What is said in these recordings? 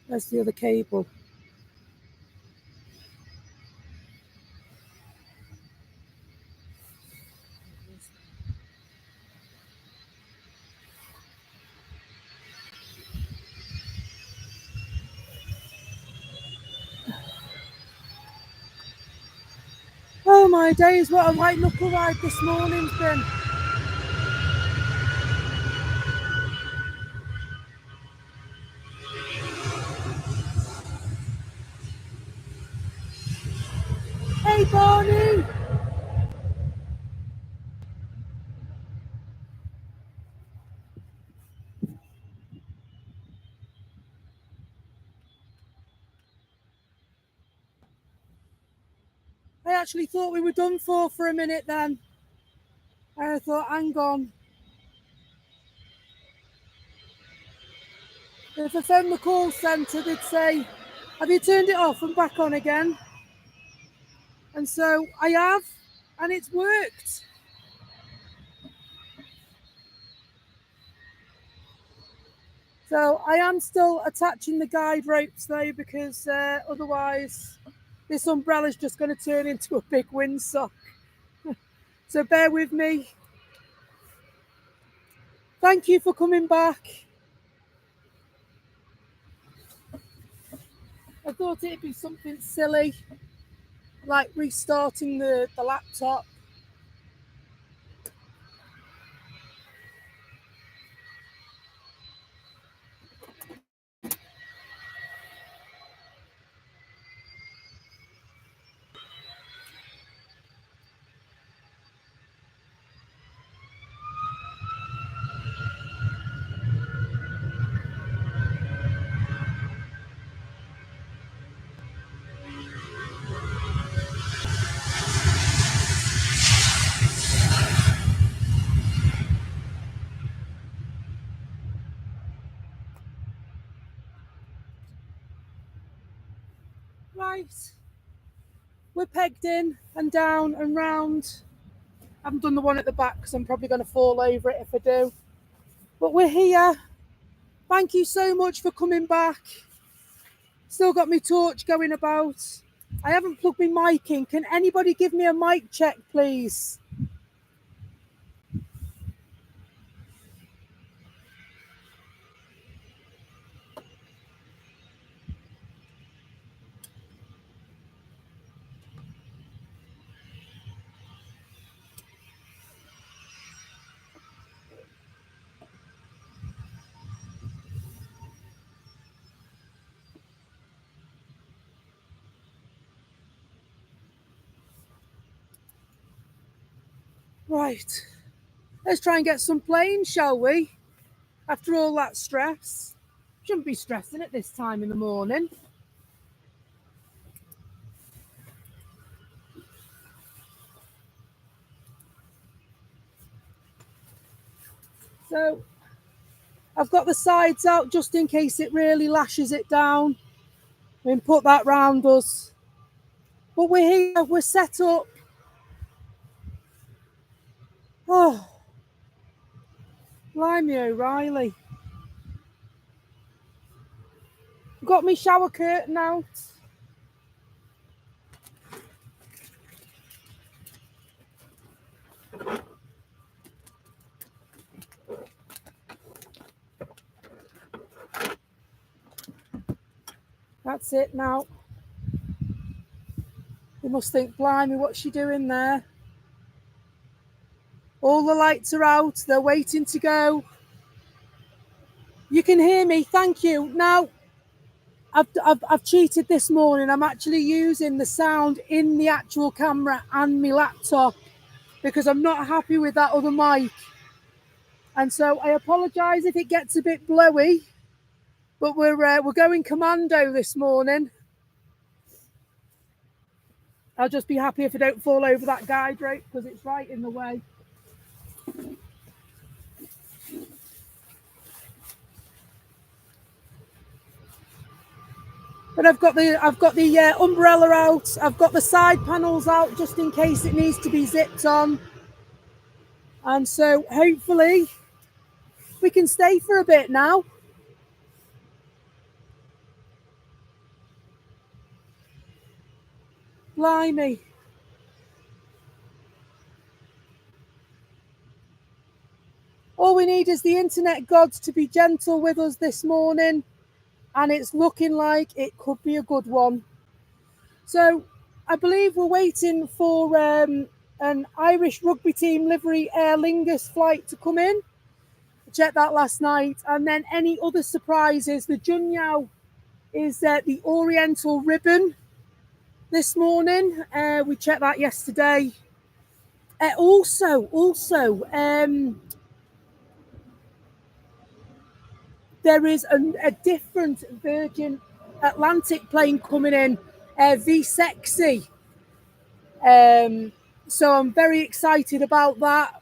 There's the other cable. Oh my days, what a white knuckle ride this morning's been. Hey Barney! I actually thought we were done for a minute then. I thought, hang on. If I phoned the call centre, they'd say, have you turned it off and back on again? And so I have, and it's worked. So I am still attaching the guide ropes though, because otherwise this umbrella is just going to turn into a big windsock. So bear with me. Thank you for coming back. I thought it'd be something silly, like restarting the laptop. Right, we're pegged in and down and round. I haven't done the one at the back because I'm probably going to fall over it if I do. But we're here. Thank you so much for coming back. Still got my torch going about. I haven't plugged my mic in. Can anybody give me a mic check, please? Right. Let's try and get some planes, shall we? After all that stress. Shouldn't be stressing at this time in the morning. So I've got the sides out just in case it really lashes it down. We can put that round us. But we're here, we're set up. Oh, blimey O'Reilly. Got my shower curtain out. That's it now. You must think, blimey, what's she doing there? All the lights are out. They're waiting to go. You can hear me. Thank you. Now, I've cheated this morning. I'm actually using the sound in the actual camera and my laptop because I'm not happy with that other mic. And so I apologise if it gets a bit blowy, but we're going commando this morning. I'll just be happy if I don't fall over that guide rope because it's right in the way. But I've got the umbrella out. I've got the side panels out just in case it needs to be zipped on. And so hopefully we can stay for a bit now. Blimey. All we need is the internet gods to be gentle with us this morning, and it's looking like it could be a good one. So I believe we're waiting for an Irish rugby team livery Aer Lingus flight to come in. I checked that last night. And then any other surprises, the Junyao is the Oriental Ribbon this morning. We checked that yesterday. Also, there is a different Virgin Atlantic plane coming in, V Sexy. So I'm very excited about that.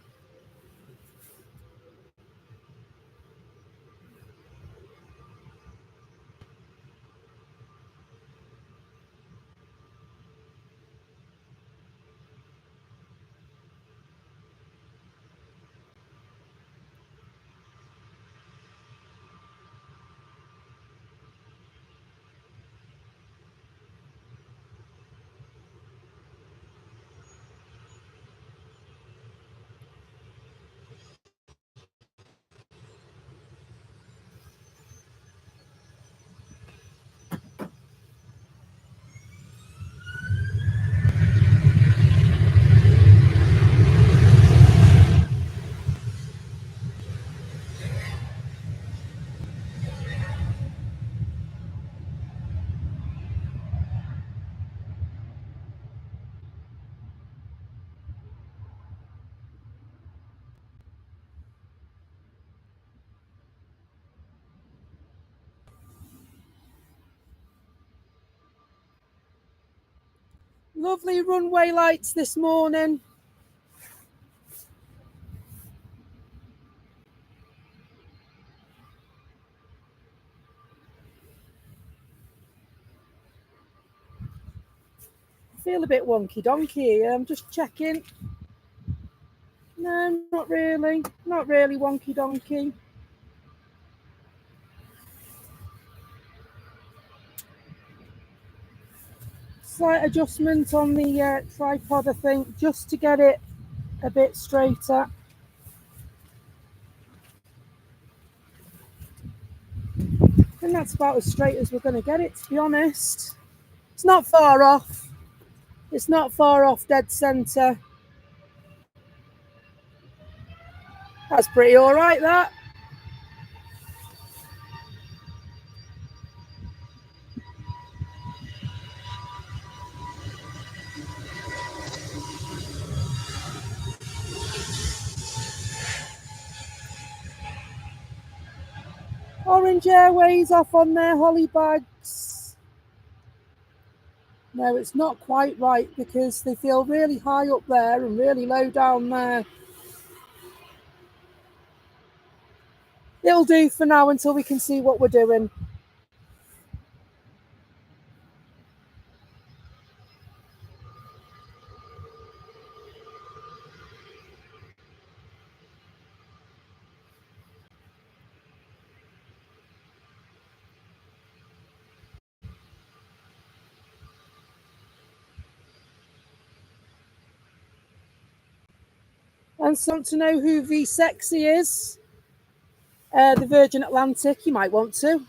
Lovely runway lights this morning. I feel a bit wonky donkey here. I'm just checking. No, not really. Not really wonky donkey. Slight adjustment on the tripod, I think, just to get it a bit straighter. And that's about as straight as we're going to get it, to be honest. It's not far off. It's not far off dead centre. That's pretty all right, that. Orange Airways off on their holly bags. No, it's not quite right because they feel really high up there and really low down there. It'll do for now until we can see what we're doing. And so to know who V Sexy is, the Virgin Atlantic, you might want to.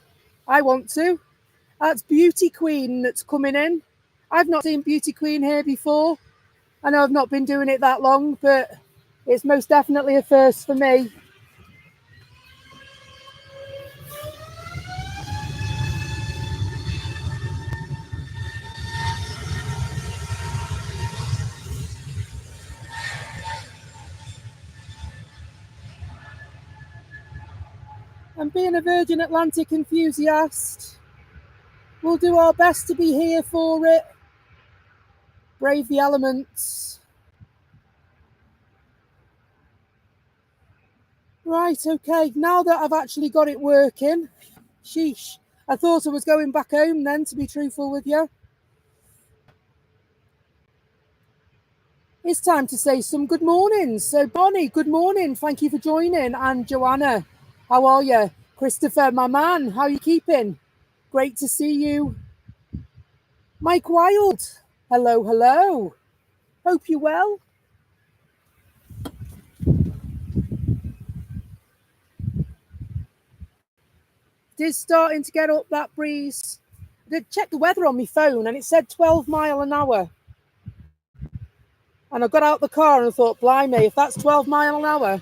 I want to. That's Beauty Queen that's coming in. I've not seen Beauty Queen here before. I know I've not been doing it that long, but it's most definitely a first for me. And being a Virgin Atlantic enthusiast, we'll do our best to be here for it. Brave the elements. Right, okay, now that I've actually got it working, sheesh, I thought I was going back home then, to be truthful with you. It's time to say some good mornings. So Bonnie, good morning, thank you for joining. And Joanna, how are you? Christopher, my man, how are you keeping? Great to see you. Mike Wild, Hello, hello. Hope you're well. It is starting to get up, that breeze. I did check the weather on my phone and it said 12 mile an hour. And I got out the car and I thought, blimey, if that's 12 mile an hour.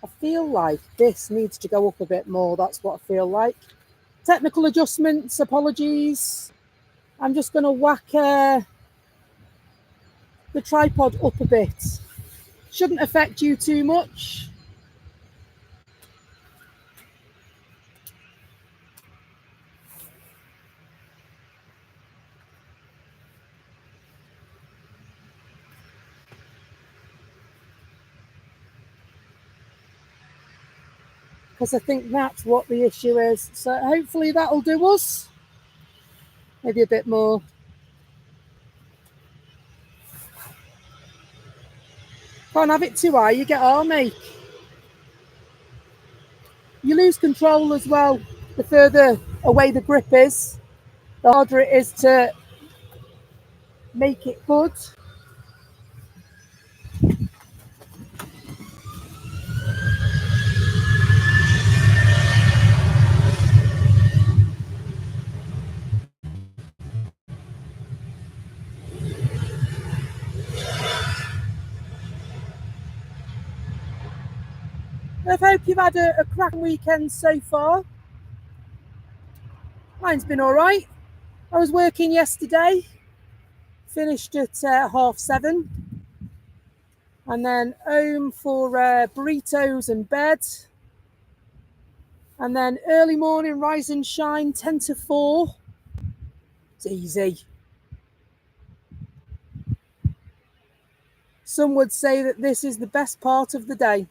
I feel like this needs to go up a bit more. That's what I feel like. Technical adjustments, apologies. I'm just going to whack the tripod up a bit. Shouldn't affect you too much. Because I think that's what the issue is. So hopefully that'll do us. Maybe a bit more. Can't have it too high, you get army. You lose control as well. The further away the grip is, the harder it is to make it good. I hope you've had a cracking weekend so far. Mine's been all right. I was working yesterday, finished at 7:30, and then home for burritos and bed. And then early morning, rise and shine, 10 to 4. It's easy. Some would say that this is the best part of the day.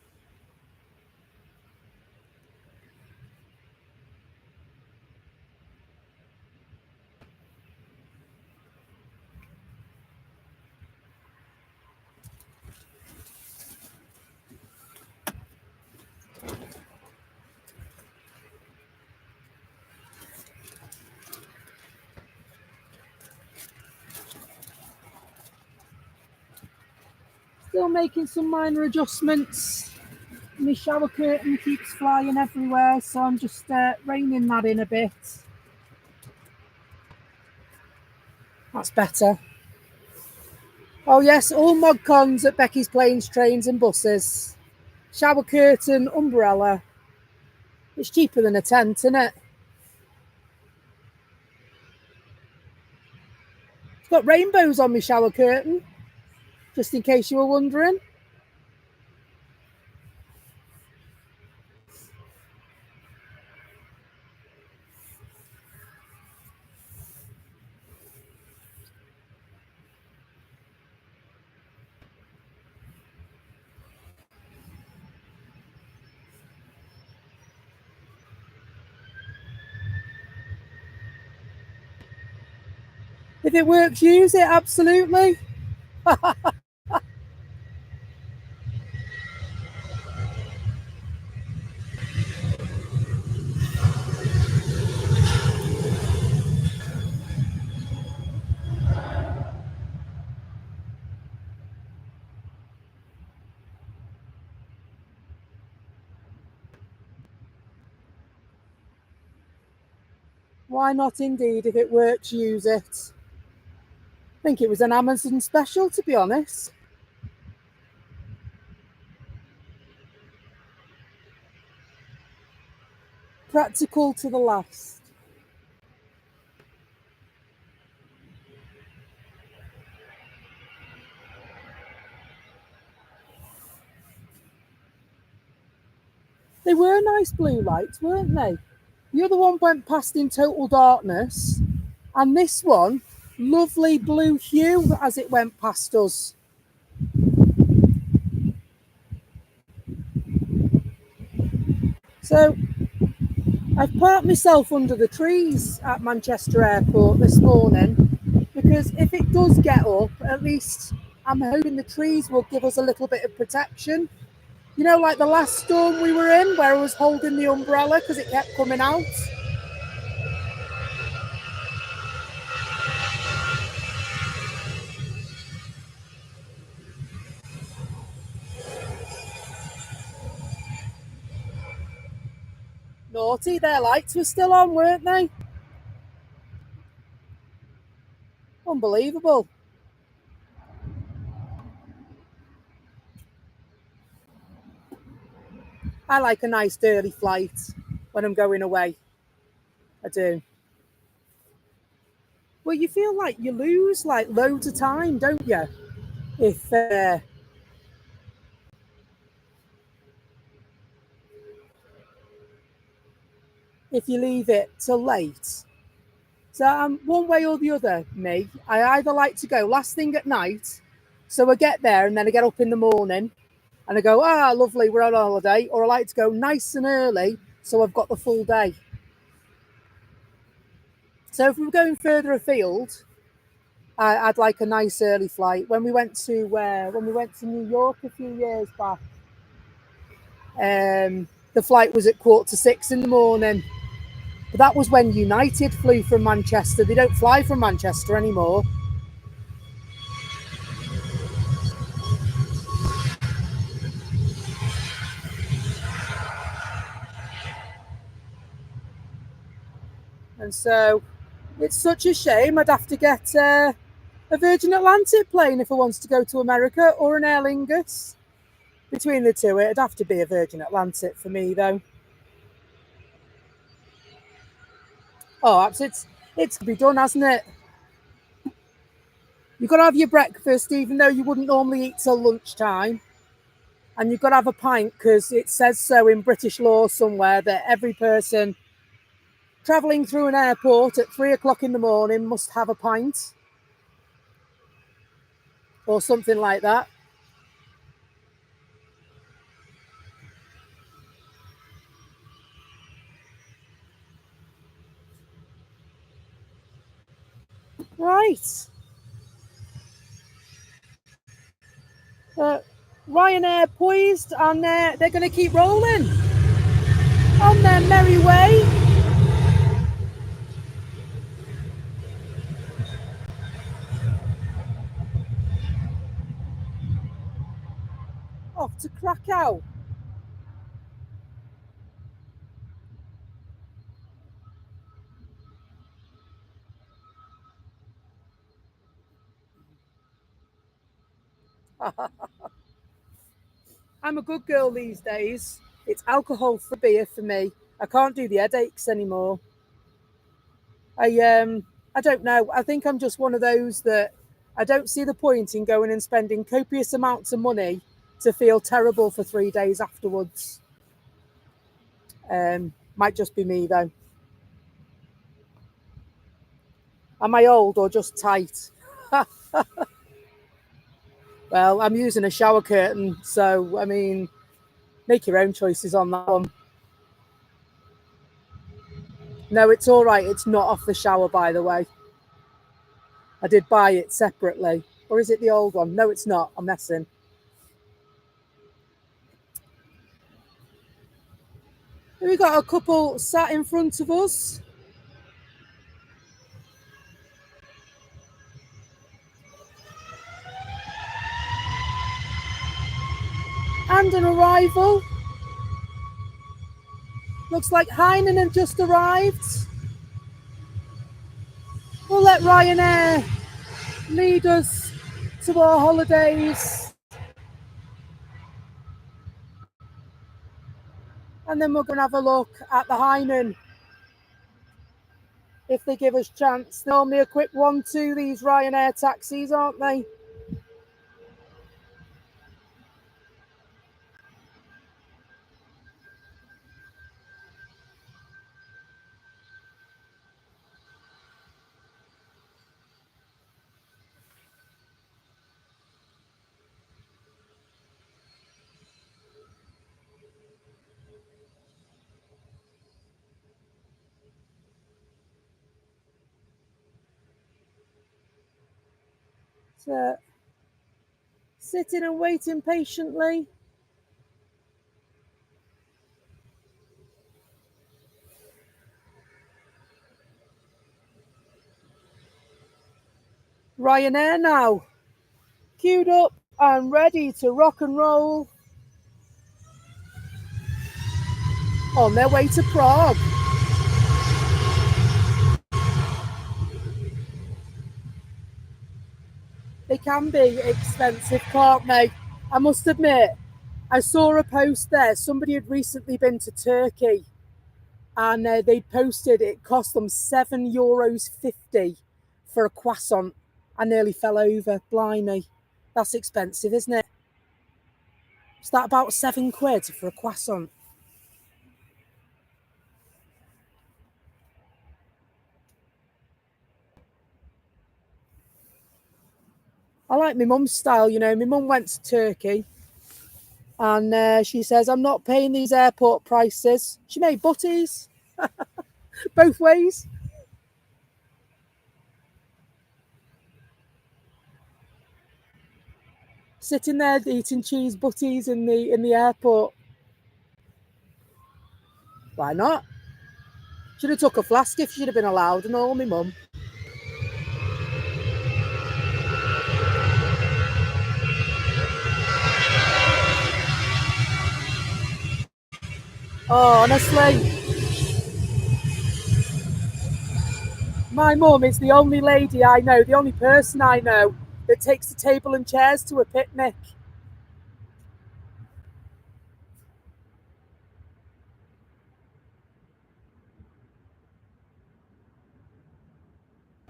Still making some minor adjustments. My shower curtain keeps flying everywhere, so I'm just reining that in a bit. That's better. Oh yes, all mod cons at Becky's Planes, Trains and Buses. Shower curtain, umbrella. It's cheaper than a tent, isn't it? It's got rainbows on my shower curtain, just in case you were wondering. If it works, use it, absolutely. Why not indeed? If it works, use it. I think it was an Amazon special, to be honest. Practical to the last. They were nice blue lights, weren't they? The other one went past in total darkness, and this one, lovely blue hue as it went past us. So I've parked myself under the trees at Manchester Airport this morning because if it does get up, at least I'm hoping the trees will give us a little bit of protection. You know, like the last storm we were in where I was holding the umbrella because it kept coming out. Naughty, their lights were still on, weren't they? Unbelievable. I like a nice early flight when I'm going away. I do. Well, you feel like you lose like loads of time, don't you? If if you leave it till late. So one way or the other, me. I either like to go last thing at night, so I get there and then I get up in the morning and I go, ah, lovely, we're on holiday, or I like to go nice and early so I've got the full day. So if we were going further afield, I'd like a nice early flight. When we went to New York a few years back, the flight was at 5:45 in the morning. But that was when United flew from Manchester. They don't fly from Manchester anymore. And so it's such a shame. I'd have to get a Virgin Atlantic plane if I wanted to go to America, or an Aer Lingus. Between the two, it'd have to be a Virgin Atlantic for me, though. Oh, it's to be done, hasn't it? You've got to have your breakfast, even though you wouldn't normally eat till lunchtime. And you've got to have a pint because it says so in British law somewhere that every person travelling through an airport at 3 o'clock in the morning must have a pint or something like that. Right. Uh, Ryanair poised and they're going to keep rolling on their merry way. Off to Krakow. I'm a good girl these days. It's alcohol for beer for me. I can't do the headaches anymore. I don't know. I think I'm just one of those that I don't see the point in going and spending copious amounts of money to feel terrible for 3 days afterwards. Might just be me though. Am I old or just tight? Well, I'm using a shower curtain, so I mean, make your own choices on that one. No, it's all right. It's not off the shower, by the way. I did buy it separately. Or is it the old one? No, it's not. I'm messing. We got a couple sat in front of us. And an arrival. Looks like Heinen have just arrived. We'll let Ryanair lead us to our holidays. And then we're going to have a look at the Heinen if they give us chance. They're normally a quick 1-2, these Ryanair taxis, aren't they? Sitting and waiting patiently. Ryanair now, queued up and ready to rock and roll on their way to Prague. They can be expensive, can't they? I must admit, I saw a post there. Somebody had recently been to Turkey and they posted it cost them €7.50 for a croissant. I nearly fell over, blimey. That's expensive, isn't it? Is that about £7 for a croissant? I like my mum's style, you know. My mum went to Turkey and she says, I'm not paying these airport prices. She made butties both ways. Sitting there eating cheese butties in the airport. Why not? Should have took a flask if she'd have been allowed and all, my mum. Oh, honestly, my mum is the only lady I know, the only person I know that takes a table and chairs to a picnic.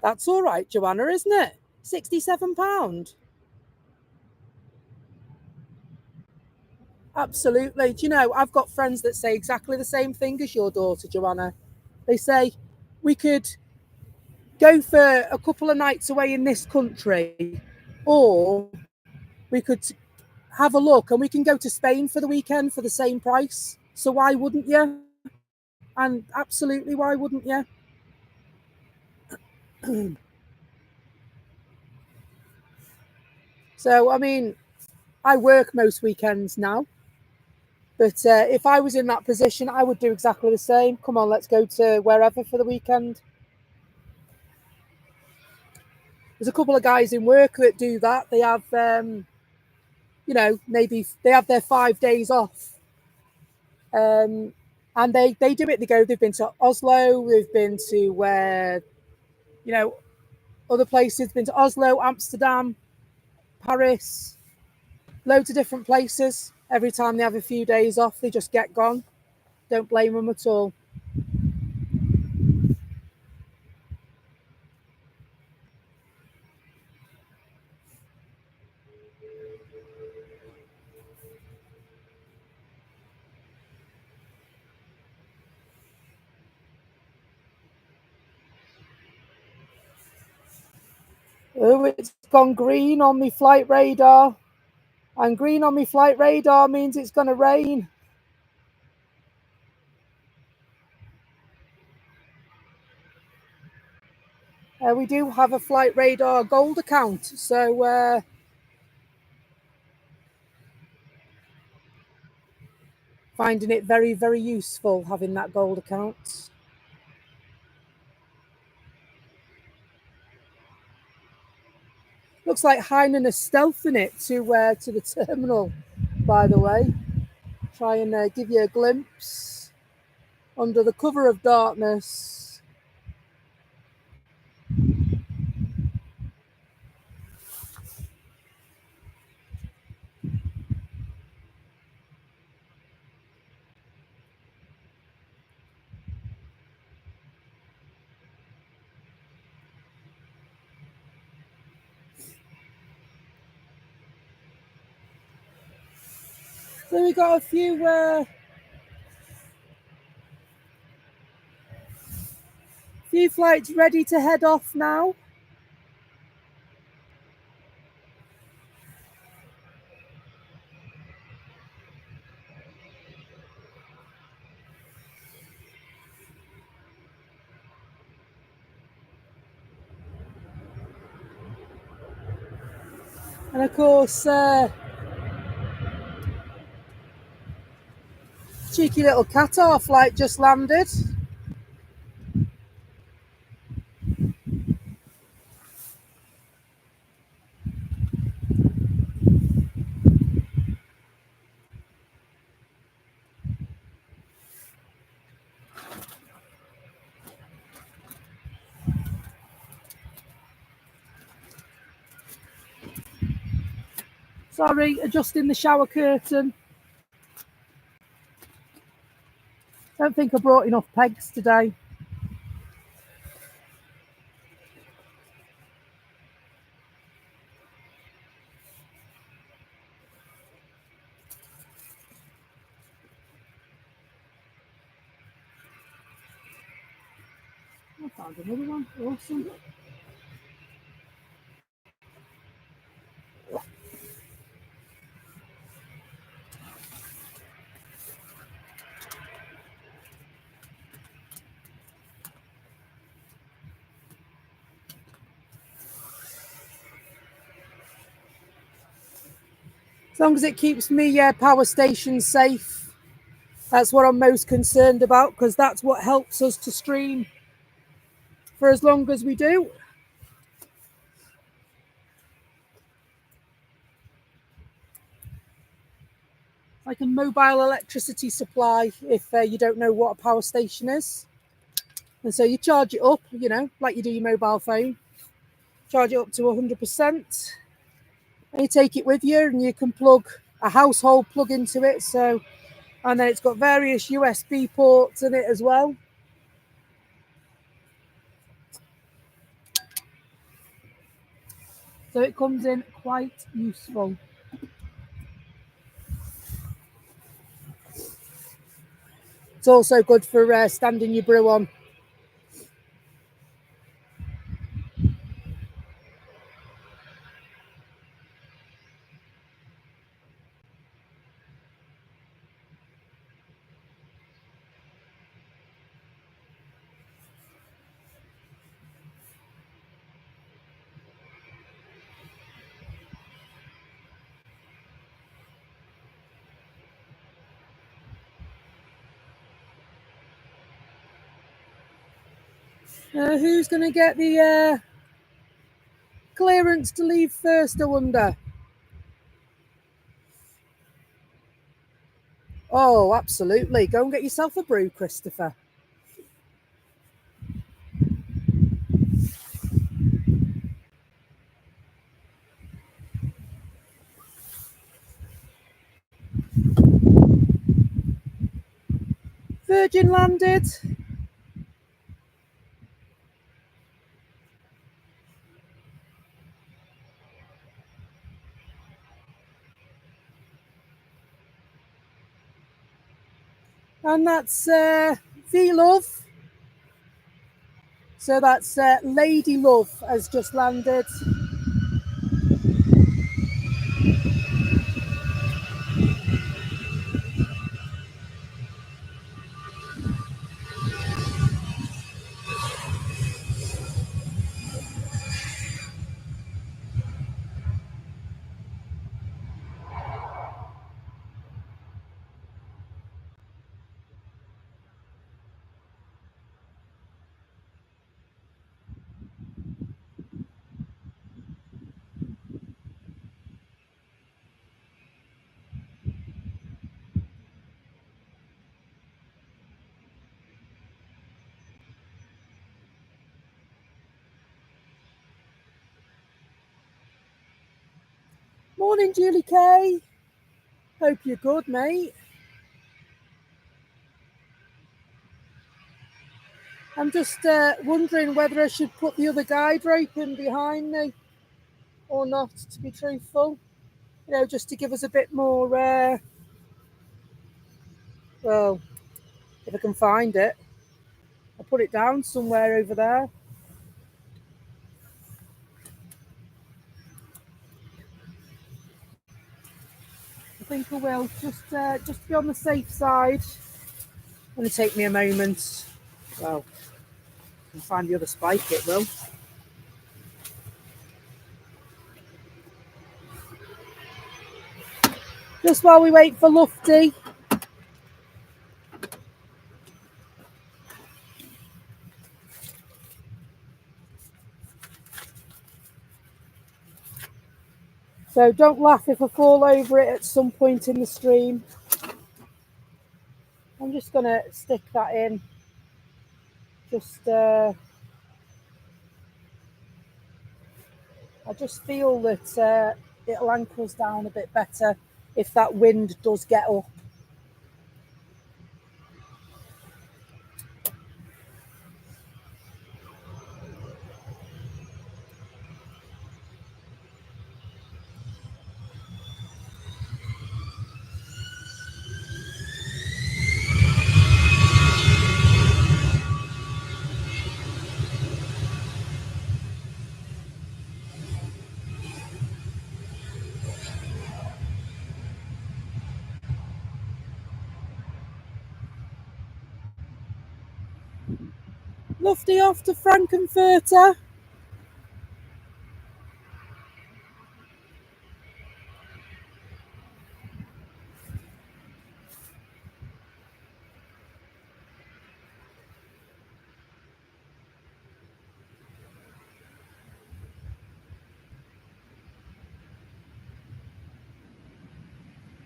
That's all right, Joanna, isn't it? £67. Absolutely. Do you know, I've got friends that say exactly the same thing as your daughter, Joanna. They say we could go for a couple of nights away in this country, or we could have a look and we can go to Spain for the weekend for the same price. So why wouldn't you? And absolutely, why wouldn't you? So, I mean, I work most weekends now. But if I was in that position, I would do exactly the same. Come on, let's go to wherever for the weekend. There's a couple of guys in work that do that. They have, maybe they have their 5 days off. And they do it. They've been to Oslo, they've been to, other places. They've been to Oslo, Amsterdam, Paris, loads of different places. Every time they have a few days off, they just get gone. Don't blame them at all. Oh, it's gone green on my flight radar. And green on my flight radar means it's going to rain. We do have a flight radar gold account. So finding it very, very useful having that gold account. Looks like Hainan is stealthing it to the terminal, by the way. Try and give you a glimpse under the cover of darkness. So we got a few flights ready to head off now. And of course, cheeky little cat our flight just landed. Sorry, adjusting the shower curtain. Don't think I brought enough pegs today. I found another one. Awesome. As long as it keeps me power station safe, that's what I'm most concerned about, because that's what helps us to stream for as long as we do. Like a mobile electricity supply, if you don't know what a power station is. And so you charge it up, you know, like you do your mobile phone. Charge it up to 100%. And you take it with you, and you can plug a household plug into it. So, and then it's got various USB ports in it as well. So it comes in quite useful. It's also good for standing your brew on. Who's going to get the clearance to leave first, I wonder? Oh, absolutely. Go and get yourself a brew, Christopher. Virgin landed. And that's V-Love. So that's Lady Love has just landed. Morning, Julie Kay. Hope you're good, mate. I'm just wondering whether I should put the other guide rope in behind me or not, to be truthful. You know, just to give us a bit more, well, if I can find it. I'll put it down somewhere over there. I think I will, just to be on the safe side. It's going to take me a moment. Well, I can find the other spike, it will. just while we wait for Lufty. So don't laugh if I fall over it at some point in the stream. I'm just going to stick that in. Just, I just feel that it'll anchor us down a bit better if that wind does get up. Lufty off to Frankenfurter.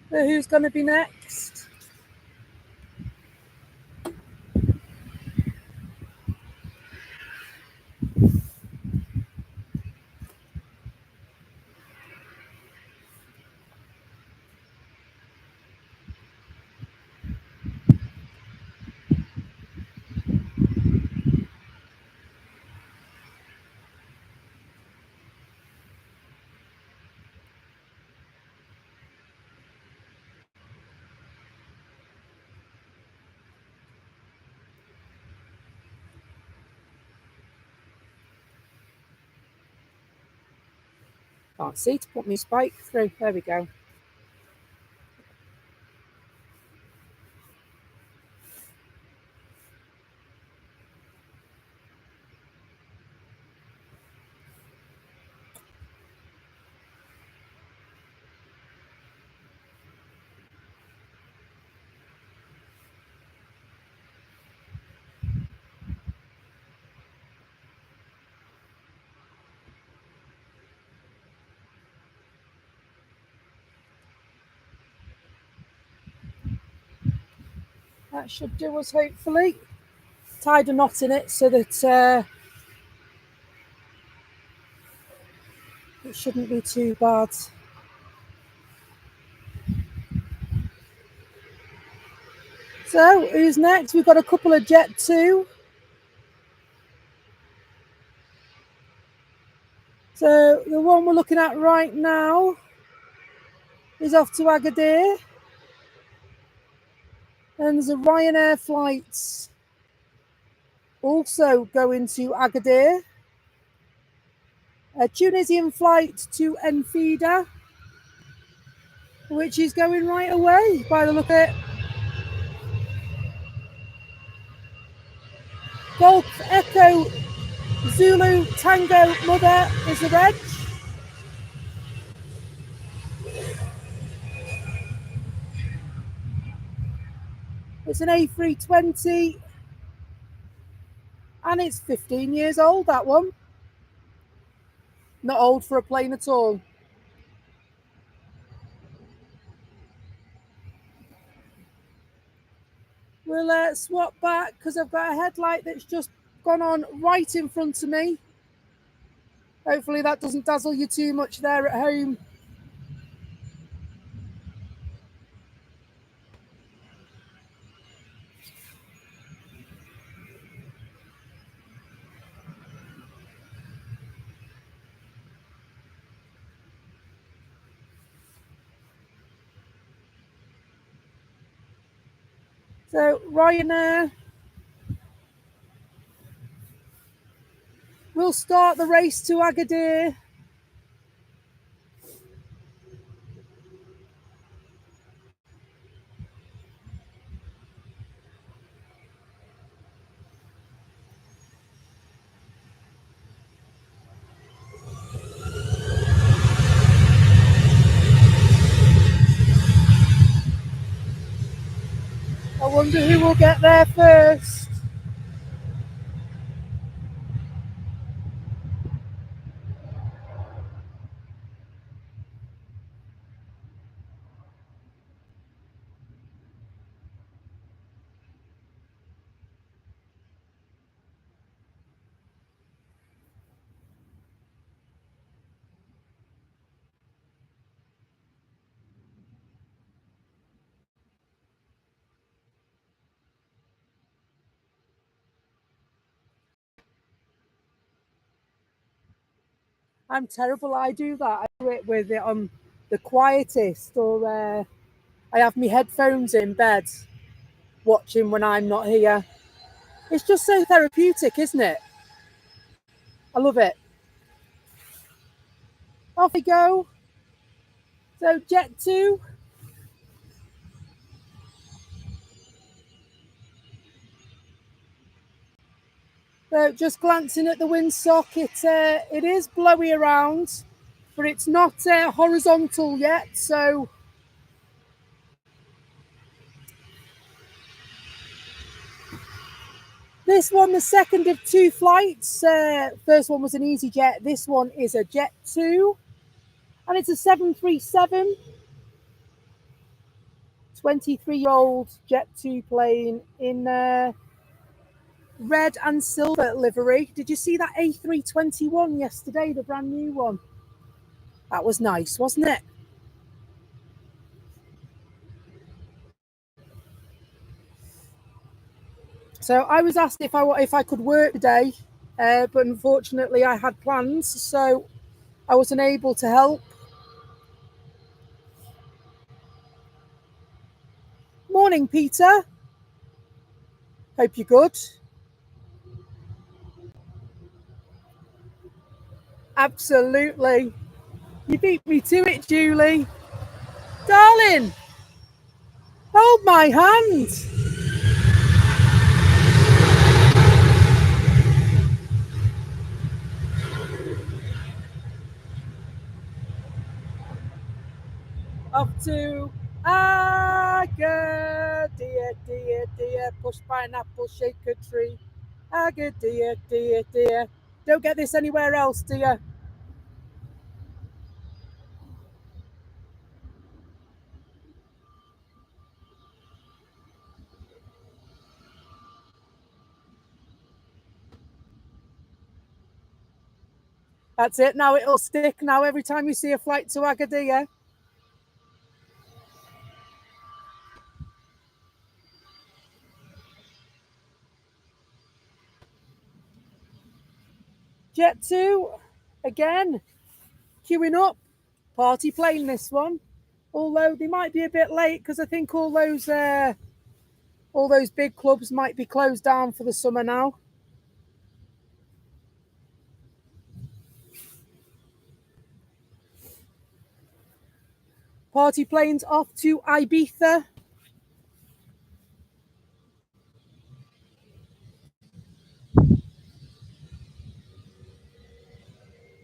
So who's going to be next? Can't see to put my spike through. There we go. That should do us, hopefully. Tied a knot in it so that it shouldn't be too bad. So, who's next? We've got a couple of Jet 2. So, the one we're looking at right now is off to Agadir. And there's a Ryanair flight also going to Agadir. A Tunisian flight to Enfida, which is going right away by the look of it. Golf Echo Zulu Tango Mother is the reg. It's an A320 and it's 15 years old, that one. Not old for a plane at all. We'll swap back because I've got a headlight that's just gone on right in front of me. Hopefully that doesn't dazzle you too much there at home. So Ryanair will start the race to Agadir. wonder who will get there first. I'm terrible. I do that. I do it with it on the quietest, or I have my headphones in bed watching when I'm not here. It's just so therapeutic, isn't it? I love it. Off we go. So Jet 2. So just glancing at the windsock, it is blowy around, but it's not horizontal yet. So this one, the second of two flights. First one was an easy jet. This one is a Jet 2, and it's a 737. 23-year-old Jet 2 plane in red and silver livery. Did you see that A321 yesterday, the brand new one? That was nice, wasn't it? So I was asked if I could work today, but unfortunately I had plans, so I wasn't able to help. Morning, Peter. Hope you're good. Absolutely. You beat me to it, Julie. Darling, hold my hand. Off to Agadir, dear, dear, push pineapple, shake a tree. Agadir, dear, dear. Don't get this anywhere else, do you? That's it. Now it'll stick. Now every time you see a flight to Agadir. Jet 2, again, queuing up. Party plane, this one. Although they might be a bit late because I think all those big clubs might be closed down for the summer now. Party planes off to Ibiza.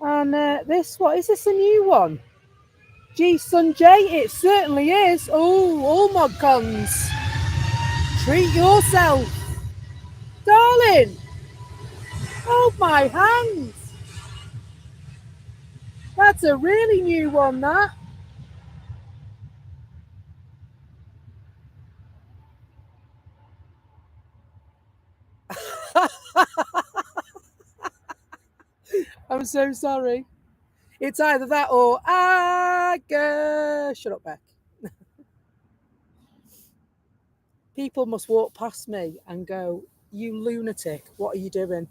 And this, what is this, a new one? G Sun J, it certainly is. Oh, all mod cons. Treat yourself. Darling, hold my hand. That's a really new one, that. I'm so sorry. It's either that or shut up, Beck. People must walk past me and go, "You lunatic, what are you doing?"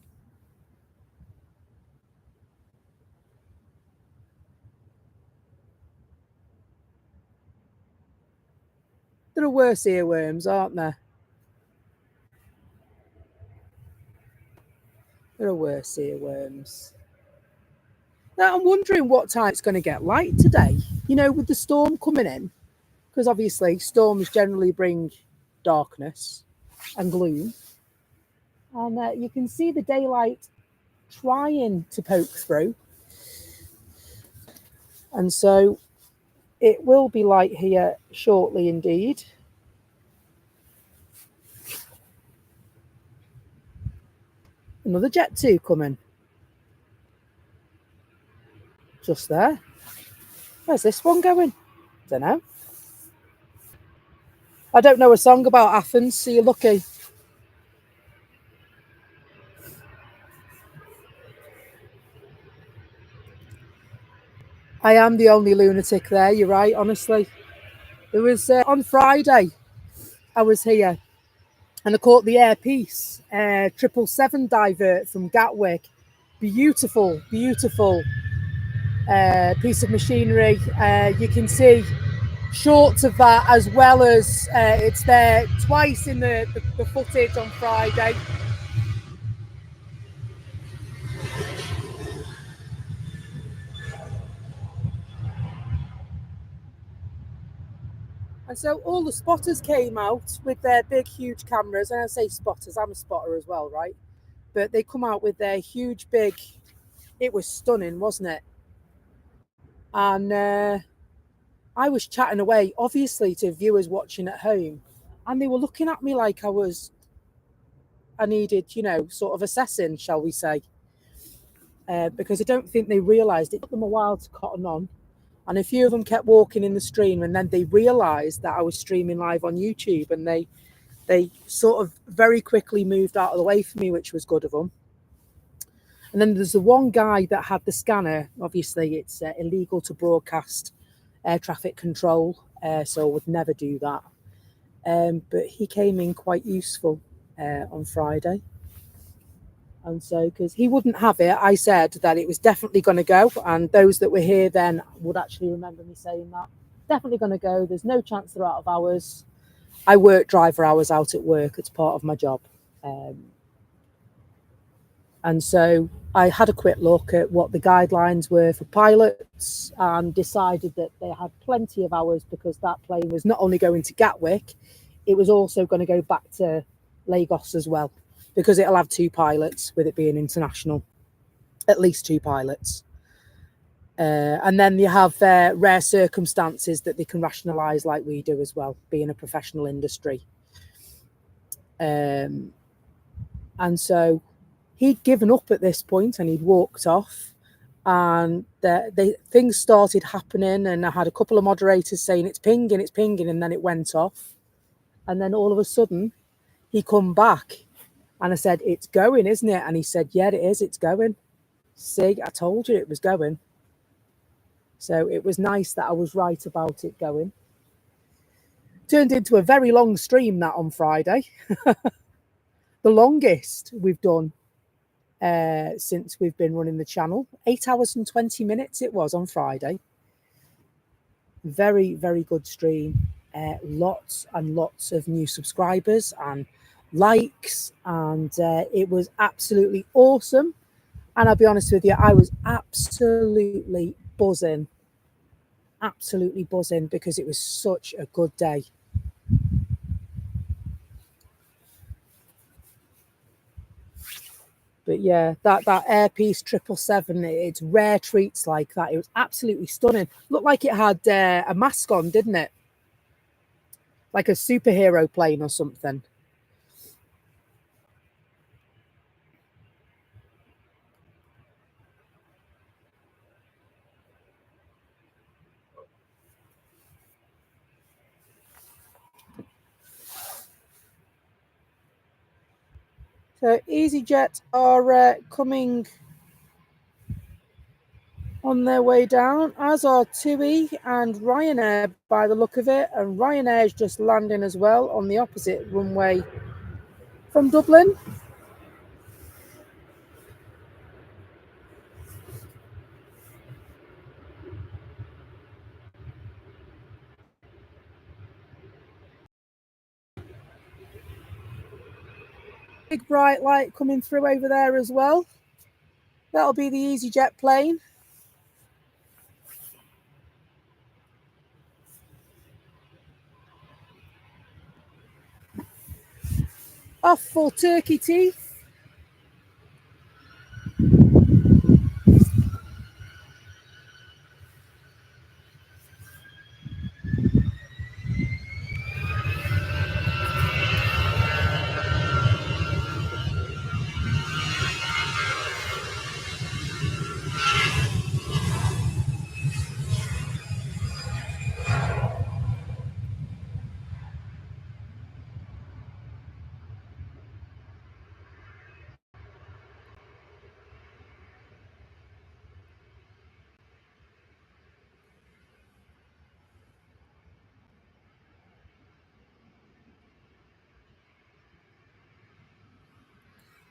There are worse earworms, aren't there? There are worse earworms. Now, I'm wondering what time it's going to get light today. You know, with the storm coming in, because obviously storms generally bring darkness and gloom. And you can see the daylight trying to poke through. And so it will be light here shortly indeed. Another Jet 2 coming. Just there. Where's this one going? Don't know. I don't know a song about Athens, so you're lucky. I am the only lunatic there, you're right, honestly. It was on Friday, I was here, and I caught the Air Peace 777 divert from Gatwick. Beautiful, beautiful piece of machinery. You can see shorts of that, as well as it's there twice in the footage on Friday. And so all the spotters came out with their big, huge cameras. And I say spotters, I'm a spotter as well, right? But they come out with their huge, big, it was stunning, wasn't it? And I was chatting away, obviously, to viewers watching at home. And they were looking at me like I needed, sort of assessing, shall we say. Because I don't think they realised it took them a while to cotton on. And a few of them kept walking in the stream, and then they realised that I was streaming live on YouTube, and they sort of very quickly moved out of the way for me, which was good of them. And then there's the one guy that had the scanner. Obviously, it's illegal to broadcast air traffic control, so I would never do that. But he came in quite useful on Friday. And so, because he wouldn't have it, I said that it was definitely going to go. And those that were here then would actually remember me saying that. Definitely going to go. There's no chance they're out of hours. I work driver hours out at work. It's part of my job. And so I had a quick look at what the guidelines were for pilots and decided that they had plenty of hours, because that plane was not only going to Gatwick, it was also going to go back to Lagos as well, because it'll have 2 pilots with it being international, at least 2 pilots. And then you have rare circumstances that they can rationalise like we do as well, being a professional industry. And so he'd given up at this point and he'd walked off, and things started happening, and I had a couple of moderators saying it's pinging, and then it went off. And then all of a sudden he come back. And I said, it's going, isn't it? And he said, yeah, it is. It's going. See, I told you it was going. So it was nice that I was right about it going. Turned into a very long stream that on Friday. The longest we've done since we've been running the channel. 8 hours and 20 minutes it was on Friday. Very, very good stream. Lots and lots of new subscribers and likes, and it was absolutely awesome. And I'll be honest with you, I was absolutely buzzing, because it was such a good day. But yeah, that Air Peace 777, it's rare treats like that. It was absolutely stunning. Looked like it had a mask on, didn't it? Like a superhero plane or something. So EasyJet are coming on their way down, as are TUI and Ryanair by the look of it. And Ryanair is just landing as well on the opposite runway from Dublin. Big bright light coming through over there as well. That'll be the EasyJet plane. Off for Turkey Teeth.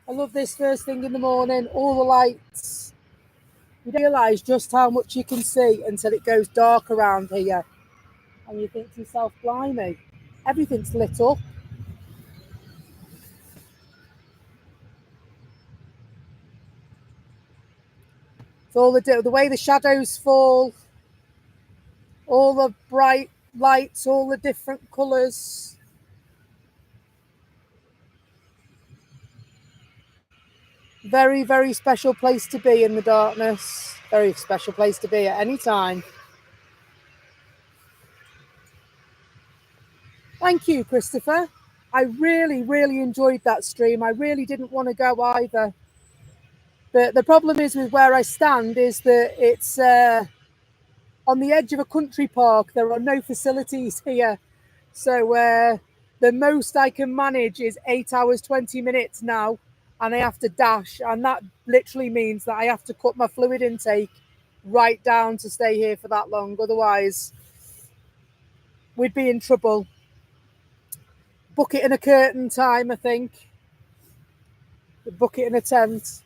I love this first thing in the morning, all the lights. You don't realise just how much you can see until it goes dark around here. And you think to yourself, blimey, everything's lit up. So all the way the shadows fall, all the bright lights, all the different colours. Very, very special place to be in the darkness. Very special place to be at any time. Thank you, Christopher. I really, really enjoyed that stream. I really didn't want to go either. But the problem is with where I stand is that it's on the edge of a country park. There are no facilities here. So the most I can manage is 8 hours, 20 minutes now. And I have to dash. And that literally means that I have to cut my fluid intake right down to stay here for that long. Otherwise, we'd be in trouble. Bucket and a curtain time, I think. The bucket and a tent.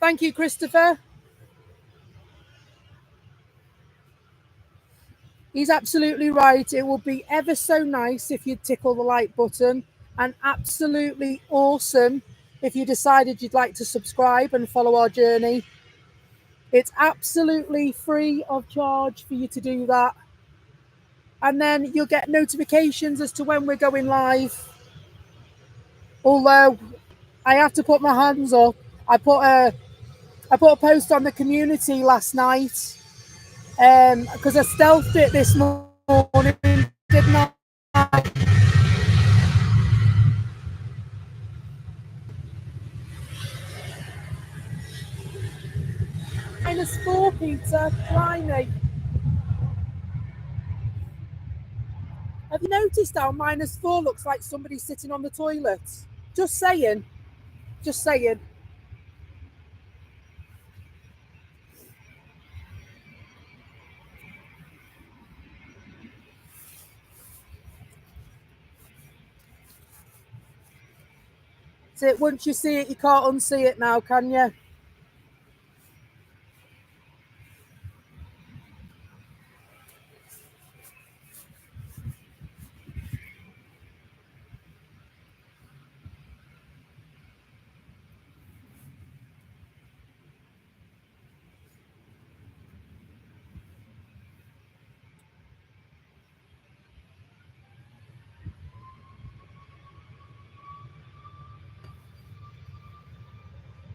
Thank you, Christopher. He's absolutely right. It would be ever so nice if you'd tickle the like button, and absolutely awesome if you decided you'd like to subscribe and follow our journey. It's absolutely free of charge for you to do that. And then you'll get notifications as to when we're going live. Although I have to put my hands up. I put a post on the community last night because I stealthed it this morning, didn't I? -4, Peter. Blimey. Have you noticed how -4 looks like somebody sitting on the toilet? Just saying. Just saying. So once you see it, you can't unsee it now, can you?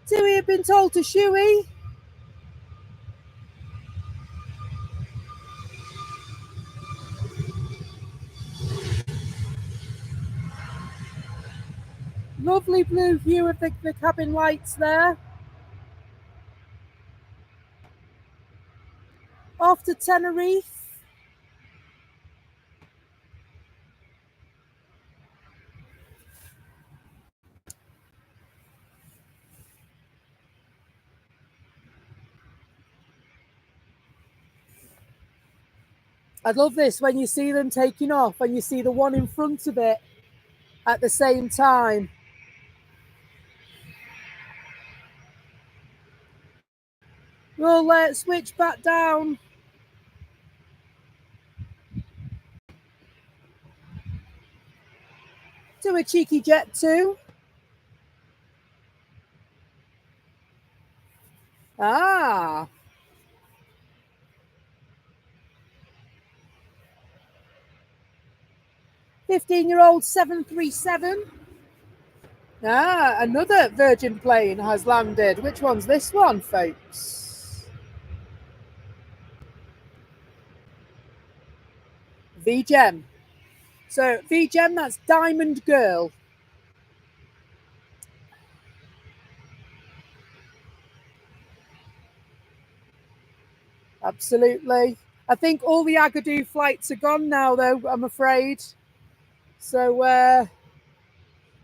Dewey had been told to shoey. Lovely blue view of the cabin lights there. Off to Tenerife. I love this when you see them taking off and you see the one in front of it at the same time. We'll switch back down. Do a cheeky jet too. Ah. "15-year-old 737. Ah, another Virgin plane has landed. Which one's this one, folks? VGem. So VGem, that's Diamond Girl. Absolutely. I think all the Agadir flights are gone now, though, I'm afraid. So,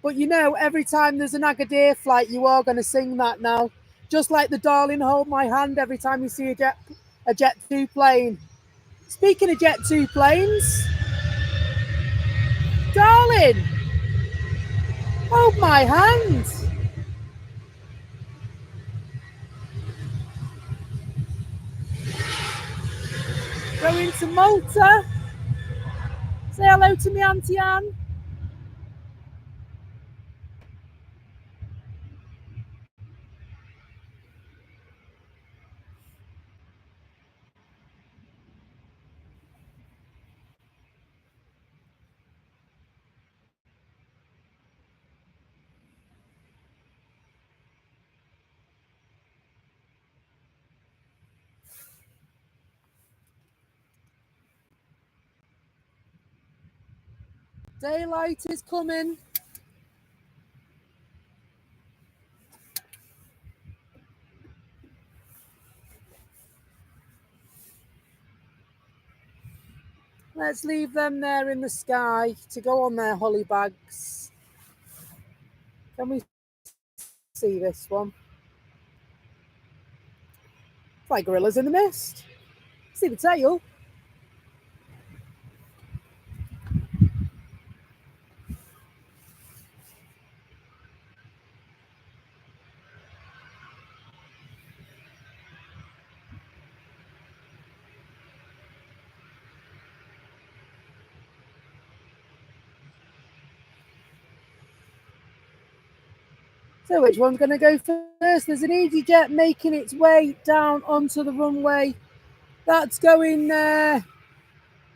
but you know, every time there's an Agadir flight, you are going to sing that now. Just like the Darling Hold My Hand every time you see a Jet 2 plane. Speaking of Jet 2 planes, Darling, hold my hand. Going to Malta. Say hello to me, Auntie Anne. Daylight is coming. Let's leave them there in the sky to go on their holly bags. Can we see this one? It's like gorillas in the mist. See the tail? So which one's going to go first? There's an EasyJet making its way down onto the runway. That's going to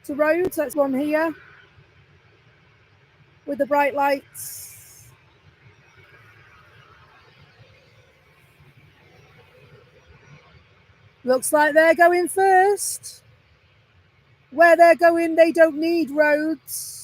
Rhodes. That's one here with the bright lights. Looks like they're going first. Where they're going, they don't need roads.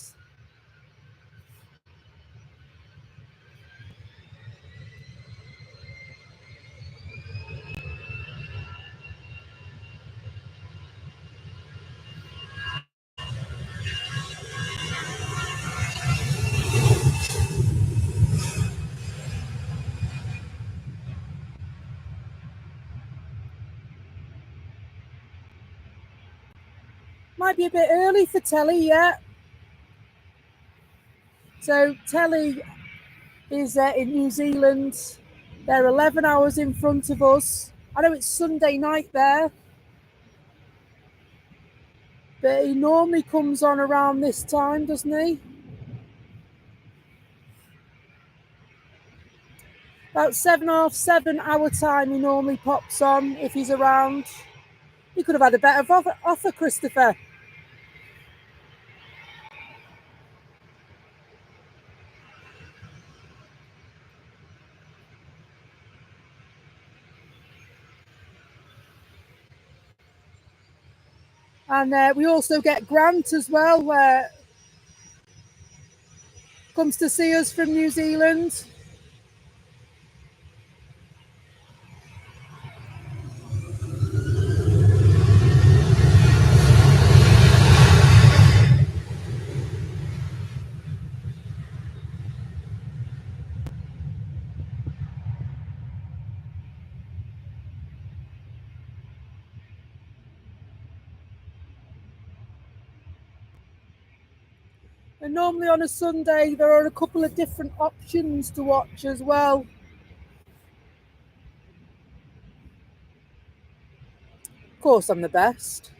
Might be a bit early for Telly yet. So Telly is in New Zealand. They're 11 hours in front of us. I know it's Sunday night there, but he normally comes on around this time, doesn't he? About 7:30 our time he normally pops on if he's around. You could have had a better offer, Christopher. And we also get Grant as well, where comes to see us from New Zealand. And normally on a Sunday, there are a couple of different options to watch as well. Of course, I'm the best.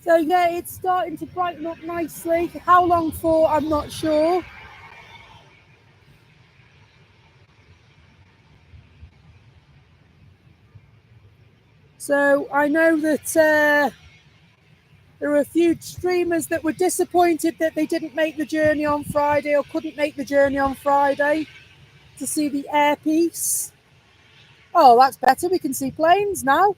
So yeah, it's starting to brighten up nicely. How long for, I'm not sure. So I know that there are a few streamers that were disappointed that they didn't make the journey on Friday or couldn't make the journey on Friday to see the air piece. Oh, that's better. We can see planes now.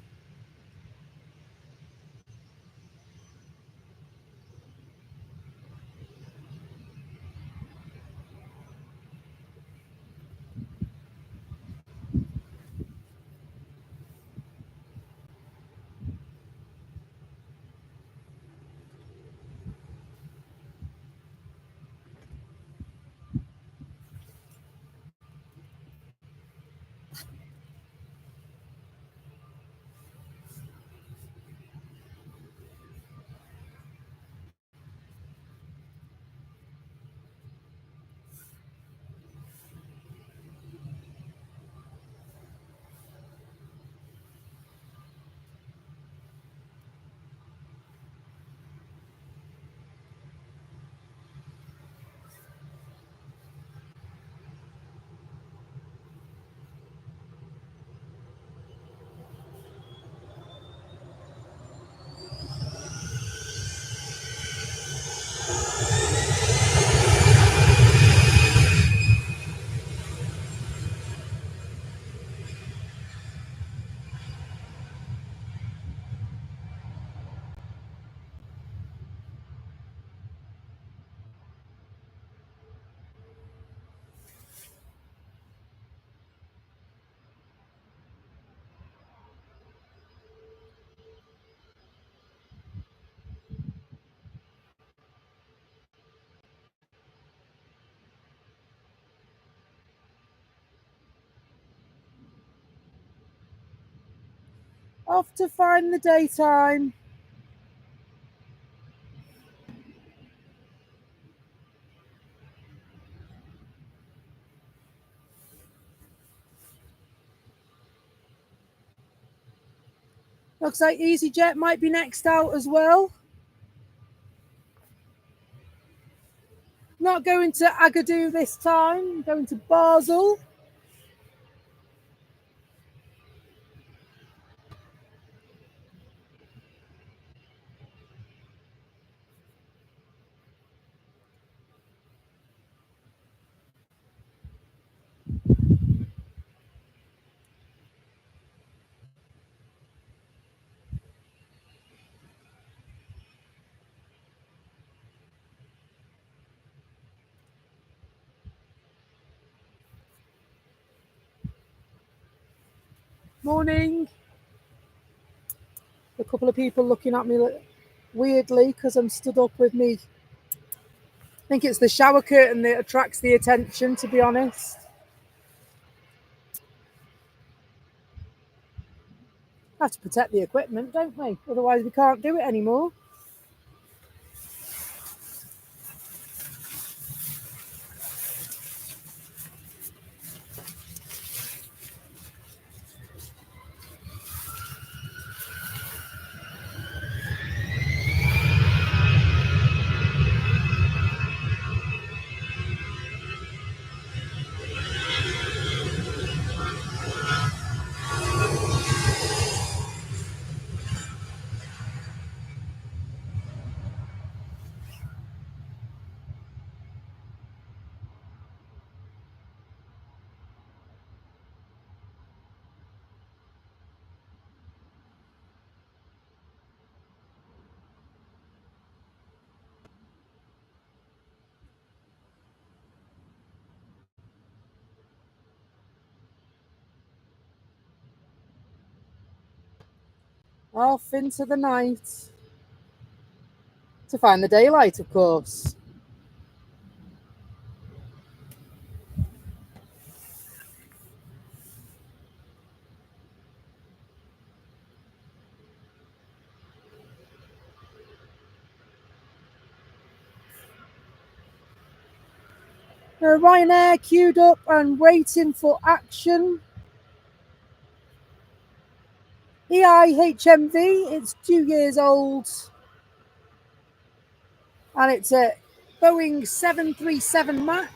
Off to find the daytime. Looks like EasyJet might be next out as well. Not going to Agadir this time, going to Basel. Morning. A couple of people looking at me weirdly because I'm stood up with me. I think it's the shower curtain that attracts the attention, to be honest. Have to protect the equipment, don't we? Otherwise we can't do it anymore. Off into the night. To find the daylight, of course. Ryanair queued up and waiting for action. EIHMV, it's 2 years old. And it's a Boeing 737 MAX.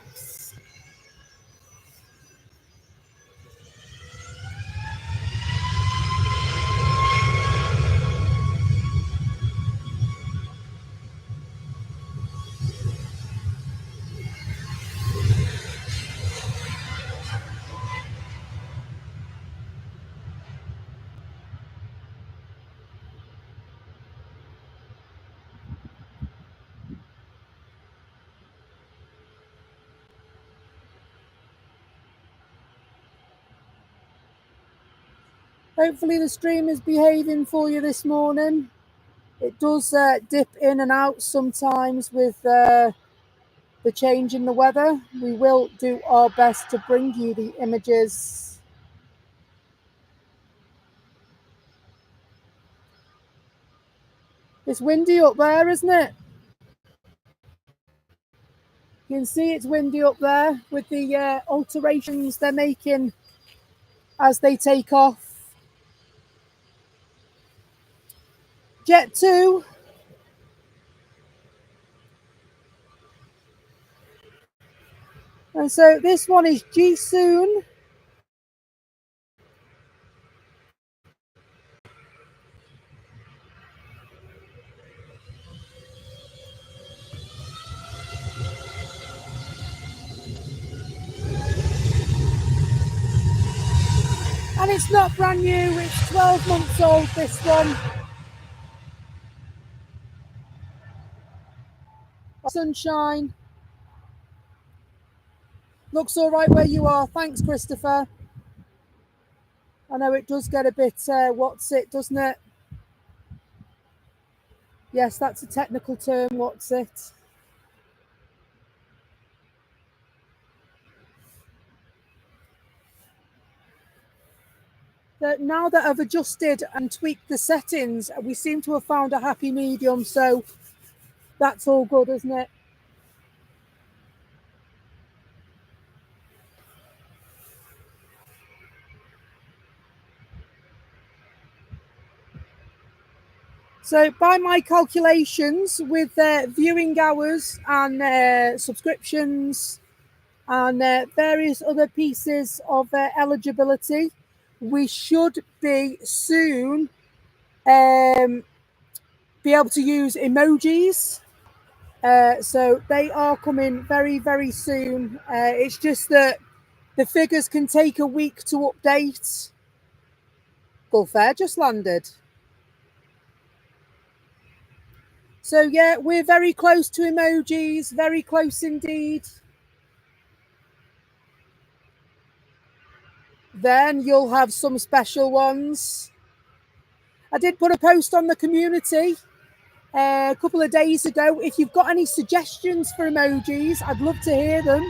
Hopefully the stream is behaving for you this morning. It does dip in and out sometimes with the change in the weather. We will do our best to bring you the images. It's windy up there, isn't it? You can see it's windy up there with the alterations they're making as they take off. Jet 2. And so this one is Jisoo. And it's not brand new, it's 12 months old, this one. Sunshine. Looks all right where you are. Thanks, Christopher. I know it does get a bit, what's it, doesn't it? Yes, that's a technical term, what's it? now that I've adjusted and tweaked the settings, we seem to have found a happy medium. So that's all good, isn't it? So by my calculations, with viewing hours and subscriptions and various other pieces of eligibility, we should be soon be able to use emojis. So they are coming very, very soon. It's just that the figures can take a week to update. Gulf Air just landed. So yeah, we're very close to emojis, very close indeed. Then you'll have some special ones. I did put a post on the community a couple of days ago. If you've got any suggestions for emojis, I'd love to hear them.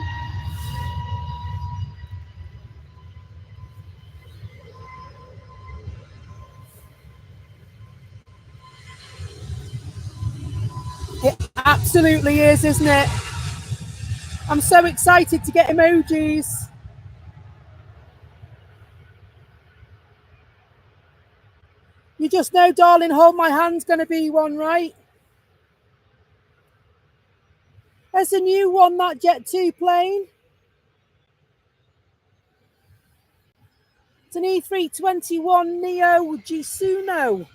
It absolutely is, isn't it? I'm so excited to get emojis. You just know, darling, hold my hand's going to be one, right? There's a new one, that Jet 2 plane. It's an E321 Neo Gisuno.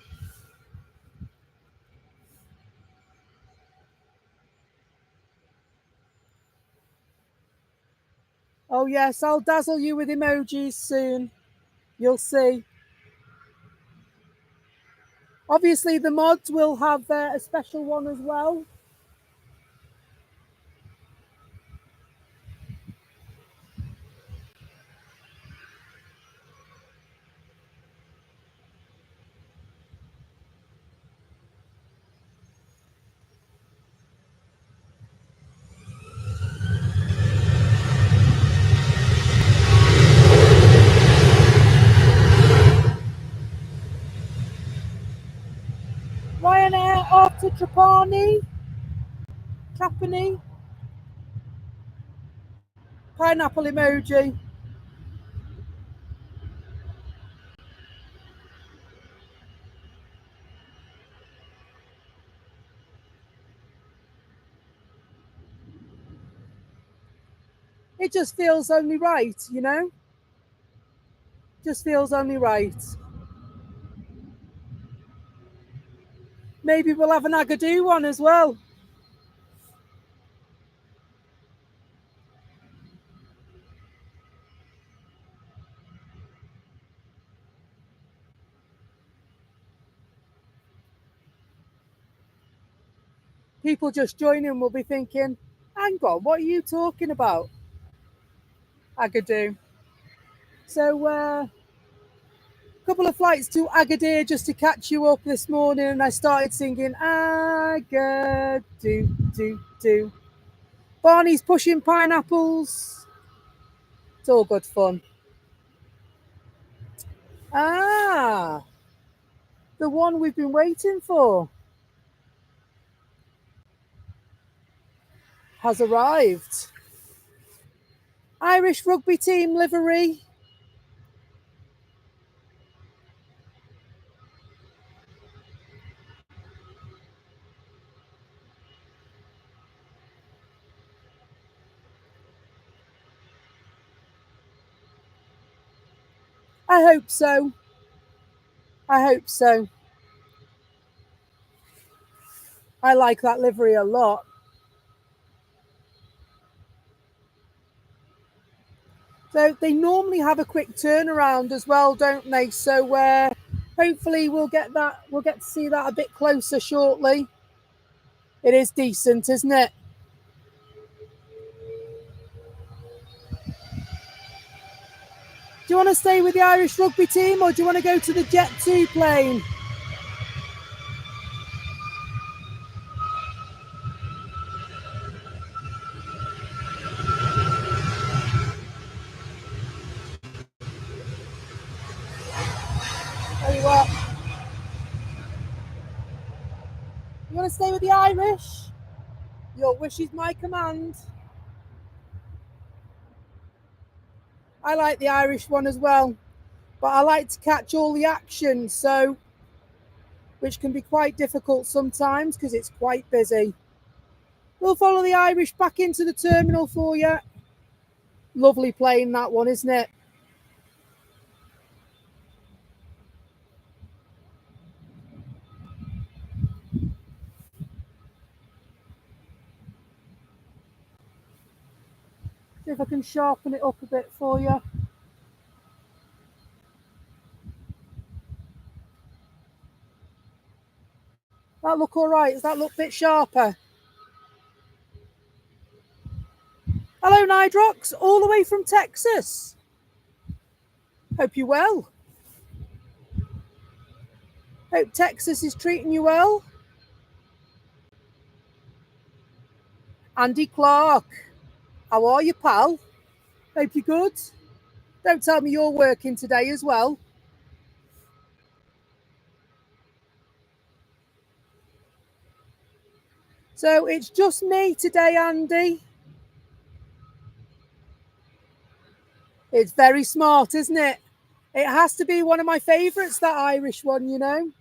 Oh yes, I'll dazzle you with emojis soon. You'll see. Obviously, the mods will have a special one as well. Ryanair after Trapani, pineapple emoji. It just feels only right, you know? Just feels only right. Maybe we'll have an Agadoo one as well. People just joining will be thinking, hang on, what are you talking about? Agadoo. So, a couple of flights to Agadir just to catch you up this morning, and I started singing Agadoo, do. Barney's pushing pineapples. It's all good fun. Ah, the one we've been waiting for has arrived. Irish rugby team livery. I hope so. I hope so. I like that livery a lot. So they normally have a quick turnaround as well, don't they? So hopefully we'll get to see that a bit closer shortly. It is decent, isn't it? Do you want to stay with the Irish rugby team, or do you want to go to the Jet 2 plane? You want to stay with the Irish? Your wish is my command. I like the Irish one as well, but I like to catch all the action, so which can be quite difficult sometimes because it's quite busy. We'll follow the Irish back into the terminal for you. Lovely plane, that one, isn't it? See if I can sharpen it up a bit for you. That look all right? Does that look a bit sharper? Hello, Nidrox, all the way from Texas. Hope you're well. Hope Texas is treating you well. Andy Clark, how are you, pal? Hope you're good. Don't tell me you're working today as well. So it's just me today, Andy. It's very smart, isn't it? It has to be one of my favourites, that Irish one, you know.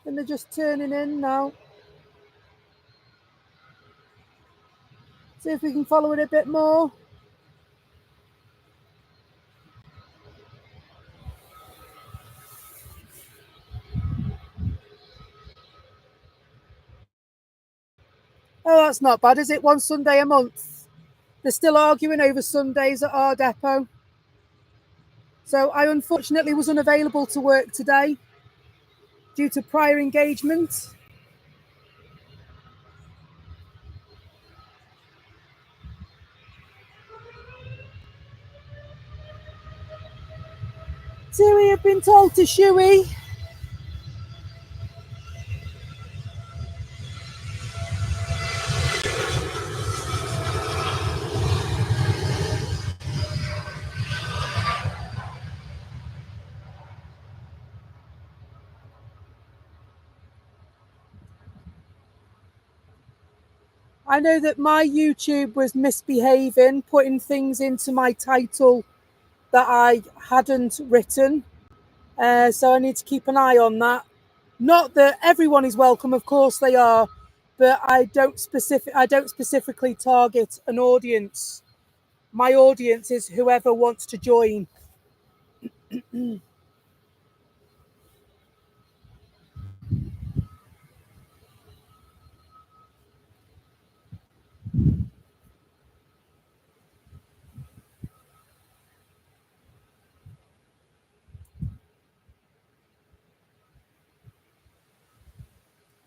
And they're just turning in now. See if we can follow it a bit more. Oh, that's not bad, is it? One Sunday a month. They're still arguing over Sundays at our depot. So I unfortunately was unavailable to work today due to prior engagement. So we have been told to shoey. I know that my YouTube was misbehaving, putting things into my title that I hadn't written. So I need to keep an eye on that. Not that everyone is welcome, of course they are, but I don't specifically target an audience. My audience is whoever wants to join.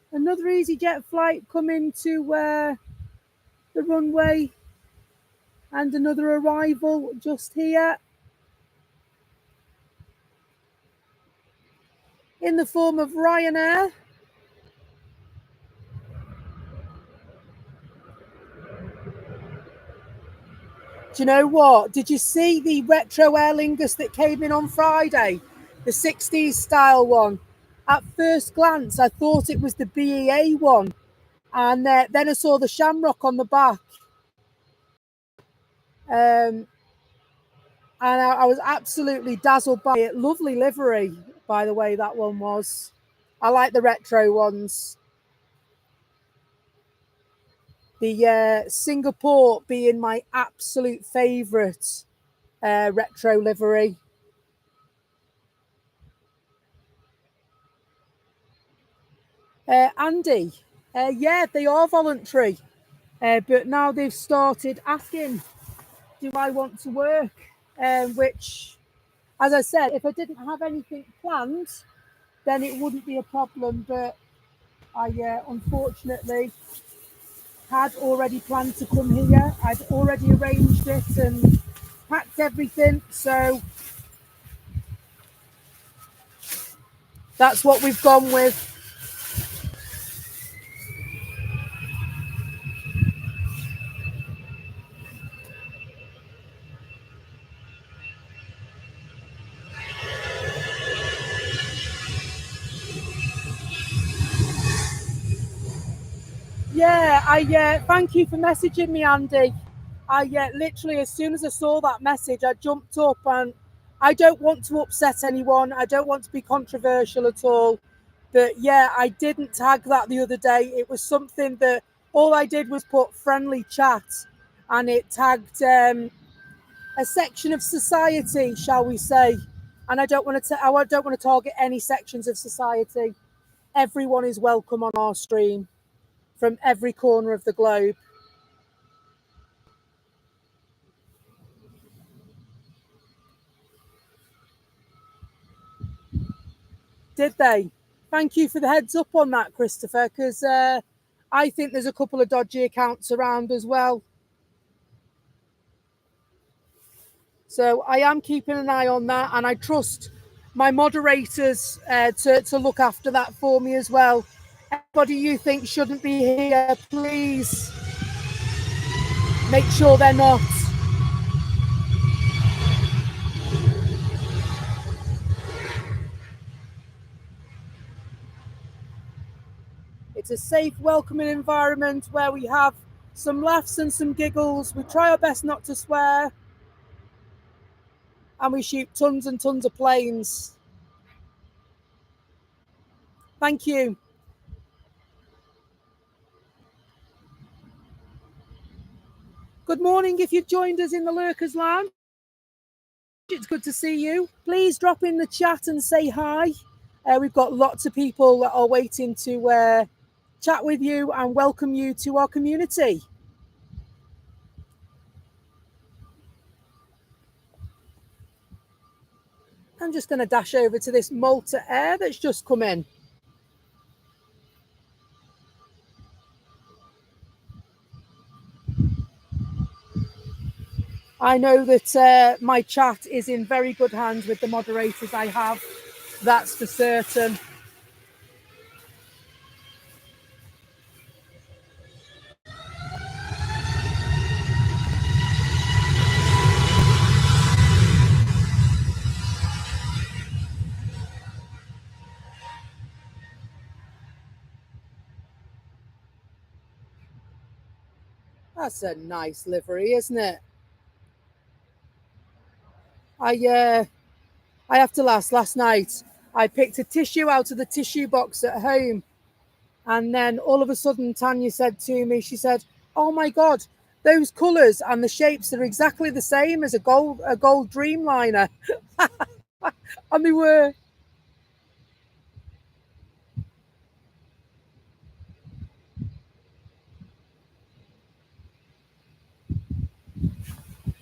Another EasyJet flight coming to the runway, and another arrival just here in the form of Ryanair. Do you know what? Did you see the retro Aer Lingus that came in on Friday? The 60s style one. At first glance, I thought it was the BEA one. And then I saw the shamrock on the back. And I was absolutely dazzled by it. Lovely livery, by the way, that one was. I like the retro ones. The Singapore being my absolute favourite retro livery. Andy, yeah, they are voluntary, but now they've started asking, do I want to work? Which, as I said, if I didn't have anything planned, then it wouldn't be a problem. But I unfortunately had already planned to come here. I'd already arranged it and packed everything. So that's what we've gone with. Yeah, I thank you for messaging me, Andy. I literally, as soon as I saw that message, I jumped up, and I don't want to upset anyone. I don't want to be controversial at all. But yeah, I didn't tag that the other day. It was something that all I did was put friendly chat, and it tagged a section of society, shall we say? And I don't want to target any sections of society. Everyone is welcome on our stream from every corner of the globe. Did they? Thank you for the heads up on that, Christopher, because I think there's a couple of dodgy accounts around as well. So I am keeping an eye on that, and I trust my moderators to look after that for me as well. Anybody you think shouldn't be here, please make sure they're not. It's a safe, welcoming environment where we have some laughs and some giggles. We try our best not to swear, and we shoot tons and tons of planes. Thank you. Good morning if you've joined us in the Lurkers Lounge. It's good to see you. Please drop in the chat and say hi. We've got lots of people that are waiting to chat with you and welcome you to our community. I'm just going to dash over to this Malta Air that's just come in. I know that my chat is in very good hands with the moderators I have. That's for certain. That's a nice livery, isn't it? I have to last night I picked a tissue out of the tissue box at home, and then all of a sudden Tanya said to me, she said, "Oh my God, those colours and the shapes are exactly the same as a gold Dreamliner." And they were.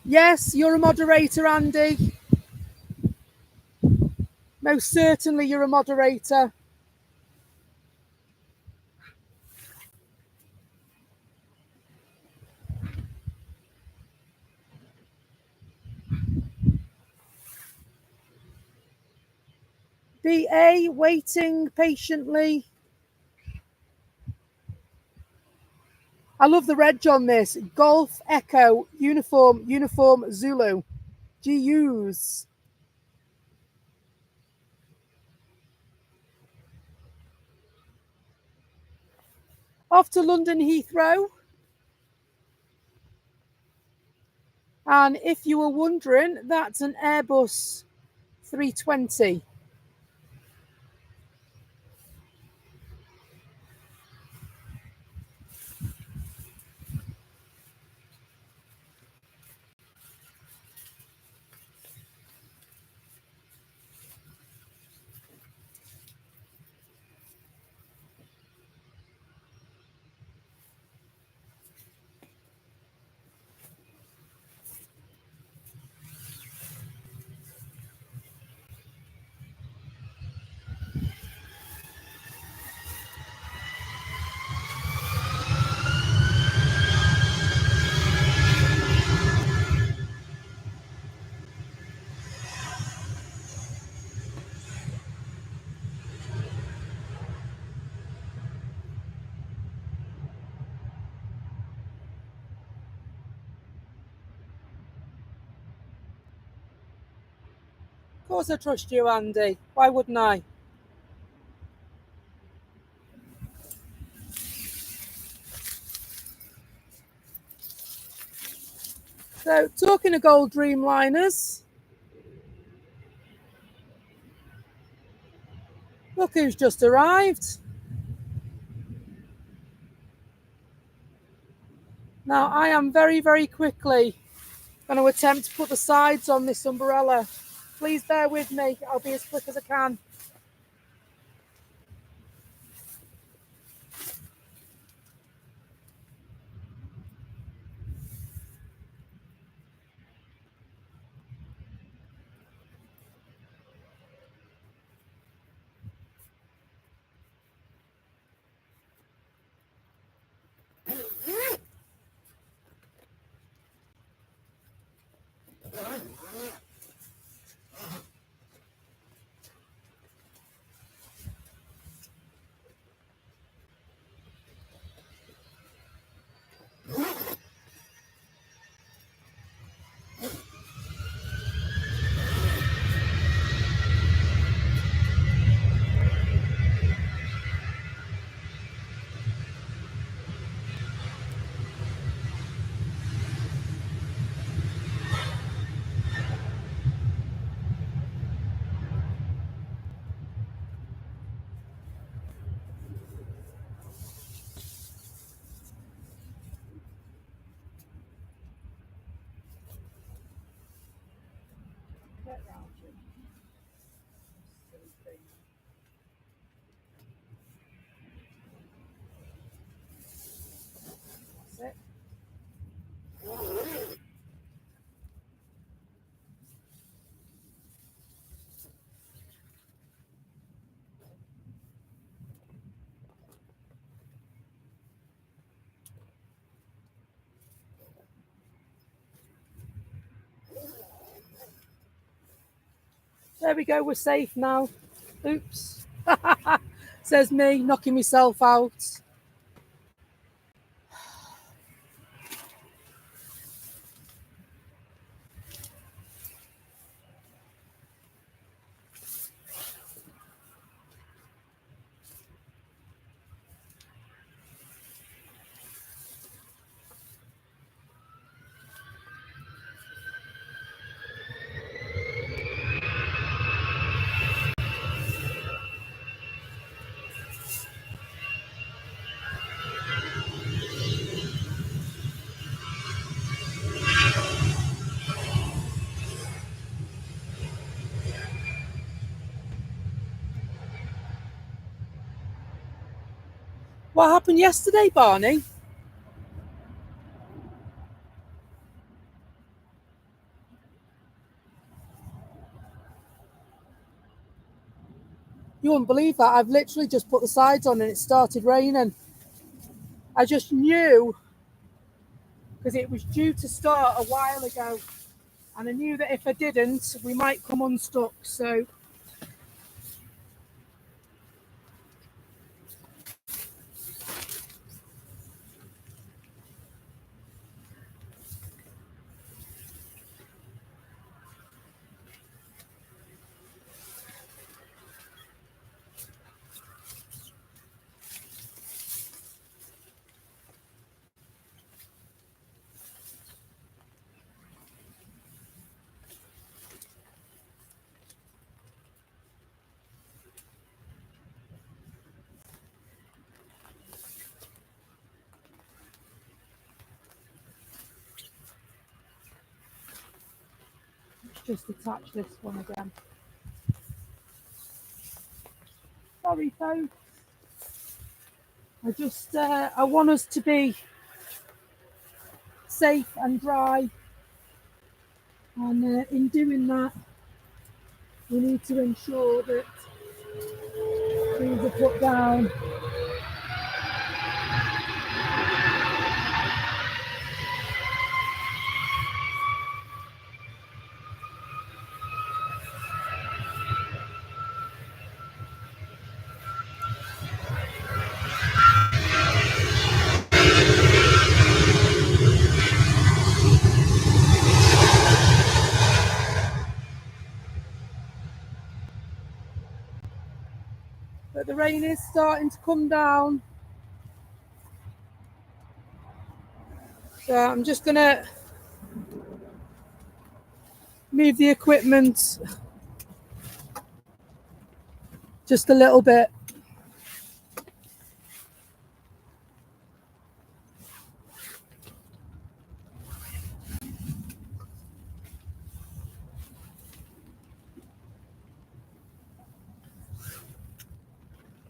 Yes, you're a moderator, Andy. Most certainly you're a moderator. BA waiting patiently. I love the reg on this. Golf Echo Uniform Zulu. GUs. Off to London Heathrow. And if you were wondering, that's an Airbus 320. Of course I trust you, Andy. Why wouldn't I? So, talking of gold dreamliners, look who's just arrived. Now, I am very, very quickly going to attempt to put the sides on this umbrella. Please bear with me. I'll be as quick as I can. There we go, we're safe now. Oops. Says me, knocking myself out. What happened yesterday, Barney? You wouldn't believe that. I've literally just put the sides on and it started raining. I just knew, because it was due to start a while ago, and I knew that if I didn't, we might come unstuck. So let's just attach this one again. Sorry, folks. I want us to be safe and dry, and in doing that, we need to ensure that things are put down. But the rain is starting to come down. So I'm just gonna move the equipment just a little bit.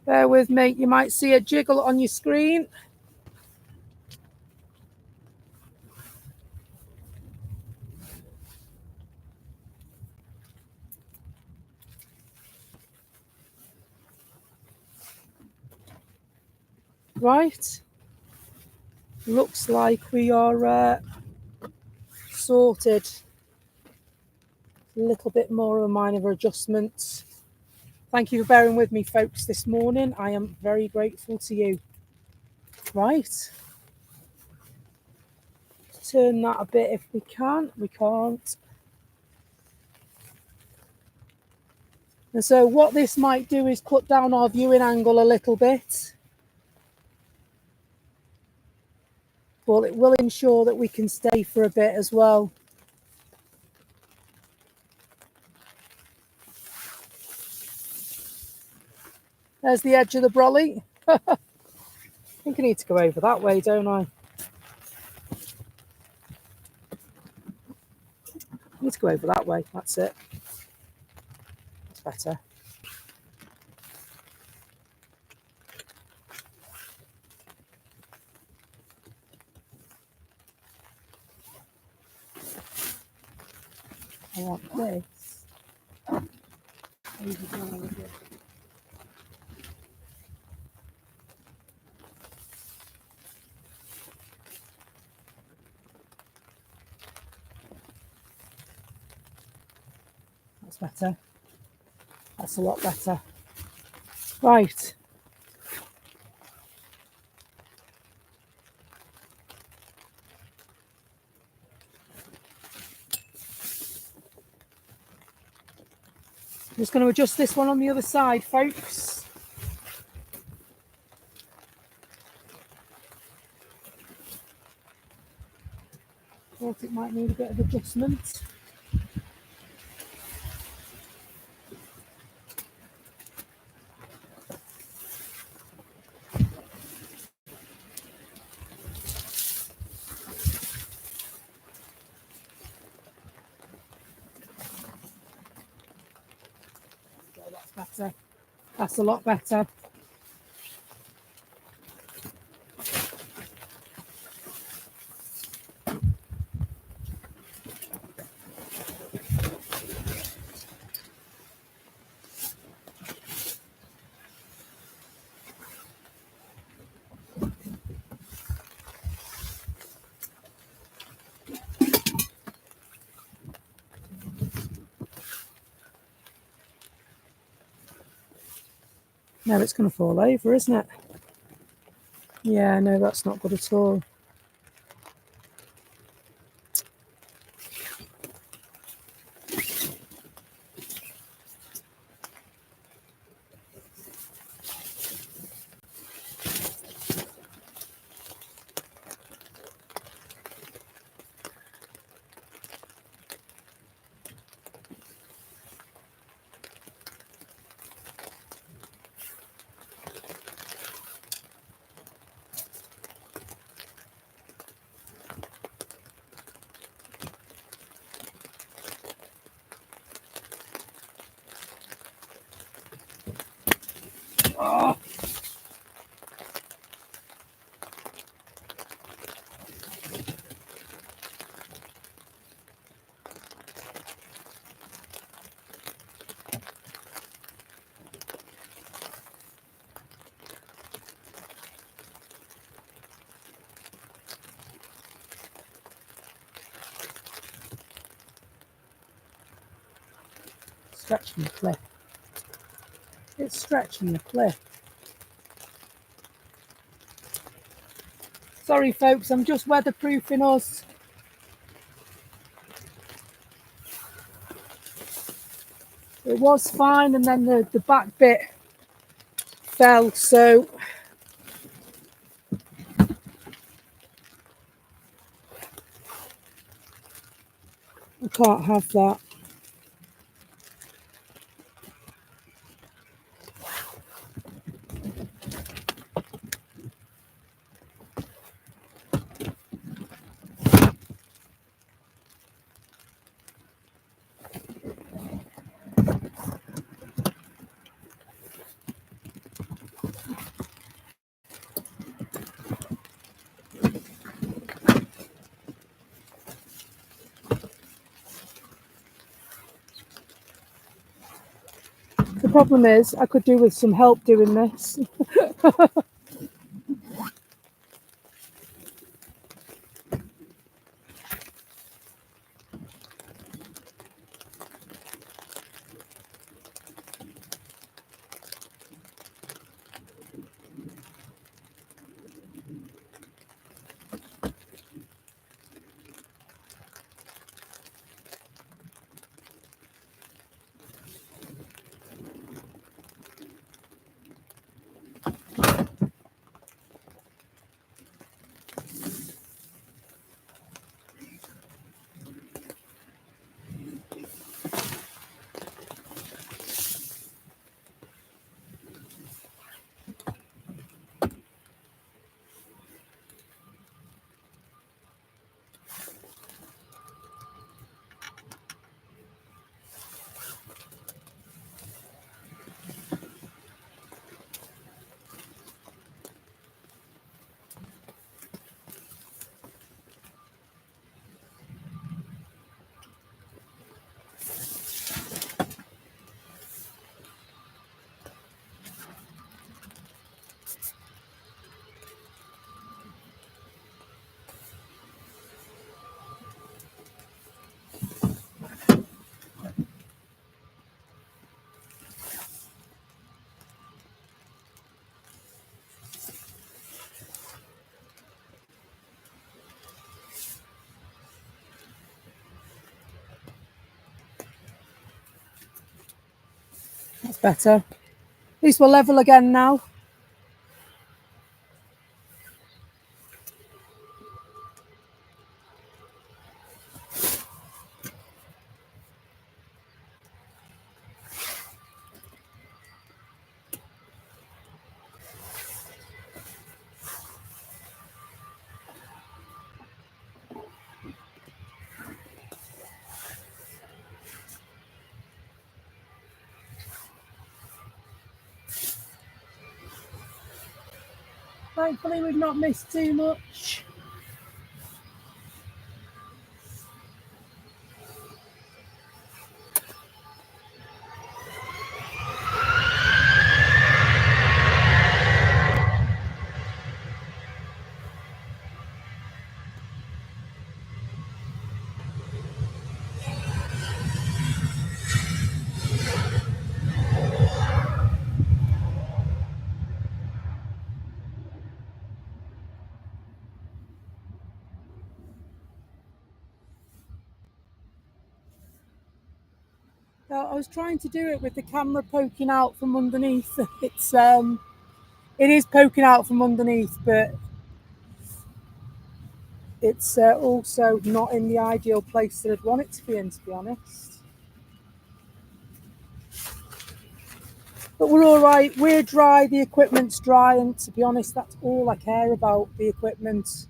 Bear with me, you might see a jiggle on your screen. Right, looks like we are sorted. A little bit more of a minor adjustment. Thank you for bearing with me, folks, this morning. I am very grateful to you. Right, turn that a bit if we can. We can't. And so what this might do is cut down our viewing angle a little bit. But it will ensure that we can stay for a bit as well. There's the edge of the brolly. I think I need to go over that way, don't I? I need to go over that way. That's it. That's better. I want this. That's better. That's a lot better. Right. I'm just going to adjust this one on the other side, folks. Thought it might need a bit of adjustment. That's better. That's a lot better. No, it's going to fall over, isn't it? Yeah, no, that's not good at all. Oh. Stretching the cliff. It's stretching the cliff. Sorry, folks, I'm just weatherproofing us. It was fine, and then the back bit fell, so I can't have that. problem is I could do with some help doing this. That's better. At least we're level again now. Thankfully, we've not missed too much. I was trying to do it with the camera poking out from underneath. It is poking out from underneath, but it's also not in the ideal place that I'd want it to be in, to be honest. But we're all right. We're dry. The equipment's dry, and to be honest, that's all I care about. The equipment.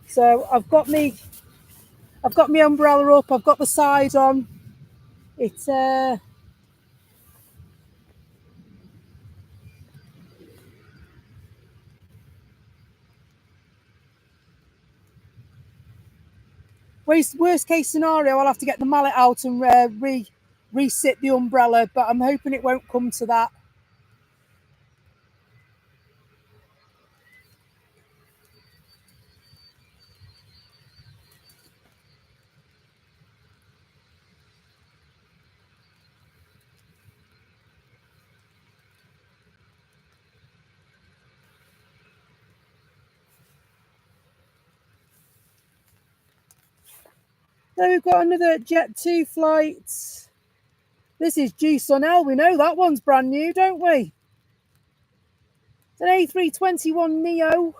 So I've got my umbrella up. I've got the side on. It's worst case scenario. I'll have to get the mallet out and resit the umbrella, but I'm hoping it won't come to that. Then we've got another Jet 2 flight. This is G-Sun-L. We know that one's brand new, don't we? It's an A321 Neo.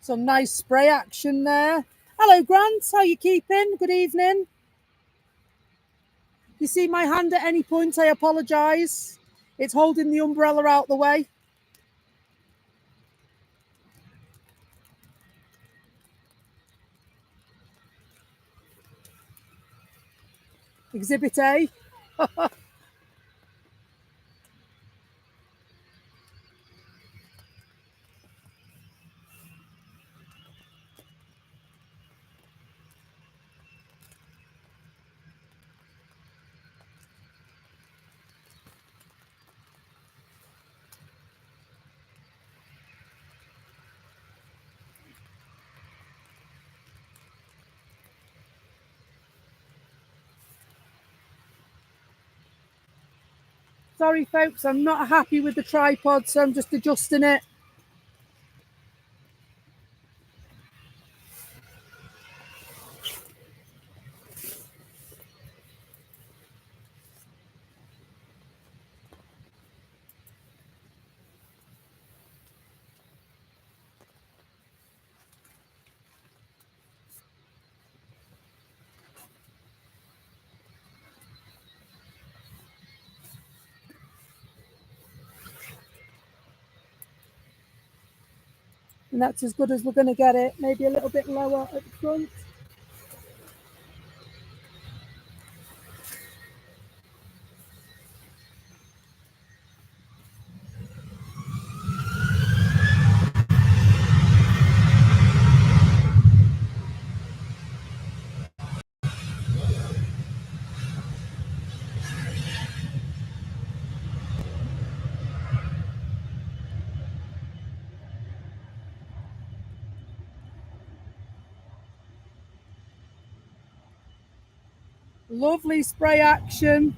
Some nice spray action there. Hello, Grant. How you keeping? Good evening. You see my hand at any point, I apologise. It's holding the umbrella out the way. Exhibit A. Sorry, folks, I'm not happy with the tripod, so I'm just adjusting it. And that's as good as we're going to get it. Maybe a little bit lower at the front. Lovely spray action.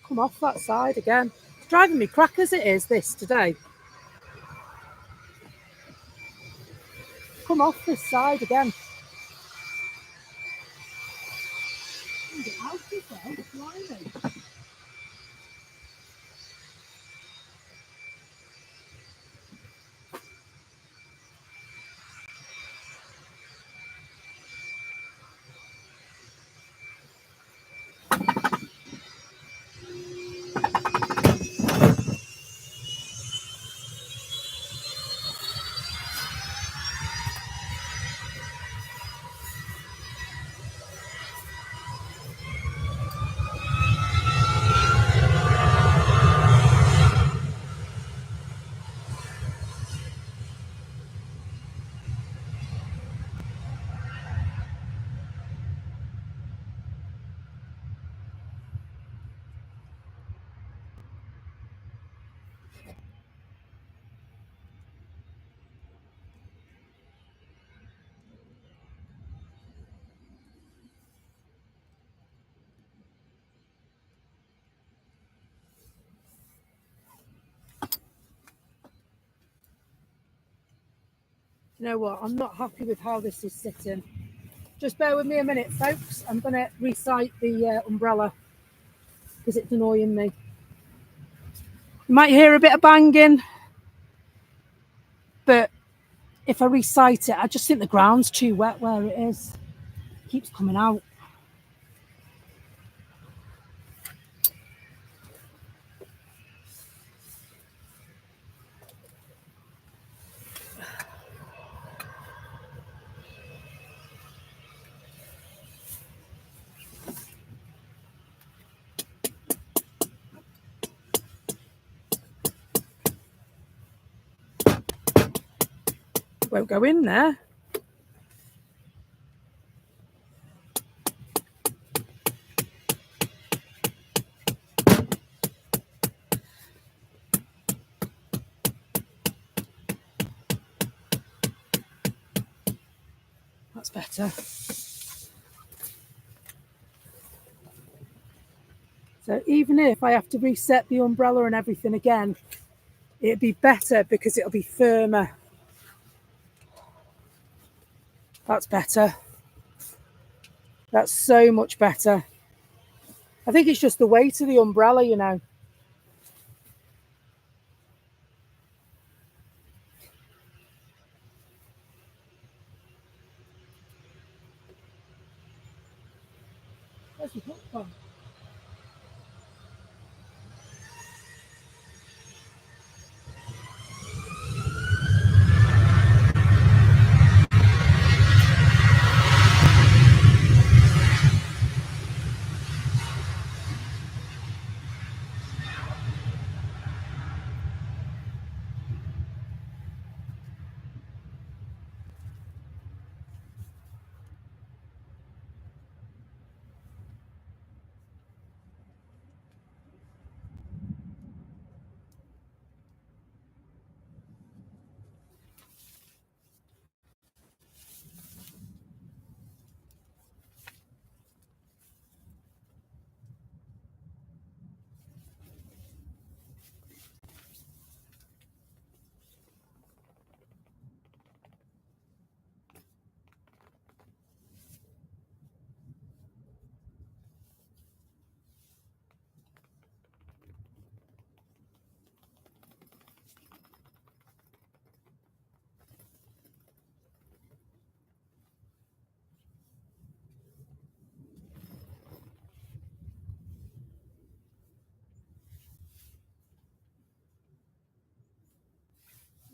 Come off that side again. It's driving me crackers, it is, this today. Come off this side again. Get out of there, blimey. You know what? I'm not happy with how this is sitting. Just bear with me a minute, folks. I'm going to recite the umbrella because it's annoying me. You might hear a bit of banging, but if I recite it, I just think the ground's too wet where it is. It keeps coming out. won't go in there. That's better. So even if I have to reset the umbrella and everything again, it'd be better because it'll be firmer. That's better. That's so much better. I think it's just the weight of the umbrella, you know. Where's your hook gone?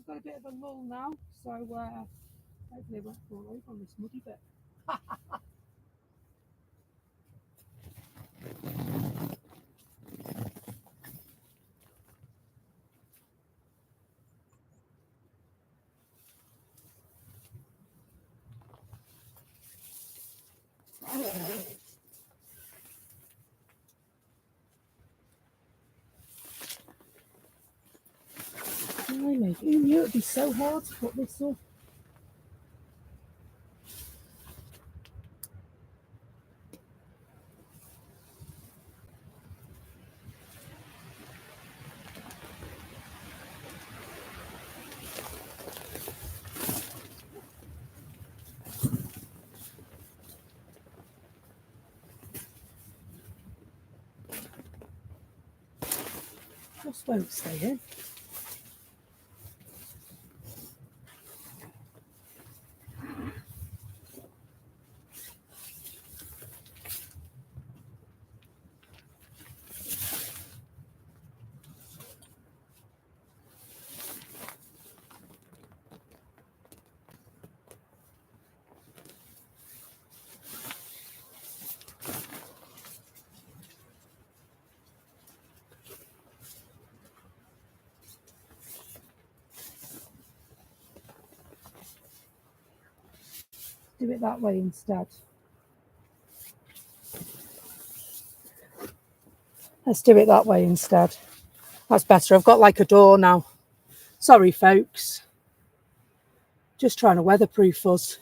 I've got a bit of a lull now, so hopefully it won't fall over on this muddy bit. Blimey, who knew it'd be so hard to put this up? Just won't stay in. Do it that way instead. Let's do it that way instead. That's better. I've got like a door now. Sorry, folks. Just trying to weatherproof us.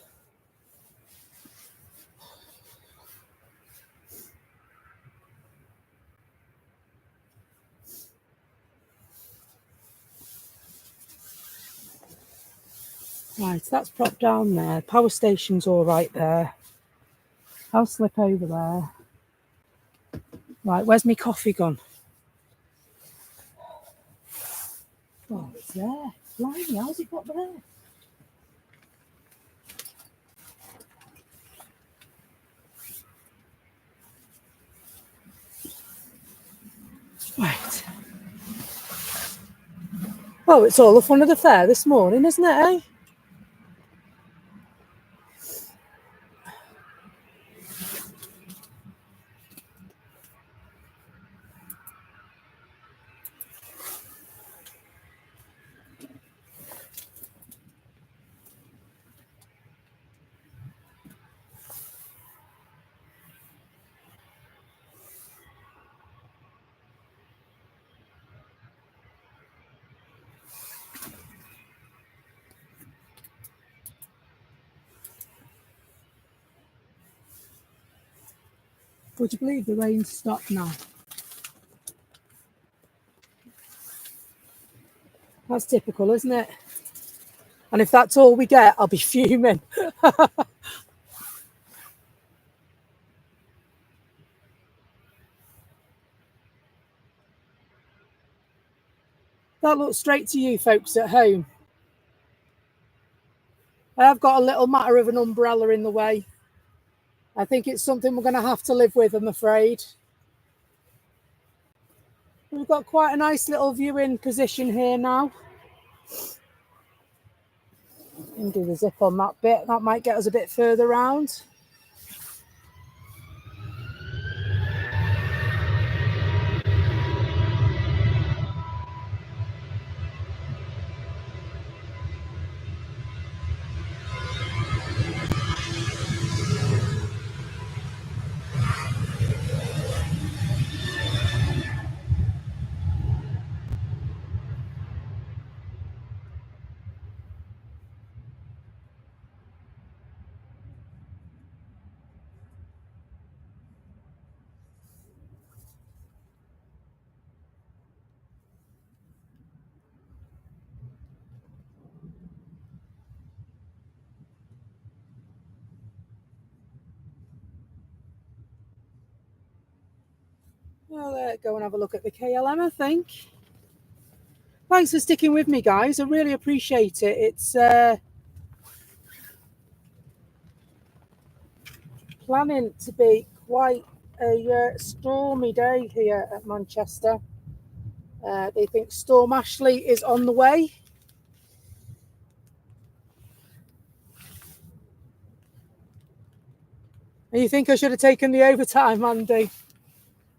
Right, that's propped down there. Power station's all right there. I'll slip over there. Right, where's my coffee gone? Oh, it's there. Blimey, how's it got there? Right. Oh, it's all the fun of the fair this morning, isn't it, eh? Would you believe the rain's stopped now? That's typical, isn't it? And if that's all we get, I'll be fuming. That looks straight to you folks at home. I have got a little matter of an umbrella in the way. I think it's something we're going to have to live with, I'm afraid. We've got quite a nice little viewing position here now. And do the zip on that bit. That might get us a bit further round. Well, go and have a look at the KLM, I think. Thanks for sticking with me, guys. I really appreciate it. It's planning to be quite a stormy day here at Manchester. They think Storm Ashley is on the way. And you think I should have taken the overtime, Andy?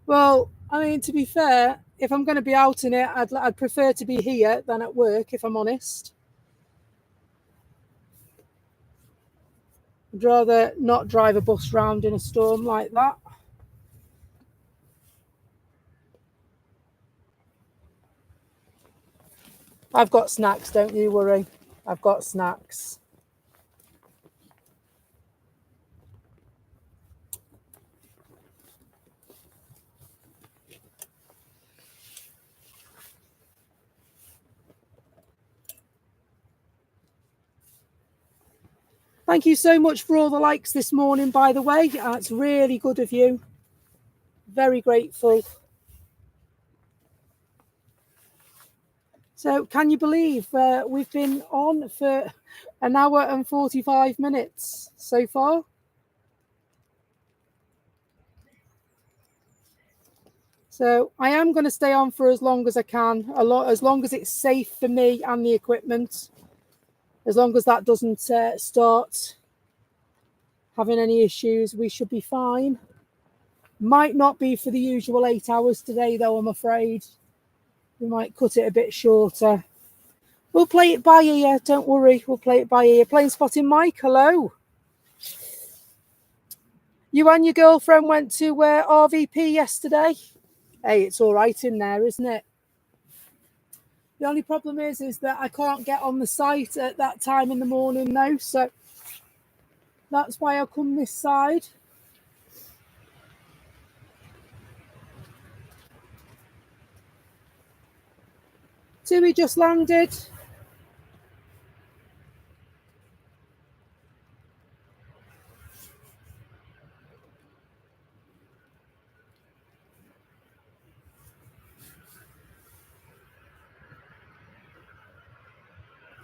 Well, I mean, to be fair, if I'm going to be out in it, I'd prefer to be here than at work, if I'm honest. I'd rather not drive a bus round in a storm like that. I've got snacks, don't you worry. I've got snacks. Thank you so much for all the likes this morning, by the way. It's really good of you. Very grateful. So can you believe we've been on for an hour and 45 minutes so far? So I am going to stay on for as long as I can, as long as it's safe for me and the equipment. As long as that doesn't start having any issues, we should be fine. Might not be for the usual 8 hours today, though, I'm afraid. We might cut it a bit shorter. We'll play it by ear, don't worry. We'll play it by ear. Plain Spotting Mike, hello. You and your girlfriend went to RVP yesterday? Hey, it's all right in there, isn't it? The only problem is that I can't get on the site at that time in the morning now, so that's why I come this side. Tui just landed.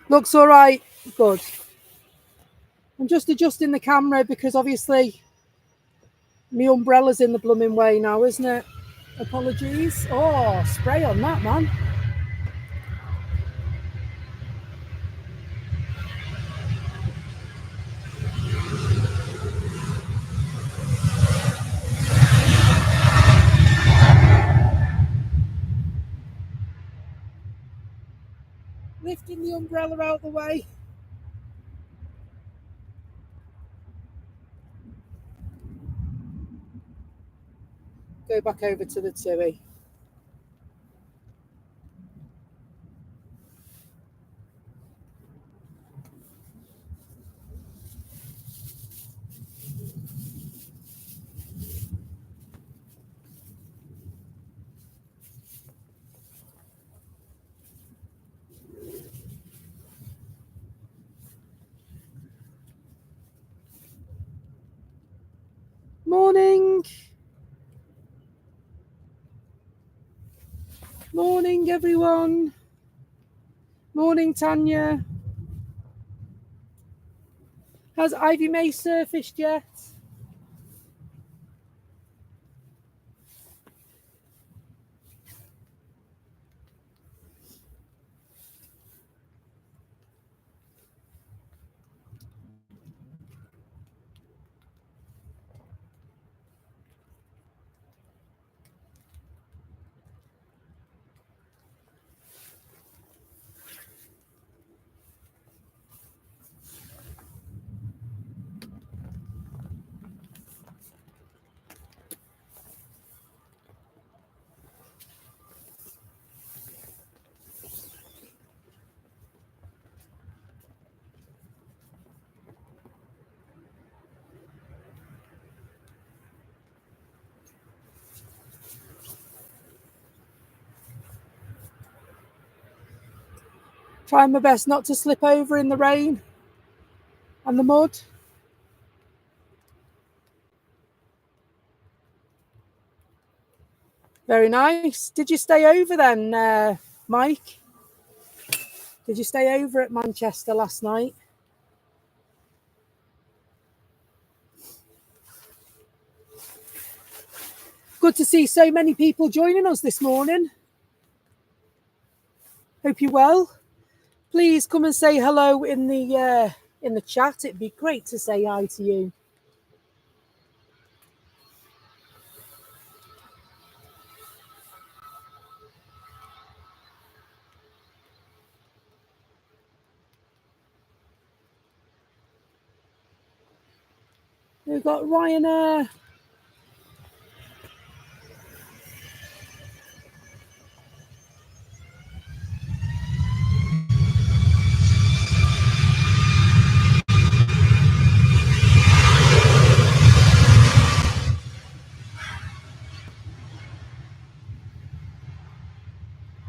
Looks all right. Good. I'm just adjusting the camera because obviously my umbrella's in the blooming way now, isn't it? Apologies. Oh, spray on that, man. Lifting the umbrella out the way. Go back over to the Tui. Morning, everyone. Morning, Tanya. Has Ivy May surfaced yet? Trying my best not to slip over in the rain and the mud. Very nice. Did you stay over then, Mike? Did you stay over at Manchester last night? Good to see so many people joining us this morning. Hope you're well. Please come and say hello in the chat. It'd be great to say hi to you. We've got Ryanair.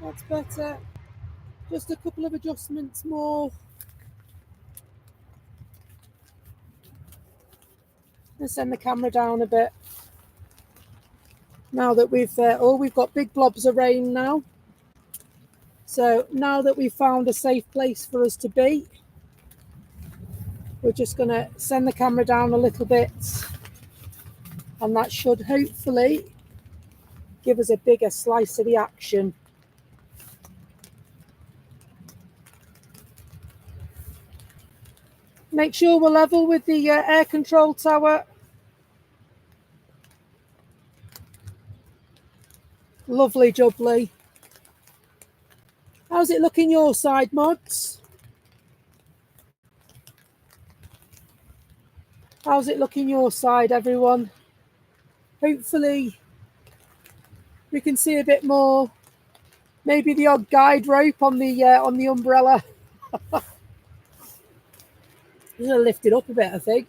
That's better. Just a couple of adjustments more. Let's send the camera down a bit. Now that we've got big blobs of rain now. So now that we've found a safe place for us to be, we're just going to send the camera down a little bit, and that should hopefully give us a bigger slice of the action. Make sure we're level with the air control tower. Lovely jubbly. How's it looking your side, Mods? How's it looking your side, everyone? Hopefully we can see a bit more. Maybe the odd guide rope on the umbrella. I'm going to lift it up a bit, I think.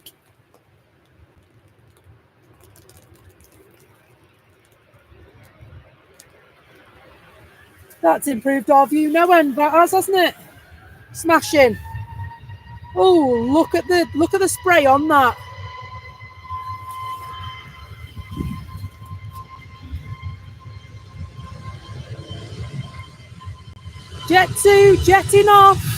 That's improved our view no end, that has, hasn't it? Smashing. Oh, look at the spray on that. Jet 2, jetting off.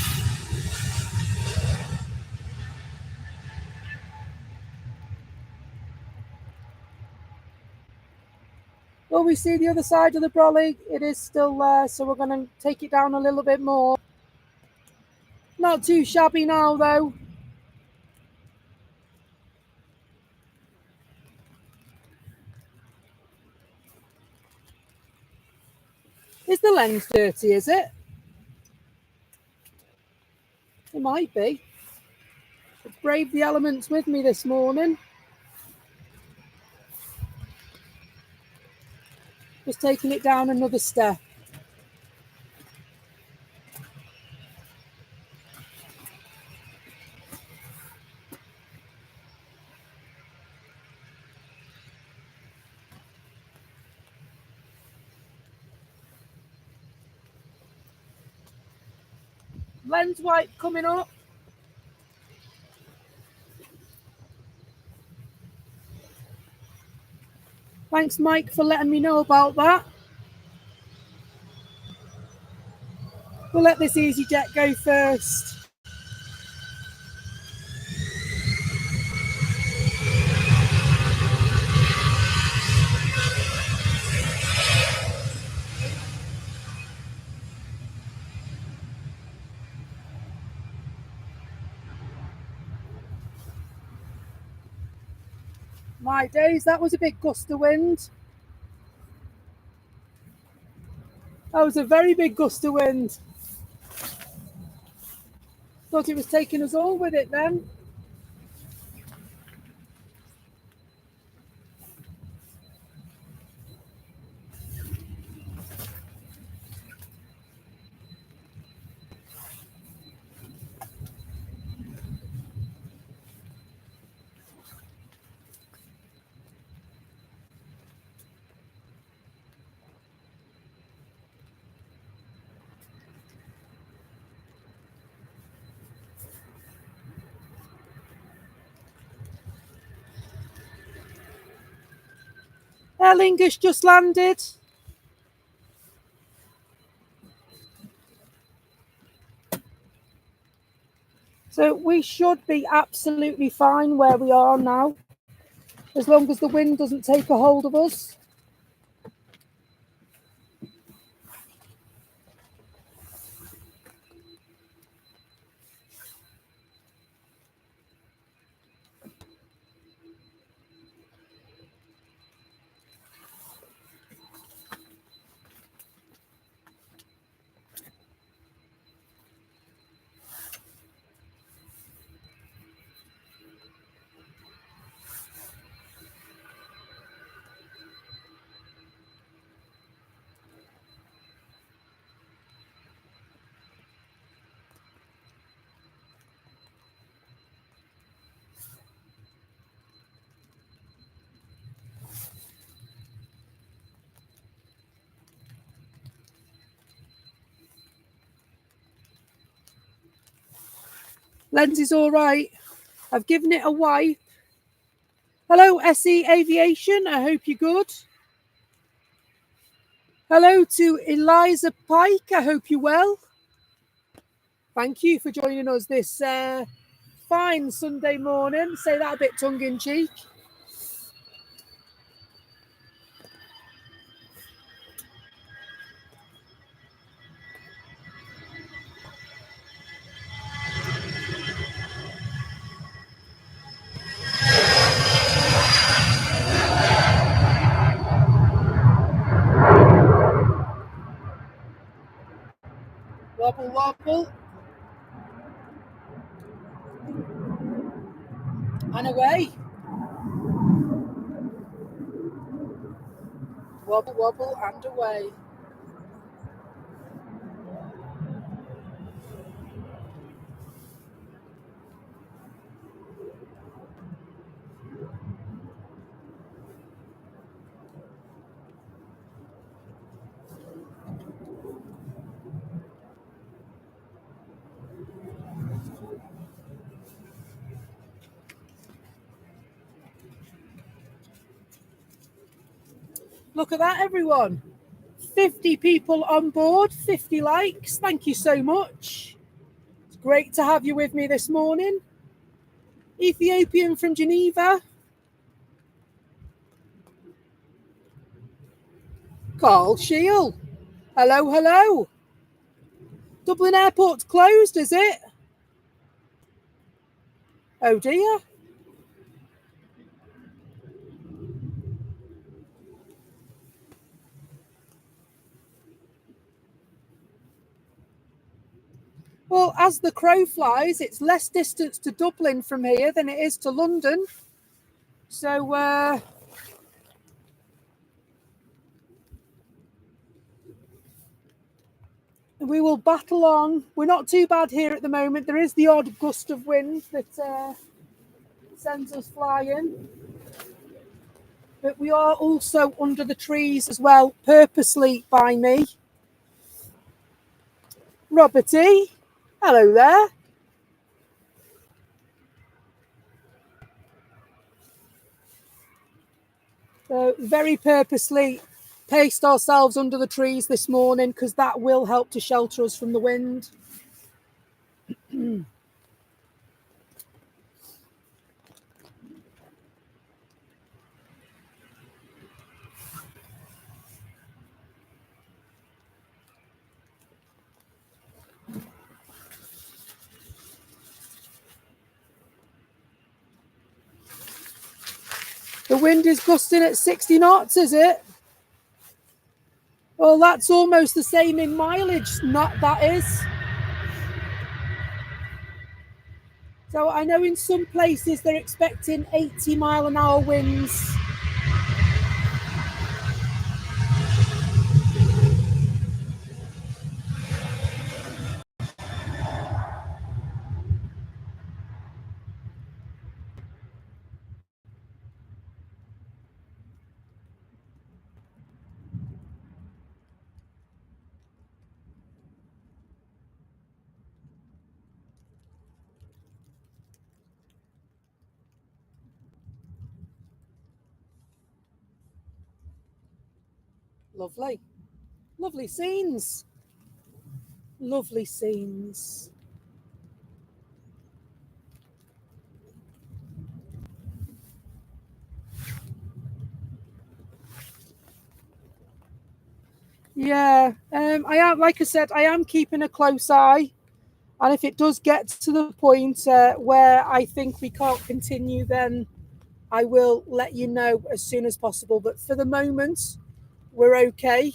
Will we see the other side of the brolly? It is still there, so we're going to take it down a little bit more. Not too shabby now, though. Is the lens dirty, is it? It might be. I've braved the elements with me this morning. Just taking it down another step. Lens wipe coming up. Thanks, Mike, for letting me know about that. We'll let this EasyJet go first. My days, that was a big gust of wind. That was a very big gust of wind. Thought it was taking us all with it then. Aer Lingus just landed. So we should be absolutely fine where we are now, as long as the wind doesn't take a hold of us. Lens is all right. I've given it a wipe. Hello, SE Aviation. I hope you're good. Hello to Eliza Pike. I hope you're well. Thank you for joining us this fine Sunday morning. Say that a bit tongue-in-cheek. Wobble, wobble. And away. Wobble, wobble, and away. Look at that, everyone. 50 people on board, 50 likes. Thank you so much. It's great to have you with me this morning. Ethiopian from Geneva. Carl Shield. Hello, hello. Dublin Airport's closed, is it? Oh dear. Well, as the crow flies, it's less distance to Dublin from here than it is to London. So, we will battle on. We're not too bad here at the moment. There is the odd gust of wind that sends us flying. But we are also under the trees as well, purposely by me. Robert E. Hello there. So very purposely placed ourselves under the trees this morning because that will help to shelter us from the wind. The wind is gusting at 60 knots, is it? Well, that's almost the same in mileage, that is. So I know in some places they're expecting 80-mile-an-hour winds. Lovely. Lovely scenes. Lovely scenes. Yeah, I am, like I said, I am keeping a close eye. And if it does get to the point where I think we can't continue, then I will let you know as soon as possible. But for the moment, we're okay.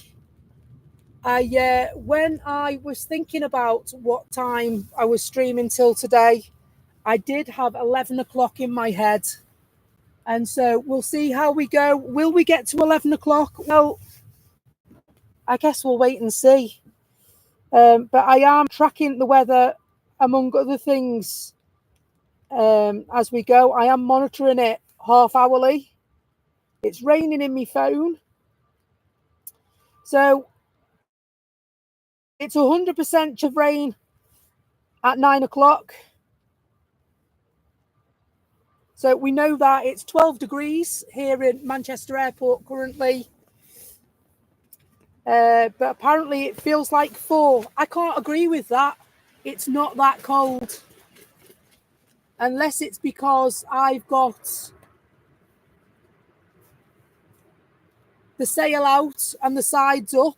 When I was thinking about what time I was streaming till today, I did have 11 o'clock in my head. And so we'll see how we go. Will we get to 11 o'clock? Well, I guess we'll wait and see. But I am tracking the weather, among other things, as we go. I am monitoring it half hourly. It's raining in my phone. So it's 100% of rain at 9 o'clock. So we know that it's 12 degrees here in Manchester Airport currently. But apparently it feels like 4. I can't agree with that. It's not that cold. Unless it's because I've got the sail out and the sides up.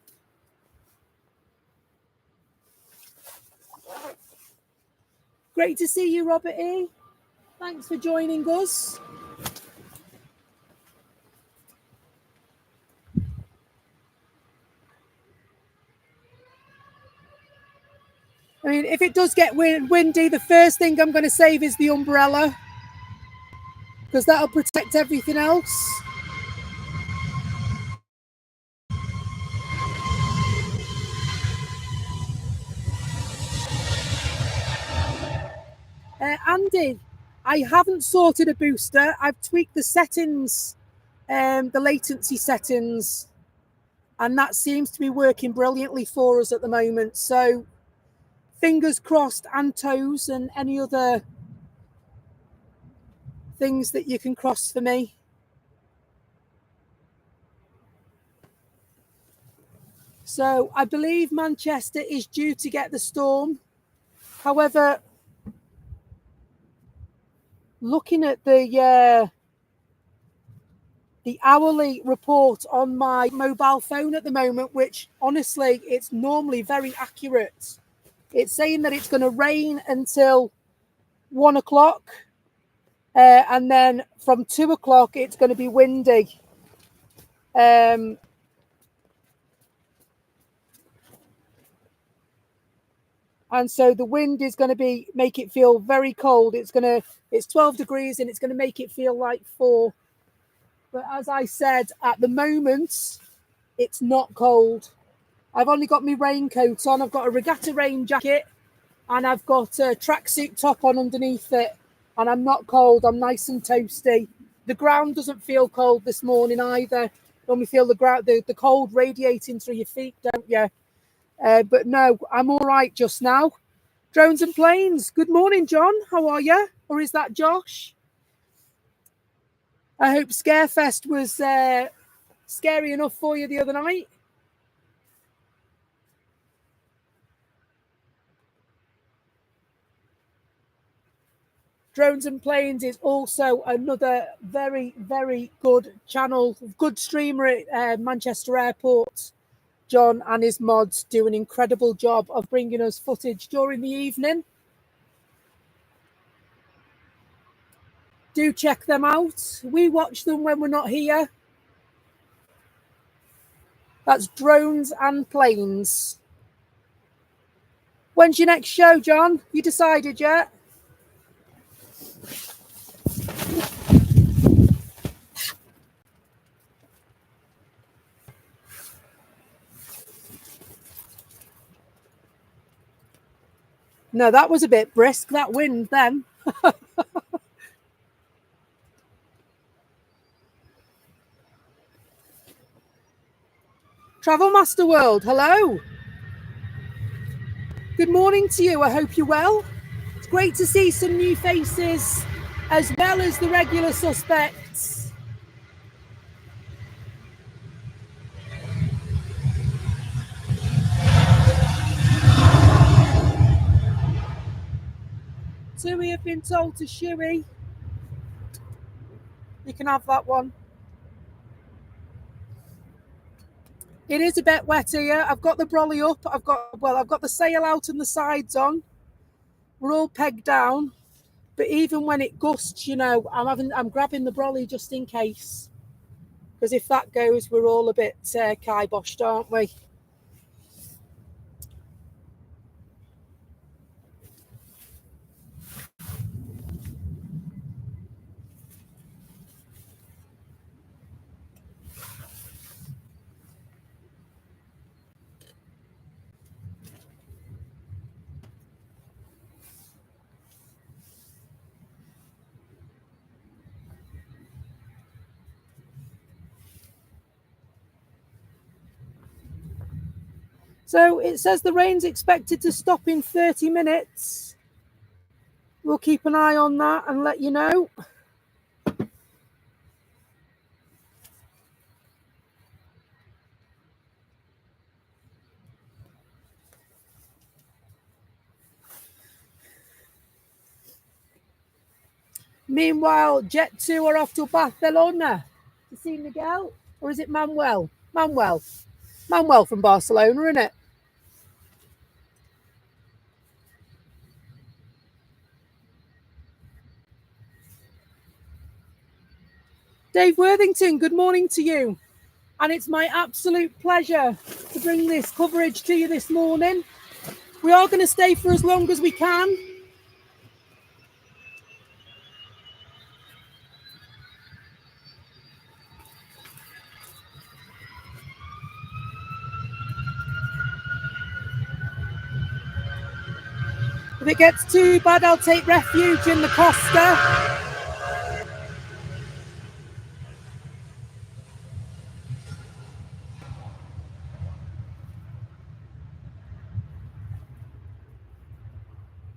Great to see you, Robert E. Thanks for joining us. I mean, if it does get windy, the first thing I'm going to save is the umbrella, because that'll protect everything else. Andy, I haven't sorted a booster. I've tweaked the settings, the latency settings, and that seems to be working brilliantly for us at the moment. So fingers crossed and toes and any other things that you can cross for me. So I believe Manchester is due to get the storm. However, looking at the hourly report on my mobile phone at the moment, which honestly, it's normally very accurate. It's saying that it's going to rain until 1 o'clock. And then from 2 o'clock, it's going to be windy. And so the wind is going to make it feel very cold. It's 12 degrees and it's going to make it feel like 4. But as I said, at the moment, it's not cold. I've only got my raincoat on. I've got a regatta rain jacket and I've got a tracksuit top on underneath it. And I'm not cold. I'm nice and toasty. The ground doesn't feel cold this morning either. When we feel the cold radiating through your feet, don't you? But no, I'm all right just now. Drones and planes. Good morning, John. How are you? Or is that Josh? I hope Scarefest was scary enough for you the other night? Drones and Planes is also another very, very good channel, good streamer at Manchester Airport. John and his mods do an incredible job of bringing us footage during the evening. Do check them out. We watch them when we're not here. That's Drones and Planes. When's your next show, John? You decided yet? No, that was a bit brisk, that wind then. Travel Master World, hello. Good morning to you. I hope you're well. It's great to see some new faces as well as the regular suspects. So we have been told to Shuey. You can have that one. It is a bit wet here. I've got the brolly up. I've got the sail out and the sides on. We're all pegged down. But even when it gusts, you know, I'm grabbing the brolly just in case. Because if that goes, we're all a bit kiboshed, aren't we? So it says the rain's expected to stop in 30 minutes. We'll keep an eye on that and let you know. Meanwhile, Jet 2 are off to Barcelona to see Miguel. Or is it Manuel? Manuel from Barcelona, isn't it? Dave Worthington, good morning to you. And it's my absolute pleasure to bring this coverage to you this morning. We are going to stay for as long as we can. If it gets too bad, I'll take refuge in the Costa.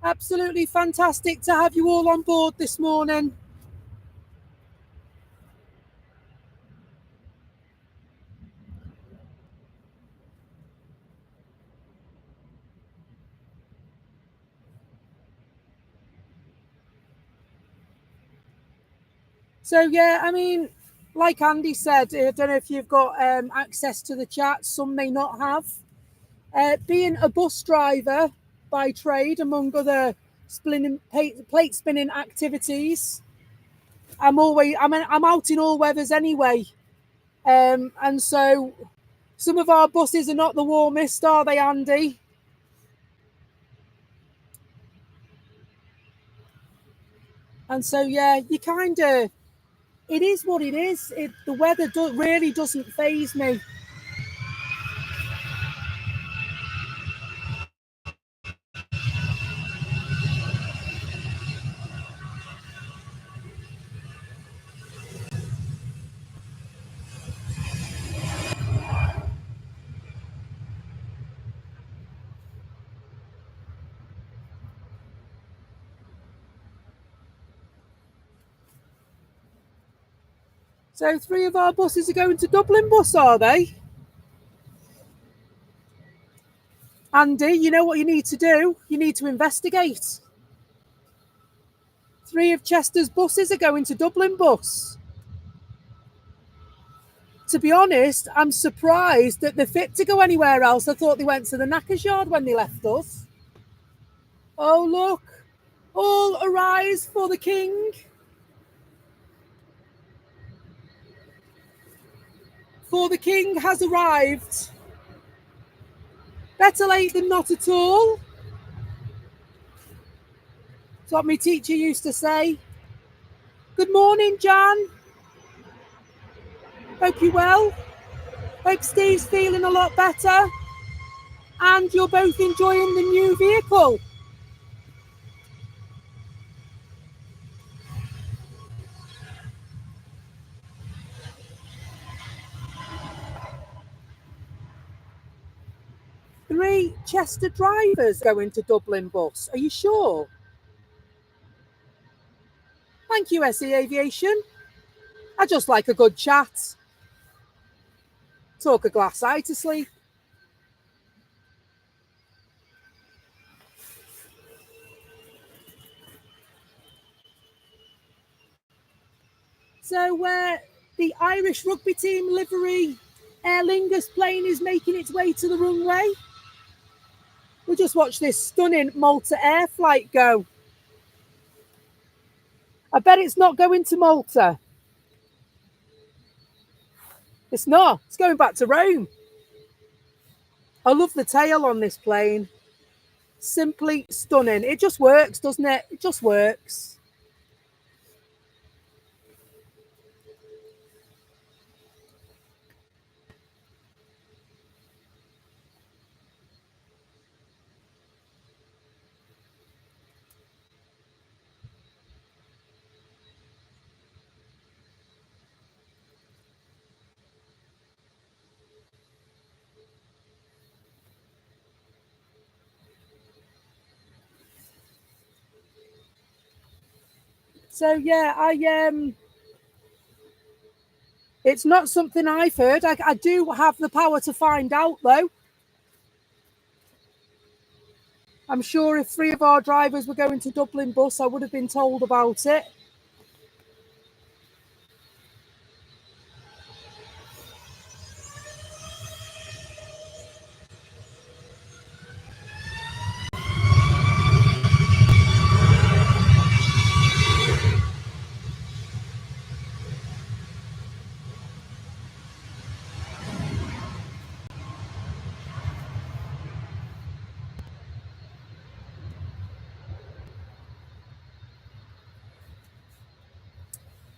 Absolutely fantastic to have you all on board this morning. So, yeah, I mean, like Andy said, I don't know if you've got access to the chat. Some may not have. Being a bus driver by trade, among other plate spinning activities, I'm out in all weathers anyway. And so some of our buses are not the warmest, are they, Andy? And so, yeah, you kind of, it is what it is. The weather really doesn't faze me. So 3 of our buses are going to Dublin bus, are they? Andy, you know what you need to do? You need to investigate. 3 of Chester's buses are going to Dublin bus. To be honest, I'm surprised that they're fit to go anywhere else. I thought they went to the knackers yard when they left us. Oh, look. All arise for the king. For the king has arrived. Better late than not at all. That's what my teacher used to say. Good morning, Jan. Hope you're well. Hope Steve's feeling a lot better. And you're both enjoying the new vehicle. Three Chester drivers going to Dublin bus. Are you sure? Thank you, SE Aviation. I just like a good chat. Talk a glass eye to sleep. So the Irish rugby team livery Aer Lingus plane is making its way to the runway. We'll just watch this stunning Malta Air flight go. I bet it's not going to Malta. It's not. It's going back to Rome. I love the tail on this plane. Simply stunning. It just works, doesn't it? It just works. So yeah, it's not something I've heard. I do have the power to find out though. I'm sure if 3 of our drivers were going to Dublin bus, I would have been told about it.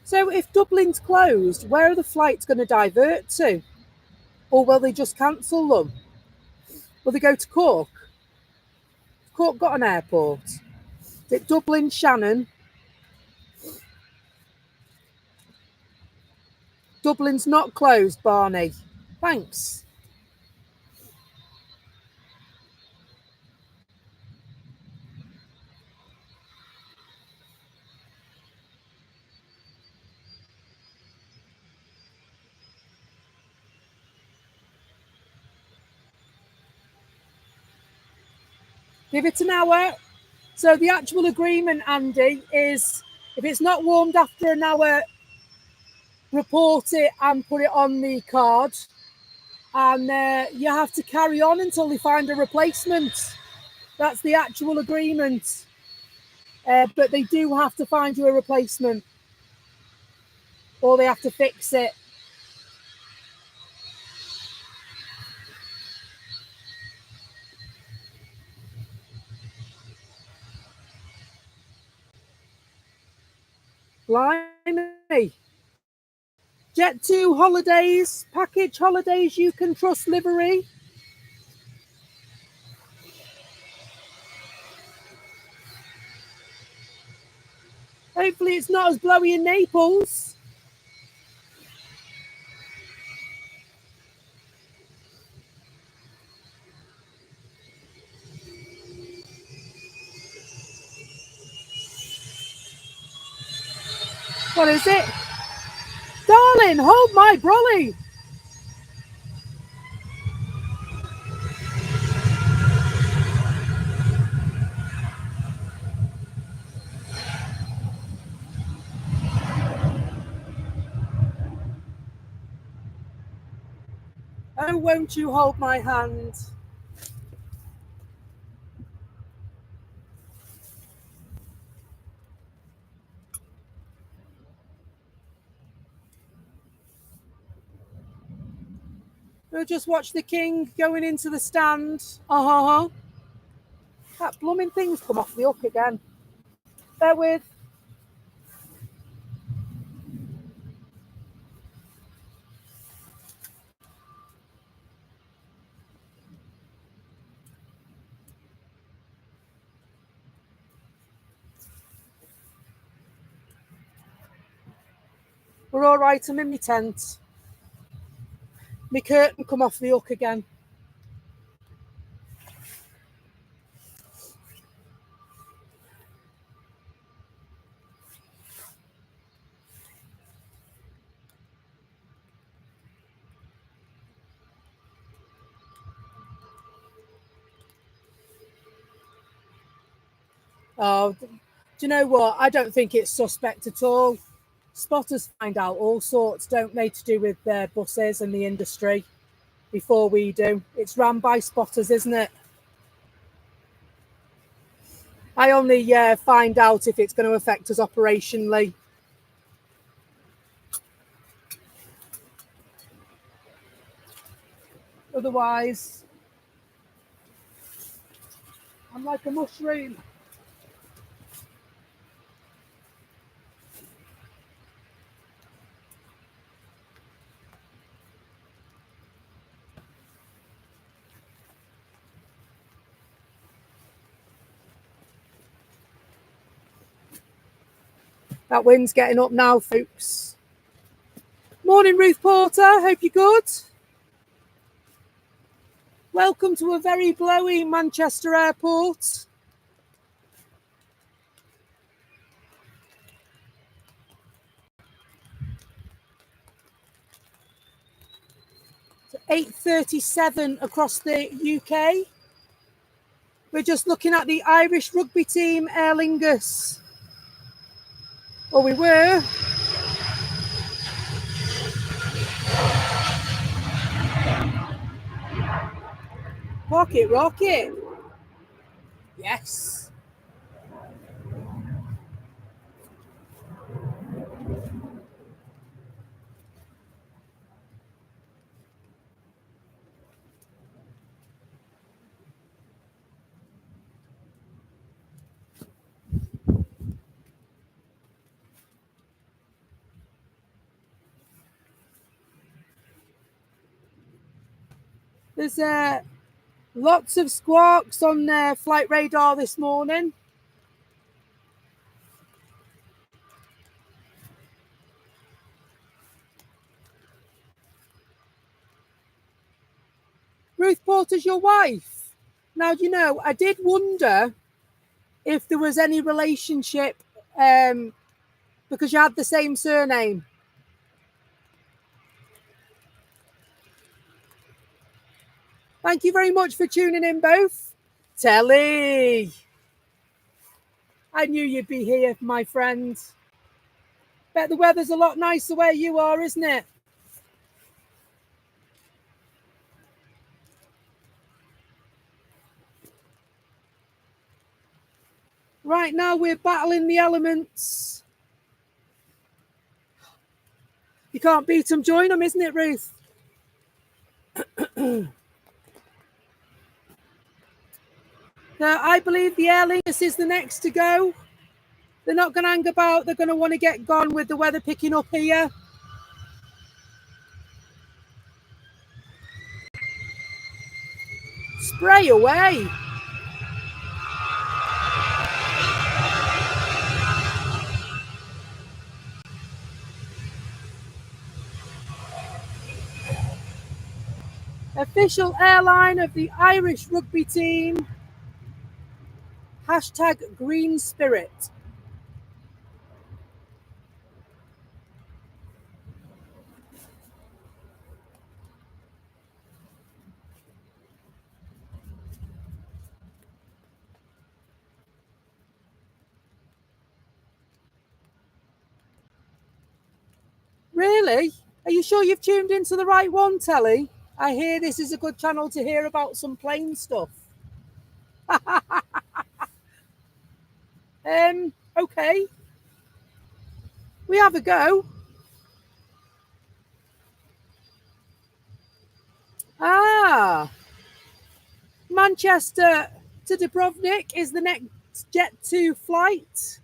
So if Dublin's closed, where are the flights going to divert to? Or will they just cancel them? Will they go to Cork? Cork got an airport. Is it Dublin, Shannon? Dublin's not closed, Barney. Thanks. Give it an hour. So the actual agreement, Andy, is if it's not warmed after an hour, report it and put it on the card. And you have to carry on until they find a replacement. That's the actual agreement. But they do have to find you a replacement. Or they have to fix it. Blimey. Jet2 holidays, package holidays you can trust livery. Hopefully it's not as blowy in Naples. What is it? Darling! Darling, hold my brolly. Oh, won't you hold my hand? We'll just watch the king going into the stand. That blooming thing's come off the hook again. Bear with. We're all right. I'm in my tent. My curtain come off the hook again. Oh, do you know what? I don't think it's suspect at all. Spotters find out all sorts, don't they, to do with their buses and the industry before we do. It's run by spotters, isn't it? I only find out if it's going to affect us operationally. Otherwise, I'm like a mushroom. That wind's getting up now, folks. Morning, Ruth Porter. Hope you're good. Welcome to a very blowy Manchester airport. It's 8:37 across the UK. We're just looking at the Irish rugby team, Aer Lingus. Or we were. Rocket, rocket. Yes. There's lots of squawks on flight radar this morning. Ruth Porter's your wife. Now, you know, I did wonder if there was any relationship because you had the same surname. Thank you very much for tuning in, both. Telly. I knew you'd be here, my friend. Bet the weather's a lot nicer where you are, isn't it? Right now we're battling the elements. You can't beat them, join them, isn't it, Ruth? Now, I believe the Aer Lingus is the next to go. They're not going to hang about. They're going to want to get gone with the weather picking up here. Spray away. Official airline of the Irish rugby team. # Green Spirit. Really? Are you sure you've tuned into the right one, Telly? I hear this is a good channel to hear about some plane stuff. Okay. We have a go. Manchester to Dubrovnik is the next Jet2 flight.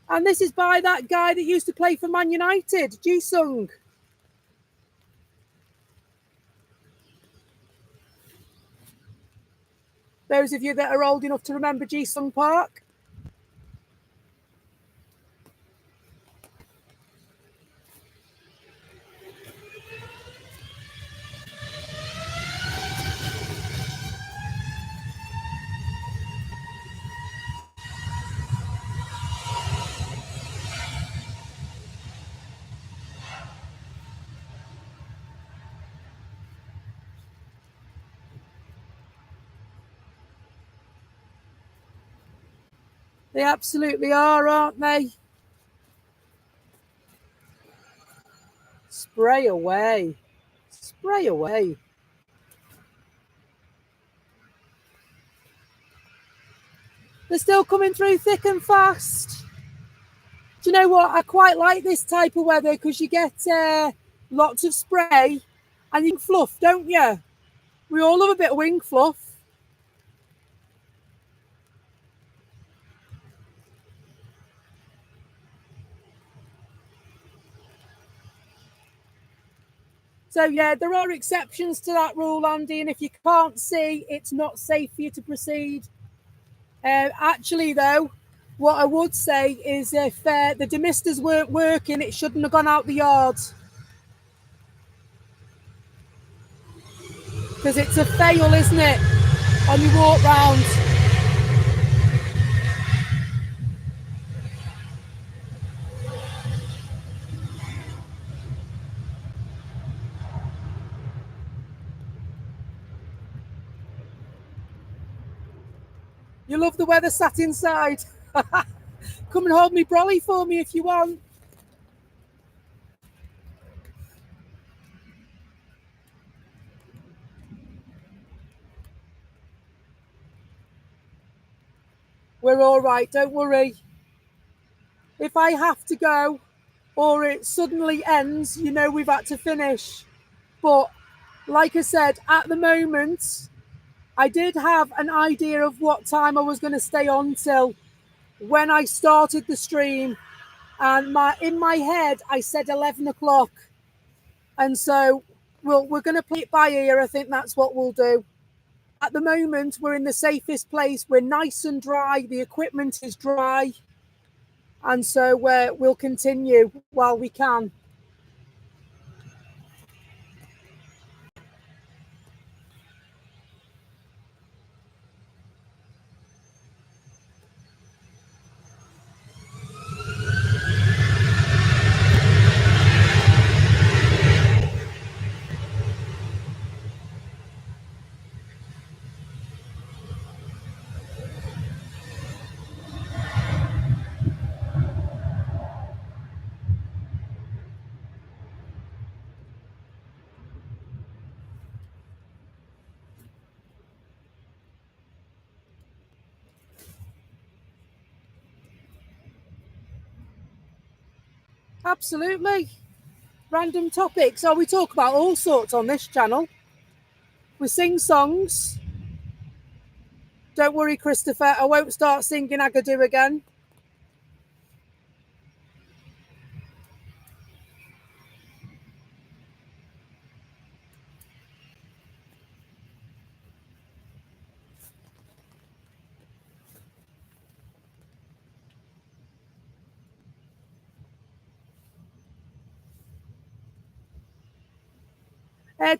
And this is by that guy that used to play for Man United, Ji-sung. Those of you that are old enough to remember Ji-sung Park. They absolutely are, aren't they? Spray away. Spray away. They're still coming through thick and fast. Do you know what? I quite like this type of weather because you get lots of spray and you can fluff, don't you? We all love a bit of wing fluff. So, yeah, there are exceptions to that rule, Andy, and if you can't see, it's not safe for you to proceed. Actually, though, what I would say is if the demisters weren't working, it shouldn't have gone out the yard. Because it's a fail, isn't it, on your walk round. You love the weather sat inside. Come and hold me brolly for me if you want. We're all right, don't worry. If I have to go or it suddenly ends, you know we've had to finish. But like I said, at the moment, I did have an idea of what time I was going to stay on till when I started the stream. And in my head, I said 11 o'clock. And so we're going to play it by ear. I think that's what we'll do. At the moment, we're in the safest place. We're nice and dry. The equipment is dry. And so we'll continue while we can. Absolutely. Random topics. Oh, we talk about all sorts on this channel. We sing songs. Don't worry, Christopher. I won't start singing Agadoo again.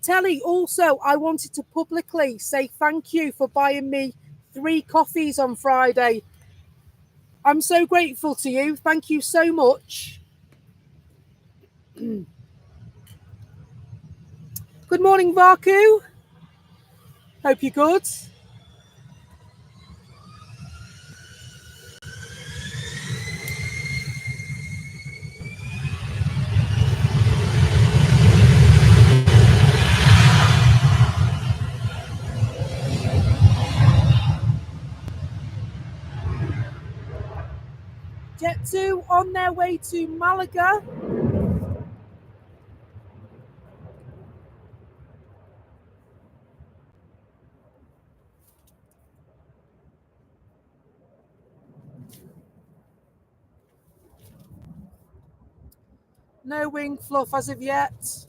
Telly, also, I wanted to publicly say thank you for buying me 3 coffees on Friday. I'm so grateful to you. Thank you so much. Good morning, Vaku. Hope you're good. Jet 2 on their way to Malaga. No wing fluff as of yet.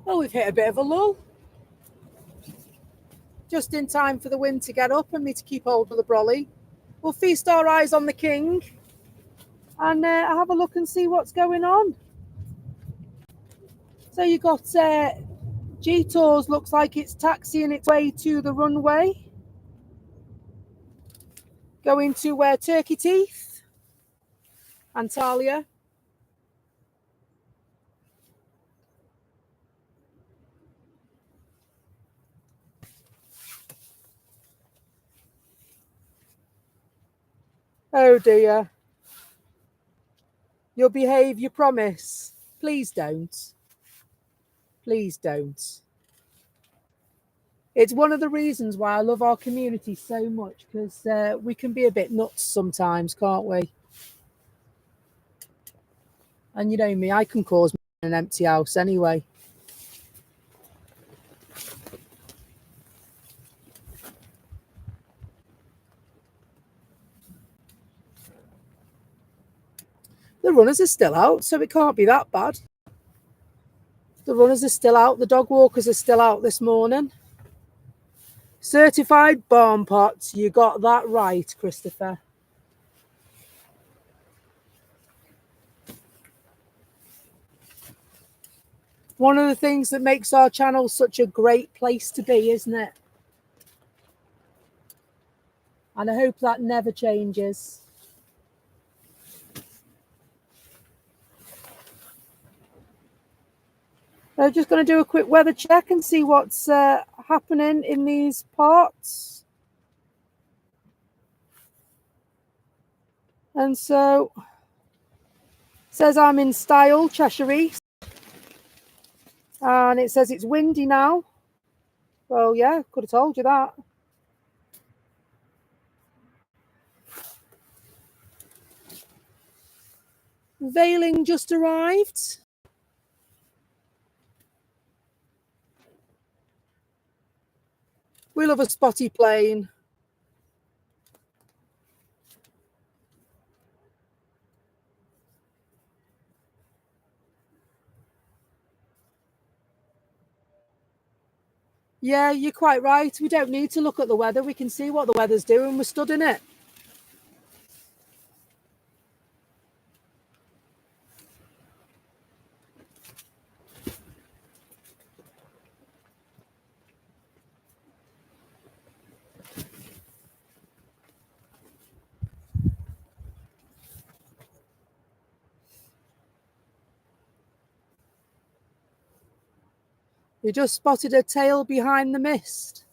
Well, we've hit a bit of a lull. Just in time for the wind to get up and me to keep hold of the brolly. We'll feast our eyes on the king and have a look and see what's going on. So you got G-Tours, looks like it's taxiing its way to the runway. Going to Turkey Teeth, Antalya. Oh dear. You'll behave, you promise. Please don't. Please don't. It's one of the reasons why I love our community so much, because we can be a bit nuts sometimes, can't we? And you know me, I can cause an empty house anyway. The runners are still out, so it can't be that bad. The runners are still out. The dog walkers are still out this morning. Certified barn pots. You got that right, Christopher. One of the things that makes our channel such a great place to be, isn't it? And I hope that never changes. I'm just going to do a quick weather check and see what's happening in these parts. And so, it says I'm in Style, Cheshire East. And it says it's windy now. Well, yeah, could have told you that. Veiling just arrived. We love a spotty plane. Yeah, you're quite right. We don't need to look at the weather. We can see what the weather's doing. We're stood in it. We just spotted a tail behind the mist.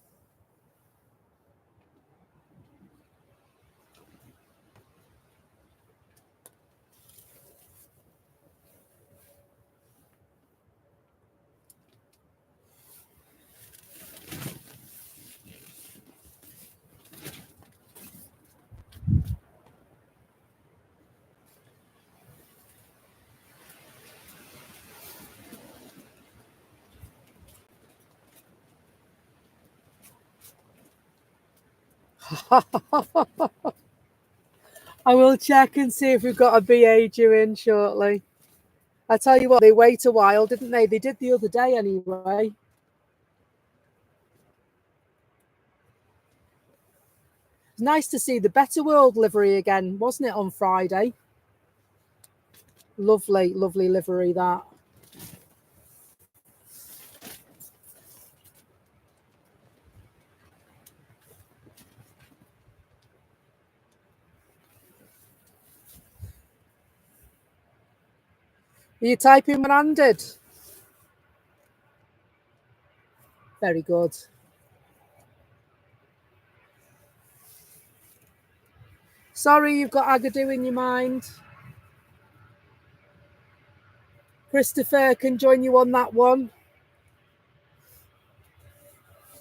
I will check and see if we've got a BA due in shortly. I tell you what, they wait a while, didn't they? They did the other day anyway. It's nice to see the Better World livery again, wasn't it, on Friday? Lovely, lovely livery, that. Are you typing one-handed? Very good. Sorry you've got Agadoo in your mind. Christopher can join you on that one.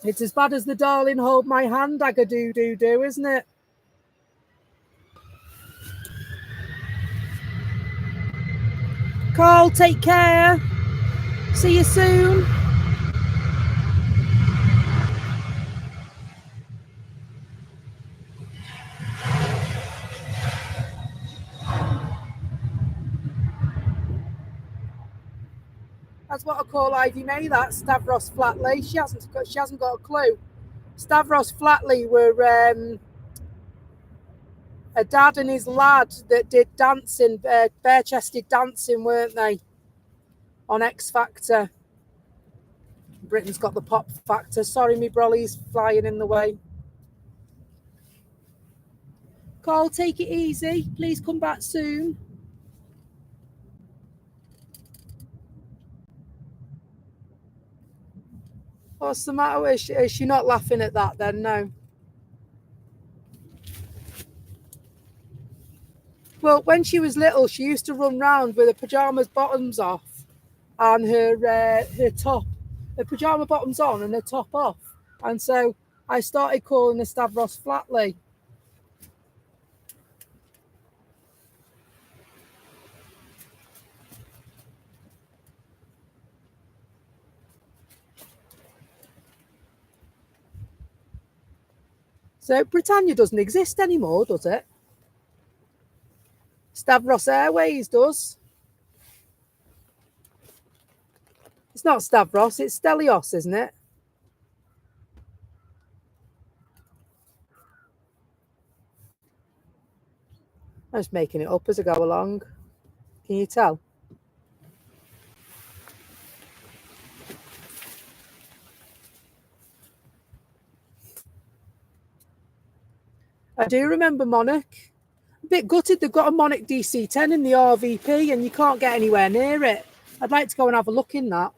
It's as bad as the darling hold my hand agadoo-doo-doo, isn't it? Carl, take care. See you soon. That's what I call Ivy May, that Stavros Flatley. She hasn't got a clue. Stavros Flatley were a dad and his lad that did dancing, bare-chested dancing, weren't they? On X Factor. Britain's got the pop factor. Sorry, me brolly's flying in the way. Carl, take it easy. Please come back soon. What's the matter? Is she not laughing at that then? No. Well, when she was little, she used to run round with her pyjamas bottoms off and her top, her pyjama bottoms on and her top off. And so I started calling her Stavros Flatley. So Britannia doesn't exist anymore, does it? Stavros Airways does. It's not Stavros, it's Stelios, isn't it? I'm just making it up as I go along. Can you tell? I do remember Monarch. A bit gutted they've got a Monarch DC-10 in the RVP and you can't get anywhere near it. I'd like to go and have a look in that.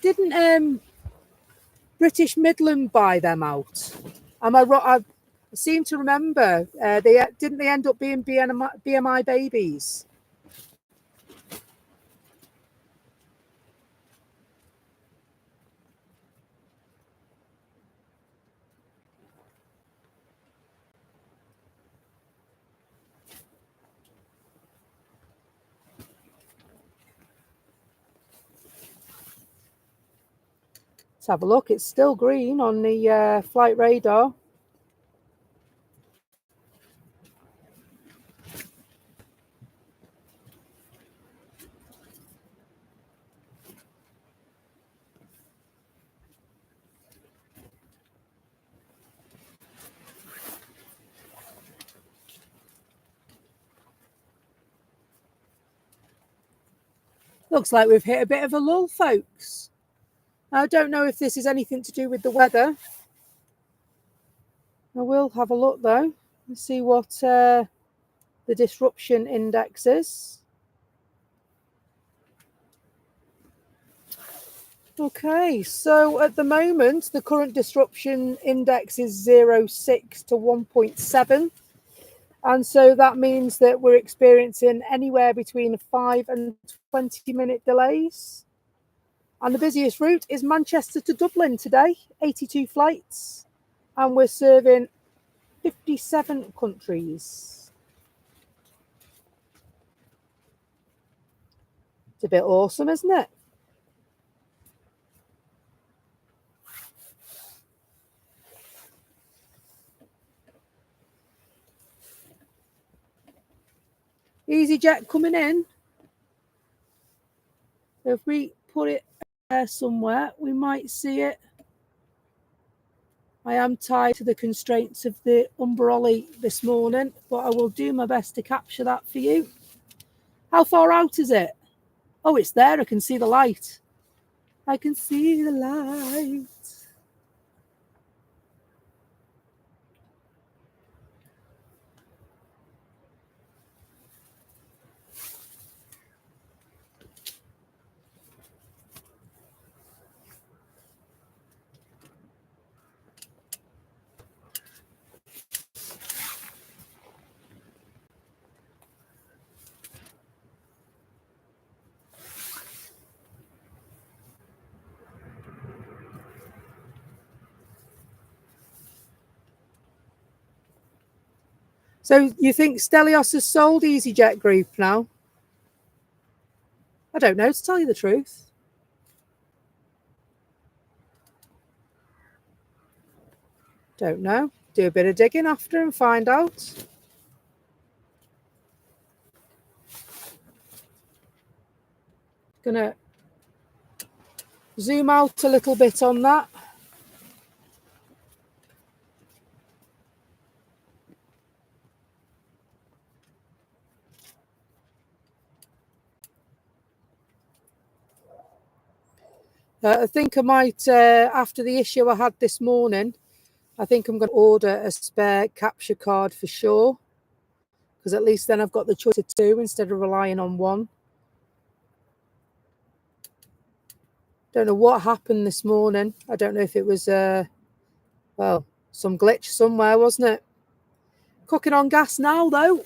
Didn't British Midland buy them out? Am I right? I seem to remember they end up being BMI babies. Let's have a look. It's still green on the flight radar. Looks like we've hit a bit of a lull, folks. I don't know if this is anything to do with the weather. I will have a look though and see what the disruption index is. Okay, so at the moment, the current disruption index is 0.6 to 1.7. And so that means that we're experiencing anywhere between 5 and 20-minute delays. And the busiest route is Manchester to Dublin today, 82 flights. And we're serving 57 countries. It's a bit awesome, isn't it? EasyJet coming in. If we put it there somewhere, we might see it. I am tied to the constraints of the umbrella this morning, but I will do my best to capture that for you. How far out is it? Oh, it's there. I can see the light. I can see the light. So you think Stelios has sold EasyJet Group now? I don't know, to tell you the truth. Don't know. Do a bit of digging after and find out. Gonna zoom out a little bit on that. I think I might, after the issue I had this morning, I think I'm going to order a spare capture card for sure, because at least then I've got the choice of two instead of relying on one. Don't know what happened this morning. I don't know if it was, well, some glitch somewhere, wasn't it? Cooking on gas now, though.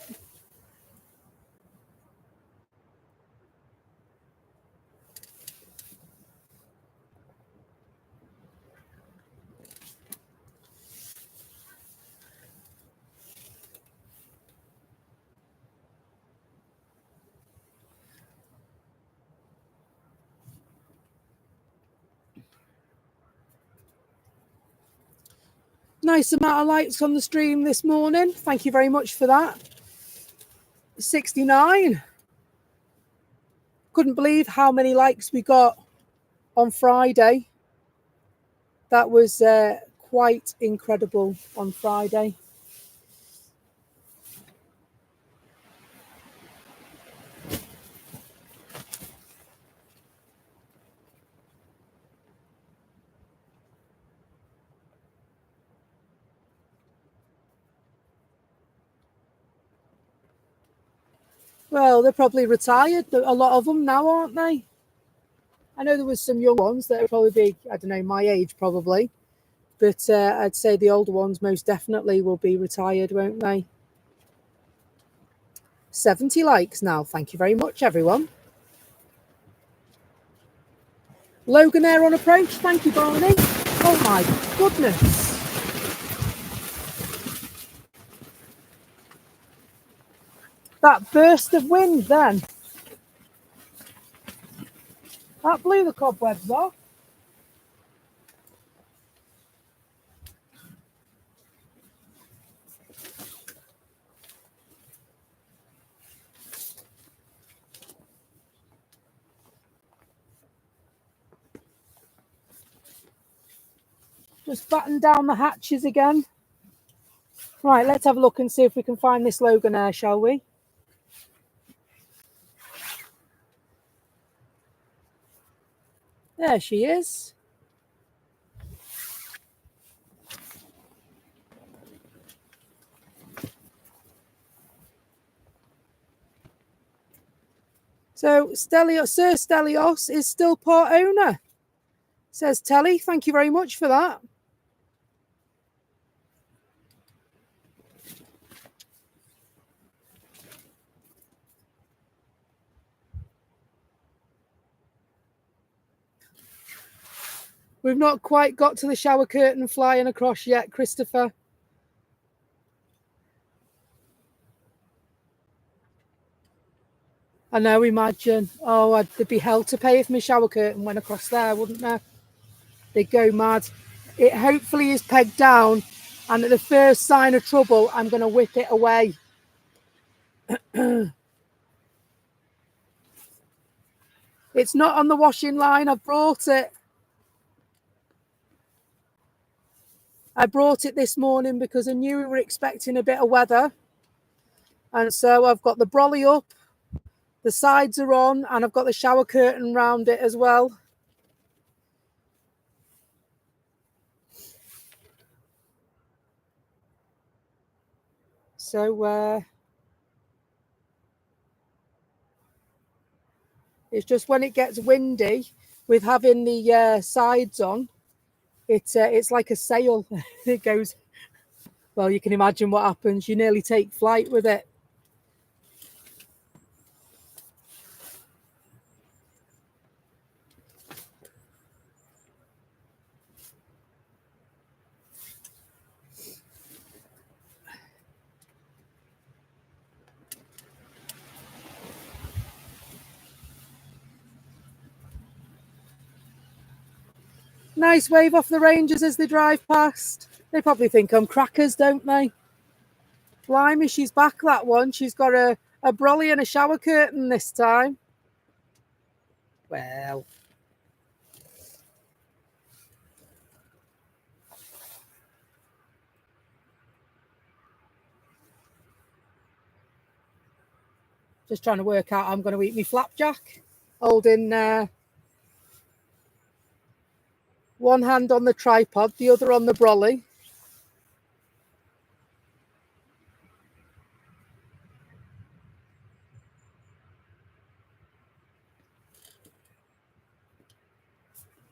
Nice amount of likes on the stream this morning. Thank you very much for that. 69. Couldn't believe how many likes we got on Friday. That was quite incredible on Friday. Well, they're probably retired, a lot of them now, aren't they? I know there was some young ones that would probably be, I don't know, my age probably. But I'd say the older ones most definitely will be retired, won't they? 70 likes now. Thank you very much, everyone. Logan Air on approach. Thank you, Barney. Oh, my goodness. That burst of wind then. That blew the cobwebs off. Just batten down the hatches again. Right, let's have a look and see if we can find this Logan Air, shall we? There she is. So Sir Stelios is still part owner, says Telly. Thank you very much for that. We've not quite got to the shower curtain flying across yet, Christopher. I know, imagine. Oh, there'd be hell to pay if my shower curtain went across there, wouldn't there? They'd go mad. It hopefully is pegged down, and at the first sign of trouble, I'm going to whip it away. It's not on the washing line. I've brought it. I brought it this morning because I knew we were expecting a bit of weather. And so I've got the brolly up, the sides are on, and I've got the shower curtain round it as well. So it's just when it gets windy with having the sides on, it's like a sail. It goes, well, you can imagine what happens. You nearly take flight with it. Nice wave off the Rangers as they drive past. They probably think I'm crackers, don't they? Blimey, she's back, that one. She's got a brolly and a shower curtain this time. Well. Just trying to work out how I'm going to eat me flapjack. Holding one hand on the tripod, the other on the brolly.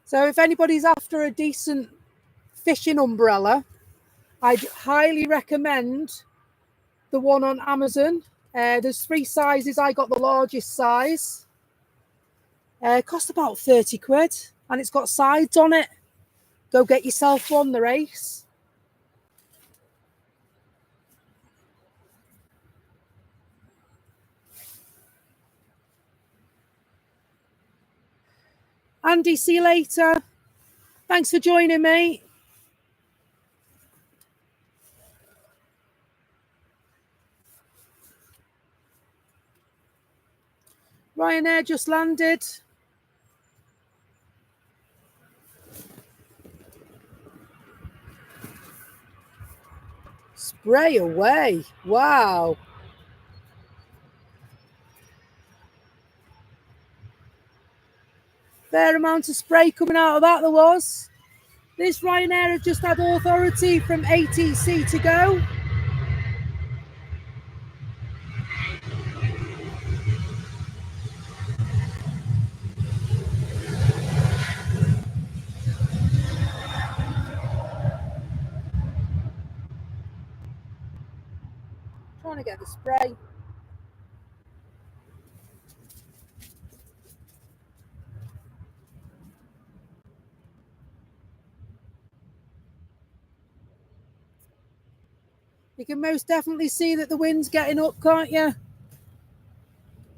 So if anybody's after a decent fishing umbrella, I'd highly recommend the one on Amazon. There's 3 sizes. I got the largest size. Cost about 30 quid and it's got sides on it. Go get yourself one, the race. Andy, see you later. Thanks for joining me. Ryanair just landed. Spray away. Wow. Fair amount of spray coming out of that there was. This Ryanair have just had authority from ATC to go. Trying to get the spray. You can most definitely see that the wind's getting up, can't you?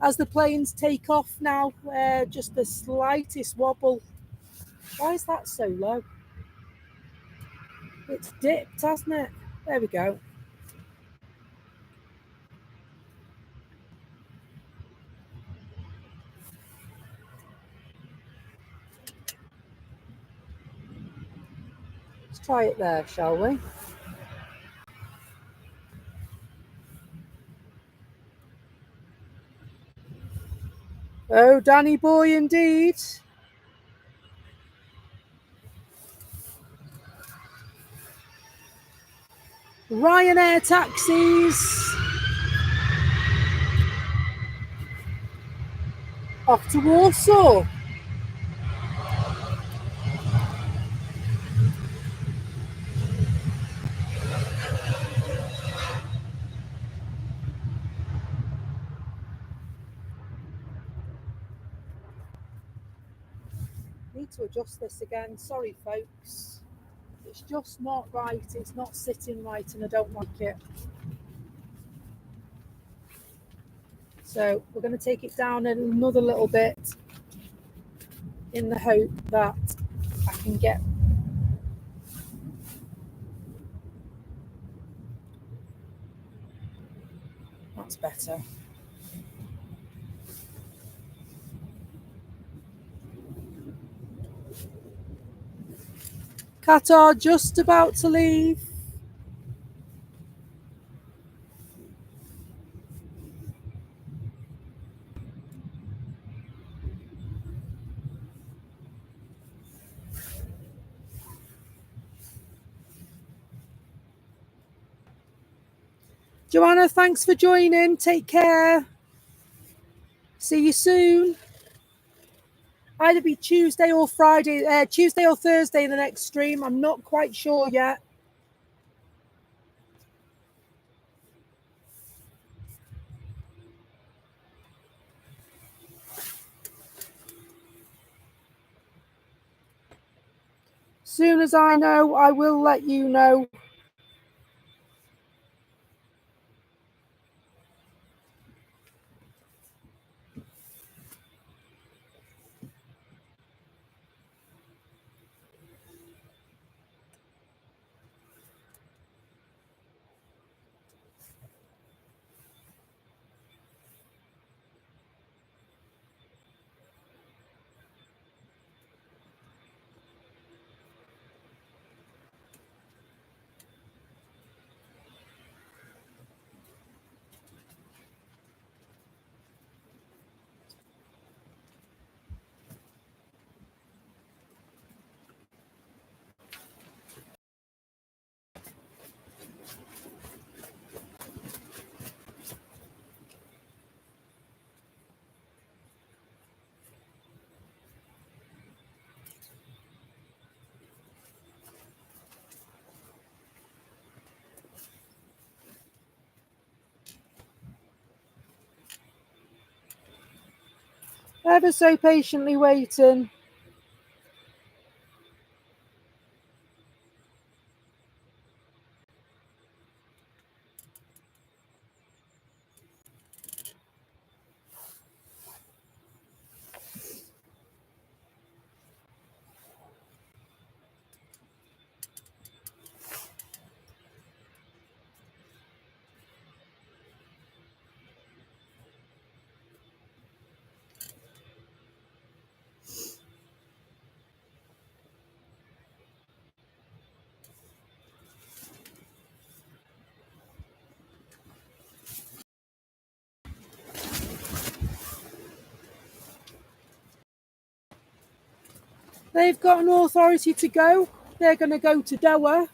As the planes take off now, just the slightest wobble. Why is that so low? It's dipped, hasn't it? There we go. Let's try it there, shall we? Oh, Danny boy indeed. Ryanair taxis. Off to Warsaw. Need to adjust this again. Sorry, folks. It's just not right. It's not sitting right and I don't like it. So we're going to take it down another little bit in the hope that I can get that's better. Qatar just about to leave. Joanna, thanks for joining. Take care. See you soon. Either be Tuesday or Friday, Tuesday or Thursday in the next stream. I'm not quite sure yet. Soon as I know, I will let you know. Ever so patiently waiting. They've got an authority to go. They're going to go to Doha.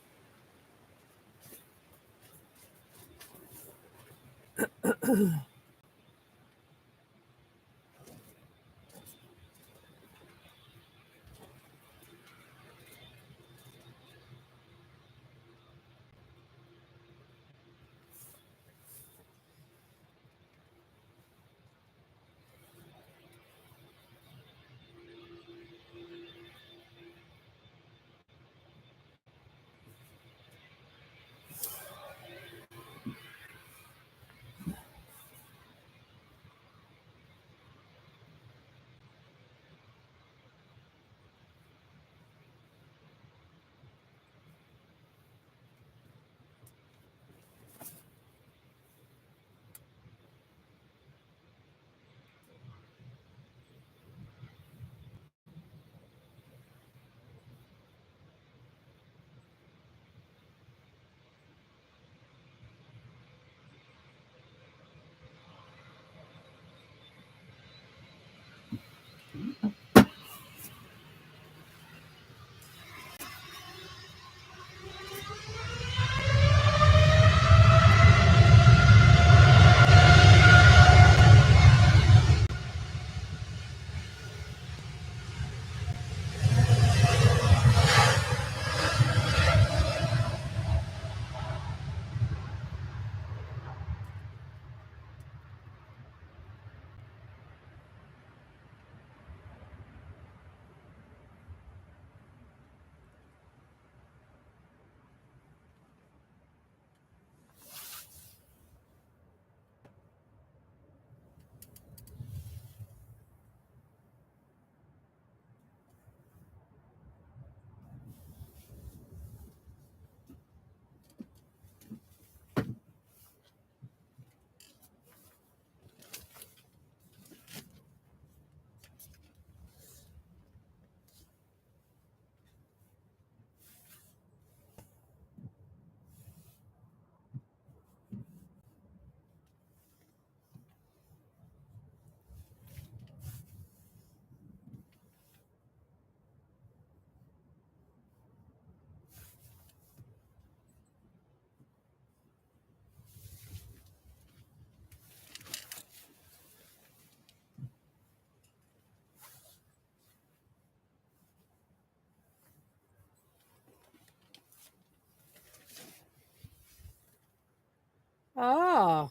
Ah,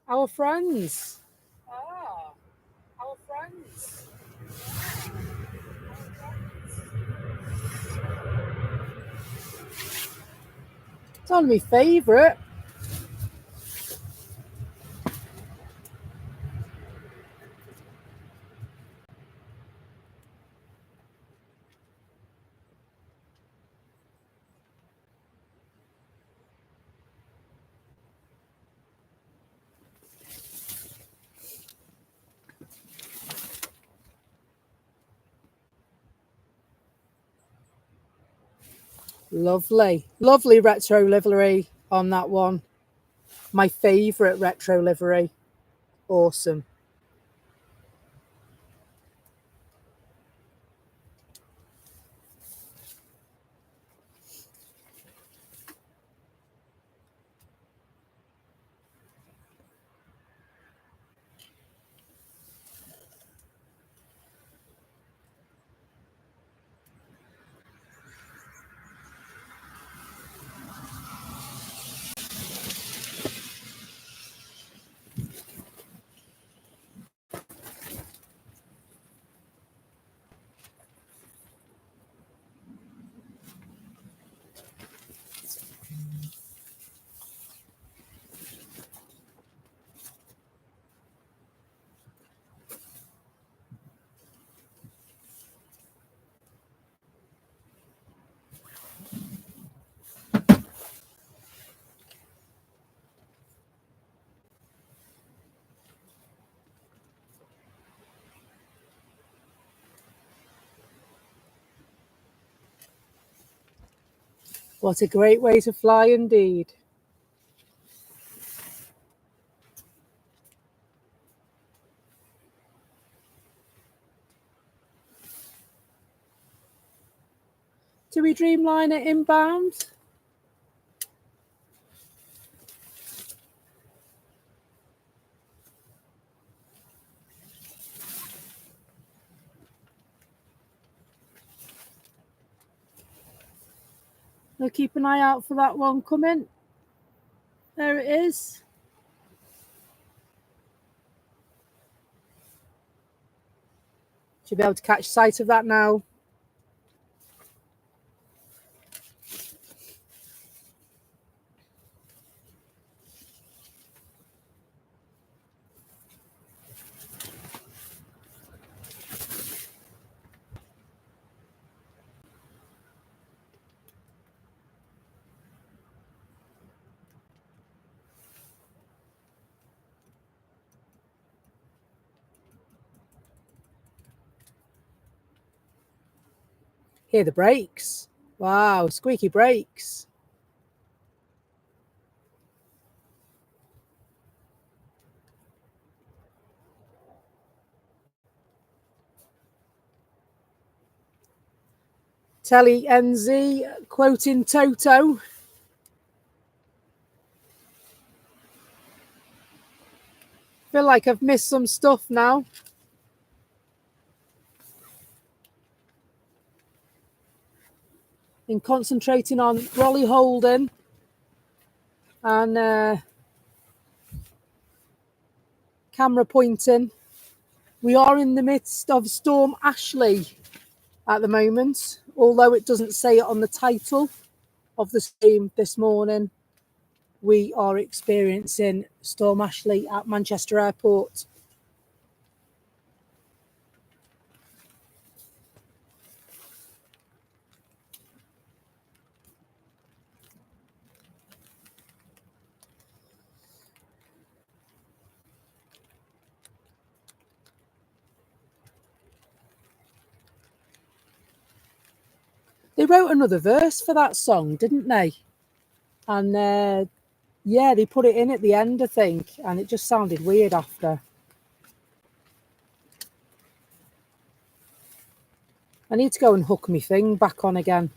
our friends. Ah, our friends. It's on my favourite. Lovely. Lovely retro livery on that one. My favourite retro livery. Awesome. What a great way to fly indeed. Do we Dreamliner inbound? I'll keep an eye out for that one coming. There it is. Should be able to catch sight of that now. Hear the brakes. Wow, squeaky brakes. Telly NZ quoting Toto. Feel like I've missed some stuff now. In concentrating on Rolly Holden and camera pointing. We are in the midst of Storm Ashley at the moment, although it doesn't say it on the title of the stream this morning. We are experiencing Storm Ashley at Manchester Airport. They wrote another verse for that song, didn't they? And yeah, they put it in at the end, I think, and it just sounded weird after. I need to go and hook my thing back on again.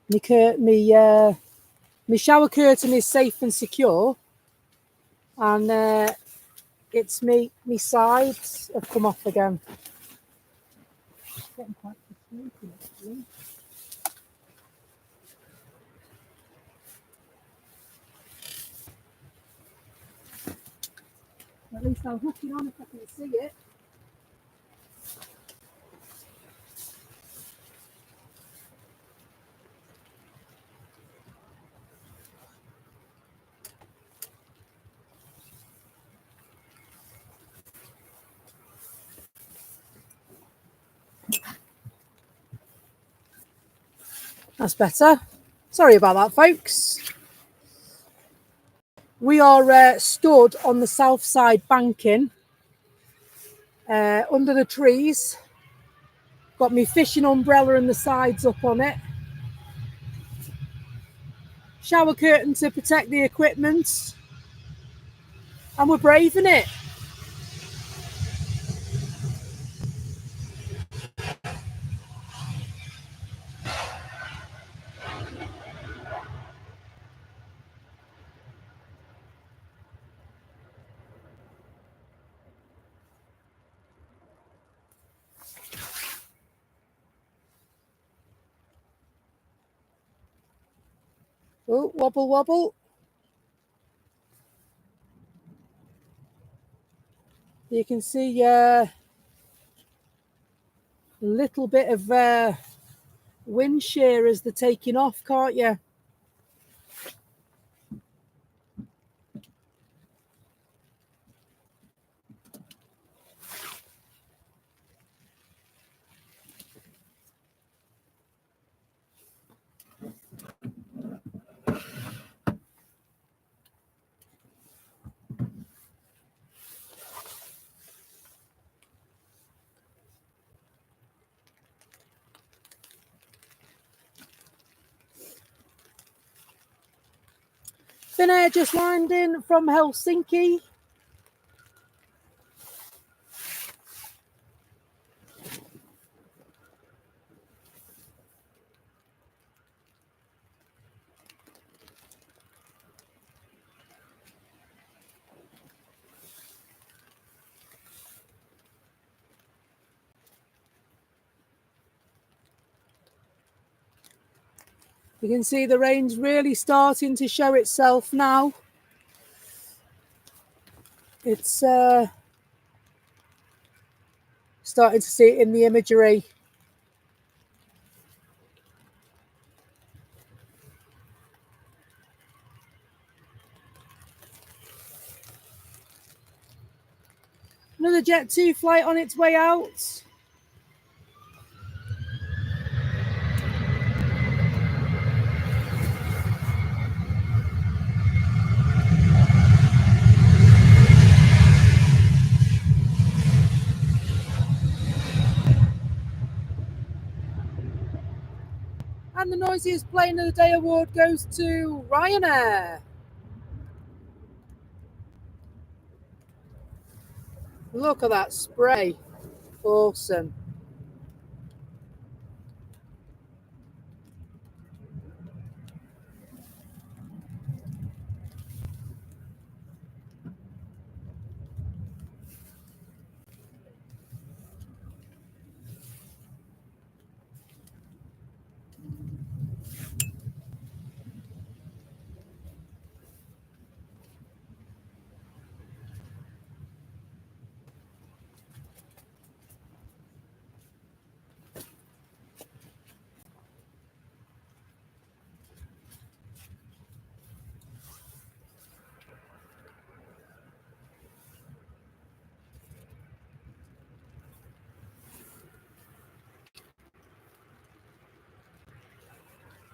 My shower curtain is safe and secure, and it's me sides have come off again. Getting quite frustrating, actually. At least I'll hook it on if I can see it. That's better. Sorry about that, folks. We are stood on the south side banking under the trees. Got my fishing umbrella and the sides up on it. Shower curtain to protect the equipment. And we're braving it. Oh, wobble, wobble. You can see a little bit of wind shear as they're taking off, can't you? Finnair just landing from Helsinki. You can see the rain's really starting to show itself now. It's starting to see it in the imagery. Another Jet 2 flight on its way out. And the noisiest plane of the day award goes to Ryanair. Look at that spray. Awesome.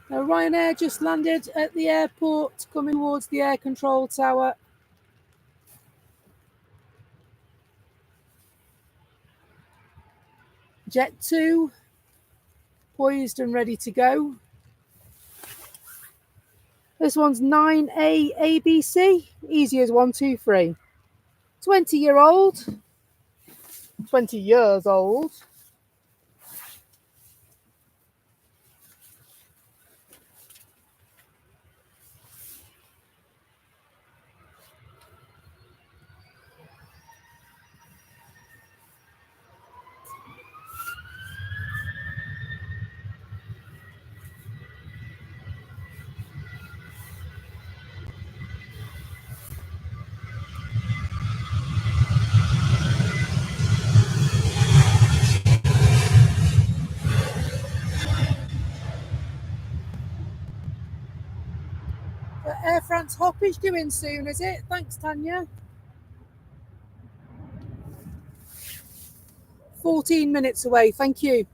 Now, Ryanair just landed at the airport, coming towards the air control tower. Jet 2, poised and ready to go. This one's 9A ABC, easy as 1, 2, 3. 20-year-old, 20 years old. Air France hoppage doing soon, is it? Thanks, Tanya. 14 minutes away, thank you.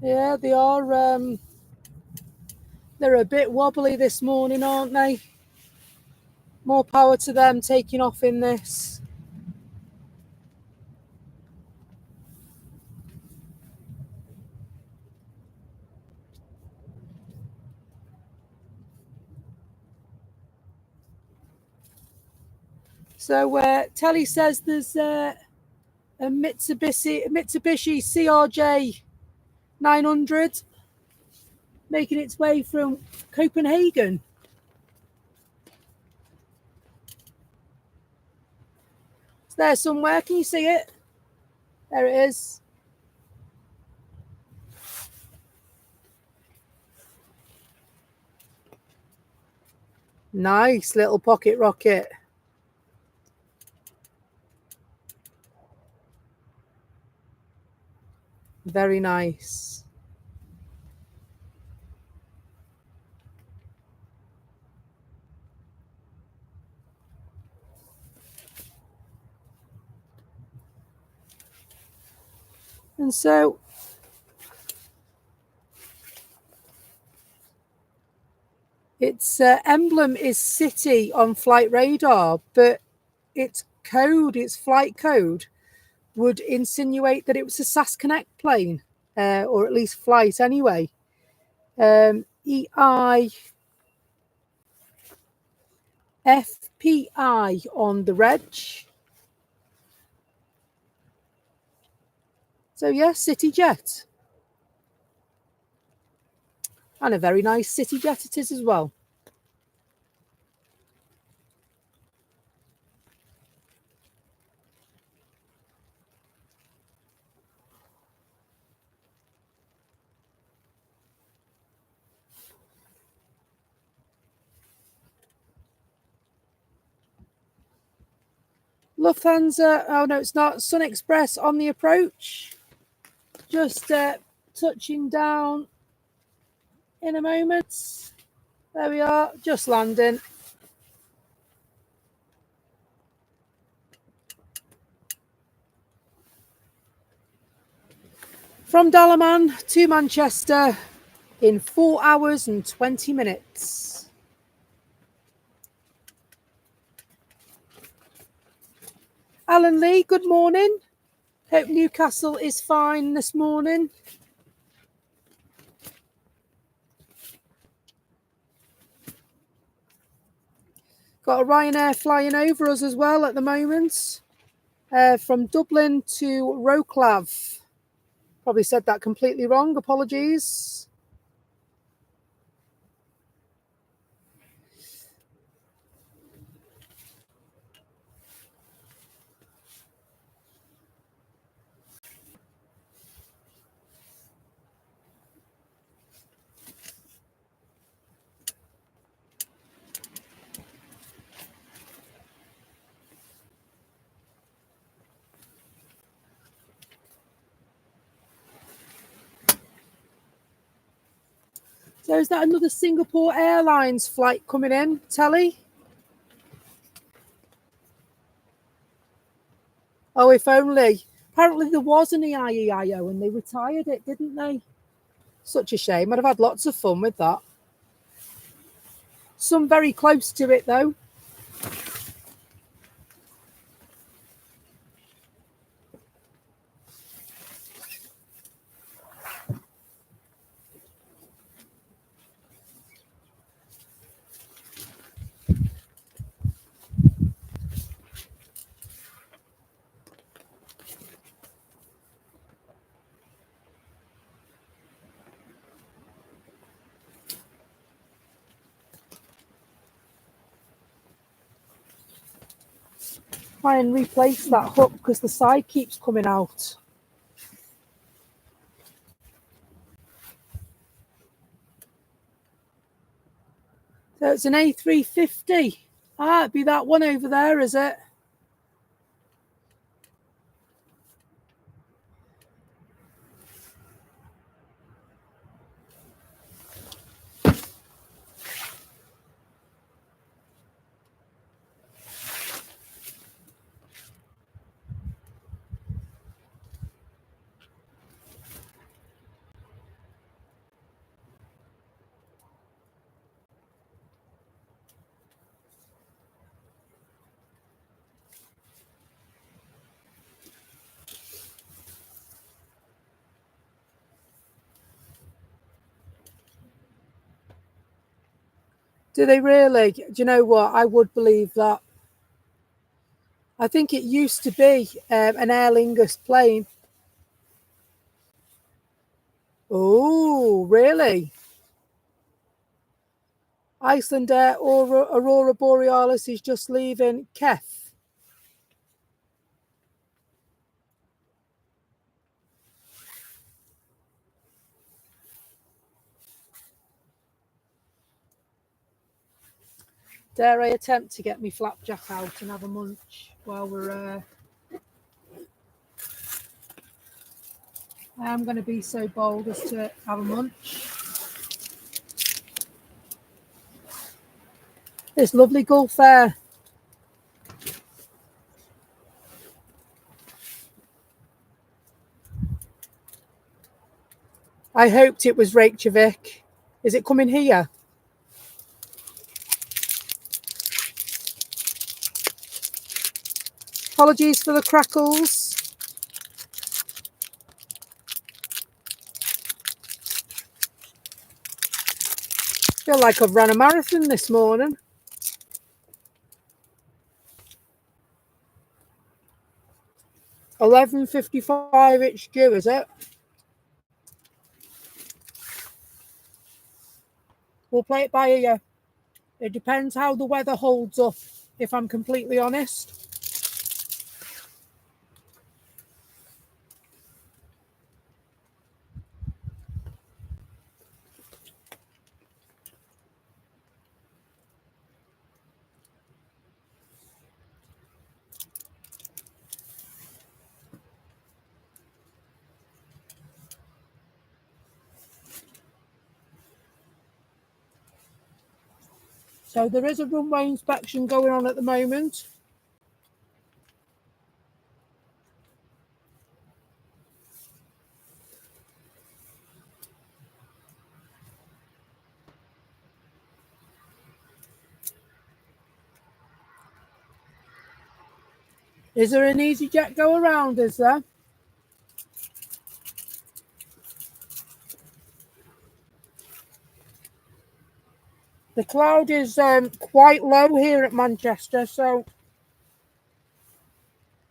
Yeah, they are. They're a bit wobbly this morning, aren't they? More power to them taking off in this. So Telly says there's a Mitsubishi CRJ 900 making its way from Copenhagen. It's there somewhere. Can you see it? There it is. Nice little pocket rocket. Very nice. And so its emblem is City on flight radar, but its code, its flight code, would insinuate that it was a SAS Connect plane, or at least flight anyway. EI FPI on the reg. So yeah, CityJet. And a very nice CityJet it is as well. Lufthansa, oh no, it's not. Sun Express on the approach. Just touching down in a moment. There we are, just landing. From Dalaman to Manchester in 4 hours and 20 minutes. Alan Lee, good morning. Hope Newcastle is fine this morning. Got a Ryanair flying over us as well at the moment. From Dublin to Wrocław. Probably said that completely wrong. Apologies. So is that another Singapore Airlines flight coming in, Telly? Oh, if only. Apparently there was an EIEIO and they retired it, didn't they? Such a shame. I'd have had lots of fun with that. Some very close to it, though. Try and replace that hook because the side keeps coming out. So it's an A350. Ah, it'd be that one over there, is it? Do they really? Do you know what? I would believe that. I think it used to be an Aer Lingus plane. Oh, really? Iceland Air Aurora Borealis is just leaving Kef. Dare I attempt to get me flapjack out and have a munch while we're... I am going to be so bold as to have a munch. This lovely Gulf Air. I hoped it was Reykjavik. Is it coming here? Apologies for the crackles. Feel like I've run a marathon this morning. $11.55 it's due, is it? We'll play it by ear. It depends how the weather holds up, if I'm completely honest. So there is a runway inspection going on at the moment. Is there an EasyJet go around, is there? The cloud is quite low here at Manchester, so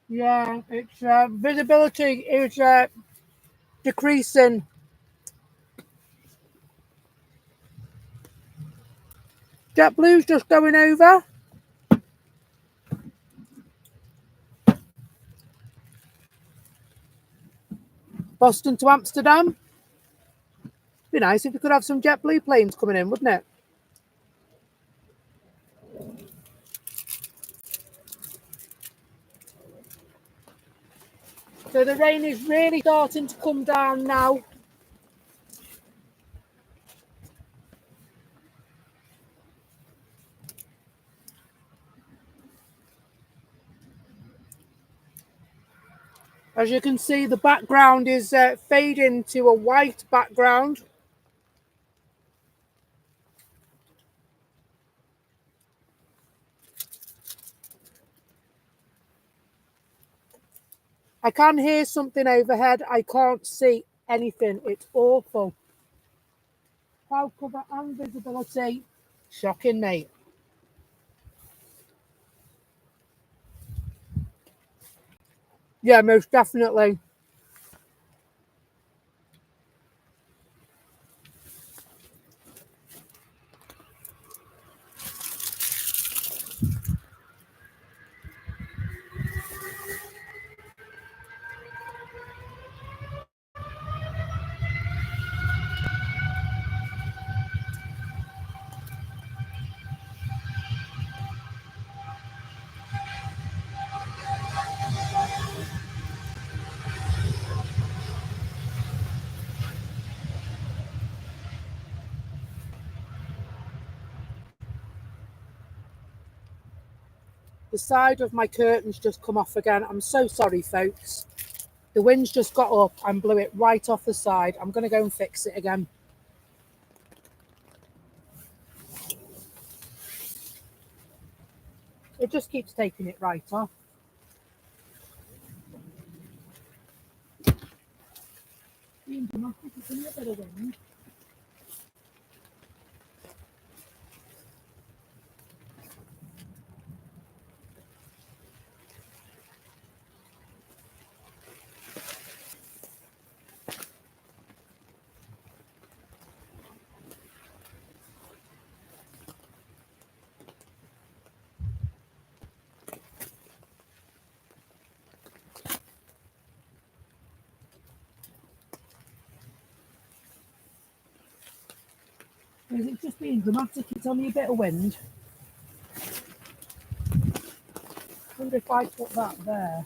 yeah, it's visibility is decreasing. JetBlue's just going over. Boston to Amsterdam. Be nice if we could have some JetBlue planes coming in, wouldn't it? So the rain is really starting to come down now. As you can see, the background is fading to a white background. I can hear something overhead. I can't see anything. It's awful. Cloud cover and visibility. Shocking, mate. Yeah, most definitely. The side of my curtain's just come off again. I'm so sorry, folks. The wind's just got up and blew it right off the side. I'm going to go and fix it again. It just keeps taking it right off. Being dramatic, it's a little bit of wind. Is it just being dramatic? It's only a bit of wind. I wonder if I put that there.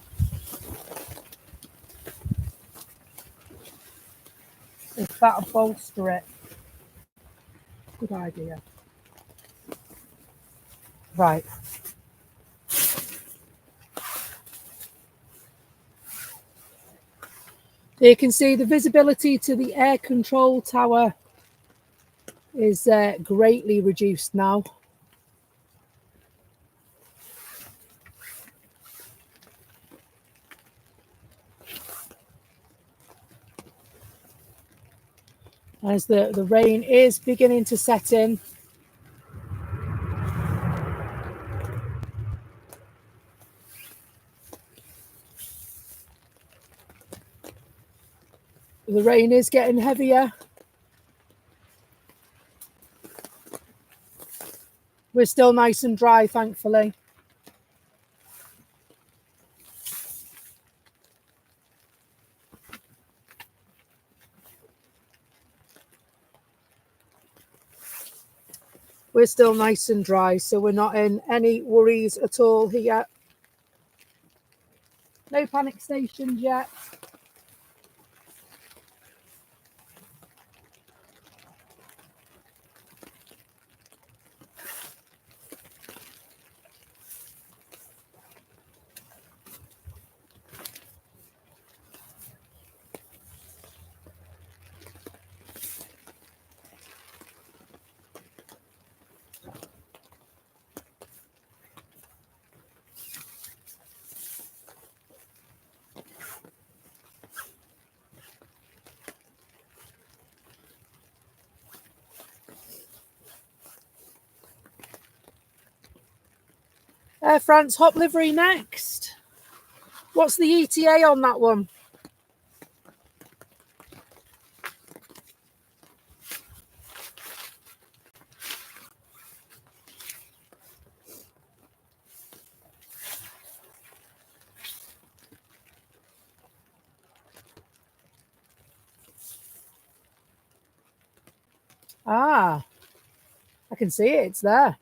If that'll bolster it. Good idea. Right. You can see the visibility to the air control tower is greatly reduced now. as the rain is beginning to set in. The rain is getting heavier. We're still nice and dry, thankfully. We're still nice and dry, so we're not in any worries at all here. No panic stations yet. Air France hop livery next. What's the ETA on that one? Ah, I can see it. It's there.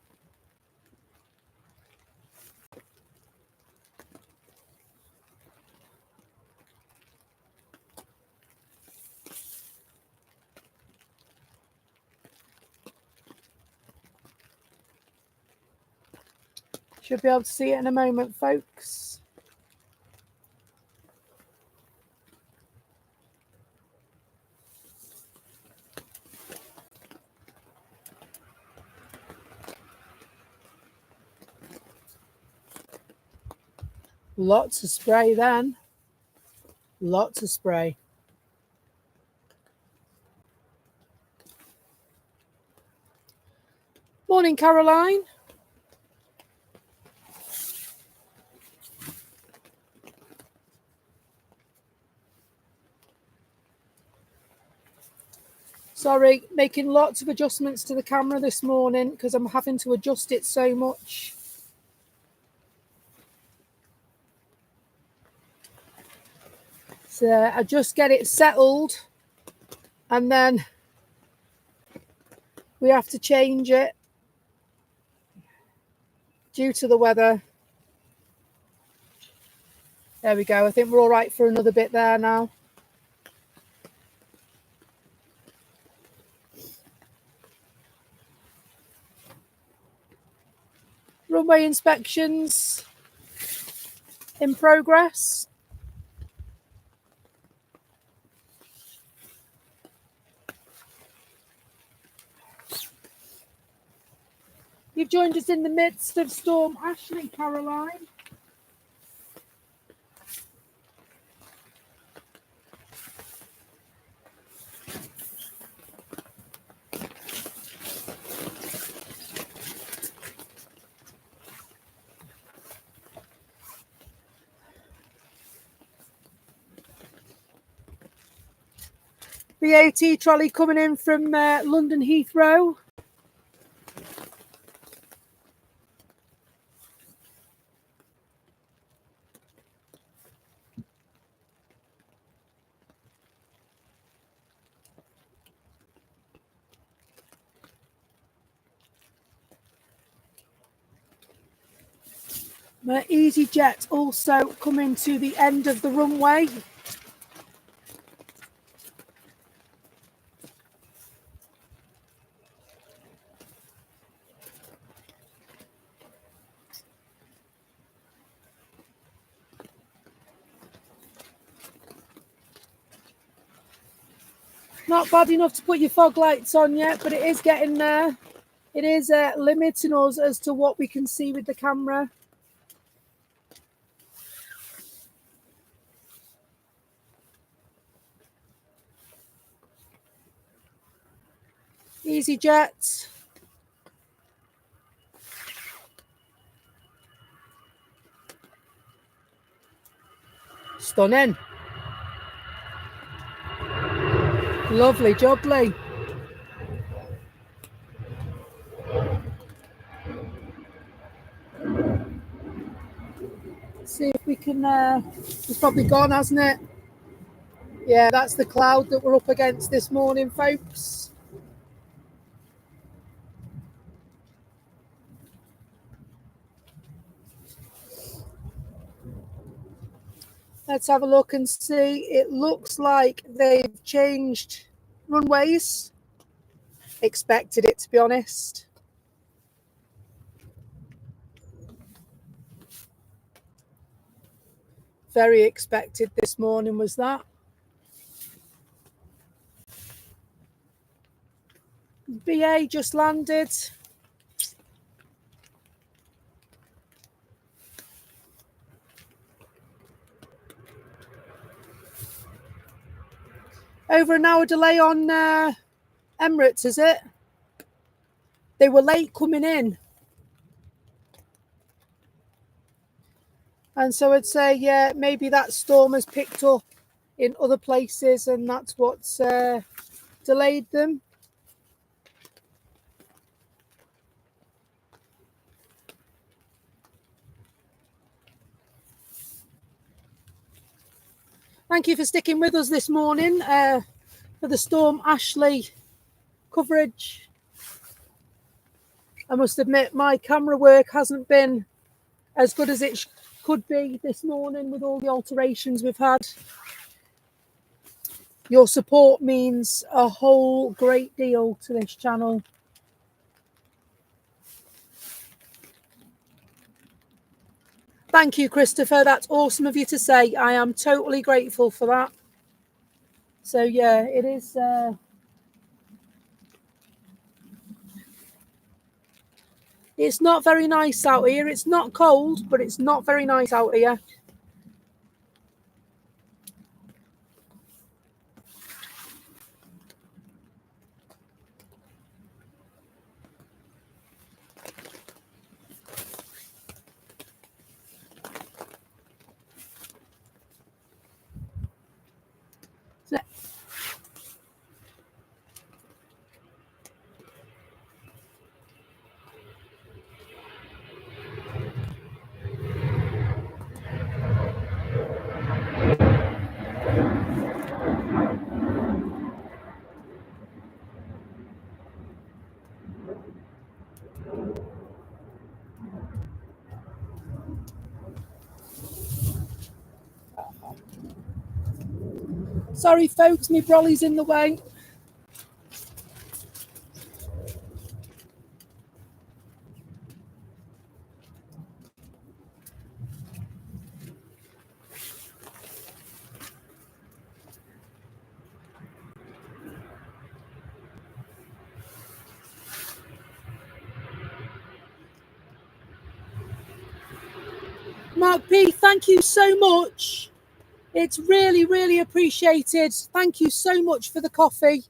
Should be able to see it in a moment, folks. Lots of spray then. Lots of spray. Morning, Caroline. Sorry, making lots of adjustments to the camera this morning because I'm having to adjust it so much. So I just get it settled and then we have to change it due to the weather. There we go. I think we're all right for another bit there now. Runway inspections in progress. You've joined us in the midst of Storm Ashley, Caroline. VAT trolley coming in from London Heathrow. EasyJet also coming to the end of the runway. Not bad enough to put your fog lights on yet, but it is getting there. It is limiting us as to what we can see with the camera. EasyJet. Stunning. Lovely jubbly. See if we can, it's probably gone, hasn't it? Yeah, that's the cloud that we're up against this morning, folks. Let's have a look and see. It looks like they've changed runways. Expected it, to be honest. Very expected this morning was that. BA just landed. Over an hour delay on Emirates, is it? They were late coming in. And so I'd say, yeah, maybe that storm has picked up in other places and that's what's delayed them. Thank you for sticking with us this morning for the Storm Ashley coverage. I must admit my camera work hasn't been as good as it could be this morning with all the alterations we've had. Your support means a whole great deal to this channel. Thank you, Christopher. That's awesome of you to say. I am totally grateful for that. So, yeah, it is. It's not very nice out here. It's not cold, but it's not very nice out here. Sorry, folks, my brolly's in the way. Mark P, thank you so much. It's really, really appreciated. Thank you so much for the coffee.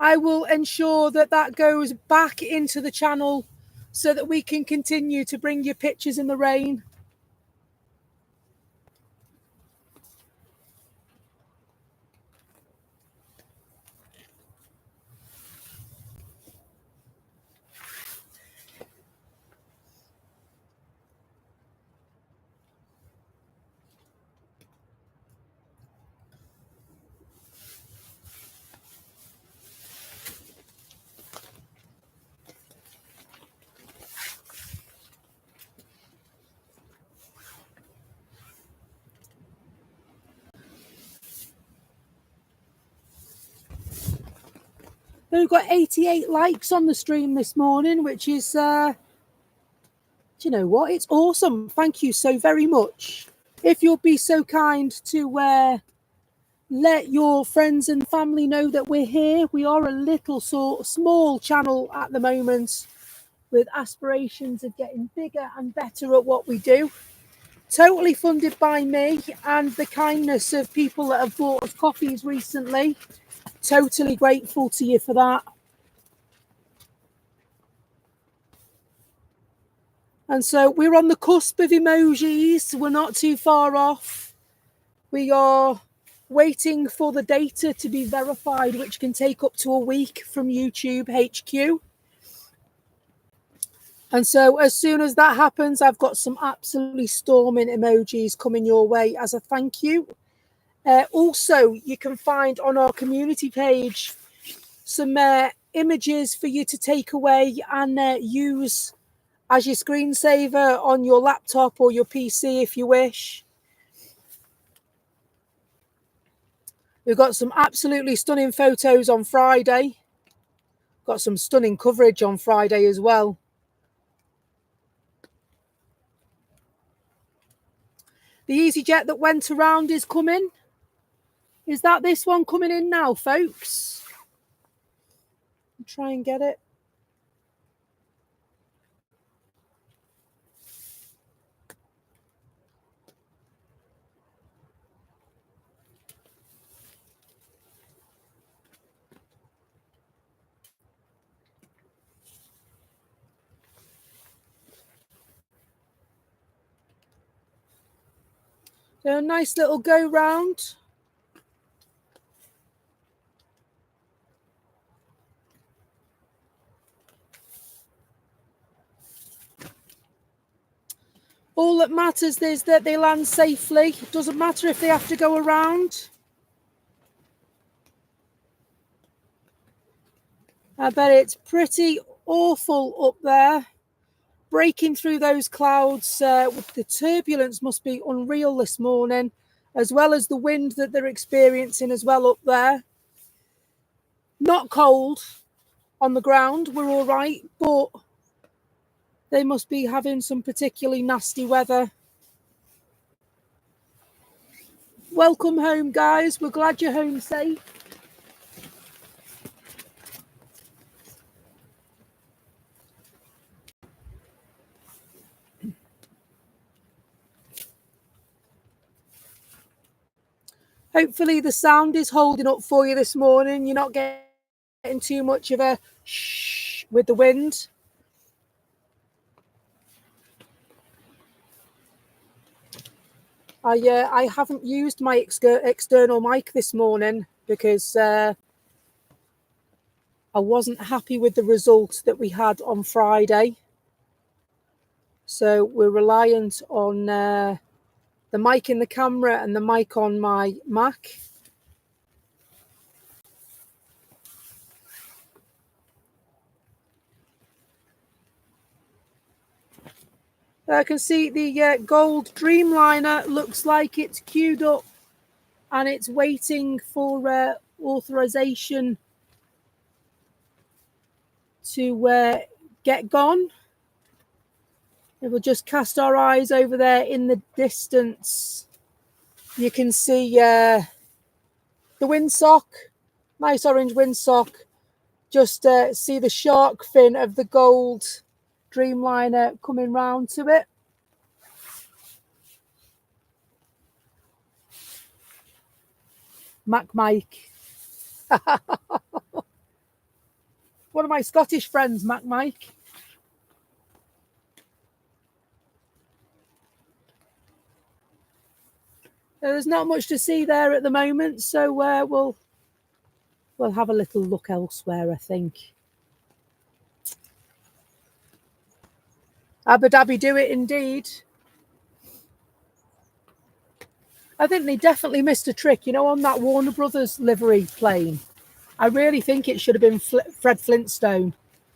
I will ensure that that goes back into the channel so that we can continue to bring you pictures in the rain. We've got 88 likes on the stream this morning, which is, do you know what? It's awesome. Thank you so very much. If you'll be so kind to let your friends and family know that we're here. We are a little small channel at the moment with aspirations of getting bigger and better at what we do. Totally funded by me and the kindness of people that have bought us coffees recently. Totally grateful to you for that. And so we're on the cusp of emojis. We're not too far off. We are waiting for the data to be verified, which can take up to a week from YouTube HQ. And so as soon as that happens, I've got some absolutely storming emojis coming your way as a thank you. Also, you can find on our community page some images for you to take away and use as your screensaver on your laptop or your PC if you wish. We've got some absolutely stunning photos on Friday. Got some stunning coverage on Friday as well. The EasyJet that went around is coming. Is that this one coming in now, folks? I'll try and get it. So a nice little go round. All that matters is that they land safely. It doesn't matter if they have to go around. I bet it's pretty awful up there. Breaking through those clouds with the turbulence must be unreal this morning, as well as the wind that they're experiencing as well up there. Not cold on the ground, we're all right, but they must be having some particularly nasty weather. Welcome home, guys. We're glad you're home safe. Hopefully the sound is holding up for you this morning. You're not getting too much of a shh with the wind. I haven't used my external mic this morning because I wasn't happy with the result that we had on Friday. So we're reliant on the mic in the camera and the mic on my Mac. I can see the gold Dreamliner looks like it's queued up and it's waiting for authorization to get gone. We will just cast our eyes over there in the distance. You can see the windsock, nice orange windsock. Just see the shark fin of the gold Dreamliner coming round to it. Mac Mike. One of my Scottish friends, Mac Mike. There's not much to see there at the moment, so we'll have a little look elsewhere, I think. Abu Dhabi do it indeed. I think they definitely missed a trick, you know, on that Warner Brothers livery plane. I really think it should have been Fred Flintstone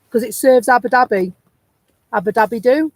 because it serves Abu Dhabi. Abu Dhabi do.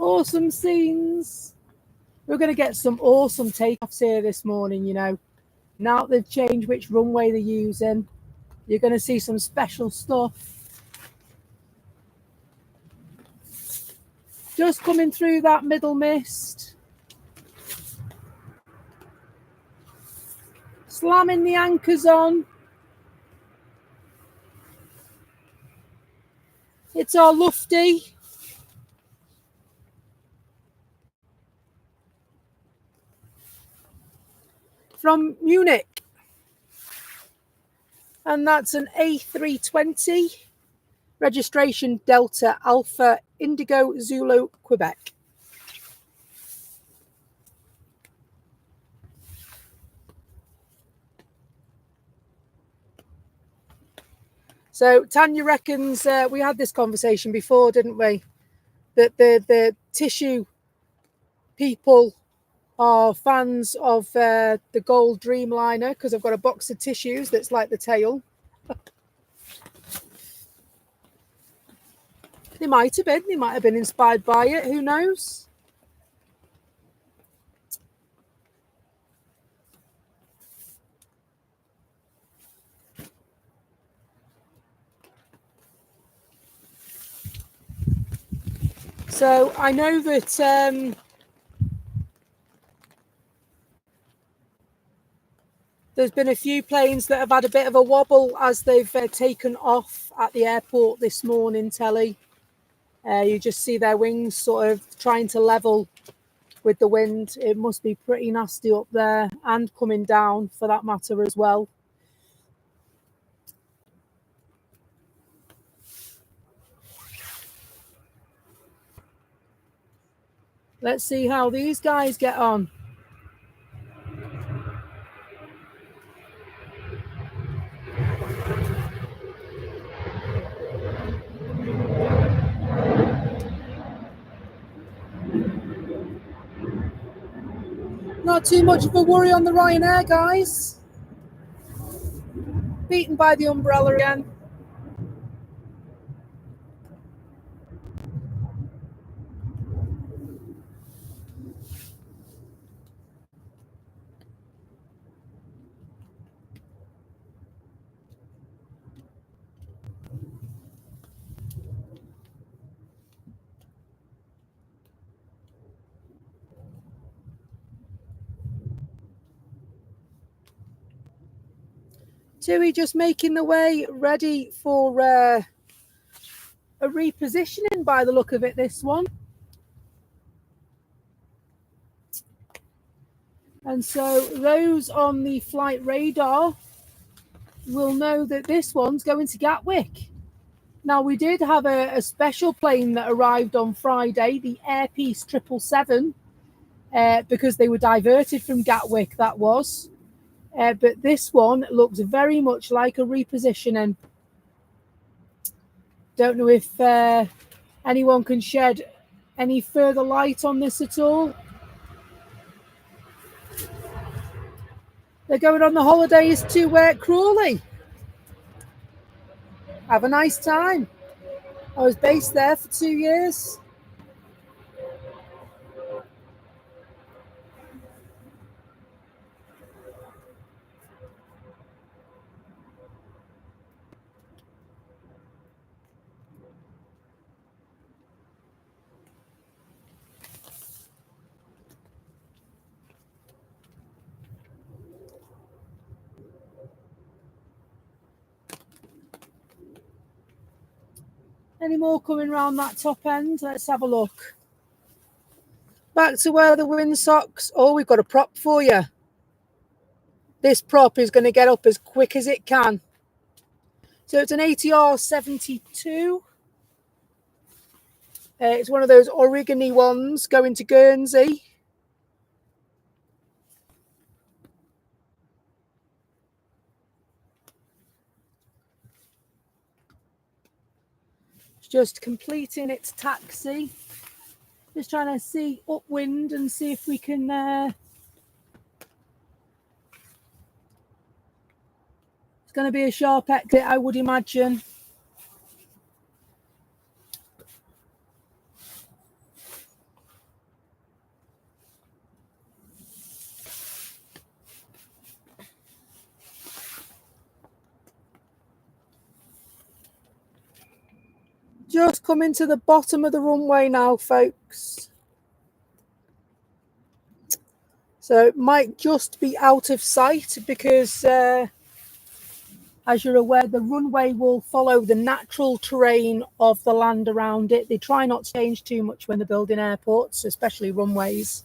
Awesome scenes. We're going to get some awesome takeoffs here this morning, you know. Now they've changed which runway they're using, you're going to see some special stuff. Just coming through that middle mist. Slamming the anchors on. It's our Lufty. From Munich. And that's an A320. Registration Delta Alpha Indigo Zulu Quebec. So Tanya reckons, we had this conversation before, didn't we? That the tissue people are fans of the gold Dreamliner because I've got a box of tissues that's like the tail. They might have been inspired by it, who knows? So I know that there's been a few planes that have had a bit of a wobble as they've taken off at the airport this morning, Telly. You just see their wings sort of trying to level with the wind. It must be pretty nasty up there and coming down for that matter as well. Let's see how these guys get on. Not too much of a worry on the Ryanair guys. Beaten by the umbrella again. Tui just making the way ready for a repositioning by the look of it, this one. And so those on the flight radar will know that this one's going to Gatwick. Now, we did have a special plane that arrived on Friday, the Airpeace 777, because they were diverted from Gatwick, that was. But this one looks very much like a repositioning. Don't know if anyone can shed any further light on this at all. They're going on the holidays to Crawley. Have a nice time. I was based there for 2 years. Any more coming around that top end? Let's have a look. Back to where the windsocks. Oh, we've got a prop for you. This prop is going to get up as quick as it can. So it's an ATR 72. It's one of those origami ones going to Guernsey. It's just completing its taxi. Just trying to see upwind and see if we can... It's going to be a sharp exit, I would imagine. Just coming to the bottom of the runway now, folks. So it might just be out of sight because, as you're aware, the runway will follow the natural terrain of the land around it. They try not to change too much when they're building airports, especially runways.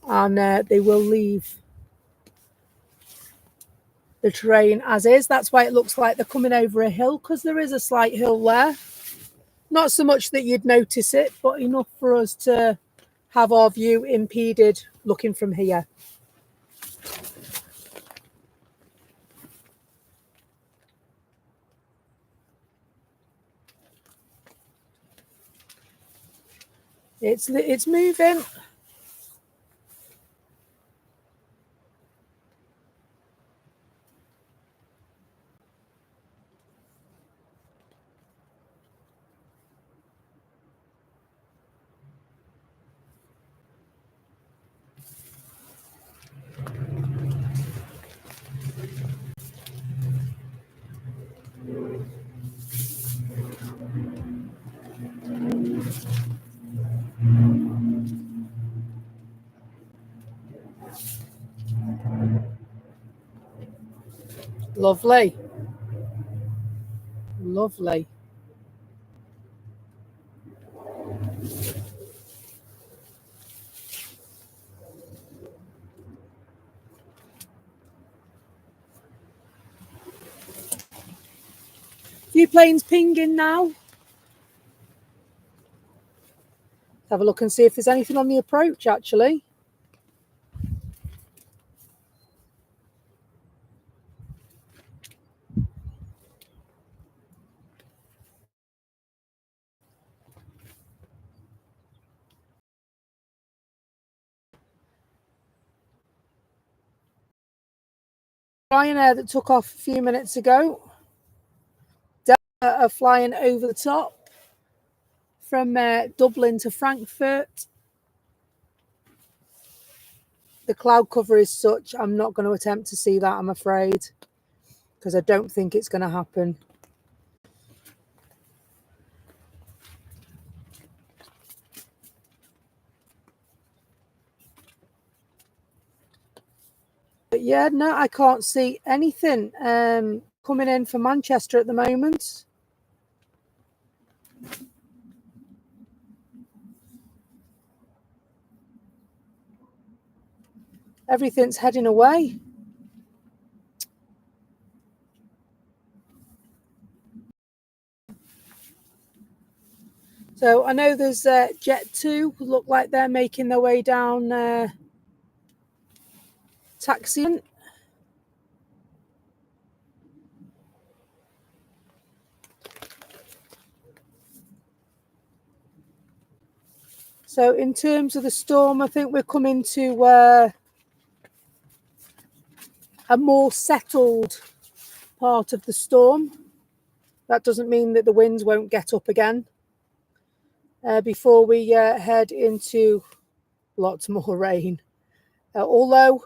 And they will leave the terrain as is. That's why it looks like they're coming over a hill, because there is a slight hill there. Not so much that you'd notice it, but enough for us to have our view impeded looking from here. It's moving. Lovely. Lovely. Few planes pinging now. Have a look and see if there's anything on the approach, actually. Ryanair that took off a few minutes ago. Delta are flying over the top from Dublin to Frankfurt. The cloud cover is such, I'm not going to attempt to see that, I'm afraid, because I don't think it's going to happen. But yeah, no, I can't see anything coming in for Manchester at the moment. Everything's heading away. So I know there's Jet2, look like they're making their way down taxiing. So in terms of the storm, I think we're coming to a more settled part of the storm. That doesn't mean that the winds won't get up again before we head into lots more rain. Although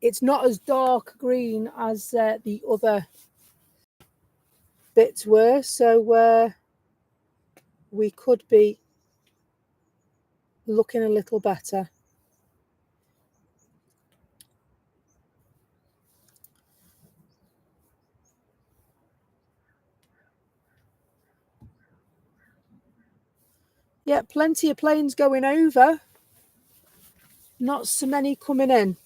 it's not as dark green as the other bits were, so we could be looking a little better. Yeah, plenty of planes going over. Not so many coming in.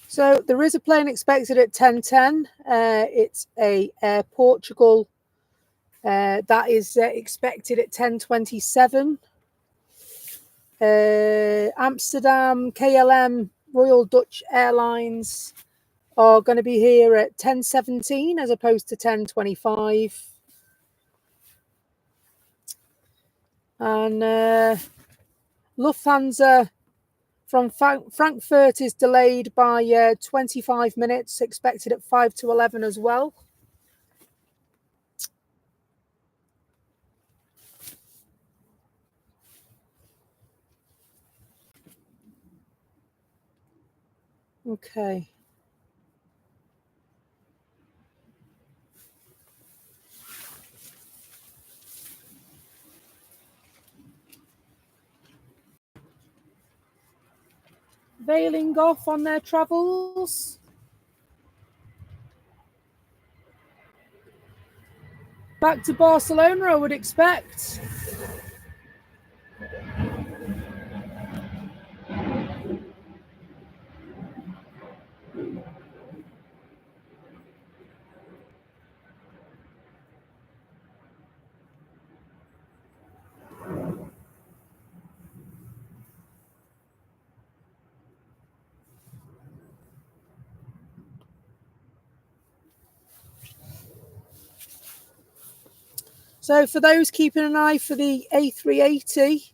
So there is a plane expected at 10:10. It's a Air Portugal that is expected at 10:27. Amsterdam, KLM, Royal Dutch Airlines are going to be here at 10:17 as opposed to 10:25. And Lufthansa from Frankfurt is delayed by 25 minutes, expected at 5 to 11 as well. Okay. Veiling off on their travels. Back to Barcelona, I would expect. So for those keeping an eye for the A380,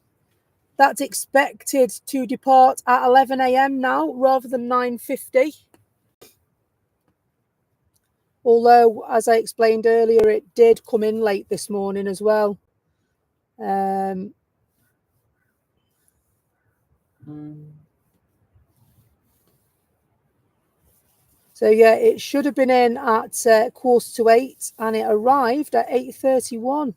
that's expected to depart at 11 a.m. now rather than 9:50. Although, as I explained earlier, it did come in late this morning as well. So yeah, it should have been in at 7:45, and it arrived at 8:31.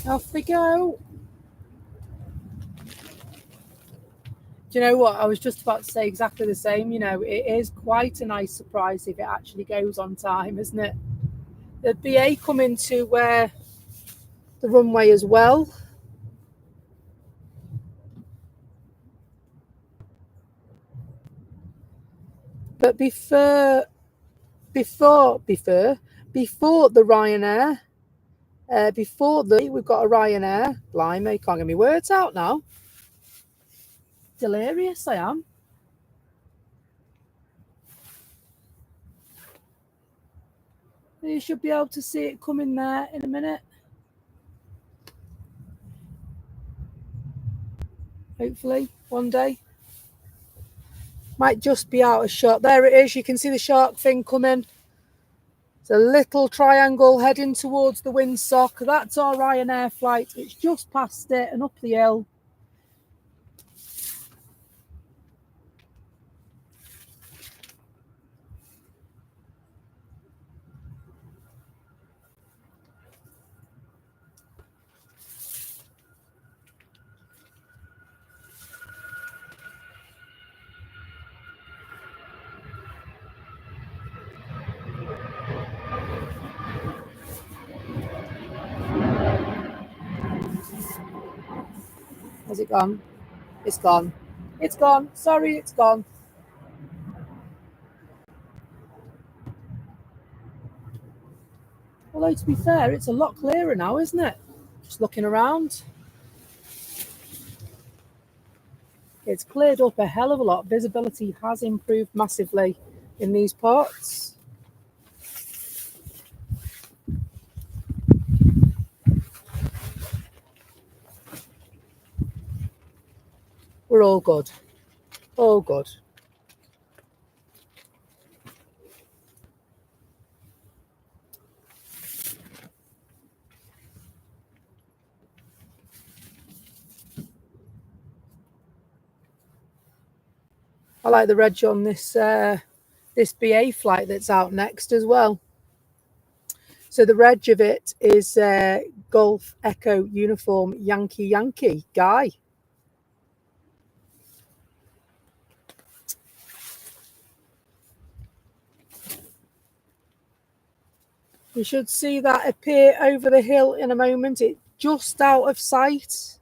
Off they go. Do you know what? I was just about to say exactly the same. You know, it is quite a nice surprise if it actually goes on time, isn't it? The BA coming to the runway as well. But before the Ryanair, we've got a Ryanair. Blimey, can't get my words out now. Delirious I am. You should be able to see it coming there in a minute. Hopefully, one day. Might just be out of shot. There it is. You can see the shark fin coming. It's a little triangle heading towards the windsock. That's our Ryanair flight. It's just past it and up the hill. Has it gone? It's gone. It's gone. Sorry, it's gone. Although, to be fair, it's a lot clearer now, isn't it? Just looking around. It's cleared up a hell of a lot. Visibility has improved massively in these parts. We're all good. All good. I like the reg on this this BA flight that's out next as well. So the reg of it is Golf Echo Uniform Yankee Yankee Guy. You should see that appear over the hill in a moment. It's just out of sight.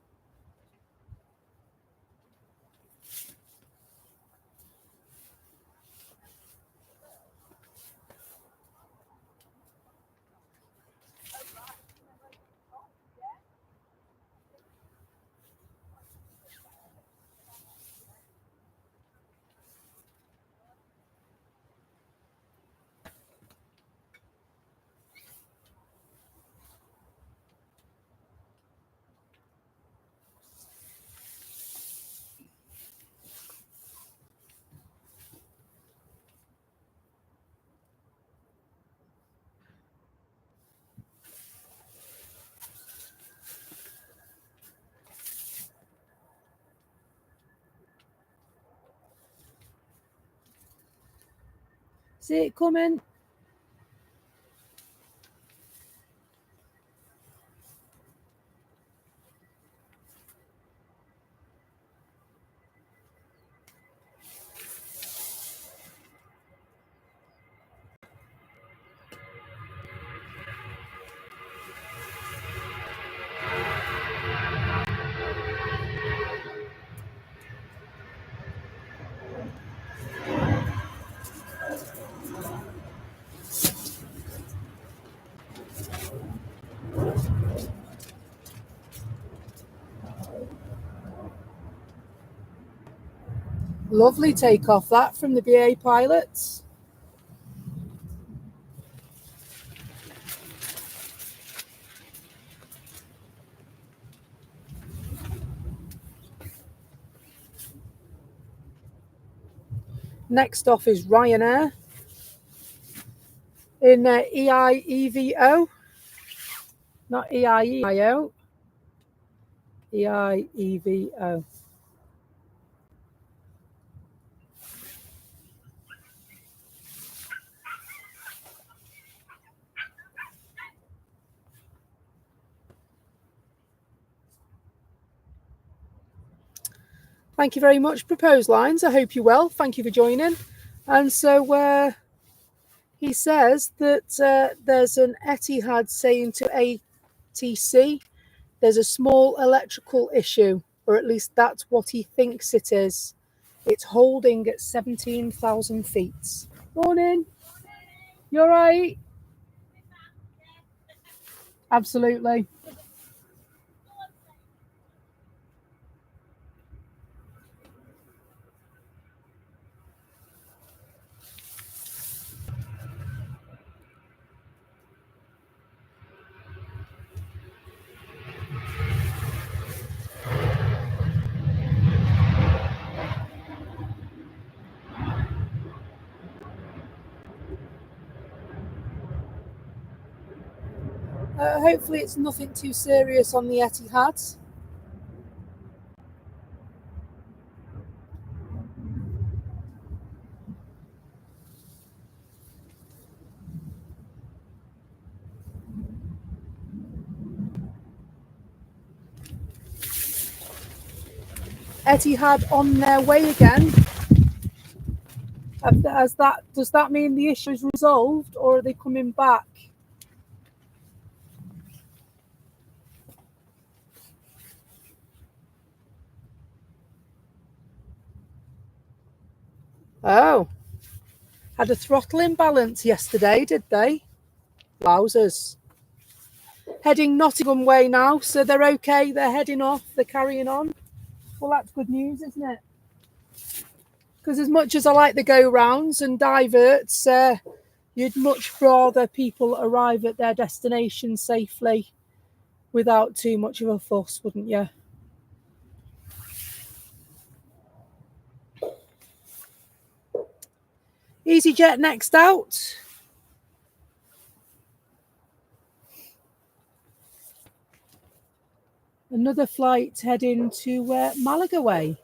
See it coming? Lovely takeoff that from the BA pilots. Next off is Ryanair in EIEVO, not EIEIO, EIEVO. Thank you very much, Proposed Lines. I hope you're well. Thank you for joining. And so he says that there's an Etihad saying to ATC there's a small electrical issue, or at least that's what he thinks it is. It's holding at 17,000 feet. Morning. You all right? Absolutely. Hopefully it's nothing too serious on the Etihad. Etihad on their way again. Does that mean the issue is resolved, or are they coming back? Oh, had a throttle imbalance yesterday, did they? Wowzers. Heading Nottingham way now, so they're okay. They're heading off. They're carrying on. Well, that's good news, isn't it? Because as much as I like the go-rounds and diverts, you'd much rather people arrive at their destination safely without too much of a fuss, wouldn't you? EasyJet next out. Another flight heading to Malaga way.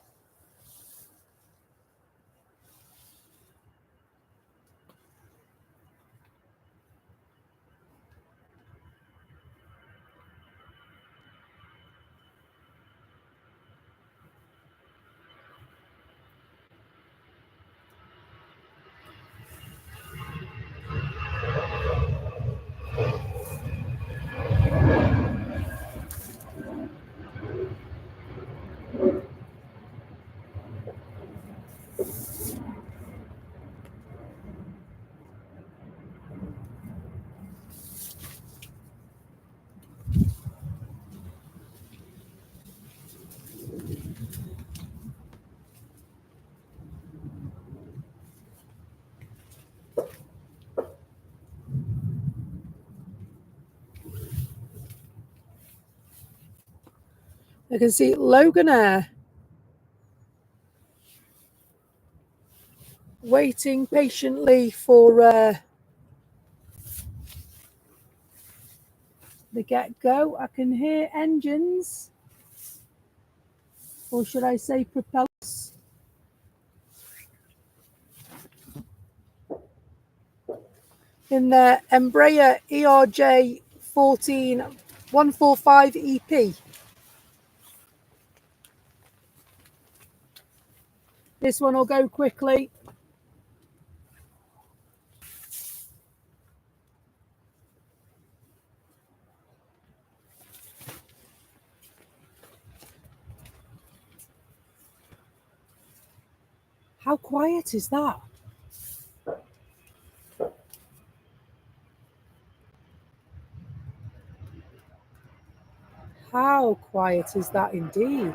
I can see Loganair waiting patiently for the get-go. I can hear engines, or should I say propellers, in the Embraer ERJ 14145 EP. This one will go quickly. How quiet is that? How quiet is that indeed?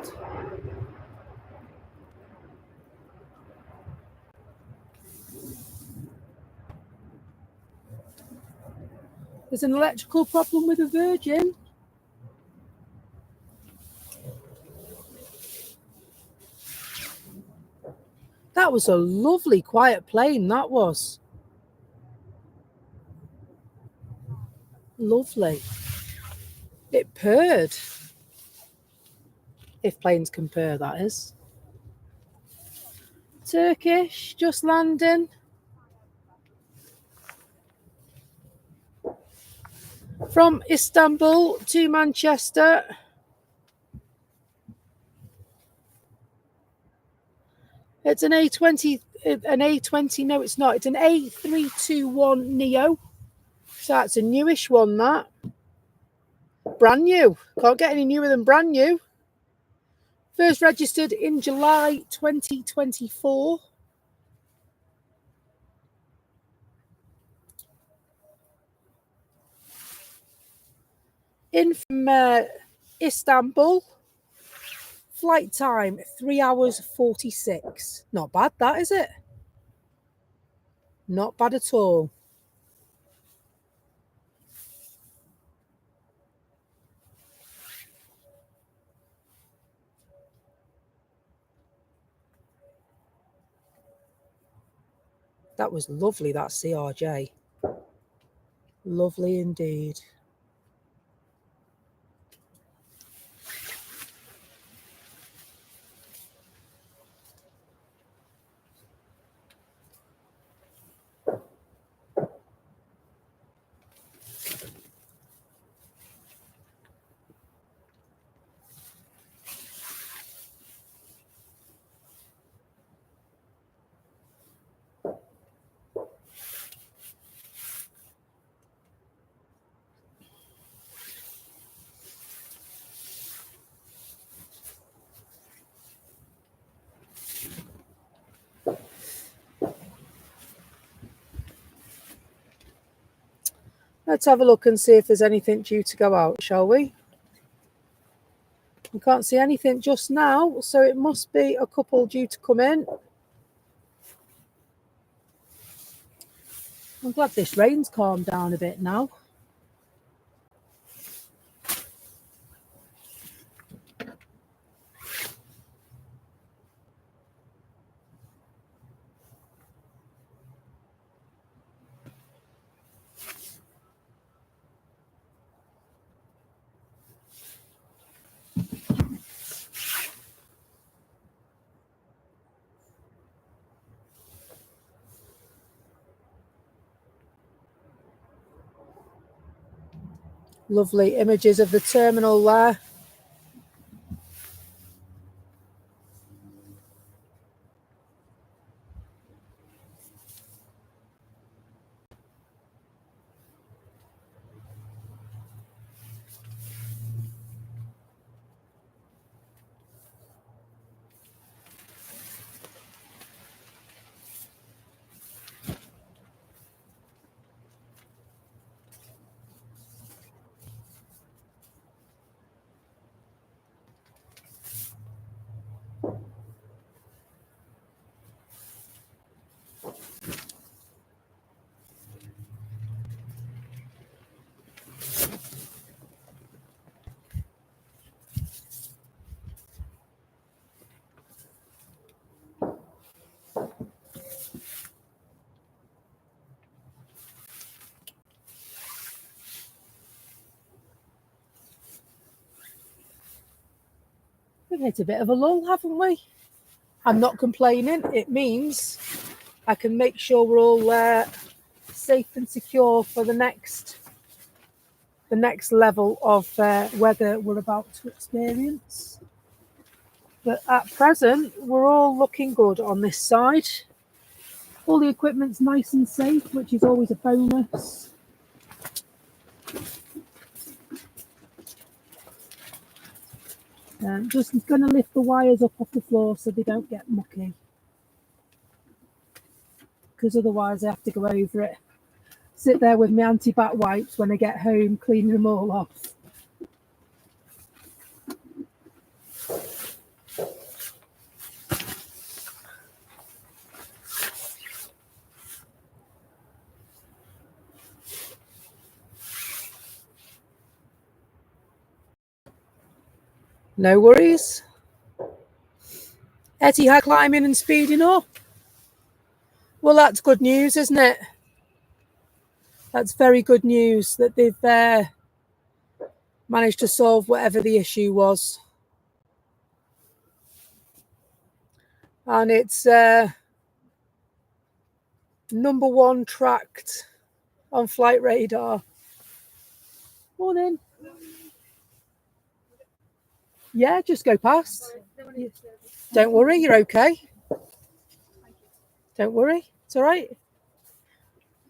There's an electrical problem with a Virgin. That was a lovely quiet plane, that was. Lovely. It purred. If planes can purr, that is. Turkish, just landing. From Istanbul to Manchester. It's an A20, no it's not. It's an A321 Neo. So that's a newish one, that. Brand new. Can't get any newer than brand new. First registered in July 2024. In from Istanbul. Flight time, 3 hours 46. Not bad, that, is it? Not bad at all. That was lovely, that CRJ. Lovely indeed. Let's have a look and see if there's anything due to go out, shall we? We can't see anything just now, so it must be a couple due to come in. I'm glad this rain's calmed down a bit now. Lovely images of the terminal there. We've hit a bit of a lull, haven't we? I'm not complaining. It means I can make sure we're all safe and secure for the next level of weather we're about to experience. But at present, we're all looking good on this side. All the equipment's nice and safe, which is always a bonus. Just going to lift the wires up off the floor so they don't get mucky. Because otherwise I have to go over it. Sit there with my anti-bat wipes when I get home, cleaning them all off. No worries. Etihad climbing and speeding up. Well, that's good news, isn't it? That's very good news that they've managed to solve whatever the issue was. And it's #1 tracked on flight radar. Morning. Yeah, just go past. Don't worry, you're okay. Don't worry, it's all right.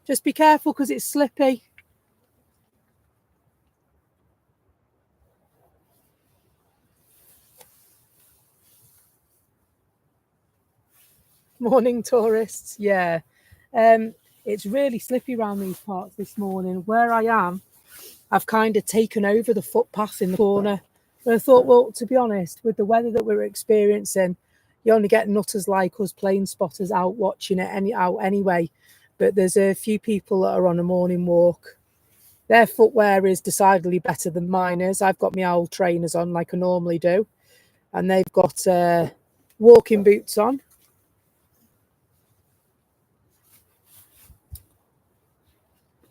Just be careful because it's slippy. Morning, tourists. Yeah, it's really slippy around these parts this morning. Where I am, I've kind of taken over the footpath in the corner. And I thought, well, to be honest, with the weather that we're experiencing, you only get nutters like us plane spotters out watching it out anyway. But there's a few people that are on a morning walk. Their footwear is decidedly better than mine is. I've got my old trainers on like I normally do. And they've got walking boots on.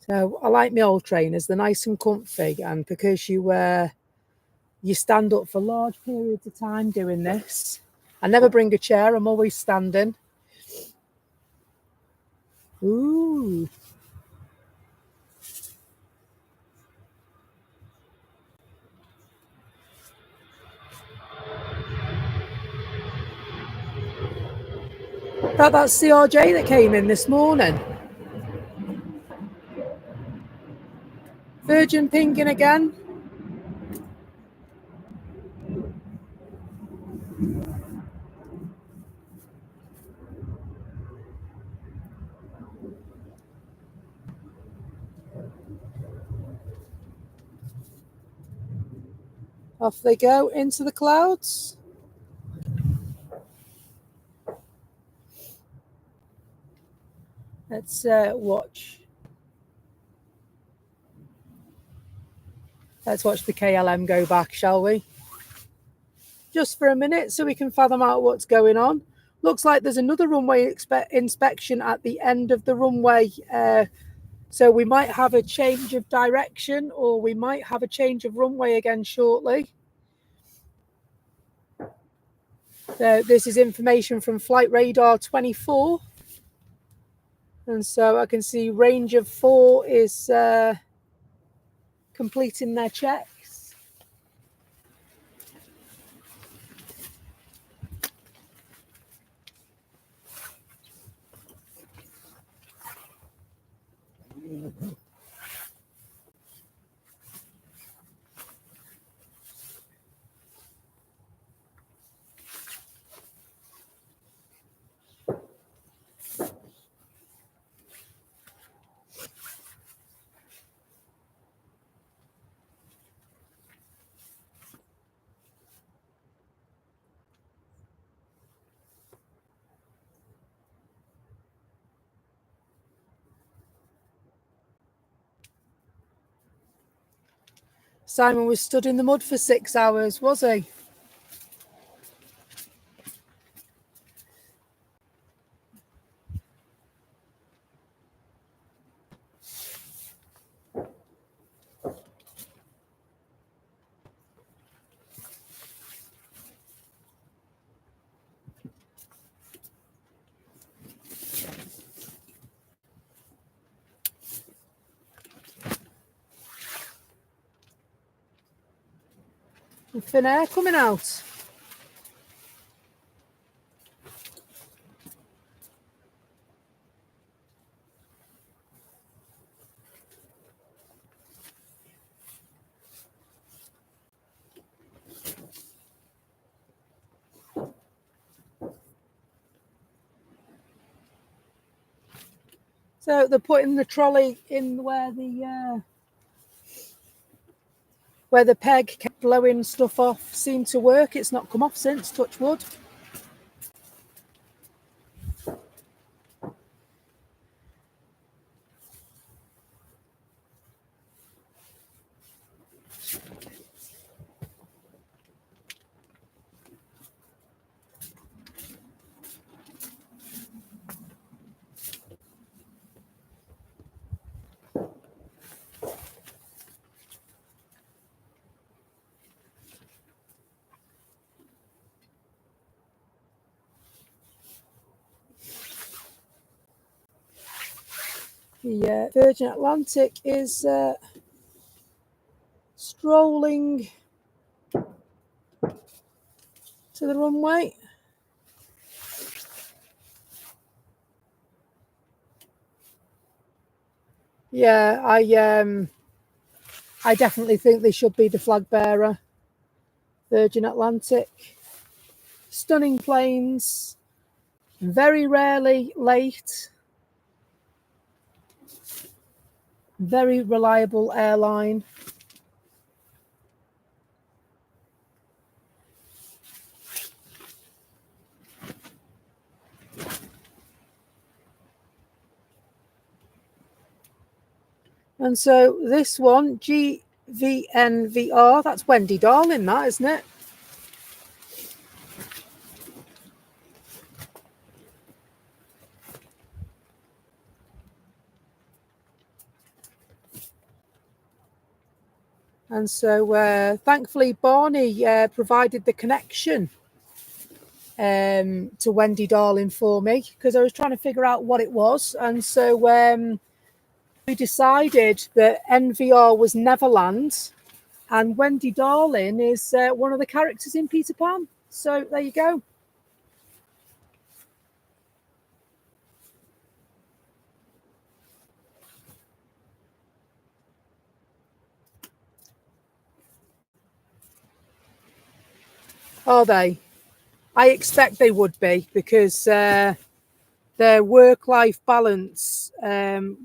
So I like my old trainers. They're nice and comfy. And because you stand up for large periods of time doing this. I never bring a chair. I'm always standing. Ooh. That's CRJ that came in this morning. Virgin pinging again. Off they go into the clouds. Let's watch. Let's watch the KLM go back, shall we? Just for a minute so we can fathom out what's going on. Looks like there's another runway inspection at the end of the runway. So we might have a change of direction or we might have a change of runway again shortly. So this is information from Flight Radar 24. And so I can see range of 4 is completing their checks. Simon was stood in the mud for 6 hours, was he? And thin air coming out. So they're putting the trolley in where the peg kept blowing stuff off. Seemed to work. It's not come off since, touch wood. The Virgin Atlantic is strolling to the runway. Yeah, I definitely think they should be the flag bearer. Virgin Atlantic. Stunning planes. Very rarely late. Very reliable airline. And so this one, GVNVR, that's Wendy Darling, that, isn't it? And so thankfully Barney provided the connection to Wendy Darling for me, because I was trying to figure out what it was. And so we decided that NVR was Neverland and Wendy Darling is one of the characters in Peter Pan. So there you go. Are they? I expect they would be, because their work-life balance,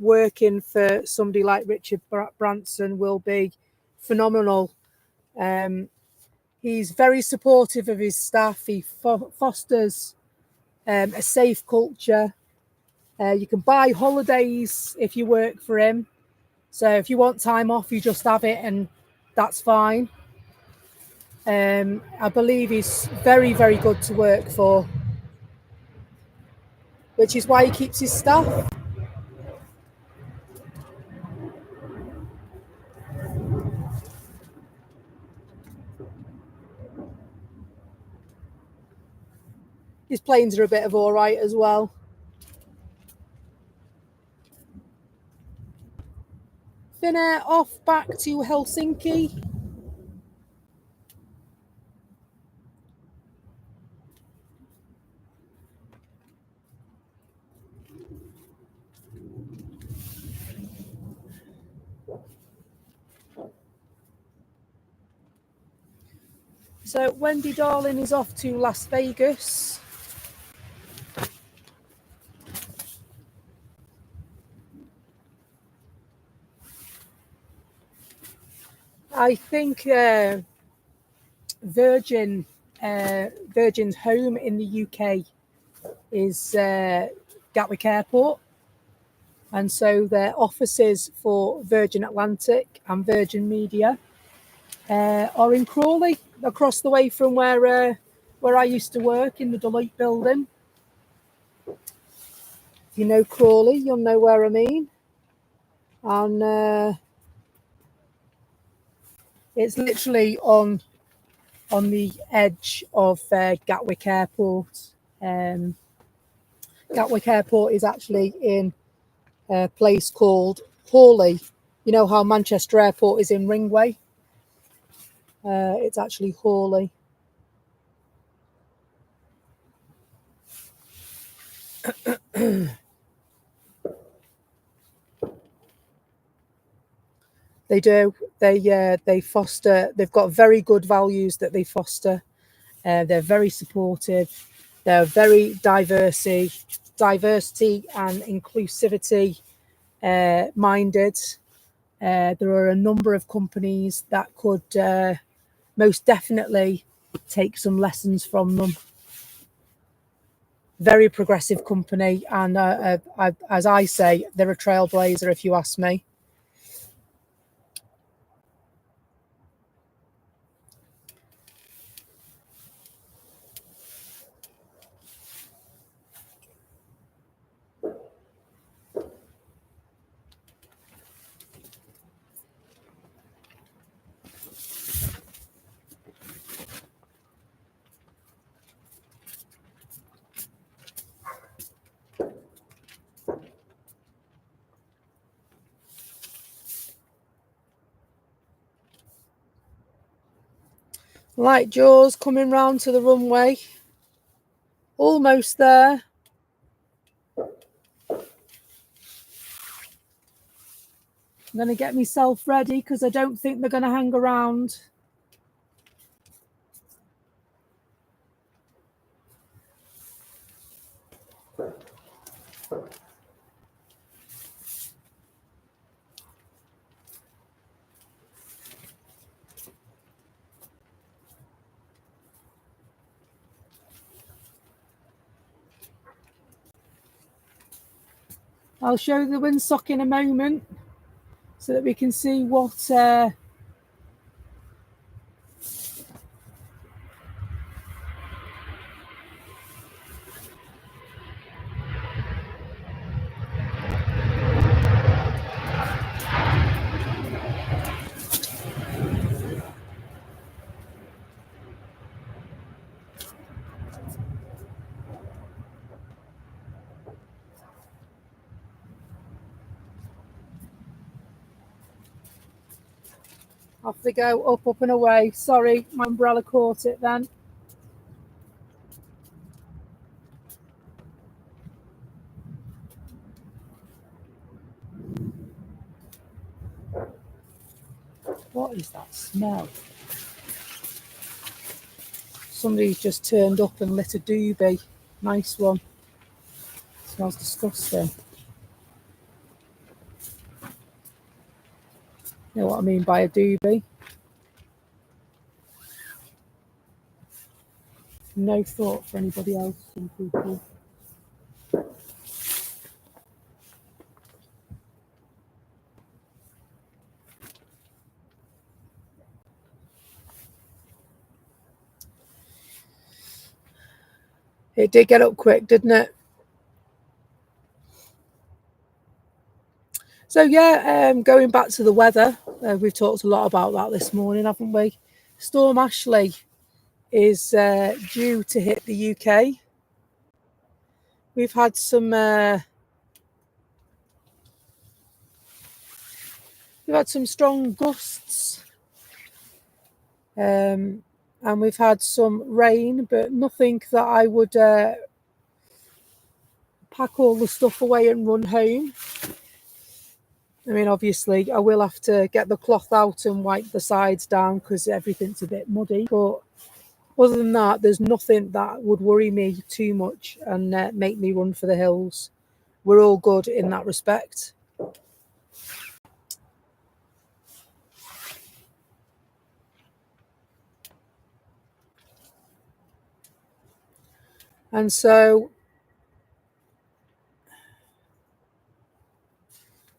working for somebody like Richard Branson, will be phenomenal. He's very supportive of his staff. He fosters a safe culture. You can buy holidays if you work for him. So if you want time off, you just have it, and that's fine. I believe he's very, very good to work for, which is why he keeps his staff. His planes are a bit of all right as well. Finnair off back to Helsinki. So Wendy Darling is off to Las Vegas. I think Virgin's home in the UK is Gatwick Airport, and so their offices for Virgin Atlantic and Virgin Media are in Crawley, across the way from where I used to work in the Deloitte building. If you know Crawley, you'll know where I mean. And it's literally on the edge of Gatwick Airport. Gatwick Airport is actually in a place called Hawley. You know how Manchester Airport is in Ringway? It's actually Hawley. They do. They foster. They've got very good values that they foster. They're very supportive. They're very diversity and inclusivity minded. There are a number of companies that could most definitely take some lessons from them. Very progressive company, and as I say, they're a trailblazer if you ask me. Like Jaws coming round to the runway. Almost there. I'm going to get myself ready because I don't think they're going to hang around. I'll show the windsock in a moment so that we can see what off they go, up and away. Sorry, my umbrella caught it then. What is that smell? Somebody's just turned up and lit a doobie. Nice one. Smells disgusting. You know what I mean by a doobie? No thought for anybody else. Some people. It did get up quick, didn't it? So yeah, going back to the weather, we've talked a lot about that this morning, haven't we? Storm Ashley is due to hit the UK. We've had some strong gusts, and we've had some rain, but nothing that I would pack all the stuff away and run home. I mean, obviously, I will have to get the cloth out and wipe the sides down because everything's a bit muddy. But other than that, there's nothing that would worry me too much and make me run for the hills. We're all good in that respect. And so,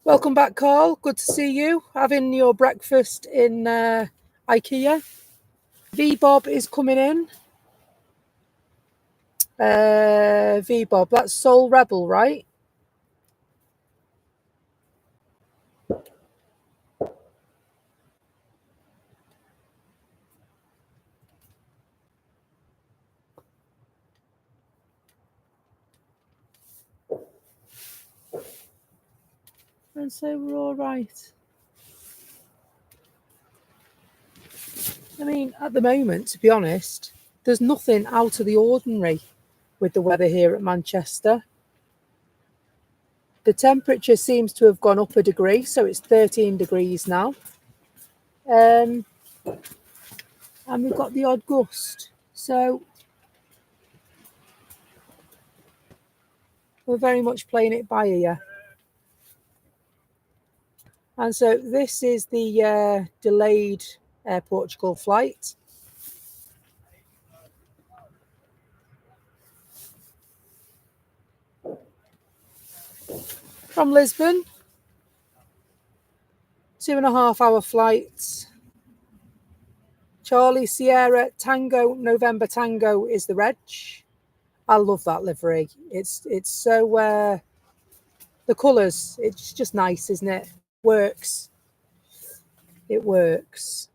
welcome back, Carl. Good to see you. Having your breakfast in IKEA. V-Bob is coming in. V-Bob, that's Soul Rebel, right? And so we're all right. I mean, at the moment, to be honest, there's nothing out of the ordinary with the weather here at Manchester. The temperature seems to have gone up a degree, so it's 13 degrees now. And we've got the odd gust. So we're very much playing it by ear. And so this is the delayed Air Portugal flight. From Lisbon, 2.5 hour flight. Charlie Sierra Tango November Tango is the reg. I love that livery. It's so the colours. It's just nice, isn't it? Works. It works.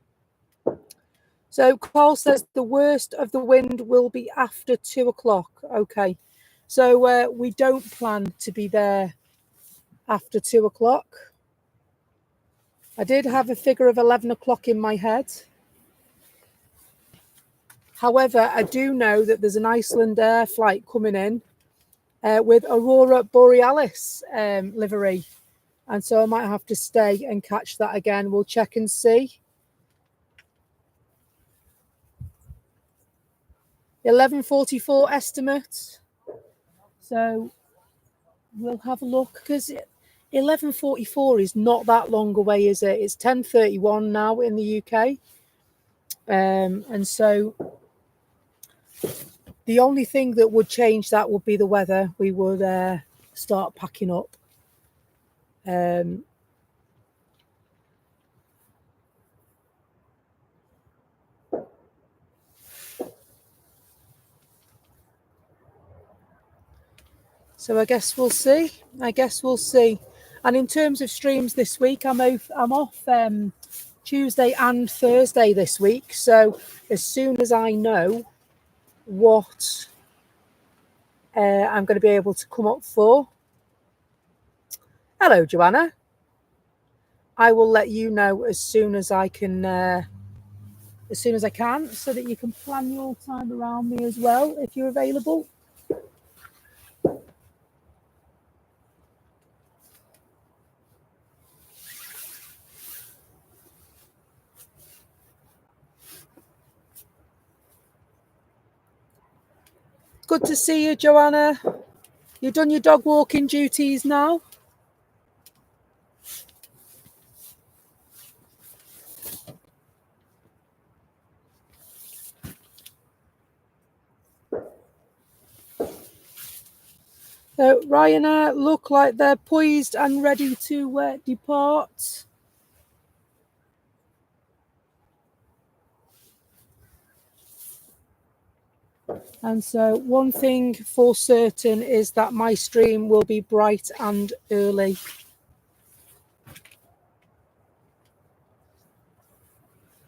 So Carl says the worst of the wind will be after 2 o'clock. Okay, so we don't plan to be there after 2 o'clock. I did have a figure of 11 o'clock in my head. However, I do know that there's an Iceland Air flight coming in with Aurora Borealis livery. And so I might have to stay and catch that again. We'll check and see. 11:44 estimate. So we'll have a look, because 11:44 is not that long away, is it? It's 10:31 now in the UK. And so the only thing that would change that would be the weather. We would start packing up. So I guess we'll see. And in terms of streams this week, I'm off Tuesday and Thursday this week. So as soon as I know what I'm going to be able to come up for, hello Joanna, I will let you know as soon as I can, so that you can plan your time around me as well if you're available. Good to see you, Joanna. You've done your dog walking duties now? So Ryanair look like they're poised and ready to depart. And so one thing for certain is that my stream will be bright and early.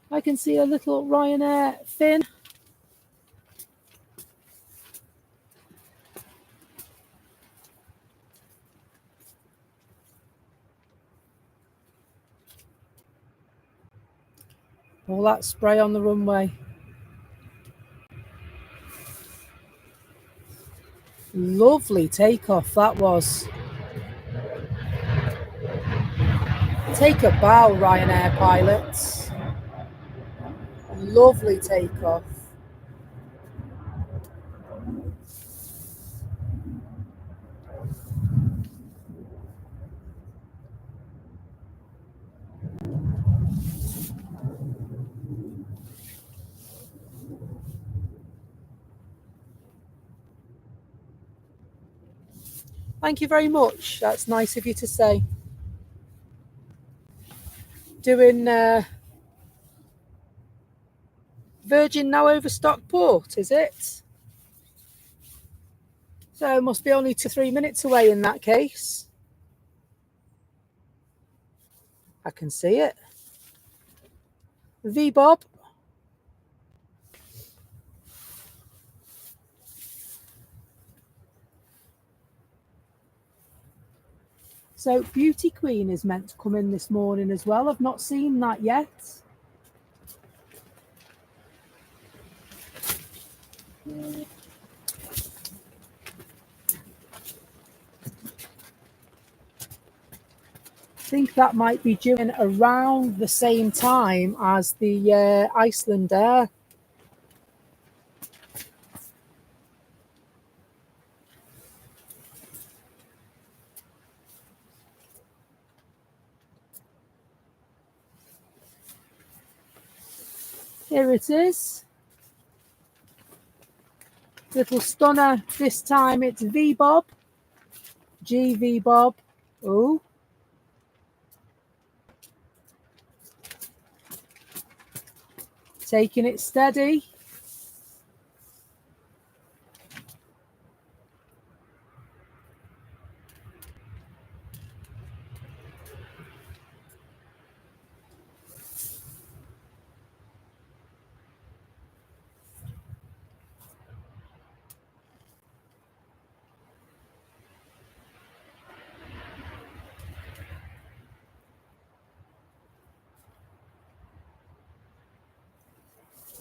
I can see a little Ryanair fin. All that spray on the runway. Lovely takeoff that was. Take a bow, Ryanair pilots. Lovely takeoff. Thank you very much. That's nice of you to say. Doing Virgin now over Stockport, is it? So it must be only 2-3 minutes away in that case. I can see it. V-Bob. So Beauty Queen is meant to come in this morning as well. I've not seen that yet. I think that might be due in around the same time as the Iceland Air. Here it is. Little stunner. This time it's V-Bob. GV Bob. Oh. Taking it steady.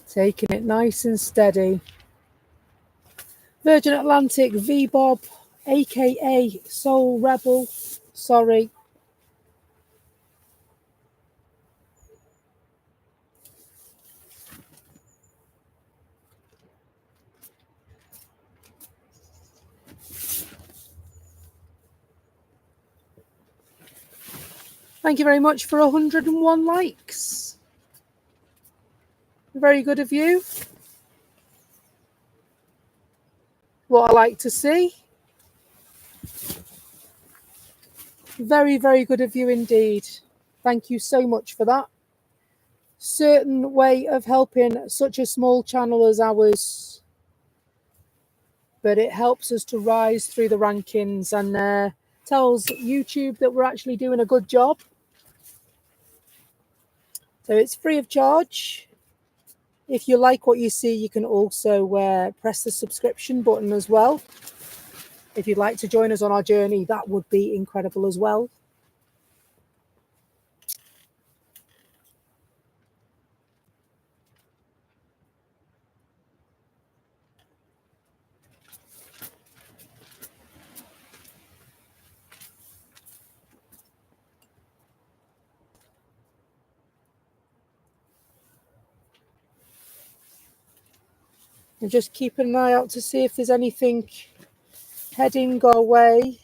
Taking it nice and steady. Virgin Atlantic V-Bob, aka Soul Rebel. Sorry. Thank you very much for 101 likes. Very good of you. What I like to see. Very, very good of you indeed. Thank you so much for that. Certain way of helping such a small channel as ours, but it helps us to rise through the rankings and tells YouTube that we're actually doing a good job. So it's free of charge. If you like what you see, you can also press the subscription button as well. If you'd like to join us on our journey, that would be incredible as well. And just keep an eye out to see if there's anything heading our way.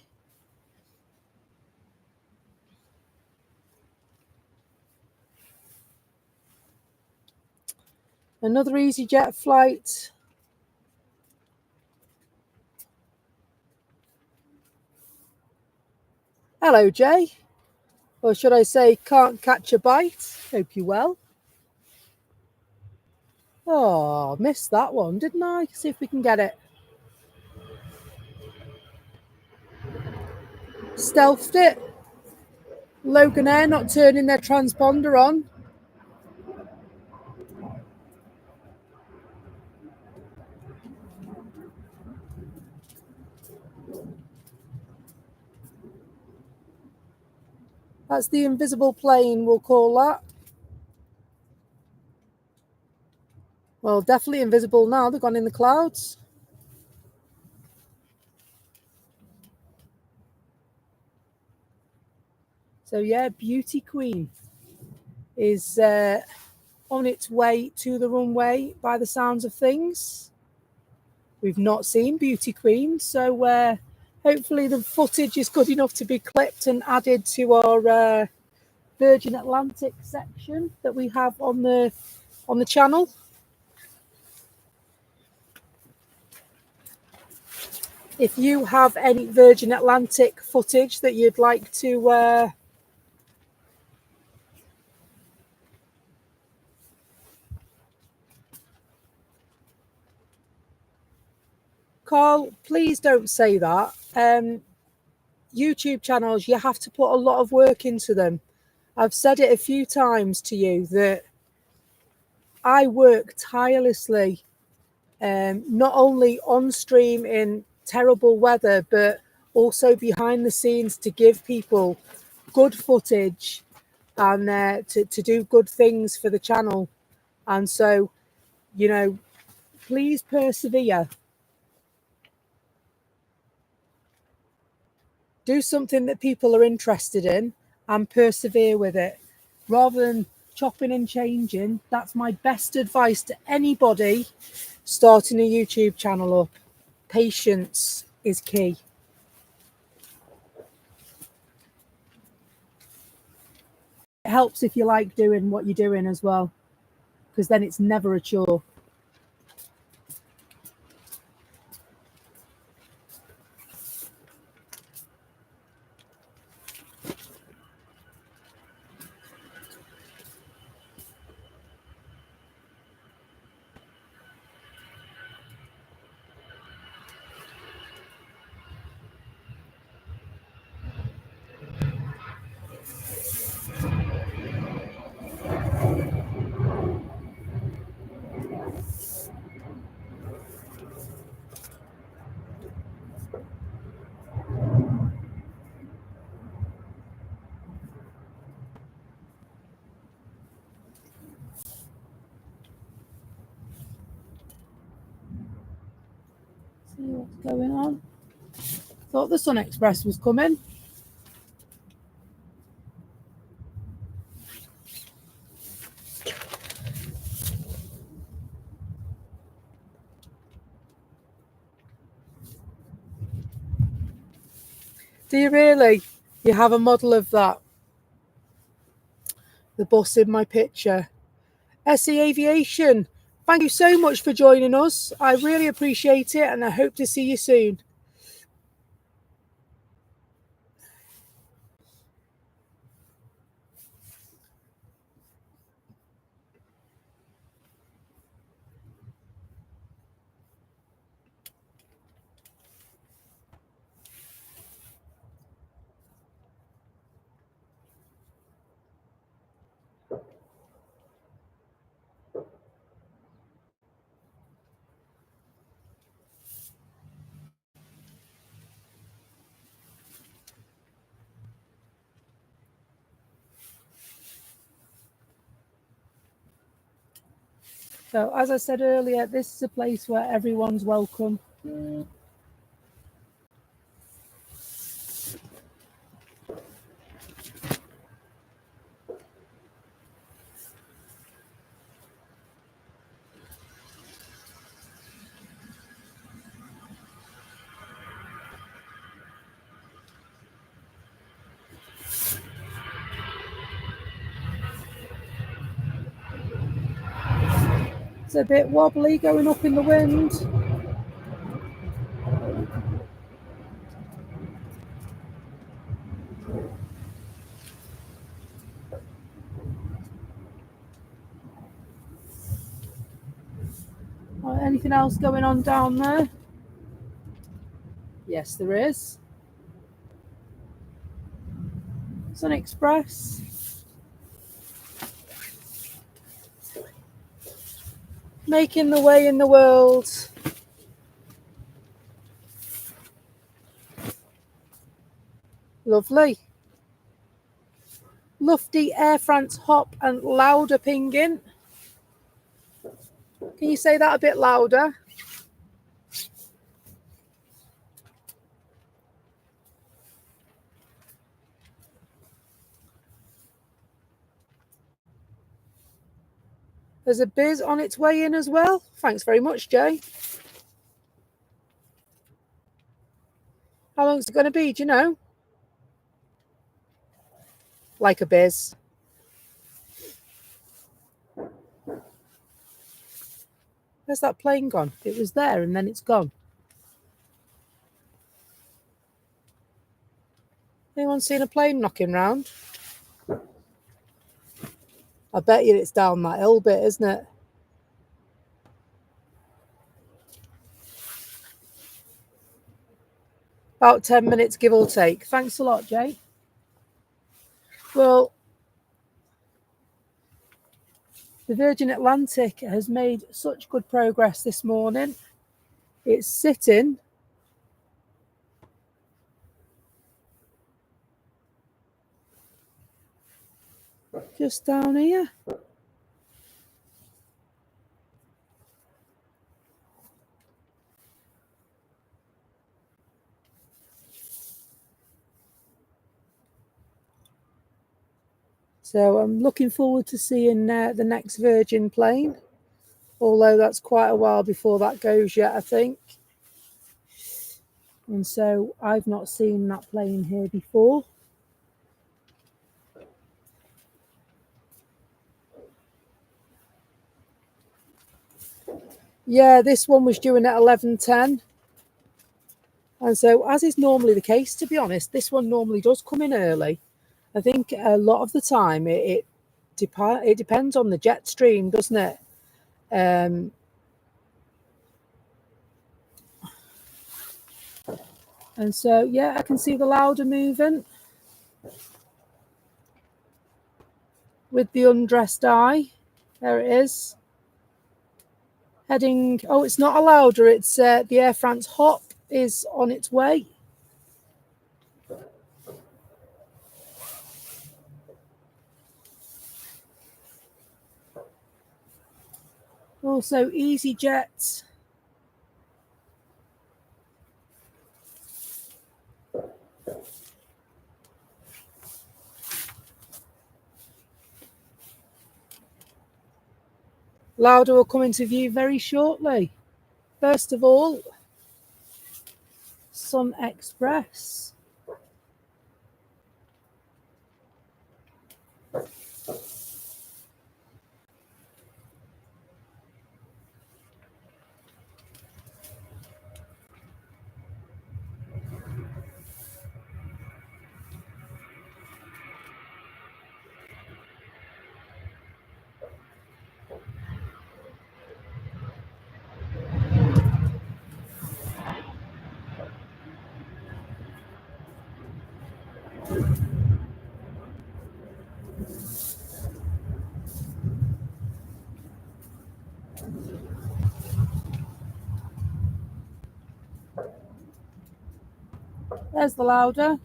Another EasyJet flight. Hello, Jay. Or should I say, can't catch a bite? Hope you're well. Oh, missed that one, didn't I? See if we can get it. Stealthed it. Logan Air not turning their transponder on. That's the invisible plane, we'll call that. Well, definitely invisible now. They've gone in the clouds. So, yeah, Beauty Queen is on its way to the runway by the sounds of things. We've not seen Beauty Queen, so hopefully the footage is good enough to be clipped and added to our Virgin Atlantic section that we have on the channel. If you have any Virgin Atlantic footage that you'd like to Carl, please don't say that. YouTube channels, you have to put a lot of work into them. I've said it a few times to you that I work tirelessly, not only on stream in terrible weather, but also behind the scenes to give people good footage and to do good things for the channel. And so, you know, Please persevere. Do something that people are interested in and persevere with it. Rather than chopping and changing, that's my best advice to anybody starting a YouTube channel up. Patience is key. It helps if you like doing what you're doing as well, because then it's never a chore. See what's going on. Thought the Sun Express was coming. Do you really? You have a model of that? The bus in my picture. SE Aviation, thank you so much for joining us. I really appreciate it and I hope to see you soon. So, as I said earlier, this is a place where everyone's welcome. It's a bit wobbly going up in the wind. Anything else going on down there? Yes, there is. Sun Express. Making the way in the world. Lovely. Lufty Air France hop and louder pinging. Can you say that a bit louder? There's a biz on its way in as well. Thanks very much, Jay. How long is it going to be? Do you know? Like a biz. Where's that plane gone? It was there and then it's gone. Anyone seen a plane knocking round? I bet you it's down that hill bit, isn't it? About 10 minutes, give or take. Thanks a lot, Jay. Well, the Virgin Atlantic has made such good progress this morning. It's sitting just down here. So I'm looking forward to seeing the next Virgin plane, although that's quite a while before that goes yet, I think. And so I've not seen that plane here before. Yeah, this one was due in at 11:10. And so, as is normally the case, to be honest, this one normally does come in early. I think a lot of the time it depends on the jet stream, doesn't it? And so, yeah, I can see the Lauda moving with the undressed eye. There it is. Heading, oh, it's not a Lauda, it's the Air France Hop is on its way. Also, EasyJet. Lauda will come into view very shortly. First of all, Sun Express. There's the Lauda.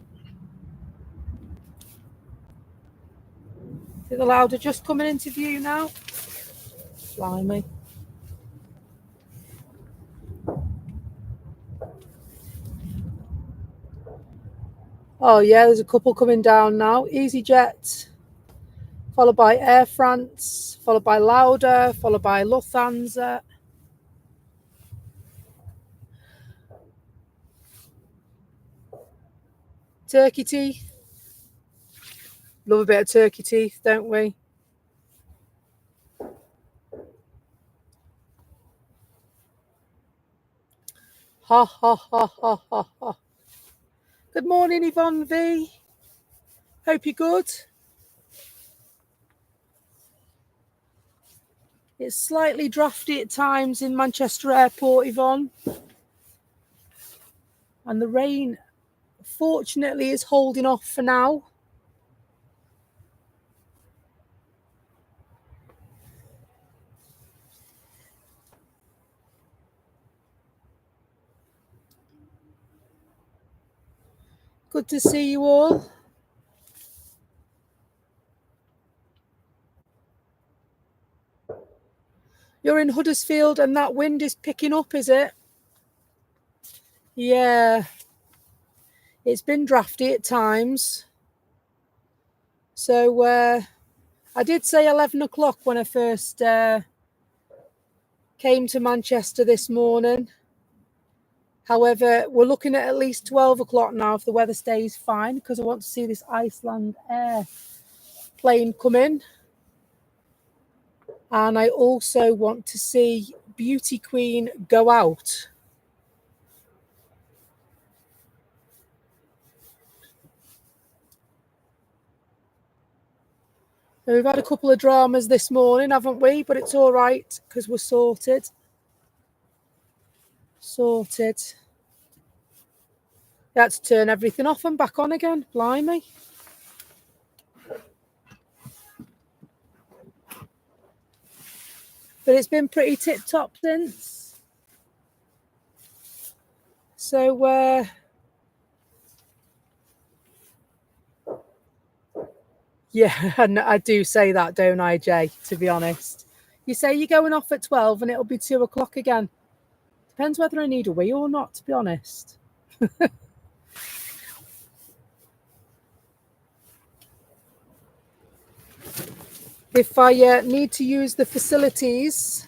See the Lauda just coming into view now. Blimey. Oh yeah, there's a couple coming down now. EasyJet, followed by Air France, followed by Lauda, followed by Lufthansa. Turkey teeth. Love a bit of turkey teeth, don't we? Ha ha ha ha ha ha. Good morning, Yvonne V. Hope you're good. It's slightly drafty at times in Manchester Airport, Yvonne. And the rain, fortunately, is holding off for now. Good to see you all. You're in Huddersfield and that wind is picking up, is it? Yeah. It's been drafty at times. So I did say 11 o'clock when I first came to Manchester this morning. However, we're looking at least 12 o'clock now if the weather stays fine, because I want to see this Iceland Air plane come in. And I also want to see Beauty Queen go out. So we've had a couple of dramas this morning, haven't we? But it's all right because we're sorted. Sorted. I had to turn everything off and back on again. Blimey. But it's been pretty tip-top since. So, yeah, and I do say that, don't I, Jay, to be honest. You say you're going off at 12 and it'll be 2 o'clock again. Depends whether I need a wee or not, to be honest. If I need to use the facilities,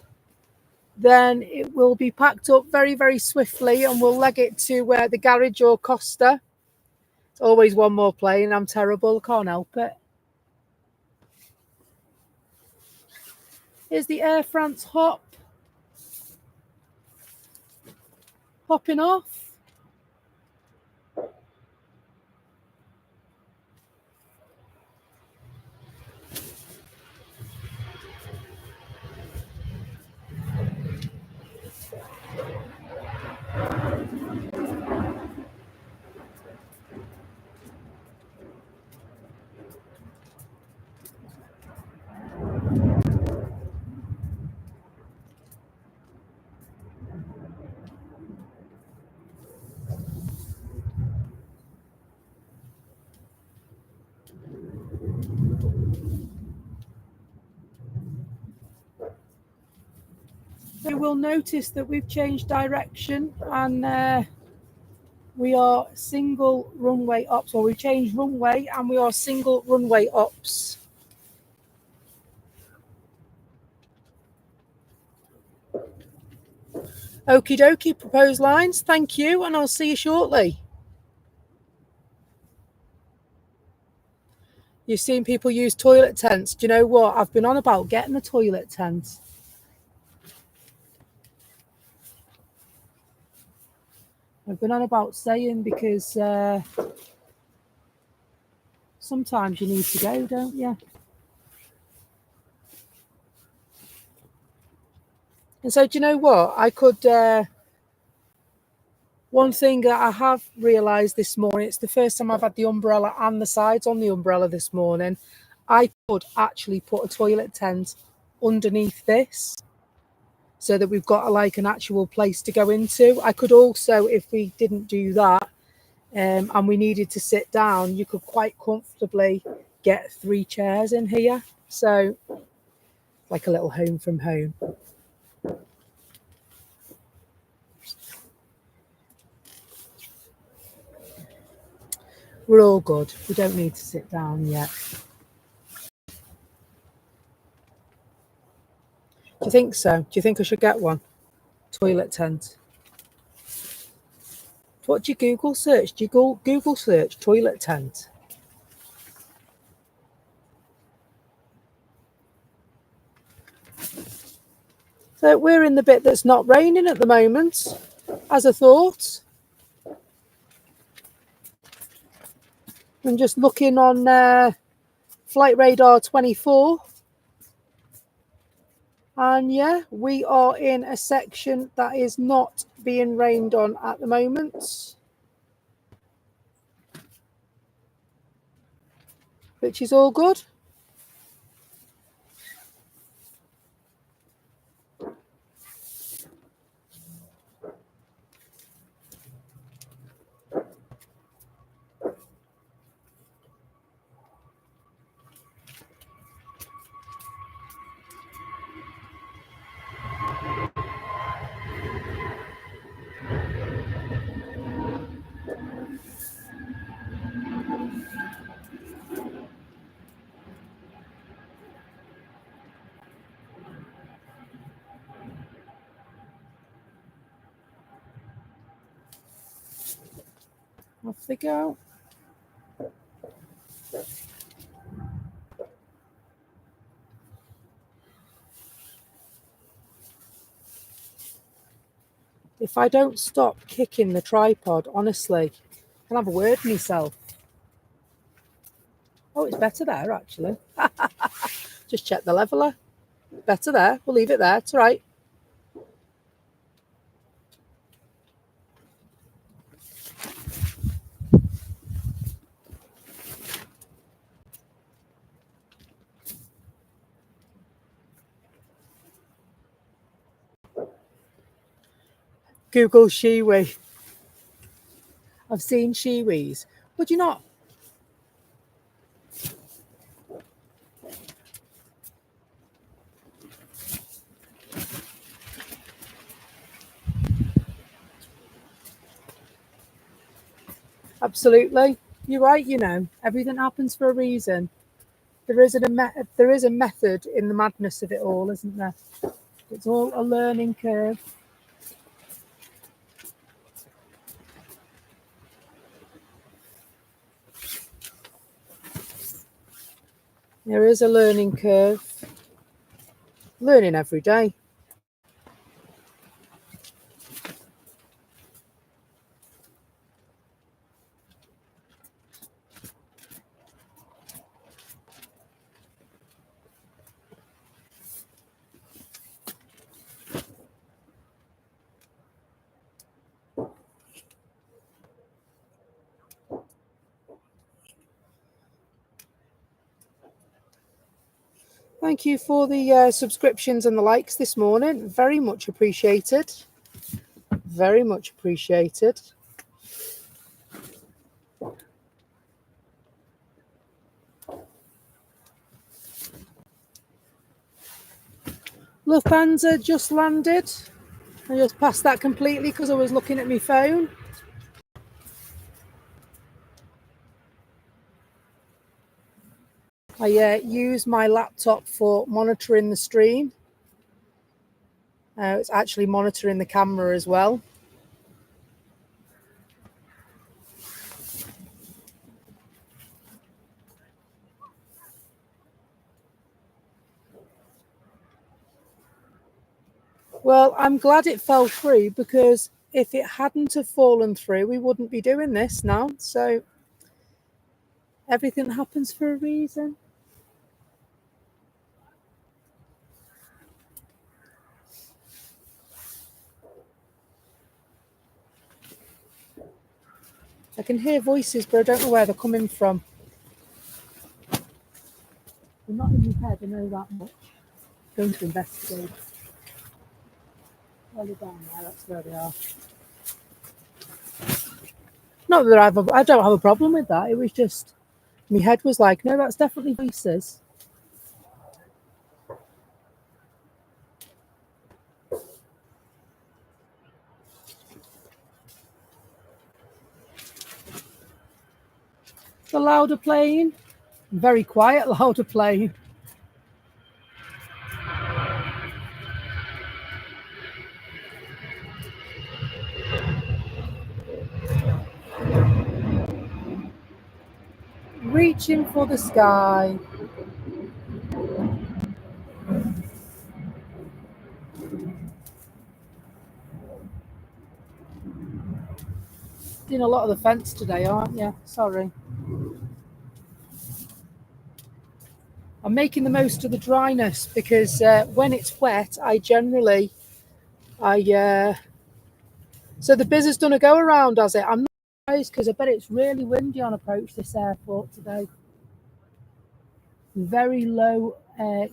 then it will be packed up very, very swiftly and we'll leg it to the garage or Costa. It's always one more plane. I'm terrible. Can't help it. Here's the Air France hop. Popping off. You will notice that we've changed direction and we are single runway ops, or we changed runway and we are single runway ops. Okie dokie, proposed lines. Thank you, and I'll see you shortly. You've seen people use toilet tents. Do you know what? I've been on about getting a toilet tent. I've been on about saying because sometimes you need to go, don't you? And so, do you know what? I could... one thing that I have realised this morning, it's the first time I've had the umbrella and the sides on the umbrella this morning. I could actually put a toilet tent underneath this so that we've got like an actual place to go into. I could also, if we didn't do that and we needed to sit down, you could quite comfortably get 3 chairs in here. So like a little home from home. We're all good. We don't need to sit down yet. Do you think so? Do you think I should get one? Toilet tent. What do you Google search? Do you Google search toilet tent? So we're in the bit that's not raining at the moment, as a thought. I'm just looking on Flight Radar 24. And yeah, we are in a section that is not being rained on at the moment, which is all good. Off they go. If I don't stop kicking the tripod, honestly, I can have a word myself. Oh, it's better there, actually. Just check the leveler. Better there. We'll leave it there. It's all right. Google Shiwi. I've seen Shiwis. Would you not? Absolutely. You're right, you know. Everything happens for a reason. There is a method in the madness of it all, isn't there? It's all a learning curve. There is a learning curve. Learning every day. Thank you for the subscriptions and the likes this morning. Very much appreciated. Very much appreciated. Lufthansa just landed. I just passed that completely because I was looking at my phone. I use my laptop for monitoring the stream. It's actually monitoring the camera as well. Well, I'm glad it fell through, because if it hadn't have fallen through, we wouldn't be doing this now. So everything happens for a reason. I can hear voices, but I don't know where they're coming from. They're not in my head, I know that much. I'm going to investigate. Well, they're down there, that's where they are. Not that I don't have a problem with that. It was just, my head was like, no, that's definitely voices. The louder plane, very quiet louder plane. Reaching for the sky. Doing a lot of the fence today, aren't you? Sorry. I'm making the most of the dryness, because when it's wet, so the biz has done a go around, has it? I'm not surprised, because I bet it's really windy on approach this airport today. Very low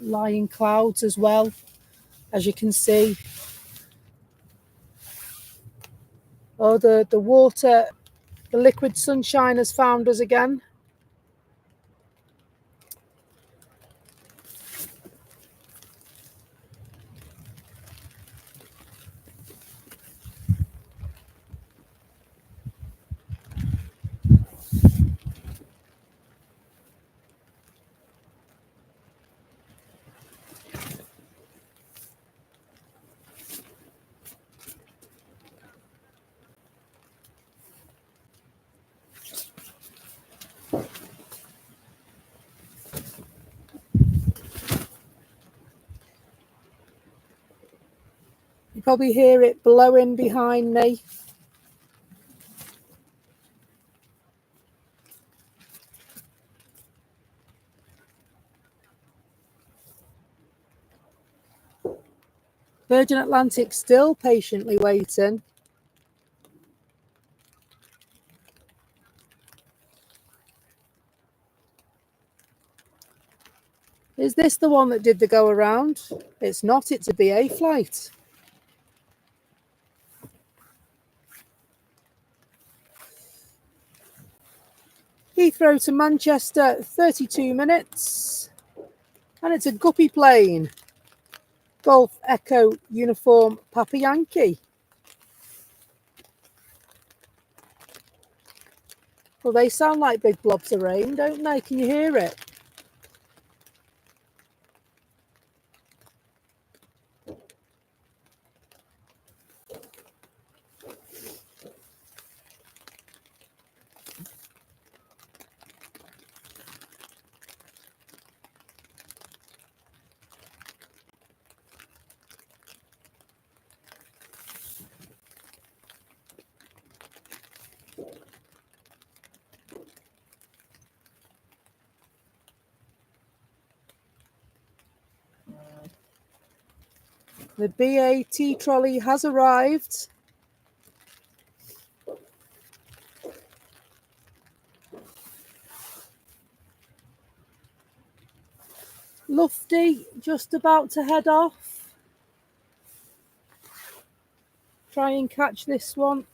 lying clouds as well, as you can see. Oh, the water, the liquid sunshine has found us again. You probably hear it blowing behind me. Virgin Atlantic still patiently waiting. Is this the one that did the go around? It's not, it's a BA flight. Heathrow to Manchester, 32 minutes. And it's a guppy plane. Golf Echo Uniform Papa Yankee. Well, they sound like big blobs of rain, don't they? Can you hear it? The BAT trolley has arrived. Lufty just about to head off. Try and catch this one.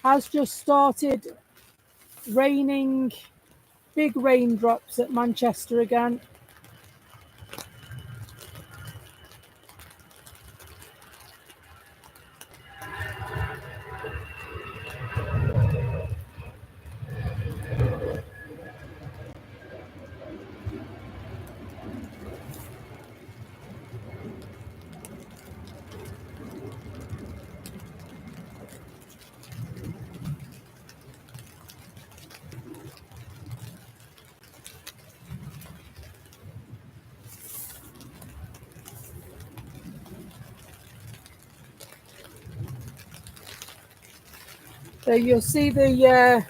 Has just started raining, big raindrops at Manchester again. So you'll see the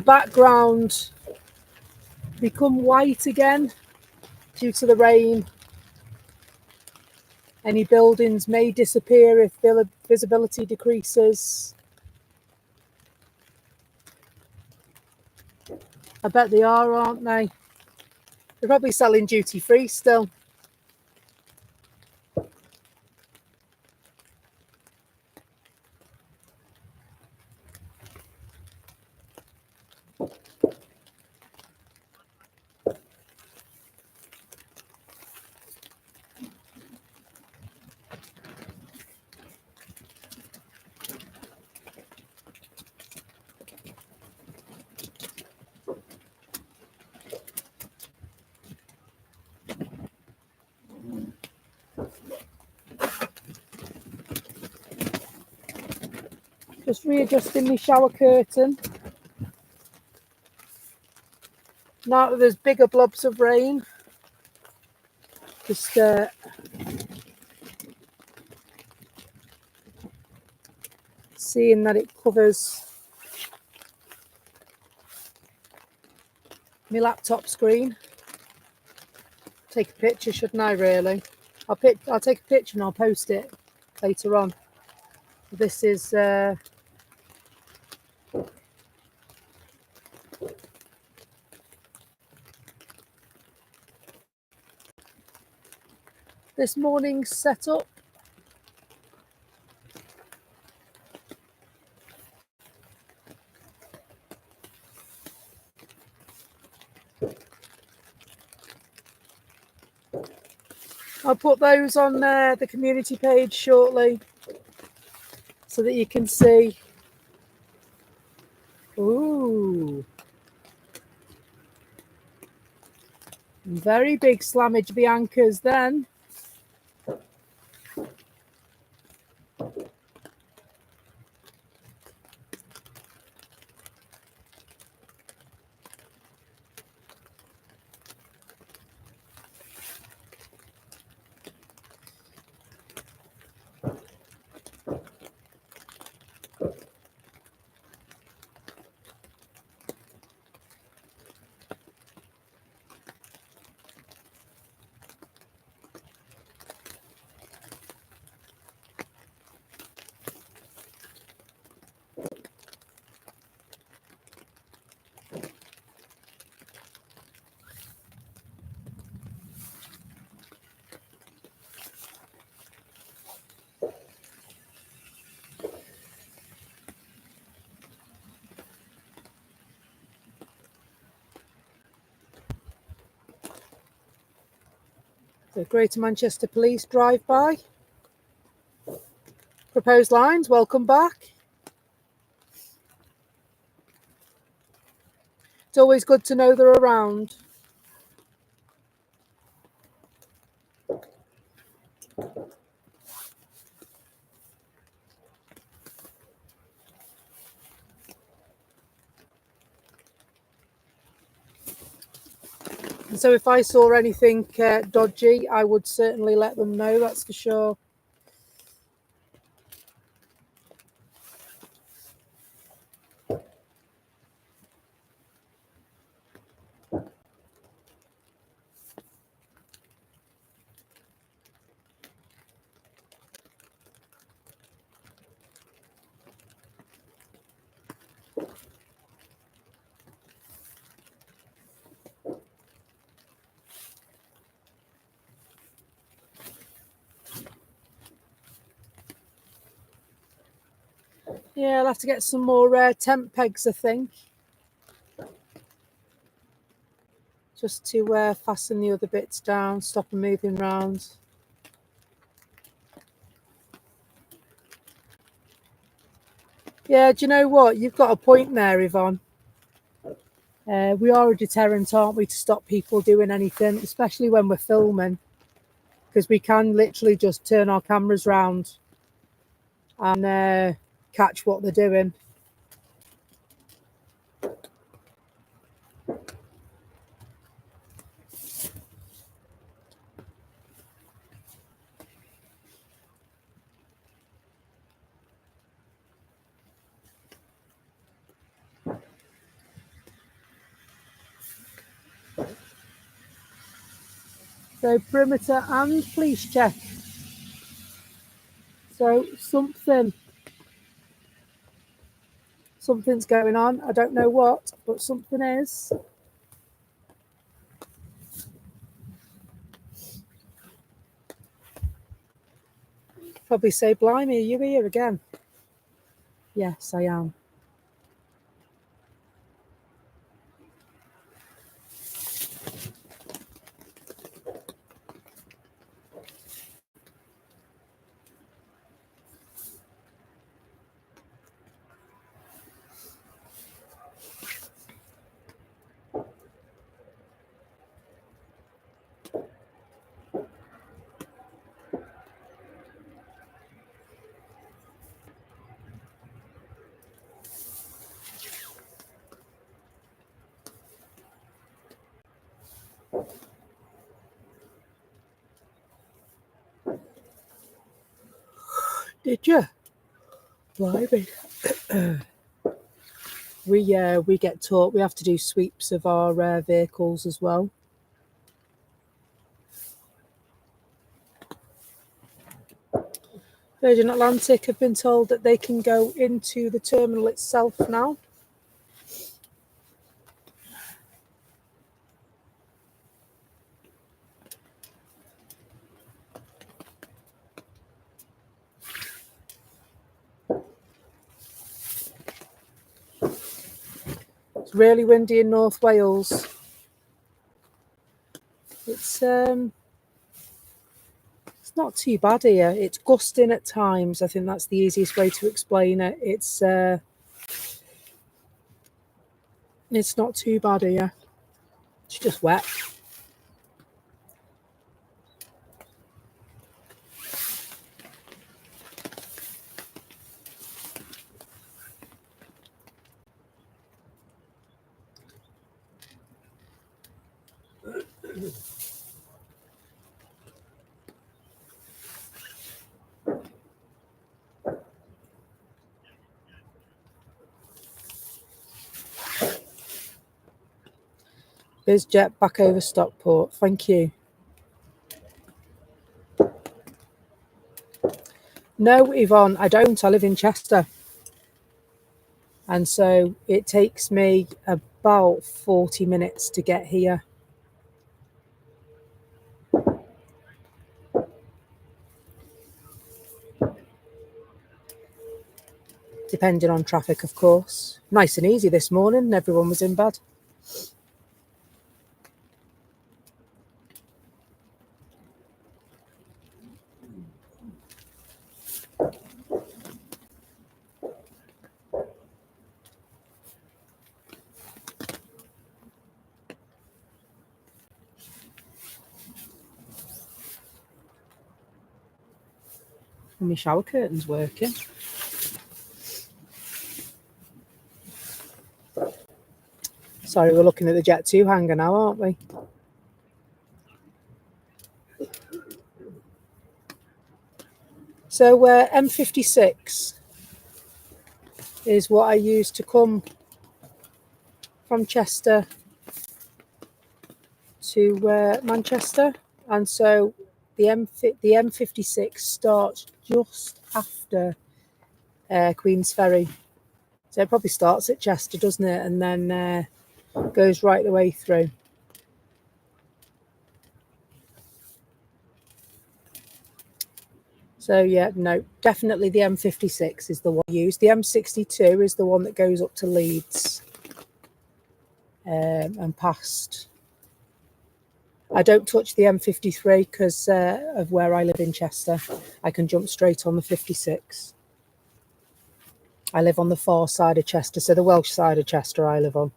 background become white again due to the rain. Any buildings may disappear if visibility decreases. I bet they are, aren't they? They're probably selling duty free still. Just readjusting my shower curtain. Now that there's bigger blobs of rain, just seeing that it covers my laptop screen. Take a picture, shouldn't I, really? I'll take a picture and I'll post it later on. This is this morning's setup. I'll put those on the community page shortly so that you can see. Ooh. Very big Slamage Biancas then. The Greater Manchester Police drive-by. Proposed lines, welcome back. It's always good to know they're around. And so if I saw anything dodgy, I would certainly let them know, that's for sure. Yeah, I'll have to get some more tent pegs, I think. Just to fasten the other bits down, stop them moving round. Yeah, do you know what? You've got a point there, Yvonne. We are a deterrent, aren't we, to stop people doing anything, especially when we're filming, because we can literally just turn our cameras round and catch what they're doing. So perimeter and police check. So something's going on. I don't know what, but something is. Probably say, blimey, are you here again? Yes, I am. Did you? Blimey. We get taught we have to do sweeps of our vehicles as well. Virgin Atlantic have been told that they can go into the terminal itself now. It's really windy in North Wales. It's not too bad here. It's gusting at times. I think that's the easiest way to explain it. It's not too bad here. It's just wet. BizJet back over Stockport. Thank you. No, Yvonne, I don't. I live in Chester. And so it takes me about 40 minutes to get here. Depending on traffic, of course. Nice and easy this morning. Everyone was in bed. And my shower curtain's working. Sorry, we're looking at the Jet 2 hangar now, aren't we? So M56 is what I use to come from Chester to Manchester. And so the M56 starts just after Queen's Ferry. So it probably starts at Chester, doesn't it? And then goes right the way through. So yeah, no, definitely the M56 is the one I use. The M62 is the one that goes up to Leeds and past. I don't touch the M53 because of where I live in Chester. I can jump straight on the 56. I live on the far side of Chester, so the Welsh side of Chester I live on.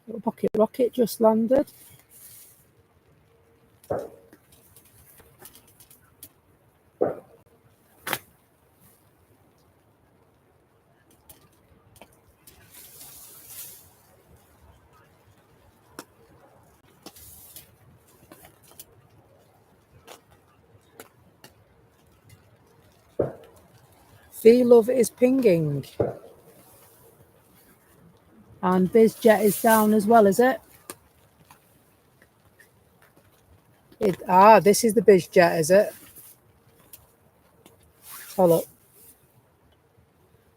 Little pocket rocket just landed. V-Love is pinging. And BizJet is down as well, is it? This is the BizJet, is it? Oh, look.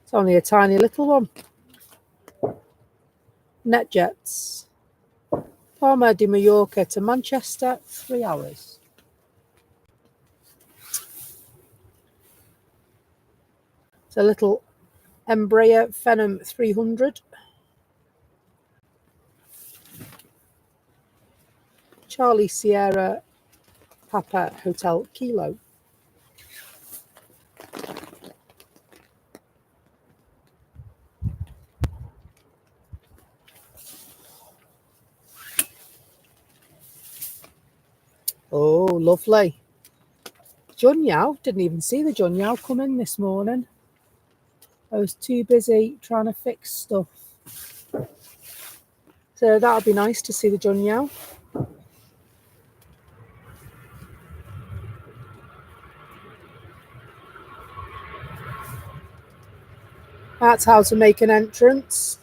It's only a tiny little one. NetJets. Palma de Mallorca to Manchester, 3 hours. It's a little Embraer Phenom 300. Charlie Sierra Papa Hotel Kilo. Oh, lovely. Junyao. Didn't even see the Junyao come in this morning. I was too busy trying to fix stuff. So that'll be nice to see the Junyao. That's how to make an entrance.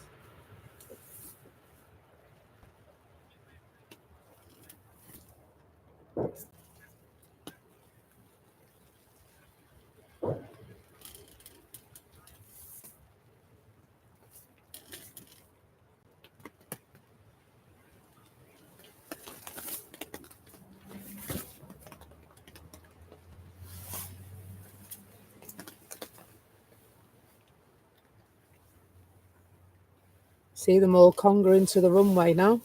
See them all congering to the runway now.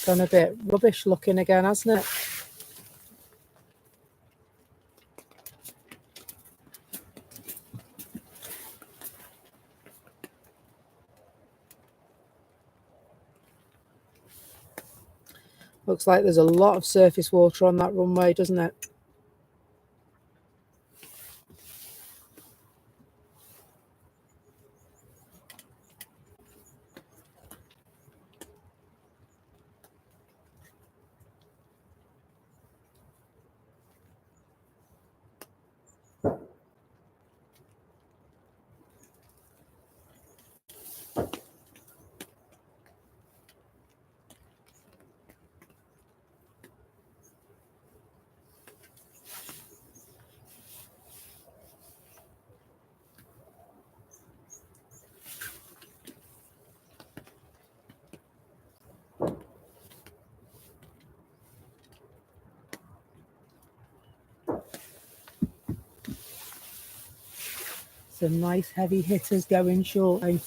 Gone a bit rubbish looking again, hasn't it? Looks like there's a lot of surface water on that runway, doesn't it? Some nice heavy hitters going shortly.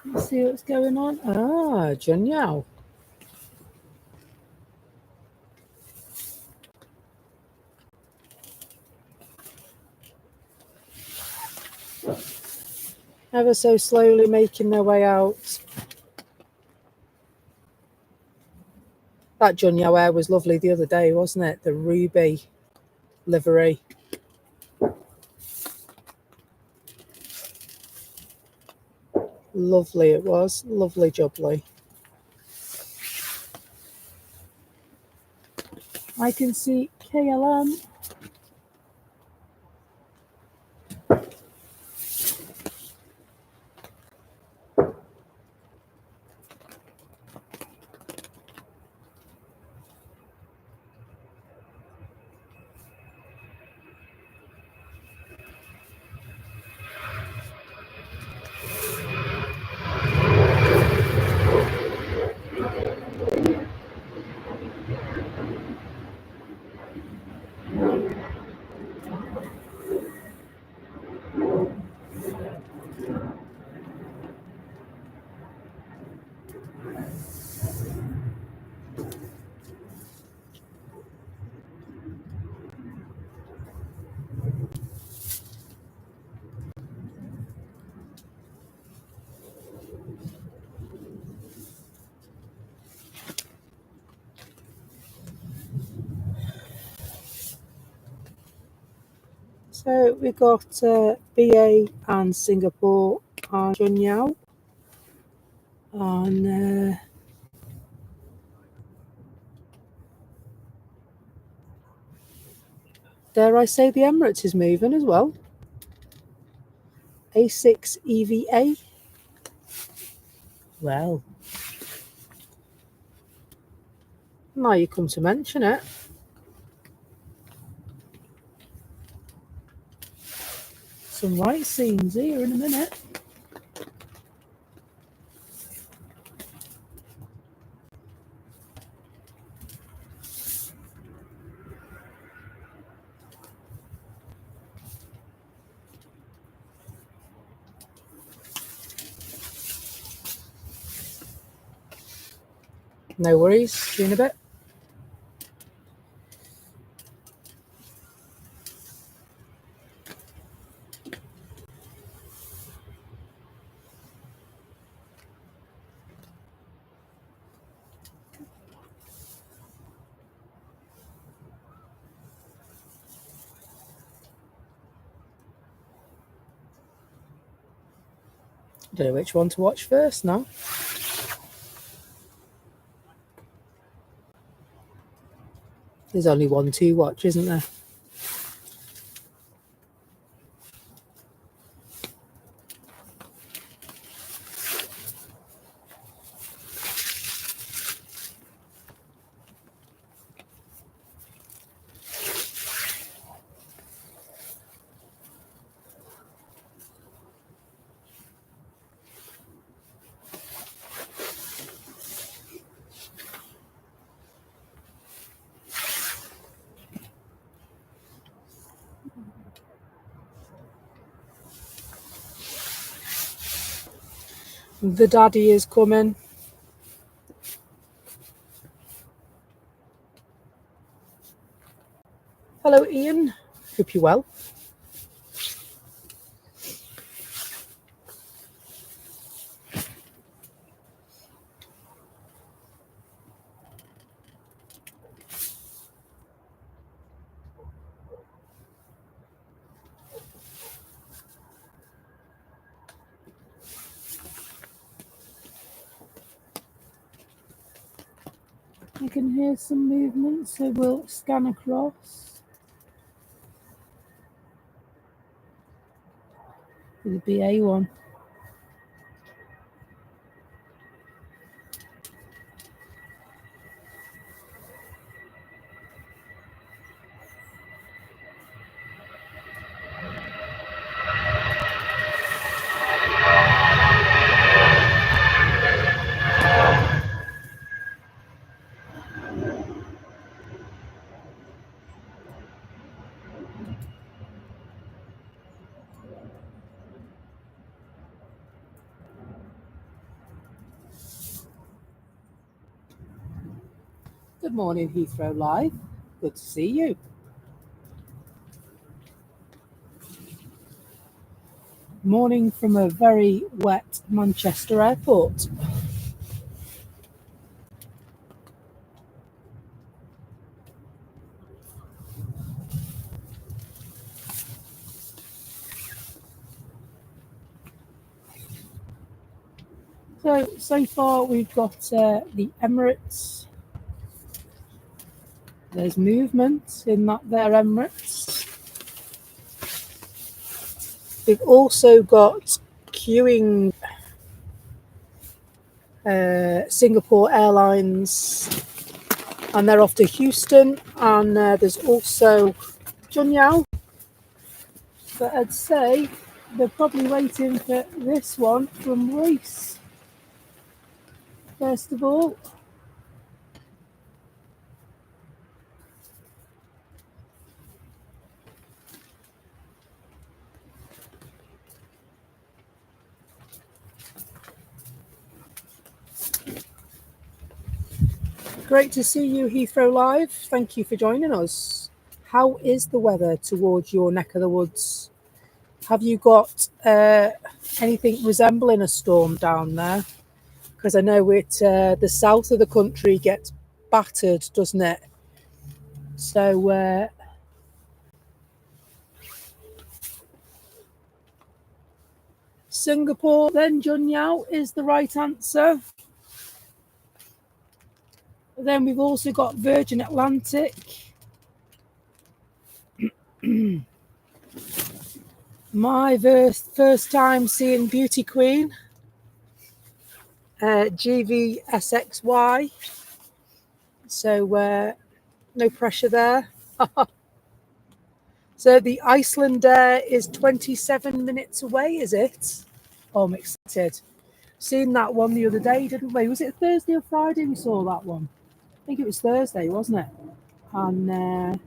Let's see what's going on. Ah, Junyao. Ever so slowly making their way out. That Junyao air was lovely the other day, wasn't it? The ruby livery. Lovely it was. Lovely jubbly. I can see KLM. So we got BA and Singapore and Junyao. And dare I say the Emirates is moving as well. A6 EVA. Well, now you come to mention it. Some white scenes here in a minute. No worries, see you in a bit. I don't know which one to watch first now. There's only one to watch, isn't there? The daddy is coming. Hello, Ian. Hope you're well. You can hear some movement, so we'll scan across with the BA1. Good morning, Heathrow Live. Good to see you. Morning from a very wet Manchester airport. So far we've got the Emirates. There's movement in that there Emirates. We've also got queuing Singapore Airlines, and they're off to Houston. And there's also Junyao. But I'd say they're probably waiting for this one from Reese. First of all, great to see you, Heathrow Live. Thank you for joining us. How is the weather towards your neck of the woods? Have you got anything resembling a storm down there? Because I know the south of the country gets battered, doesn't it? So Singapore, then Junyao is the right answer. Then we've also got Virgin Atlantic. My first time seeing Beauty Queen, GVSXY. So no pressure there. So the Iceland Air is 27 minutes away, is it? Oh, I'm excited. Seen that one the other day, didn't we? Was it Thursday or Friday we saw that one? I think it was Thursday, wasn't it? And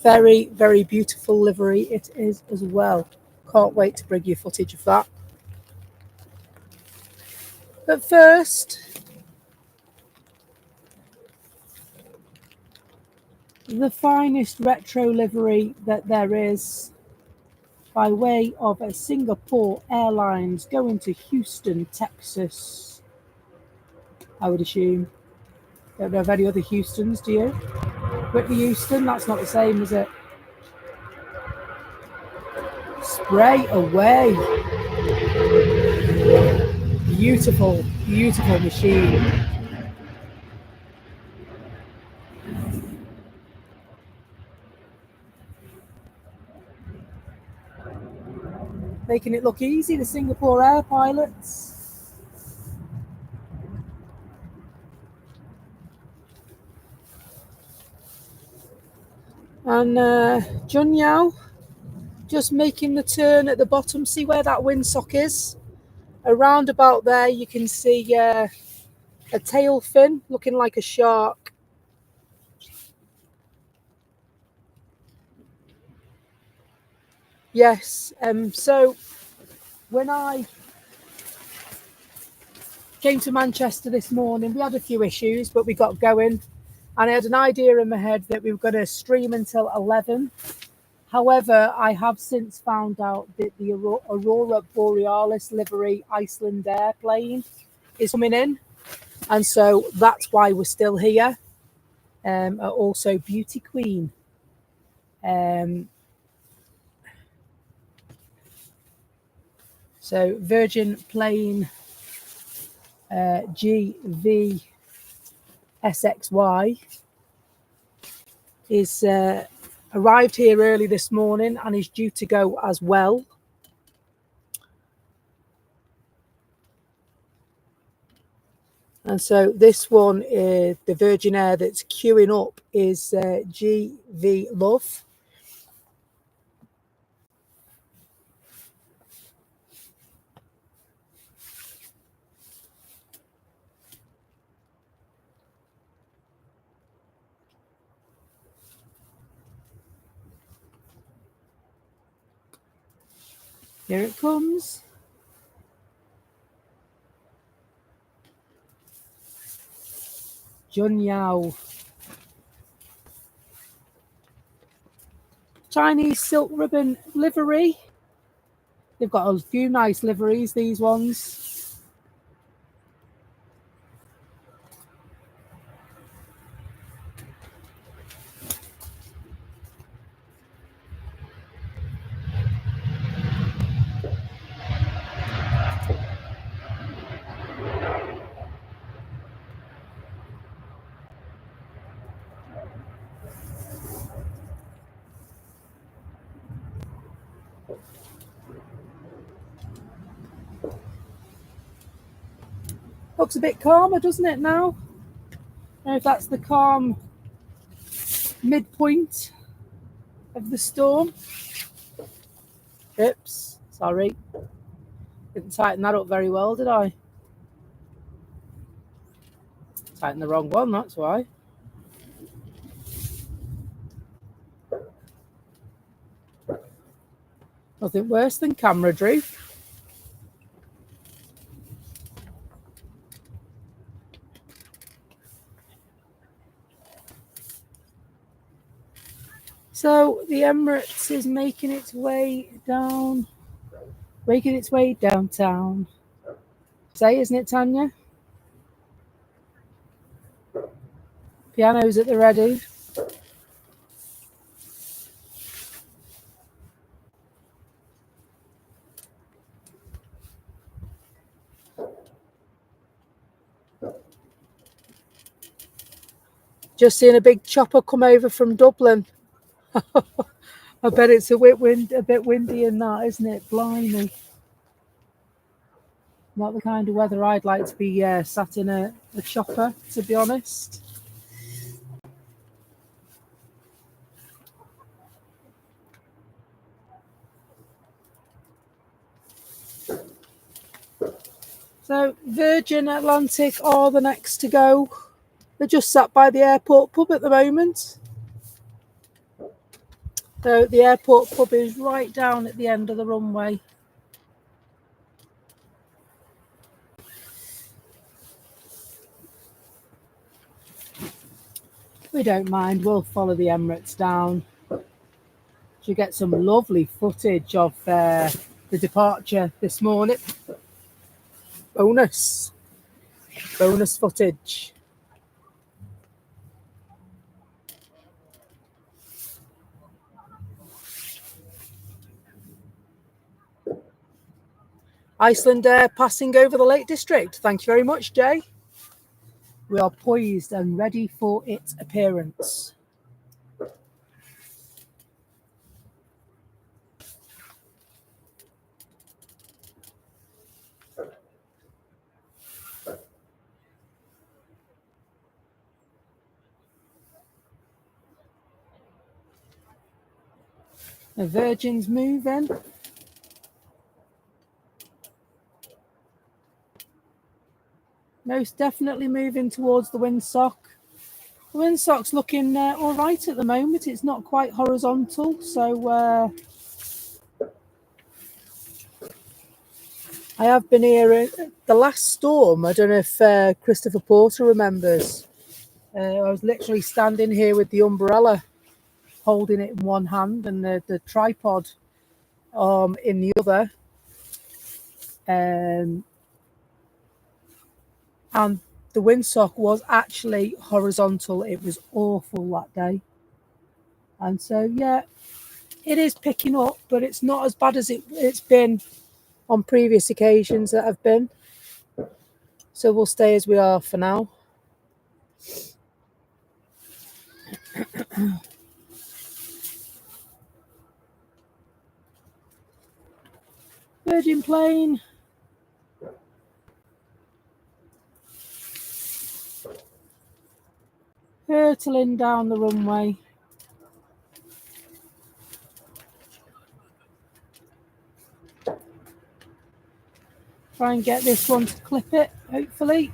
very, very beautiful livery it is as well. Can't wait to bring you footage of that. But first, the finest retro livery that there is by way of a Singapore Airlines going to Houston, Texas, I would assume. Don't know of any other Houstons, do you? Whitney Houston, that's not the same, is it? Spray away. Beautiful, beautiful machine. Making it look easy, the Singapore Air pilots. And Junyao, just making the turn at the bottom. See where that windsock is? Around about there, you can see a tail fin looking like a shark. Yes, so when I came to Manchester this morning, we had a few issues, but we got going. And I had an idea in my head that we were going to stream until 11. However, I have since found out that the Aurora Borealis livery Iceland airplane is coming in. And so that's why we're still here. Also Beauty Queen. So Virgin Plane GV SXY is arrived here early this morning and is due to go as well. And so this one, the Virgin Air that's queuing up is GV Love. Here it comes. Junyao. Chinese silk ribbon livery. They've got a few nice liveries, these ones. Looks a bit calmer, doesn't it now? I don't know if that's the calm midpoint of the storm. Oops, sorry. Didn't tighten that up very well, did I? Tightened the wrong one, that's why. Nothing worse than camera droop. So the Emirates is making its way downtown. Say, isn't it, Tanya? Piano's at the ready. Just seen a big chopper come over from Dublin. I bet it's a bit windy in that, isn't it? Blimey. Not the kind of weather I'd like to be sat in a chopper, to be honest. So Virgin Atlantic are the next to go. They're just sat by the airport pub at the moment. So the airport pub is right down at the end of the runway. We don't mind, we'll follow the Emirates down. You get some lovely footage of the departure this morning. Bonus footage. Iceland Air passing over the Lake District. Thank you very much, Jay. We are poised and ready for its appearance. The Virgin's moving. Most definitely moving towards the windsock. The windsock's looking all right at the moment. It's not quite horizontal, so I have been here the last storm. I don't know if Christopher Porter remembers. I was literally standing here with the umbrella, holding it in one hand and the tripod in the other. And the windsock was actually horizontal. It was awful that day. And so, yeah, it is picking up, but it's not as bad as it's been on previous occasions that have been. So we'll stay as we are for now. Virgin plane. Hurtling down the runway. Try and get this one to clip it, hopefully.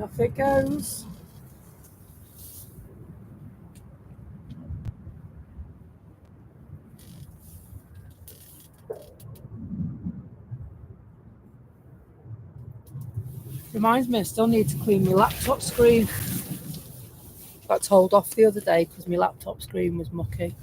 Off it goes. Reminds me, I still need to clean my laptop screen. Got told off the other day because my laptop screen was mucky.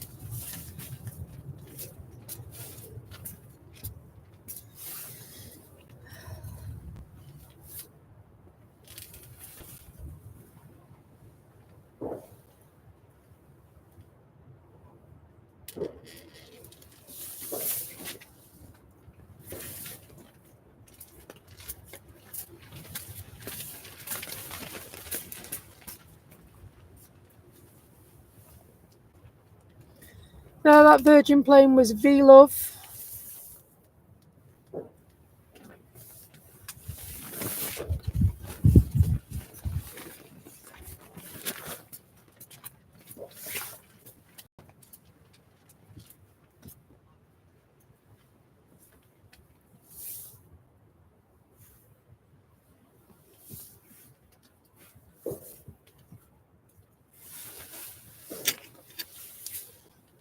No, that Virgin plane was V-Love.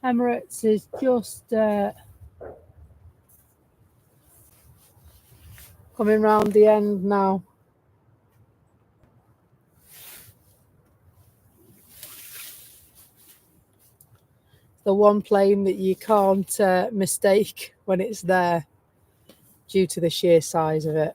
Emirates is just coming round the end now. The one plane that you can't mistake when it's there due to the sheer size of it.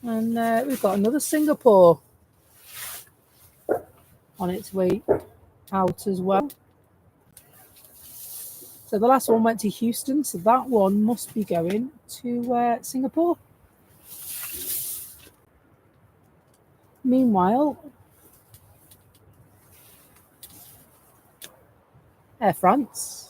And we've got another Singapore on its way out as well. So the last one went to Houston, so that one must be going to Singapore. Meanwhile, Air France.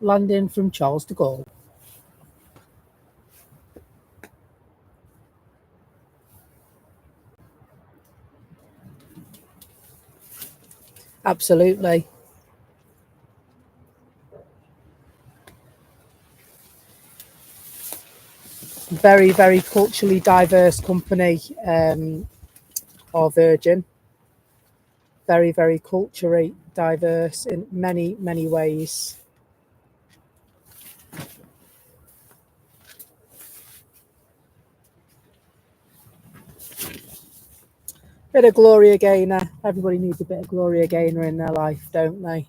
Landing from Charles de Gaulle. Absolutely. Very, very culturally diverse company, or Virgin. Very, very culturally diverse in many, many ways. Bit of Gloria Gaynor. Everybody needs a bit of Gloria Gaynor in their life, don't they?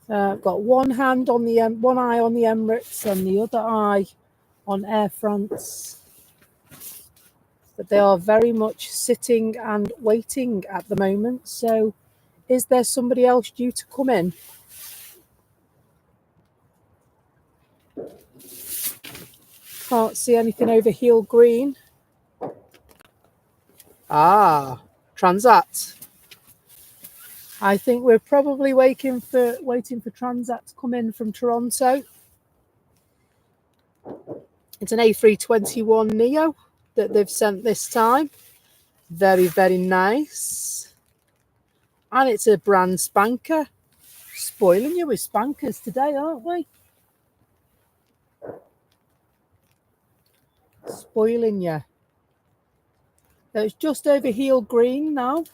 I've got one hand on the one eye on the Emirates and the other eye on Air France. But they are very much sitting and waiting at the moment. So is there somebody else due to come in? Can't see anything over heel green. Ah, Transat. I think we're probably waiting for Transat to come in from Toronto. It's an A321 Neo that they've sent this time. Very, very nice. And it's a brand spanker. Spoiling you with spankers today, aren't we? Spoiling you. It's just over heel green now.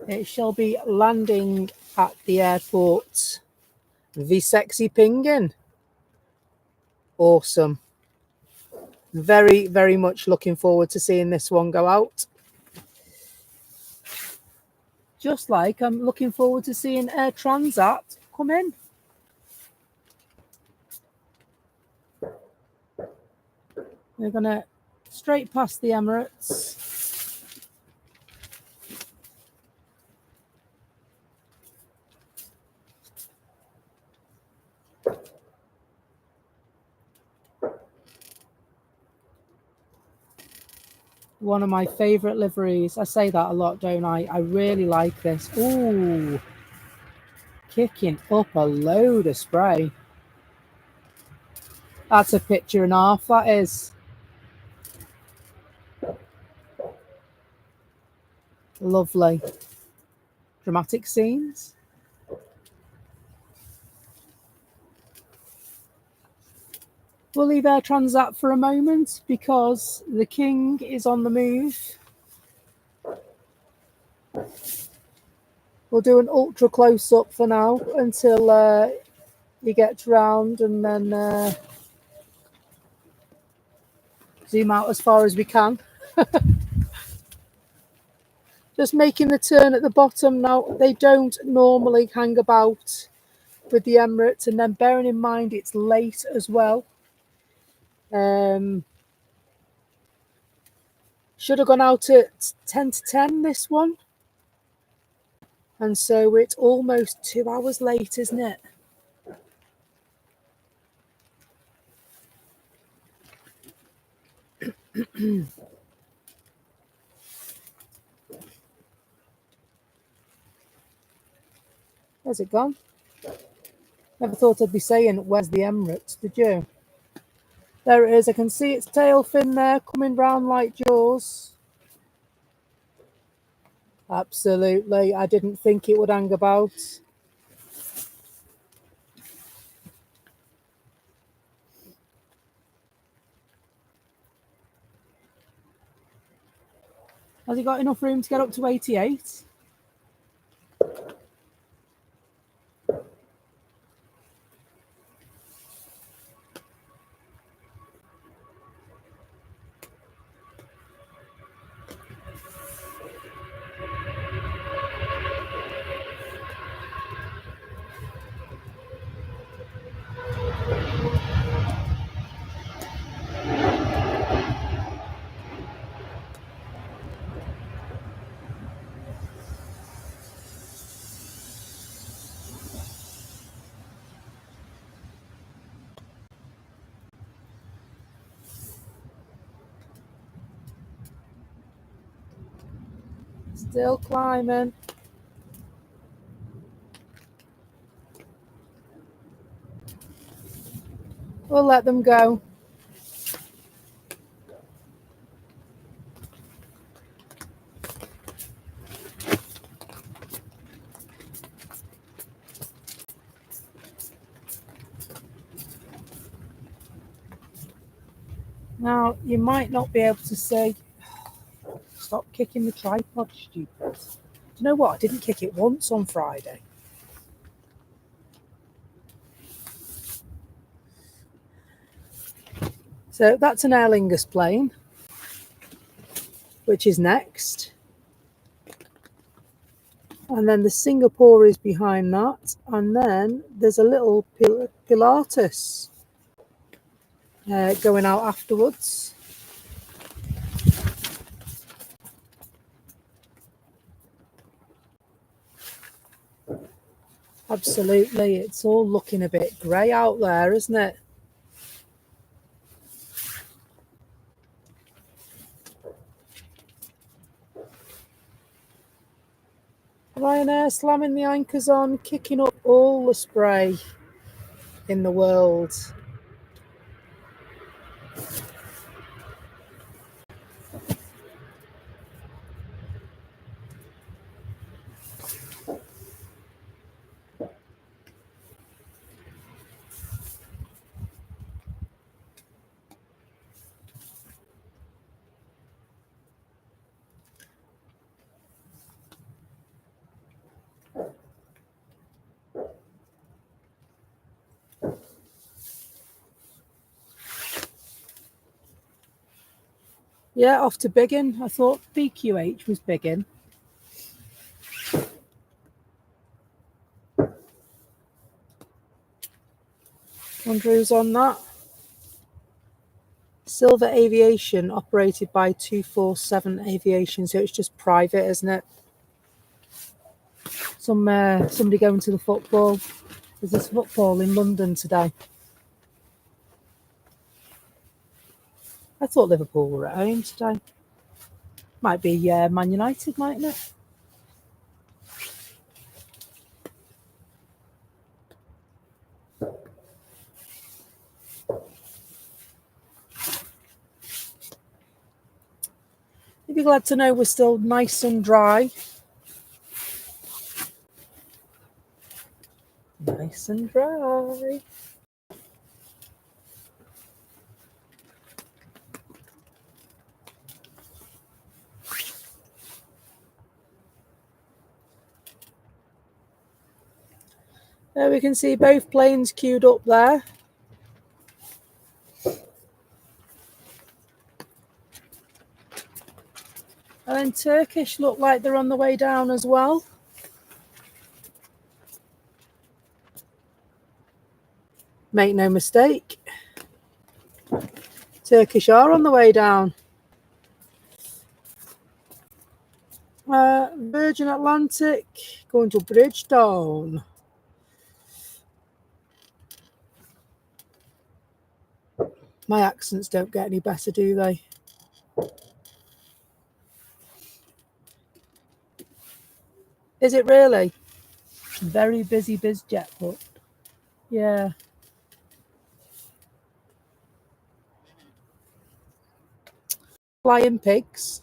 It shall be landing at the airport. The sexy pingin. Awesome. Very, very much looking forward to seeing this one go out. Just like I'm looking forward to seeing Air Transat come in. We're going to straight past the Emirates. One of my favourite liveries. I say that a lot, don't I? I really like this. Ooh. Kicking up a load of spray. That's a picture and a half, that is. Lovely. Dramatic scenes. We'll leave Air Transat for a moment because the king is on the move. We'll do an ultra close-up for now until he gets round and then zoom out as far as we can. Just making the turn at the bottom now. They don't normally hang about with the Emirates, and then bearing in mind it's late as well. Should have gone out at 10 to 10 this one. And so it's almost 2 hours late, isn't it? Where's it gone? Never thought I'd be saying, where's the Emirates, did you? There it is. I can see its tail fin there coming round like jaws. Absolutely. I didn't think it would hang about. Has it got enough room to get up to 88? Still climbing. We'll let them go. Now, you might not be able to say, stop kicking the tripod, stupid. Do you know what? I didn't kick it once on Friday. So that's an Aer Lingus plane, which is next. And then the Singapore is behind that. And then there's a little Pilates going out afterwards. Absolutely. It's all looking a bit grey out there, isn't it? Ryanair slamming the anchors on, kicking up all the spray in the world. Yeah, off to Biggin. I thought BQH was Biggin. Wonder who's on that. Silver Aviation, operated by 247 Aviation, so it's just private, isn't it? Somebody going to the football. There's football in London today. I thought Liverpool were at home today. Might be Man United, mightn't it? You'd be glad to know we're still nice and dry. Nice and dry. There we can see both planes queued up there. And then Turkish look like they're on the way down as well. Make no mistake. Turkish are on the way down. Virgin Atlantic going to Bridgestone. My accents don't get any better, do they? Is it really? Very busy BizJet, but yeah. Flying pigs.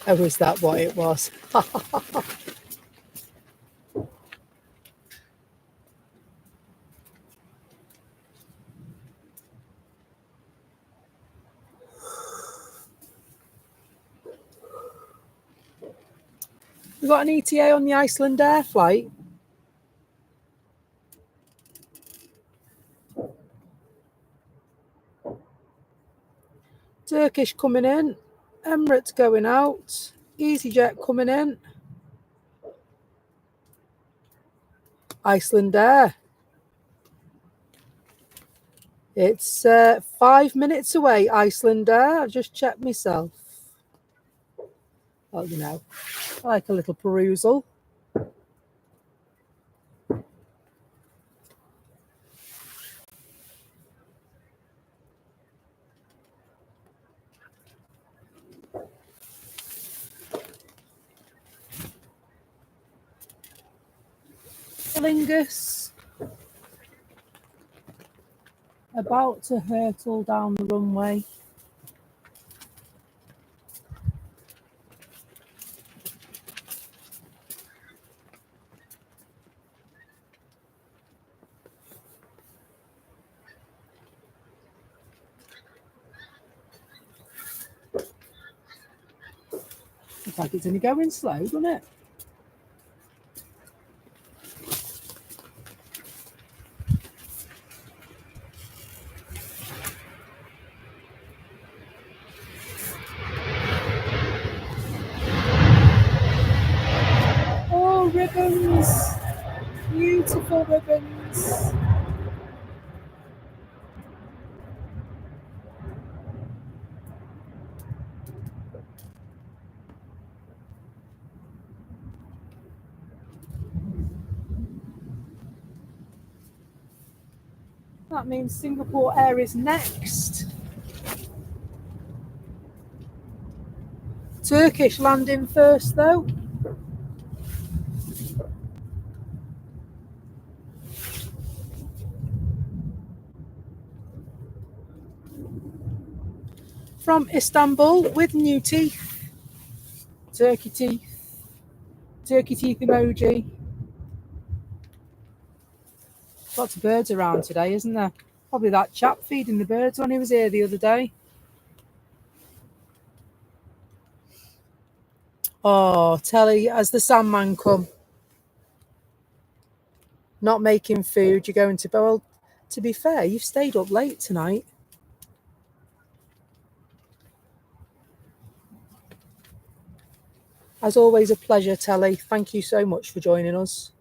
Oh, is that what it was? We got an ETA on the Iceland Air flight. Turkish coming in. Emirates going out. EasyJet coming in. Iceland Air. It's 5 minutes away, Iceland Air. I just checked myself. Well, you know, I like a little perusal. Lingus about to hurtle down the runway. Looks like it's only going slow, doesn't it? That means Singapore Air is next. Turkish landing first though. From Istanbul with new teeth. Turkey teeth. Turkey teeth emoji. Lots of birds around today, isn't there? Probably that chap feeding the birds when he was here the other day. Oh, Telly, has the Sandman come? Not making food, you're going to bed. Well, to be fair, you've stayed up late tonight. As always, a pleasure, Telly. Thank you so much for joining us.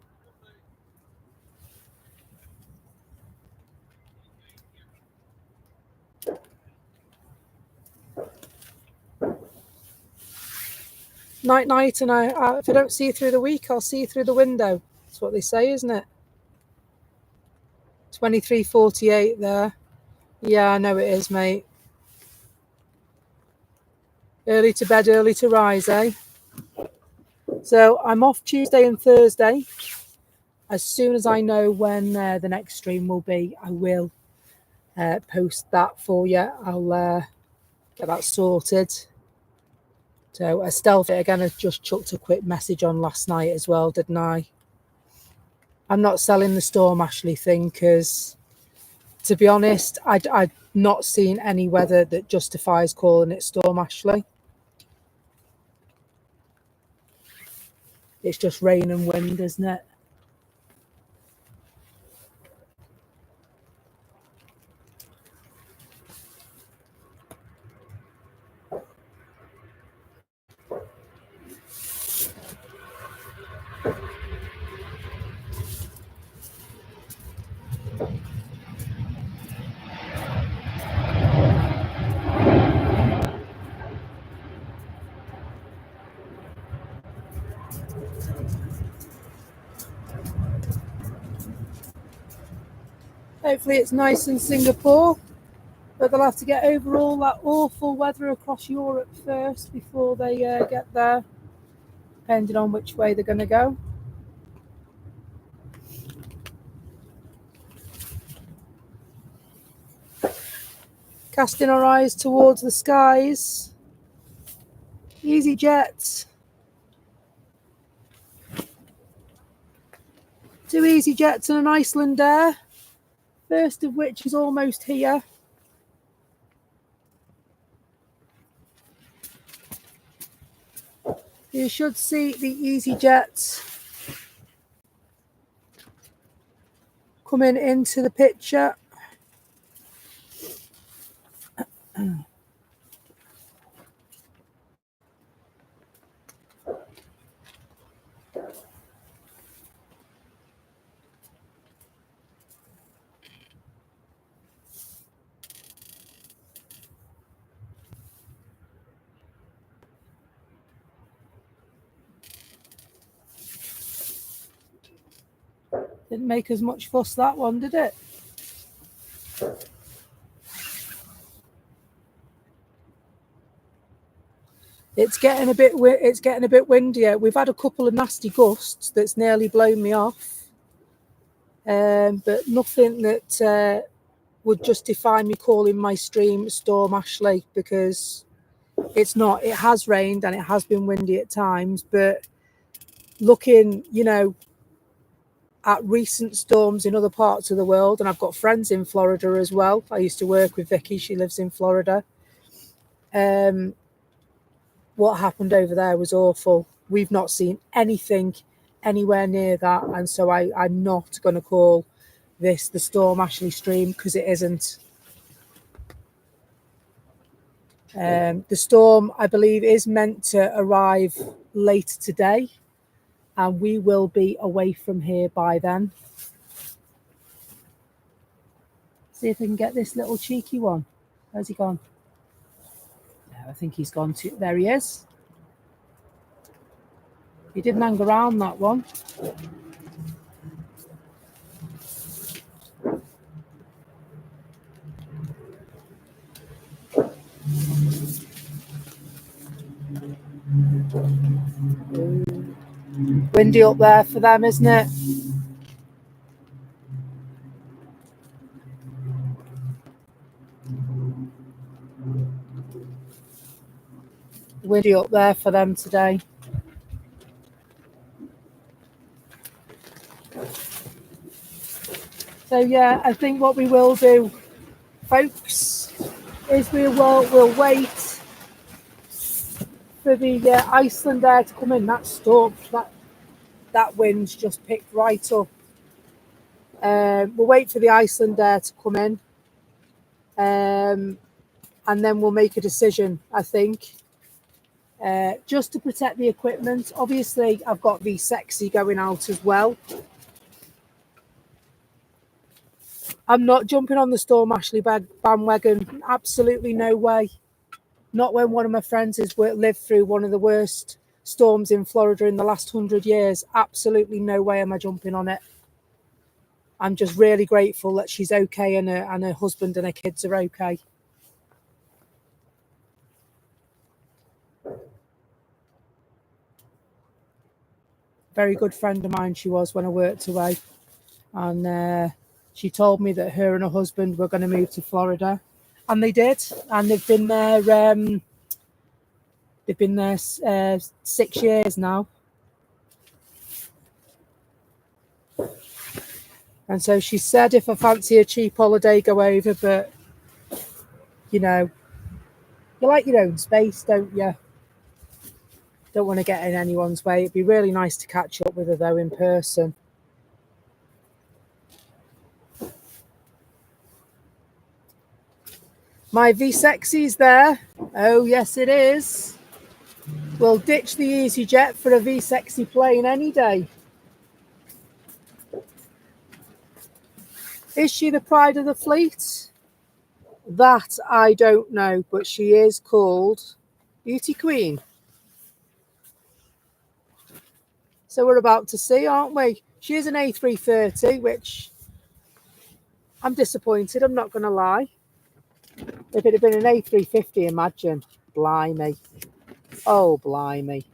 Night, night, and if I don't see you through the week, I'll see you through the window. That's what they say, isn't it? 23:48 there. Yeah, I know it is, mate. Early to bed, early to rise, eh? So I'm off Tuesday and Thursday. As soon as I know when the next stream will be, I will post that for you. I'll get that sorted. So Stealth again, I just chucked a quick message on last night as well, didn't I? I'm not selling the Storm Ashley thing because, to be honest, I've not seen any weather that justifies calling it Storm Ashley. It's just rain and wind, isn't it? Hopefully it's nice in Singapore, but they'll have to get over all that awful weather across Europe first before they get there, depending on which way they're going to go. Casting our eyes towards the skies. EasyJet. 2 EasyJets and an Icelandair. First of which is almost here. You should see the EasyJet coming into the picture. Didn't make as much fuss, that one, did it? It's getting a bit windier. We've had a couple of nasty gusts that's nearly blown me off, but nothing that would justify me calling my stream Storm Ashley, because it's not. It has rained and it has been windy at times, but looking, at recent storms in other parts of the world, and I've got friends in Florida as well. I used to work with Vicky. She lives in Florida. What happened over there was awful. We've not seen anything anywhere near that, and so I'm not going to call this the Storm Ashley stream, because it isn't. The storm, I believe, is meant to arrive later today, and we will be away from here by then. See if we can get this little cheeky one. Where's he gone? No, I think he's gone too. There he is. He didn't hang around, that one. windy up there for them, isn't it? Windy up there for them today. So yeah, I think what we will do, folks, is we'll wait for the Iceland air to come in. That storm, that wind's just picked right up. We'll wait for the Iceland air to come in, and then we'll make a decision, I think. Just to protect the equipment. Obviously, I've got the Sexy going out as well. I'm not jumping on the Storm Ashley bandwagon. Absolutely no way. Not when one of my friends has lived through one of the worst storms in Florida in the last 100 years. Absolutely no way am I jumping on it. I'm just really grateful that she's okay and her husband and her kids are okay. Very good friend of mine she was when I worked away. And she told me that her and her husband were going to move to Florida. And they did. And they've been there... They've been there 6 years now. And so she said, if I fancy a cheap holiday, go over. But, you know, you like your own space, don't you? Don't want to get in anyone's way. It'd be really nice to catch up with her, though, in person. My V-Sexy's there. Oh, yes, it is. We'll ditch the EasyJet for a V-Sexy plane any day. Is she the pride of the fleet? That I don't know, but she is called Beauty Queen. So we're about to see, aren't we? She is an A330, which I'm disappointed, I'm not going to lie. If it had been an A350, imagine. Blimey. Oh, blimey.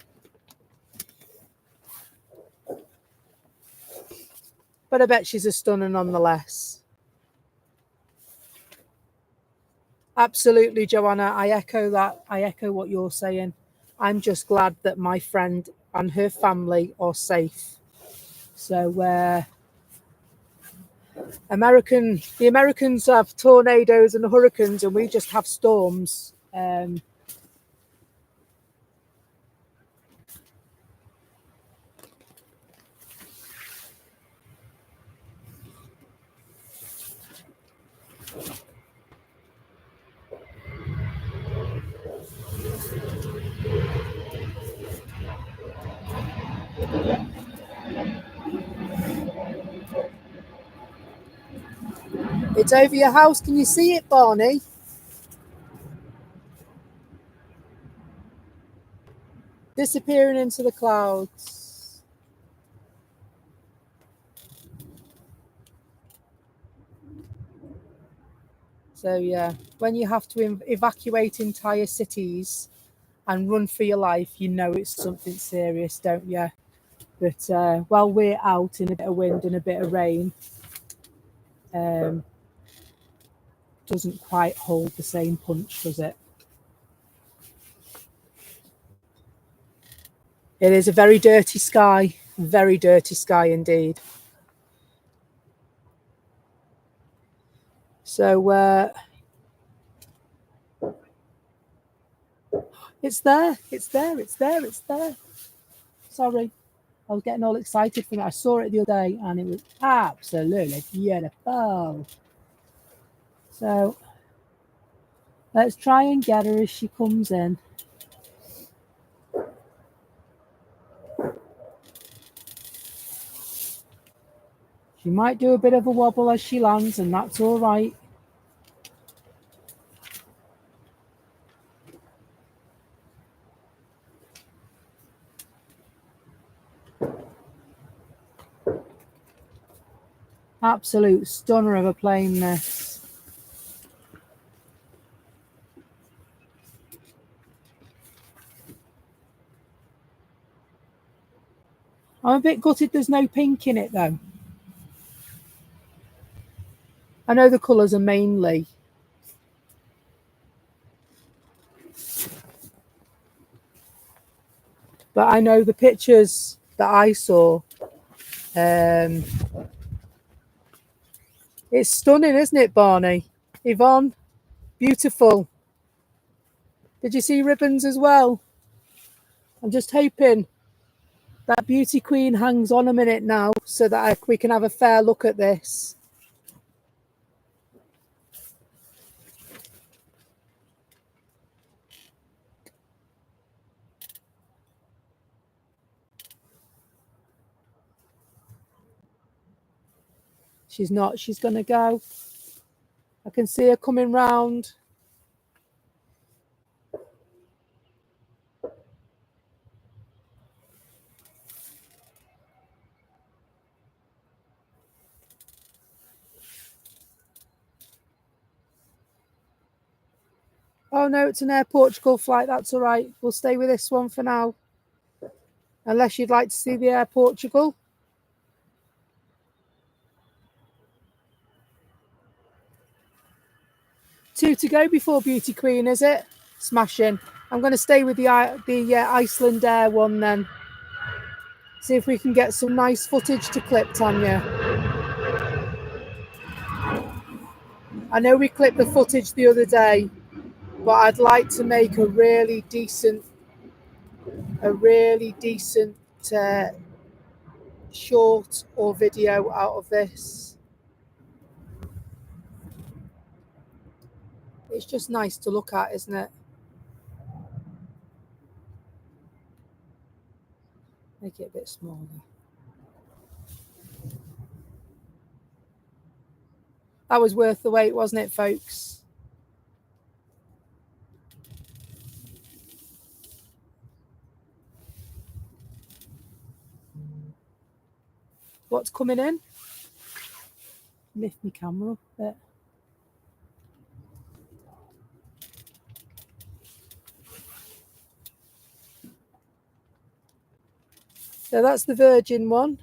But I bet she's a stunner nonetheless. Absolutely, Joanna. I echo that. I echo what you're saying. I'm just glad that my friend and her family are safe. So, the Americans have tornadoes and hurricanes, and we just have storms. It's over your house. Can you see it, Barney? Disappearing into the clouds. So yeah, when you have to evacuate entire cities and run for your life, you know it's something serious, don't you? But while we're out in a bit of wind and a bit of rain, doesn't quite hold the same punch, does it? It is a very dirty sky indeed. So it's there. Sorry, I was getting all excited from it. I saw it the other day and it was absolutely beautiful. So let's try and get her as she comes in. She might do a bit of a wobble as she lands, and that's all right. Absolute stunner of a plane, this. I'm a bit gutted there's no pink in it though. I know the colours are mainly. But I know the pictures that I saw. It's stunning, isn't it, Barney? Yvonne, beautiful. Did you see ribbons as well? I'm just hoping that Beauty Queen hangs on a minute now so that we can have a fair look at this. She's not. She's going to go. I can see her coming round. Oh, no, it's an Air Portugal flight. That's all right. We'll stay with this one for now. Unless you'd like to see the Air Portugal. Two to go before Beauty Queen, is it? Smashing. I'm going to stay with the Iceland Air one then. See if we can get some nice footage to clip, Tanya. I know we clipped the footage the other day, but I'd like to make a really decent short or video out of this. It's just nice to look at, isn't it? Make it a bit smaller. That was worth the wait, wasn't it, folks? What's coming in? Lift my camera up a bit. So that's the Virgin one.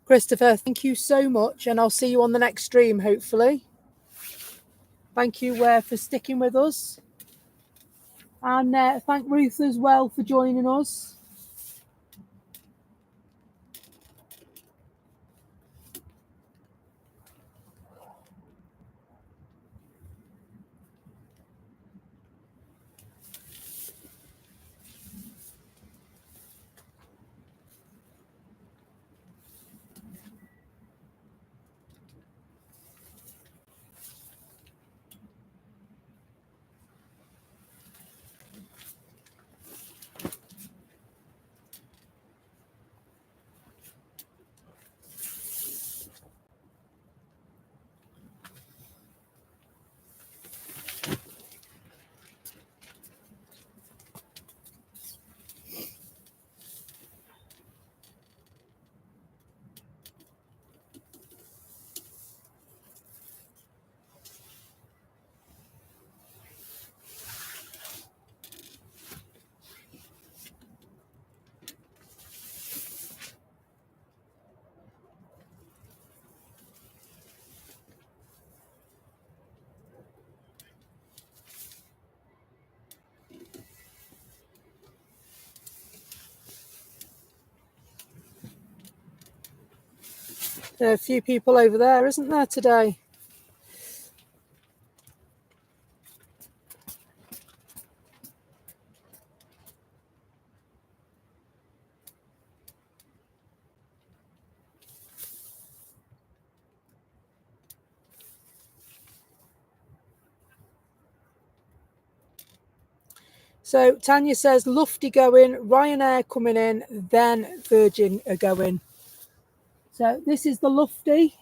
Christopher, thank you so much, and I'll see you on the next stream, hopefully. Thank you for sticking with us. And thank Ruth as well for joining us. There are a few people over there, isn't there, today? So Tanya says Lufty going, Ryanair coming in, then Virgin are going. So this is the Lufty.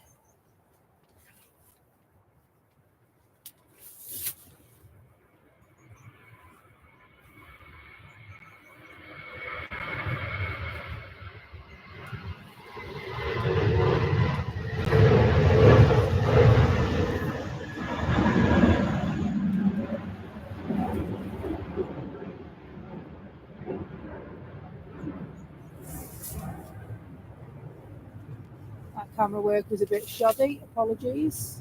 camera work was a bit shoddy. Apologies.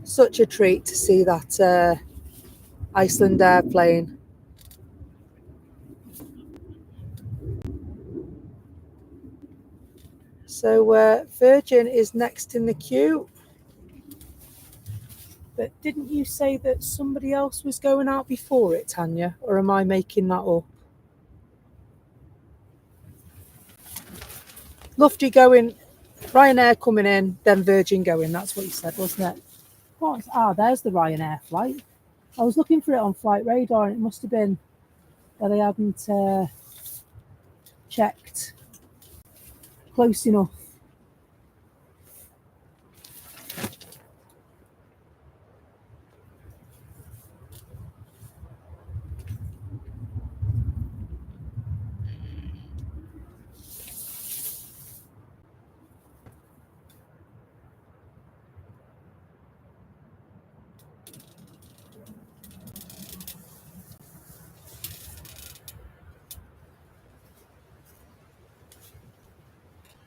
Such a treat to see that Iceland airplane. So Virgin is next in the queue. But didn't you say that somebody else was going out before it, Tanya? Or am I making that up? Lufty going, Ryanair coming in, then Virgin going. That's what you said, wasn't it? There's the Ryanair flight. I was looking for it on Flight Radar, and it must have been that I hadn't checked close enough.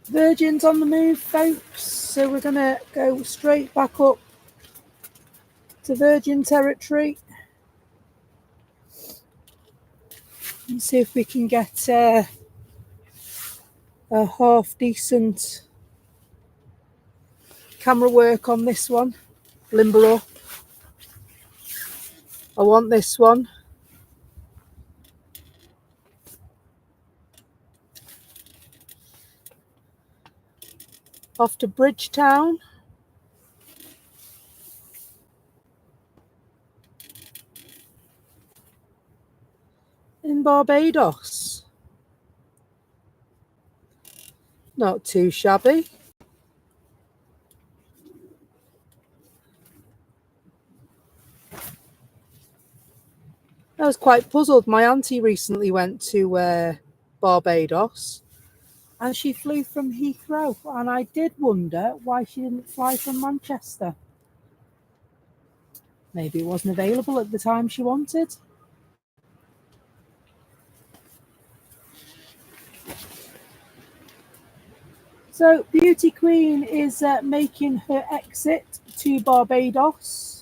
Virgin's on the move, folks. So we're going to go straight back up to Virgin territory and see if we can get a half decent camera work on this one. Limber up. I want this one. Off to Bridgetown. In Barbados. Not too shabby. I was quite puzzled. My auntie recently went to Barbados and she flew from Heathrow, and I did wonder why she didn't fly from Manchester. Maybe it wasn't available at the time she wanted. So Beauty Queen is making her exit to Barbados.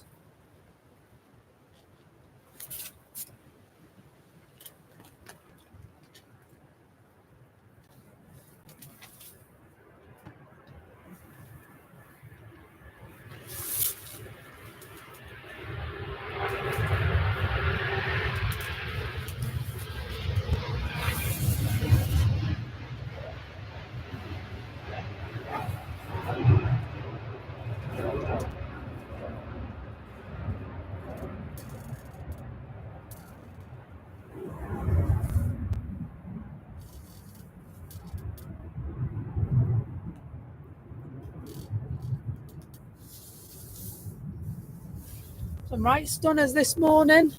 Some right stunners this morning.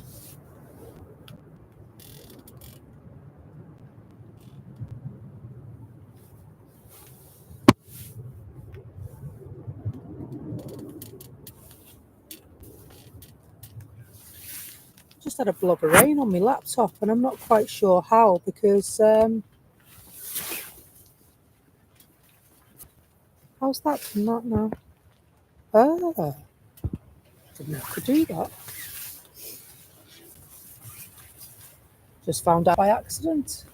Just had a blob of rain on my laptop, and I'm not quite sure how, because how's that from that now? Oh, didn't know I could do that. Just found out by accident.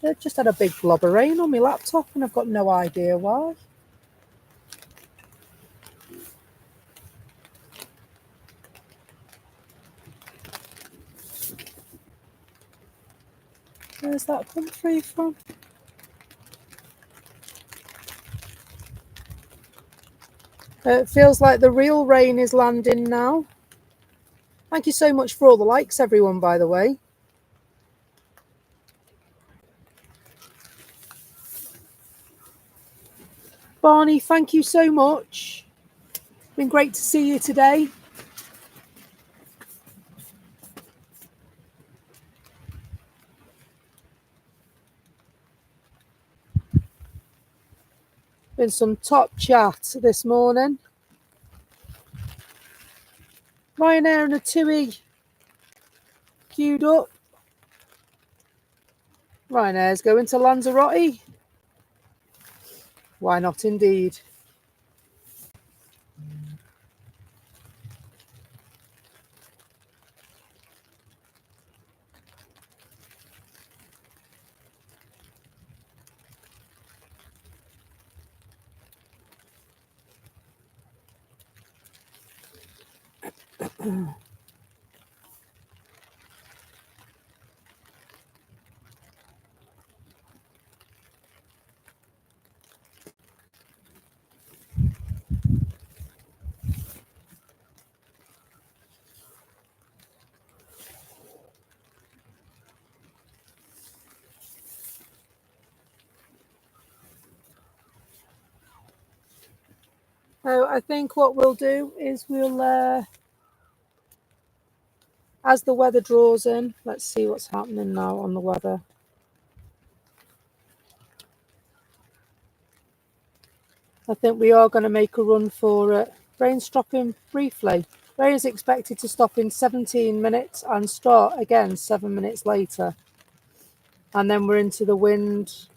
I just had a big blob of rain on my laptop, and I've got no idea why. Where's that come through from? It feels like the real rain is landing now. Thank you so much for all the likes, everyone, by the way. Barney, thank you so much. Been great to see you today. Been some top chat this morning. Ryanair and a TUI queued up. Ryanair's going to Lanzarote. Why not indeed? So I think what we'll do is we'll, as the weather draws in, let's see what's happening now on the weather. I think we are going to make a run for it. Rain stopping briefly. Rain is expected to stop in 17 minutes and start again 7 minutes later. And then we're into the wind.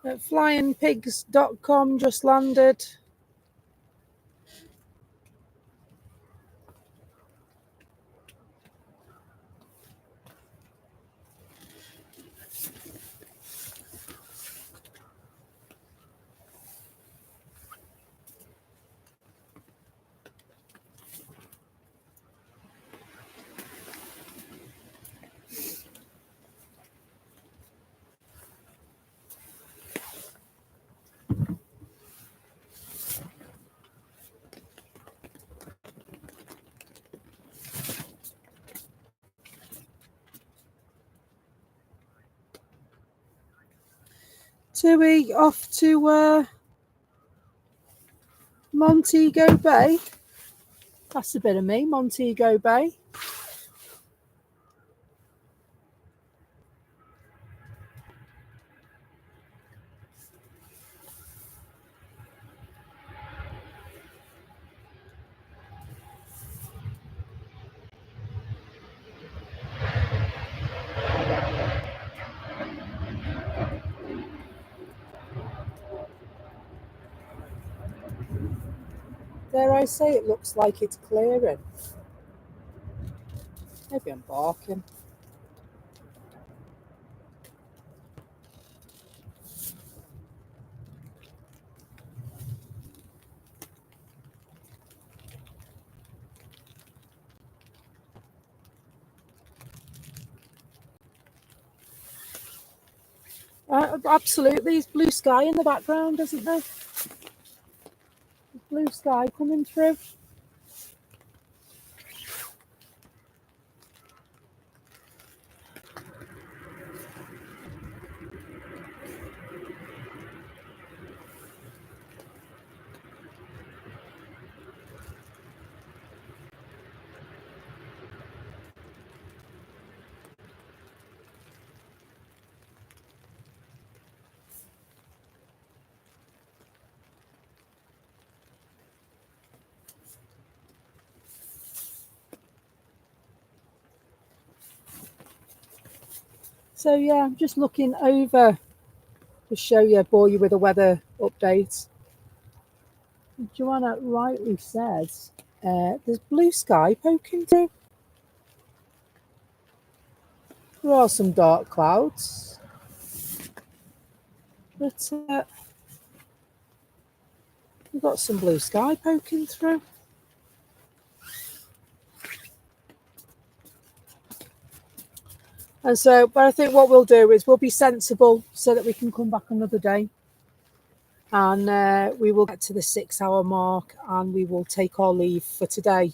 At flyingpigs.com just landed. TUI off to Montego Bay. That's a bit of me, Montego Bay. Dare I say it looks like it's clearing. Maybe I'm barking. Absolutely. There's blue sky in the background, isn't there? Blue sky coming through. So yeah, I'm just looking over to show you, bore you with a weather update. Joanna rightly says there's blue sky poking through. There are some dark clouds, but we've got some blue sky poking through. And so, but I think what we'll do is we'll be sensible so that we can come back another day. And we will get to the 6-hour mark and we will take our leave for today.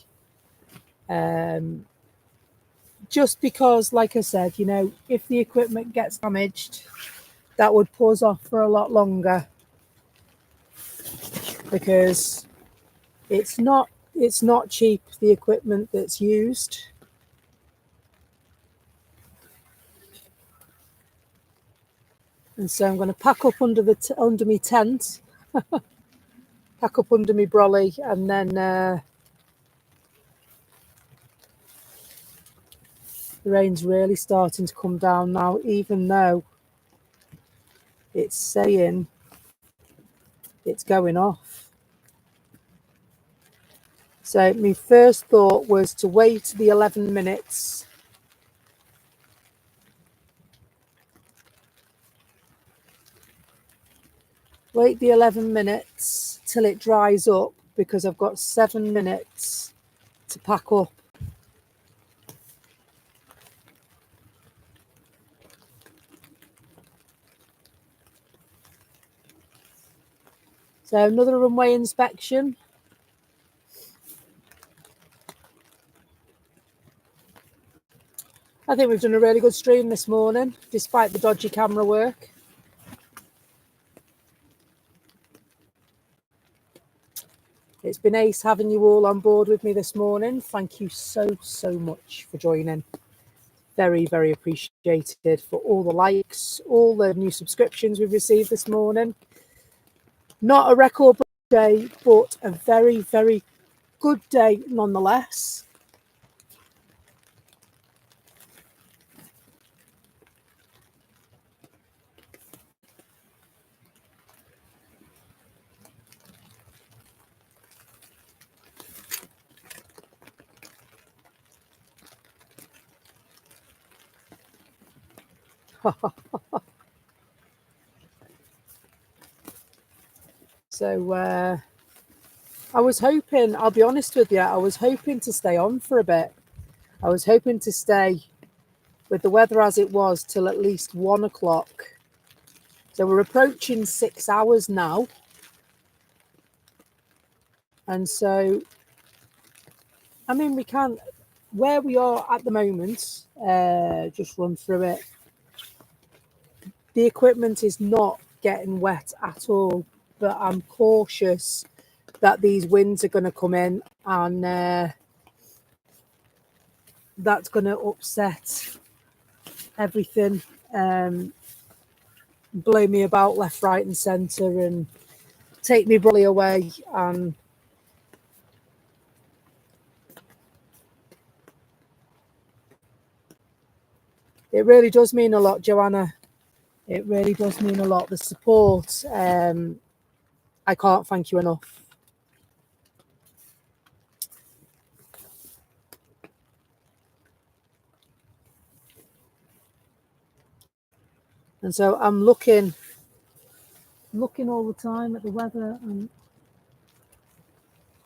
Just because, like I said, you know, if the equipment gets damaged, that would pause off for a lot longer, because it's not cheap, the equipment that's used. And so I'm going to pack up under under my tent, pack up under my brolly, and then the rain's really starting to come down now, even though it's saying it's going off. So my first thought was to wait the 11 minutes. Wait the 11 minutes till it dries up, because I've got 7 minutes to pack up. So another runway inspection. I think we've done a really good stream this morning, despite the dodgy camera work. It's been ace having you all on board with me this morning. Thank you so much for joining. Very, very appreciated for all the likes, all the new subscriptions we've received this morning. Not a record day, but a very, very good day nonetheless. So I was hoping, I'll be honest with you, I was hoping to stay on for a bit. I was hoping to stay with the weather as it was till at least 1 o'clock. So we're approaching 6 hours now. And so, I mean, we can't, where we are at the moment, just run through it. The equipment is not getting wet at all, but I'm cautious that these winds are going to come in, and that's going to upset everything, blow me about left, right and centre, and take me brolly away. And it really does mean a lot, Joanna. It really does mean a lot. The support, I can't thank you enough. And so I'm looking all the time at the weather, and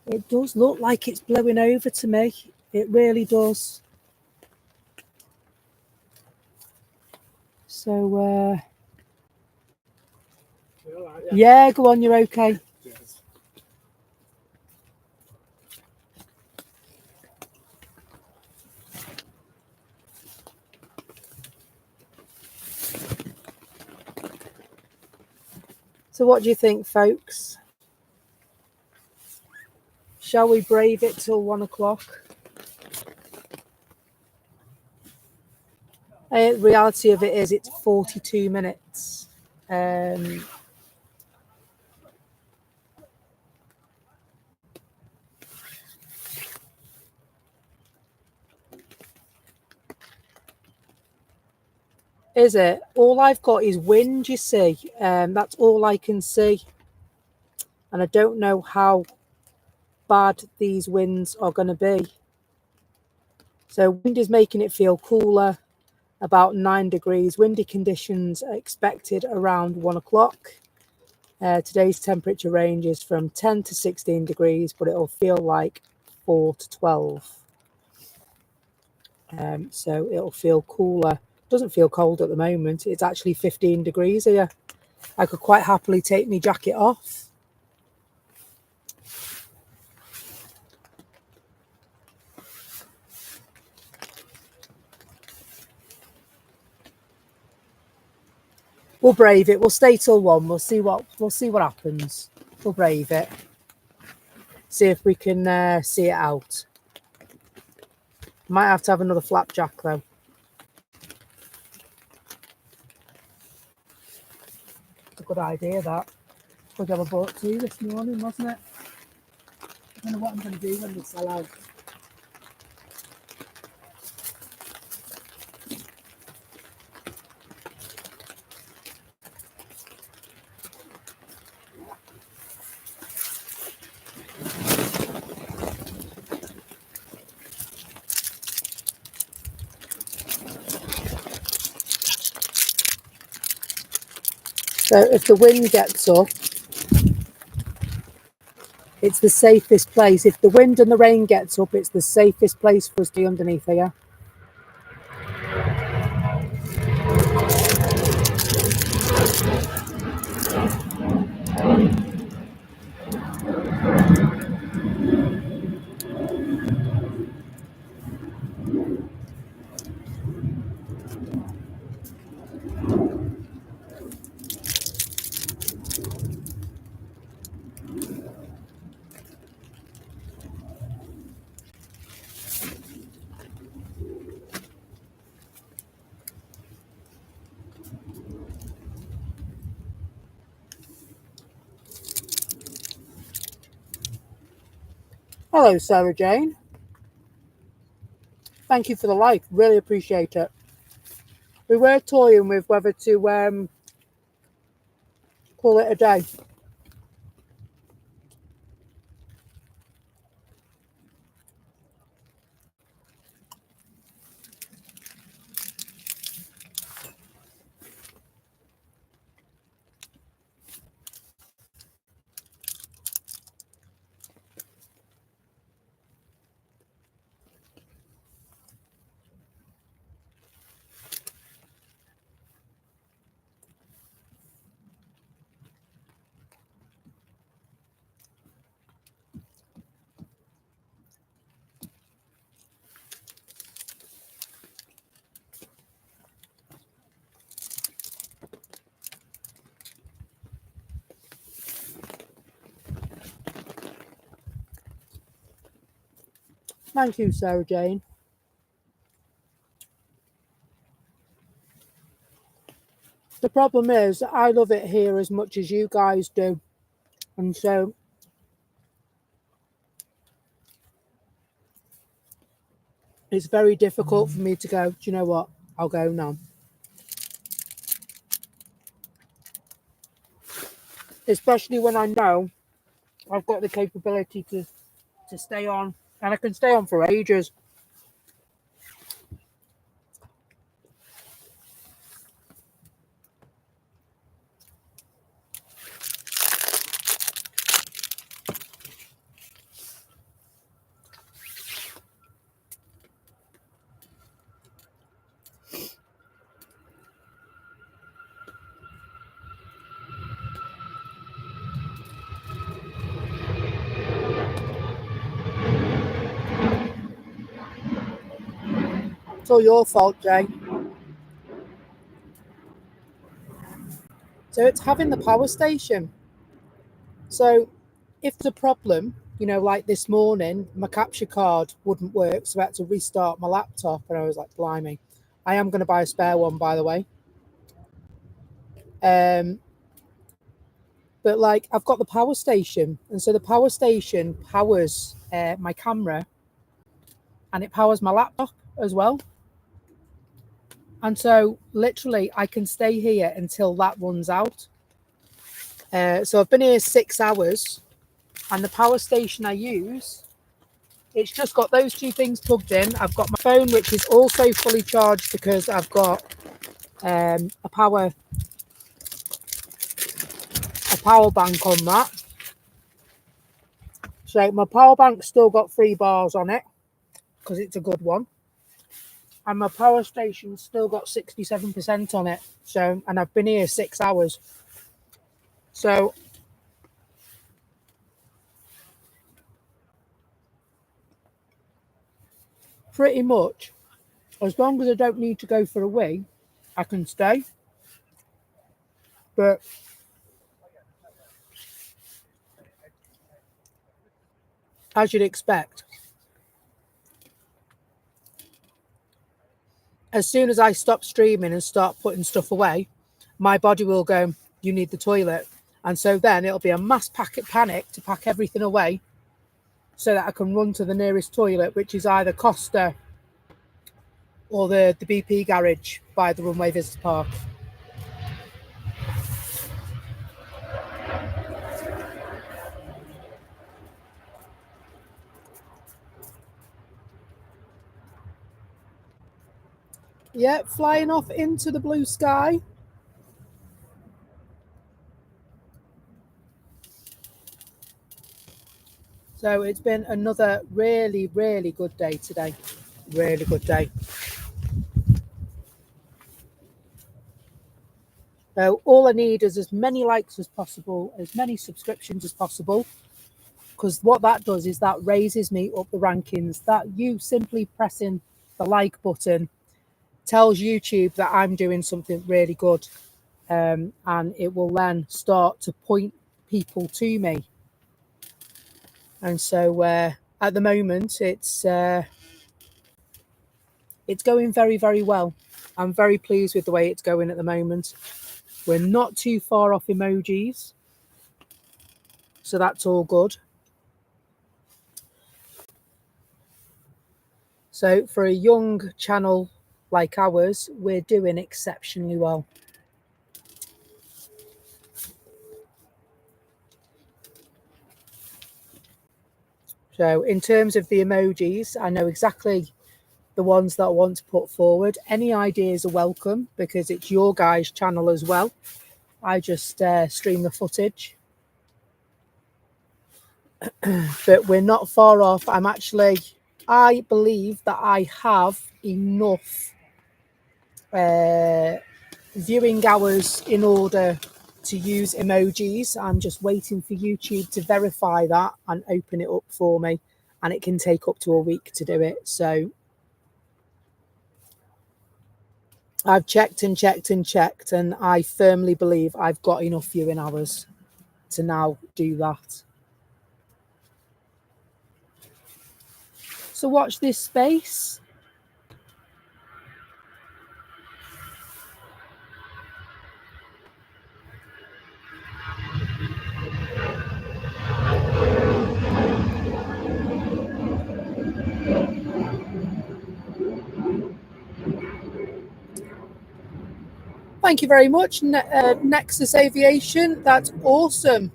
it does look like it's blowing over to me. It really does. So Yeah, go on, you're okay. So what do you think, folks? Shall we brave it till 1 o'clock? Reality of it is it's 42 minutes. Is it? All I've got is wind, you see. That's all I can see. And I don't know how bad these winds are going to be. So wind is making it feel cooler, about 9 degrees. Windy conditions are expected around 1 o'clock. Today's temperature range is from 10 to 16 degrees, but it'll feel like 4 to 12. So it'll feel cooler. Doesn't feel cold at the moment. It's actually 15 degrees here. I could quite happily take my jacket off. We'll brave it. We'll stay till 1. We'll see what happens. We'll brave it. See if we can see it out. Might have to have another flapjack though. It's a good idea that. We'll have a boat too this morning, wasn't it? I don't know what I'm going to do when they sell out. So if the wind gets up, it's the safest place. If the wind and the rain gets up, it's the safest place for us to be underneath here. Hello, Sarah Jane. Thank you for the like. Really appreciate it. We were toying with whether to call it a day. Thank you, Sarah Jane. The problem is I love it here as much as you guys do. And so it's very difficult for me to go, do you know what? I'll go now. Especially when I know I've got the capability to stay on. And I can stay on for ages. It's all your fault, Jay. So it's having the power station. So if there's a problem, you know, like this morning, my capture card wouldn't work, so I had to restart my laptop, and I was like, blimey. I am going to buy a spare one, by the way. But like, I've got the power station, and so the power station powers my camera, and it powers my laptop as well. And so literally I can stay here until that runs out. So I've been here 6 hours, and the power station I use, it's just got those two things plugged in. I've got my phone, which is also fully charged because I've got a power bank on that. So my power bank's still got 3 bars on it because it's a good one. And my power station's still got 67% on it. So, and I've been here 6 hours. So pretty much, as long as I don't need to go for a wee, I can stay. But as you'd expect, as soon as I stop streaming and start putting stuff away, my body will go, you need the toilet. And so then it'll be a mass panic to pack everything away so that I can run to the nearest toilet, which is either Costa or the BP garage by the Runway Visitor Park. Yeah, flying off into the blue sky. So it's been another really, really good day today. Really good day. So all I need is as many likes as possible, as many subscriptions as possible, because what that does is that raises me up the rankings. That you simply pressing the like button tells YouTube that I'm doing something really good, and it will then start to point people to me. And so at the moment, it's going very, very well. I'm very pleased with the way it's going at the moment. We're not too far off emojis, so that's all good. So for a young channel like ours, we're doing exceptionally well. So in terms of the emojis, I know exactly the ones that I want to put forward. Any ideas are welcome because it's your guys' channel as well. I just stream the footage. But we're not far off. I believe that I have enough viewing hours in order to use emojis. I'm just waiting for YouTube to verify that and open it up for me, and it can take up to a week to do it. So I've checked and checked and checked, and I firmly believe I've got enough viewing hours to now do that. So watch this space. Thank you very much, Nexus Aviation. That's awesome.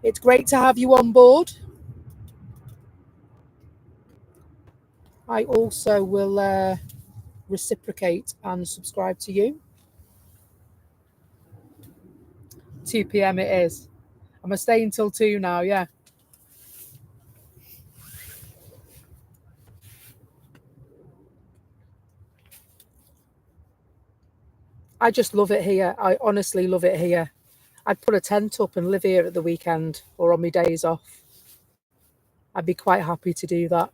It's great to have you on board. I also will reciprocate and subscribe to you. 2 p.m. it is. I'm staying until 2 now, yeah. I just love it here. I honestly love it here. I'd put a tent up and live here at the weekend or on my days off. I'd be quite happy to do that.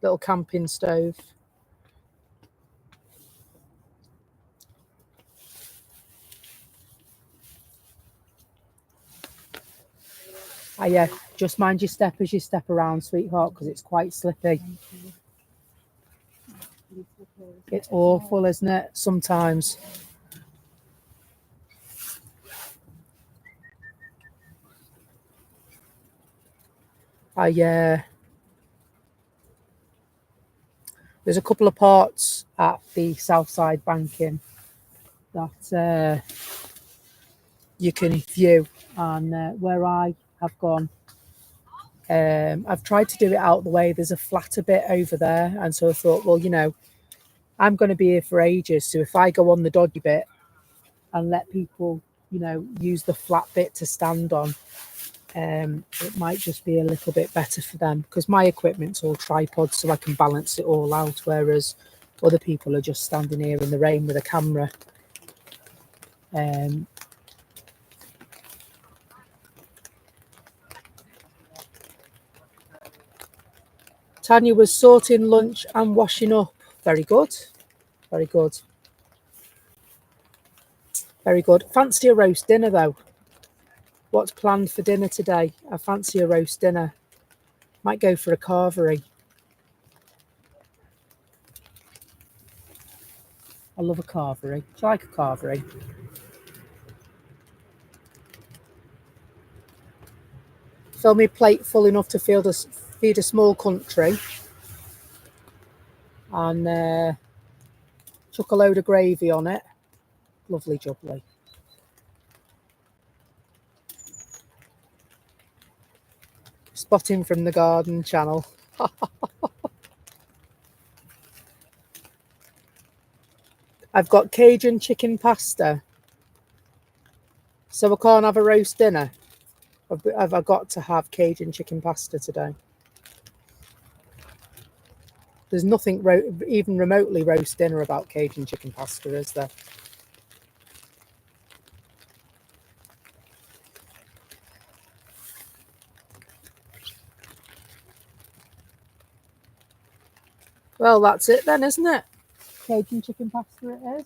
little camping stove. Yeah, just mind your step as you step around, sweetheart, because it's quite slippy. It's awful, isn't it? Sometimes. There's a couple of parts at the south side banking that you can view, and where I have gone, I've tried to do it out the way. There's a flatter bit over there, and so I thought, well, you know, I'm going to be here for ages, so if I go on the dodgy bit and let people, you know, use the flat bit to stand on, it might just be a little bit better for them, because my equipment's all tripod, so I can balance it all out, whereas other people are just standing here in the rain with a camera. Tanya was sorting lunch and washing up. Very good. Very good. Very good. Fancy a roast dinner, though. What's planned for dinner today? I fancy a roast dinner. Might go for a carvery. I love a carvery. Do you like a carvery? Fill me a plate full enough to feed a small country. And chuck a load of gravy on it. Lovely jubbly. Spotting from the garden channel. I've got Cajun chicken pasta, so I can't have a roast dinner. Have I got to have Cajun chicken pasta today? There's nothing even remotely roast dinner about Cajun chicken pasta, is there? Well, that's it then, isn't it? Cajun chicken pasta it is.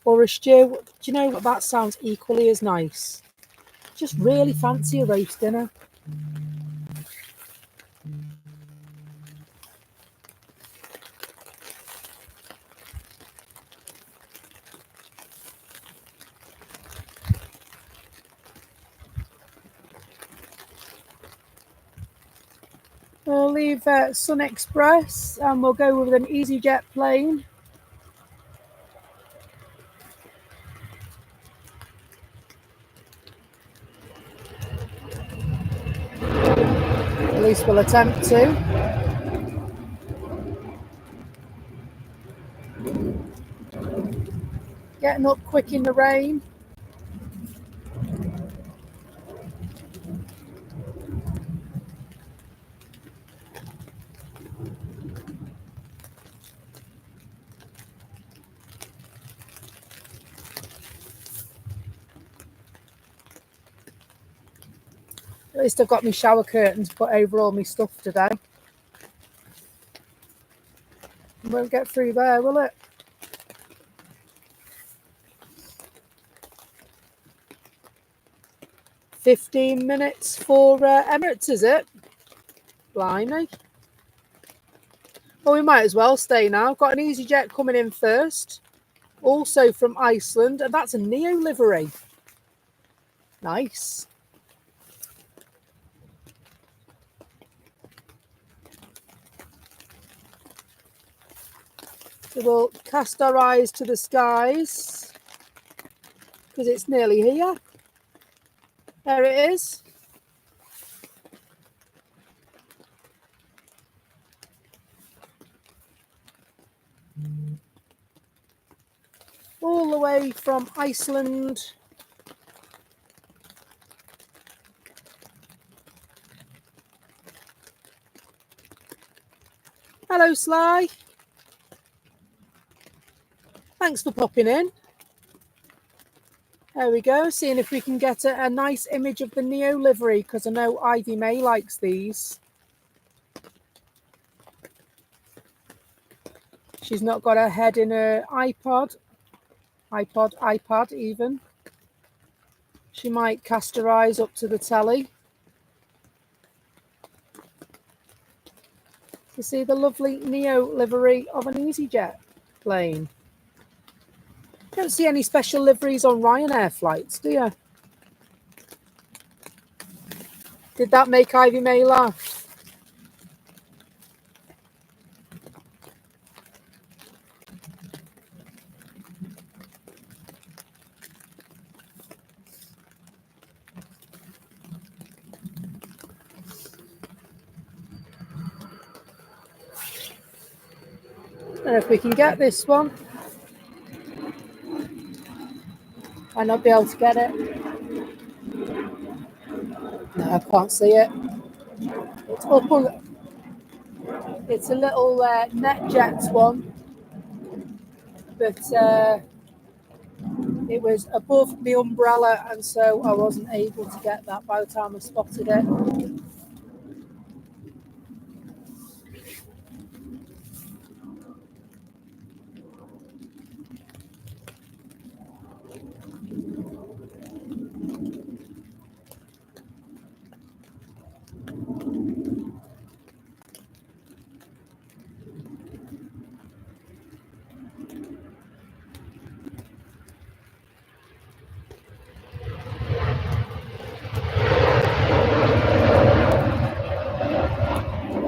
Or a stew. Do you know what? That sounds equally as nice. Just really fancy a roast dinner. We'll leave Sun Express and we'll go with an EasyJet plane. At least we'll attempt to. Getting up quick in the rain. At least I've got my shower curtains put over all my stuff today. It won't get through there, will it? "15 minutes for Emirates, is it? Blimey. Well, we might as well stay now. Got an EasyJet coming in first. Also from Iceland, and that's a Neo livery. Nice. So we'll cast our eyes to the skies because it's nearly here. There it is. All the way from Iceland. Hello, Sly. Thanks for popping in. There we go, seeing if we can get a nice image of the Neo livery, because I know Ivy May likes these. She's not got her head in her iPad even. She might cast her eyes up to the telly to see the lovely Neo livery of an EasyJet plane. Don't see any special liveries on Ryanair flights, do you? Did that make Ivy May laugh? And if we can get this one, I not be able to get it. No, I can't see it. It's up on. It's a little NetJets one, but it was above the umbrella, and so I wasn't able to get that by the time I spotted it.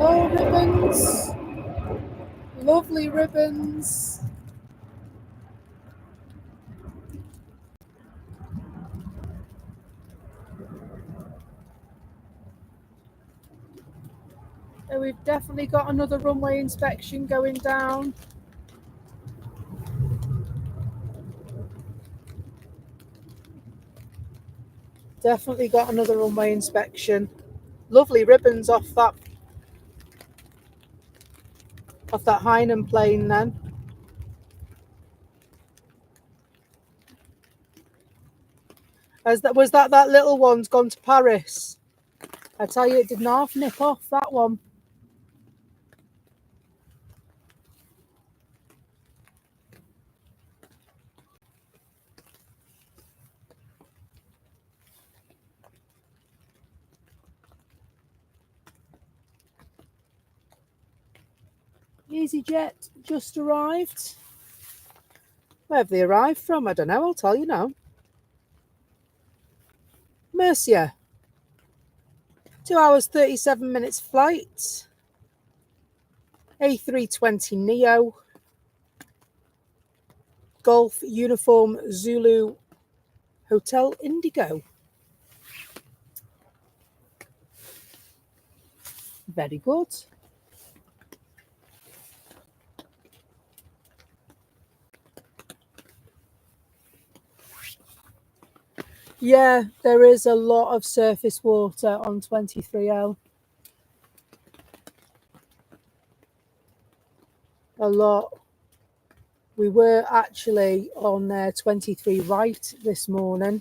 Oh, ribbons! Lovely ribbons! So we've definitely got another runway inspection going down. Definitely got another runway inspection. Lovely ribbons off that Hainan plane then. Was that little one's gone to Paris? I tell you, it didn't half nip off, that one. EasyJet just arrived. Where have they arrived from? I don't know, I'll tell you now. Murcia. 2 hours, 37 minutes flight. A320 Neo. Golf Uniform Zulu Hotel Indigo. Very good. Yeah, there is a lot of surface water on 23L. A lot. We were actually on 23 right this morning,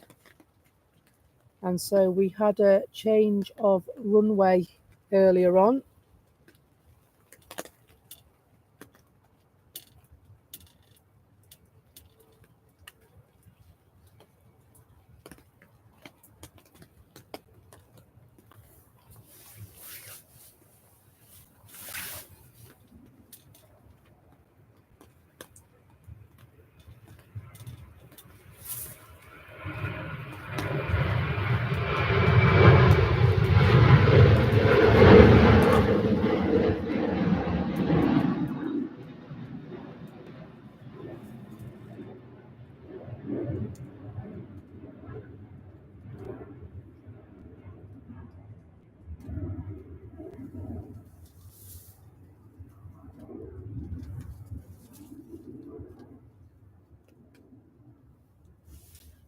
and so we had a change of runway earlier on.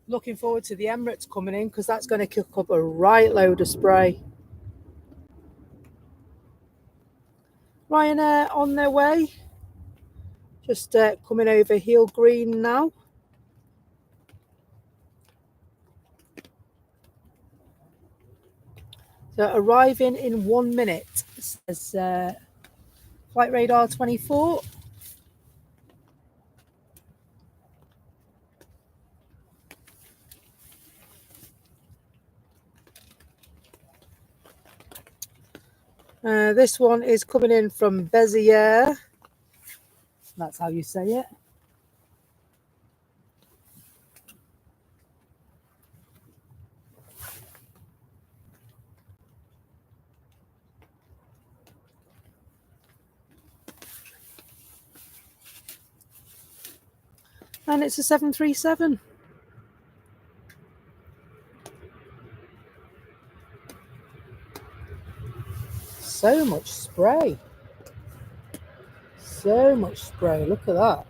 Looking forward to the Emirates coming in, because that's going to kick up a right load of spray. Ryanair on their way. Just coming over heel green now. So arriving in 1 minute, says Flight Radar 24. This one is coming in from Bezier. That's how you say it. And it's a 737. So much spray. So much spray. Look at that.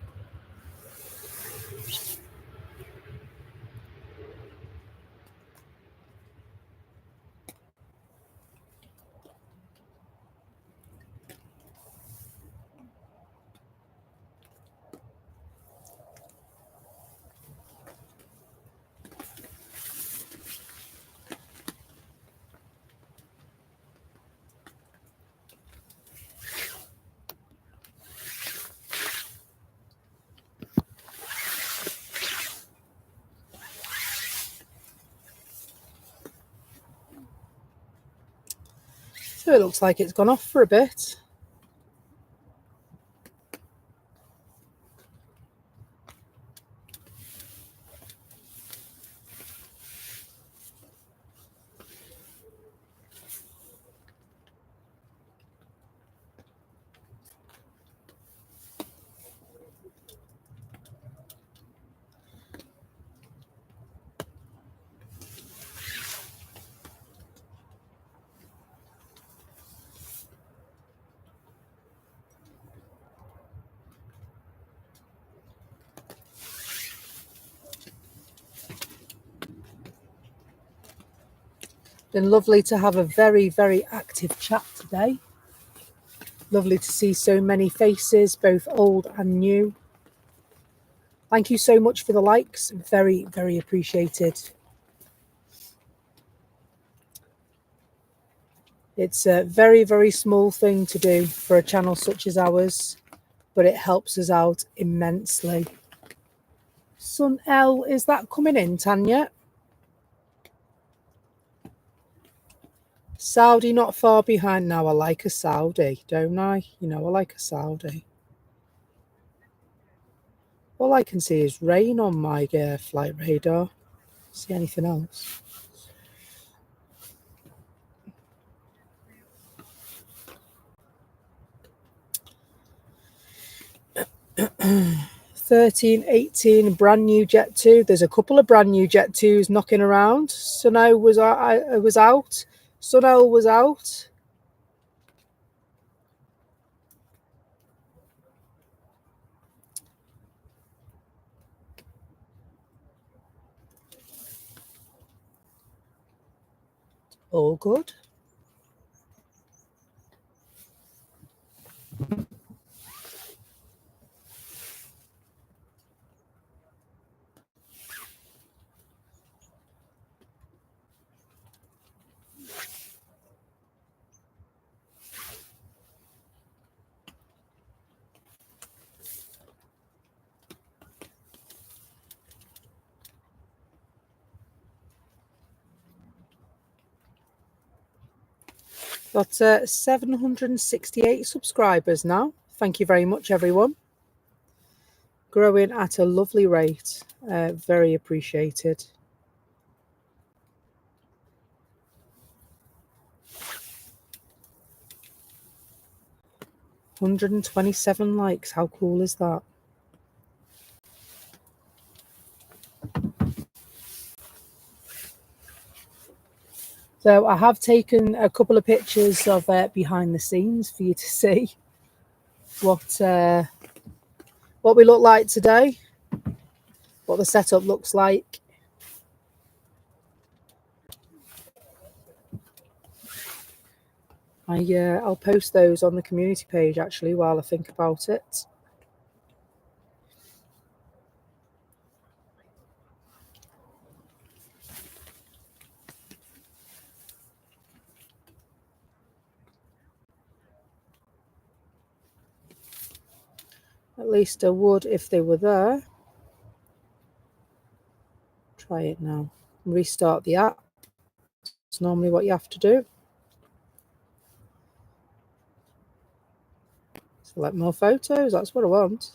So it looks like it's gone off for a bit. Been lovely to have a very, very active chat today. Lovely to see so many faces, both old and new. Thank you so much for the likes. Very, very appreciated. It's a very, very small thing to do for a channel such as ours, but it helps us out immensely. Sun L, is that coming in, Tanya? Saudi not far behind now. I like a Saudi, don't I? You know, I like a Saudi. All I can see is rain on my flight radar. See anything else? $13, $18, brand new Jet 2. There's a couple of brand new Jet 2s knocking around. Suno was out. Sunel was out. All good. Got 768 subscribers now. Thank you very much, everyone. Growing at a lovely rate. Very appreciated. $127 likes. How cool is that? So I have taken a couple of pictures of behind the scenes for you to see what we look like today, what the setup looks like. I'll post those on the community page actually while I think about it. At least I would if they were there. Try it now. Restart the app. It's normally what you have to do. Select more photos. That's what I want.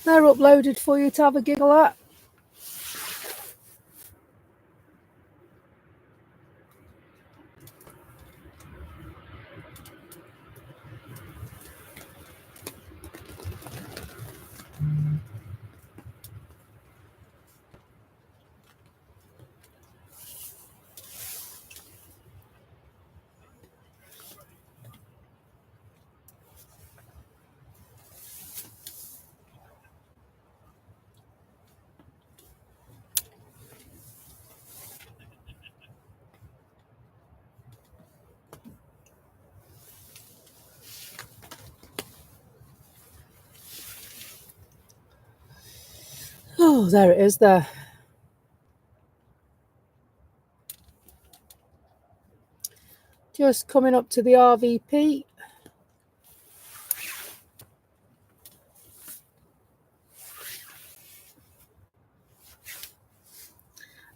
They're uploaded for you to have a giggle at. Oh, there it is there. Just coming up to the RVP.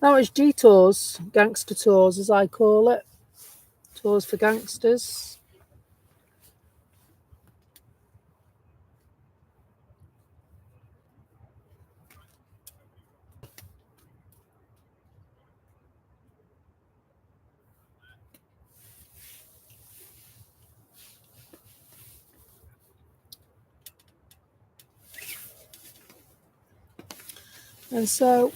That was G Tours, Gangster Tours as I call it. Tours for gangsters. And so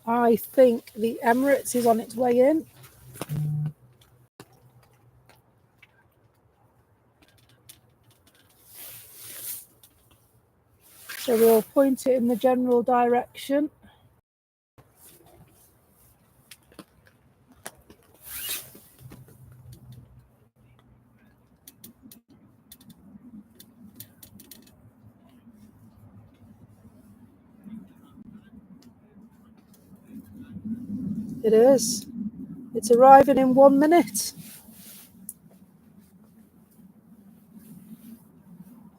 I think the Emirates is on its way in. So we'll point it in the general direction. It is. It's arriving in 1 minute.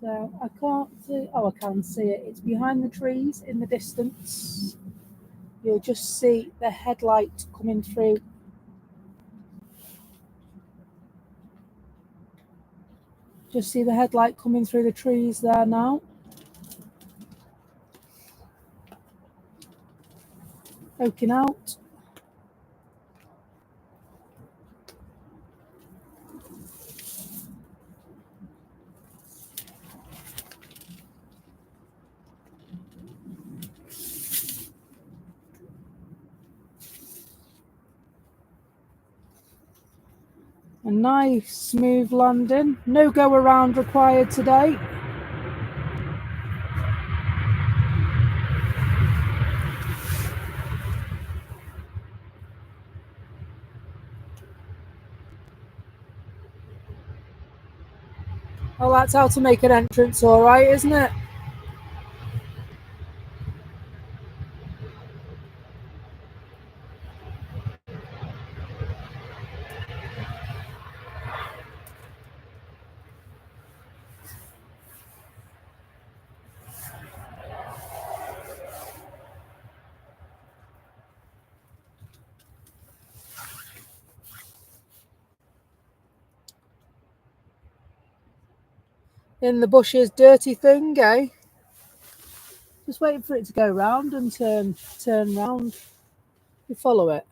So I can't see. Oh, I can see it. It's behind the trees in the distance. You'll just see the headlight coming through. Just see the headlight coming through the trees there now. Poking out. A nice smooth landing. No go around required today. Oh, that's how to make an entrance, all right, isn't it? in the bushes, dirty thing, eh? Just waiting for it to go round and turn round. You follow it.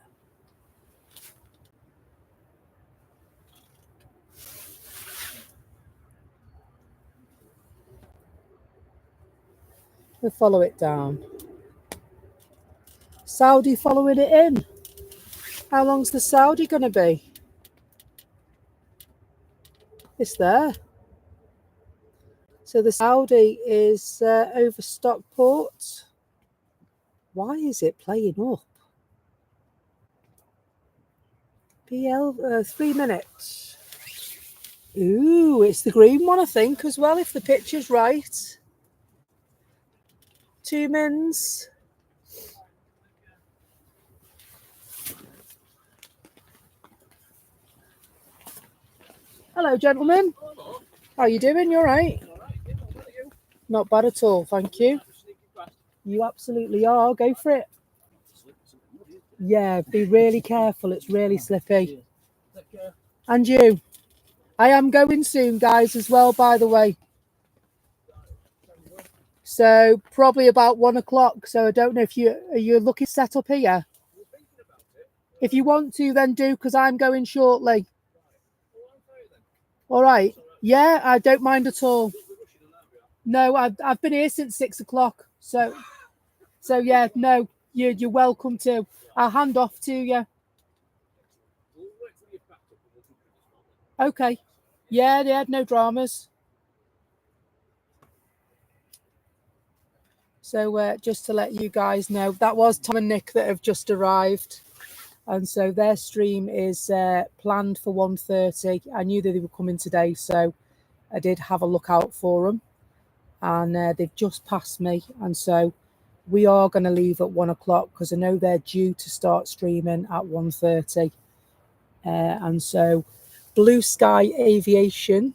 We follow it down. Saudi following it in. How long's the Saudi going to be? It's there. So the Saudi is over Stockport. Why is it playing up? PL 3 minutes. Ooh, it's the green one, I think, as well, if the picture's right. 2 mins. Hello, gentlemen. Hello. How are you doing? You all right? Not bad at all, thank you. You absolutely are. Go for it. Yeah, be really careful. It's really slippy. And you. I am going soon, guys, as well, by the way. So probably about 1 o'clock. So I don't know if you're looking set up here. If you want to, then do, because I'm going shortly. All right. Yeah, I don't mind at all. No, I've been here since 6 o'clock. So yeah, no, you're welcome to. I'll hand off to you. Okay. Yeah, no dramas. So just to let you guys know, that was Tom and Nick that have just arrived. And so their stream is planned for 1:30. I knew that they were coming today, so I did have a look out for them. And they've just passed me. And so we are going to leave at 1 o'clock because I know they're due to start streaming at 1:30. And so Blue Sky Aviation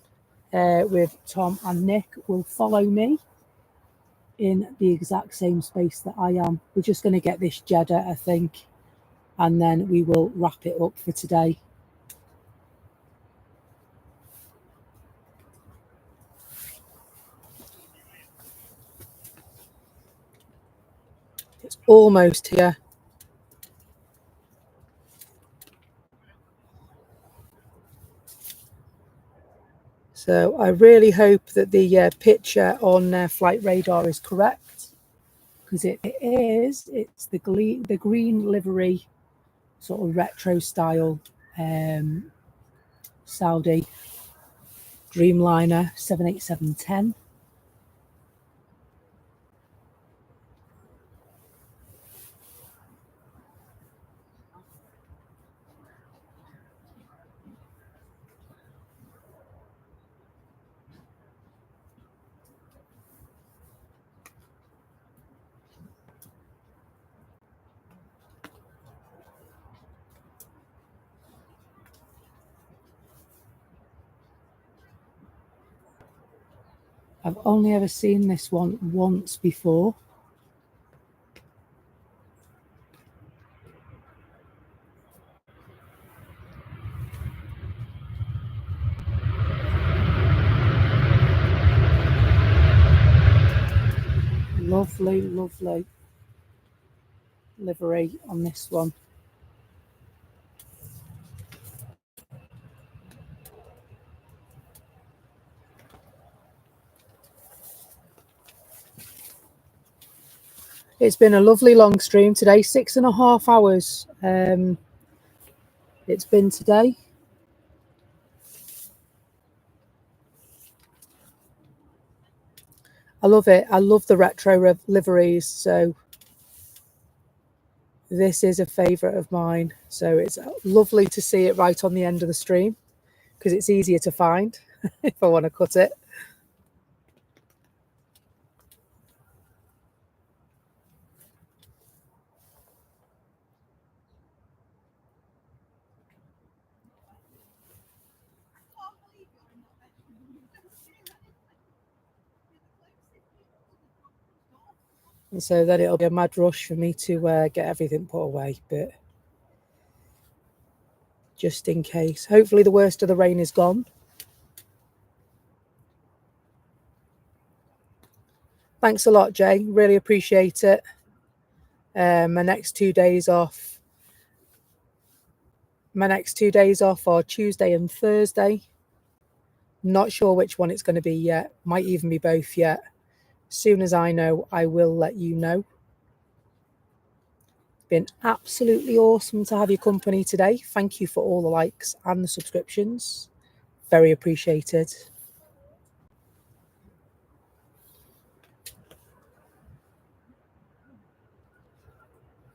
with Tom and Nick will follow me in the exact same space that I am. We're just going to get this Jeddah, I think, and then we will wrap it up for today. It's almost here. So I really hope that the picture on Flight Radar is correct, because it is. It's the green livery, sort of retro style Saudi Dreamliner 787-10. I've only ever seen this one once before. Lovely, lovely livery on this one. It's been a lovely long stream today, 6.5 hours. It's been today. I love it. I love the retro liveries. So this is a favourite of mine. So it's lovely to see it right on the end of the stream, because it's easier to find if I want to cut it. And so then it'll be a mad rush for me to get everything put away, but just in case. Hopefully the worst of the rain is gone. Thanks a lot, Jay. Really appreciate it. My next 2 days off. My next 2 days off are Tuesday and Thursday. Not sure which one it's going to be yet. Might even be both yet. As soon as I know, I will let you know. It's been absolutely awesome to have your company today. Thank you for all the likes and the subscriptions. Very appreciated.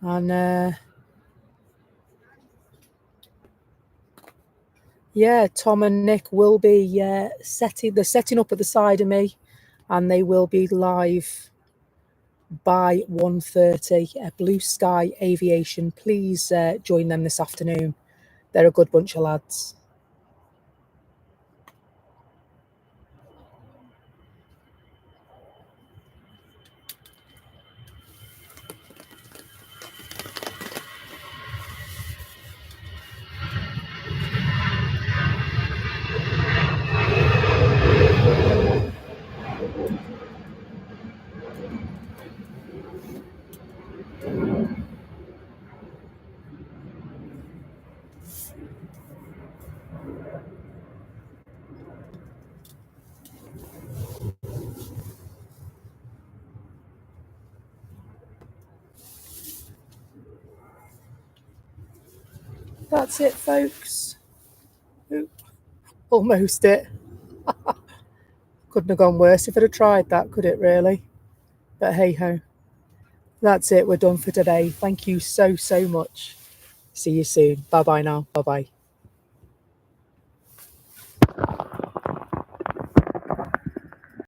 And yeah, Tom and Nick will be setting up at the side of me, and they will be live by 1:30. Blue Sky Aviation. Please join them this afternoon. They're a good bunch of lads. That's it, folks. Almost it. Couldn't have gone worse if I'd have tried that, could it really? But hey ho. That's it. We're done for today. Thank you so much. See you soon. Bye bye now. Bye bye.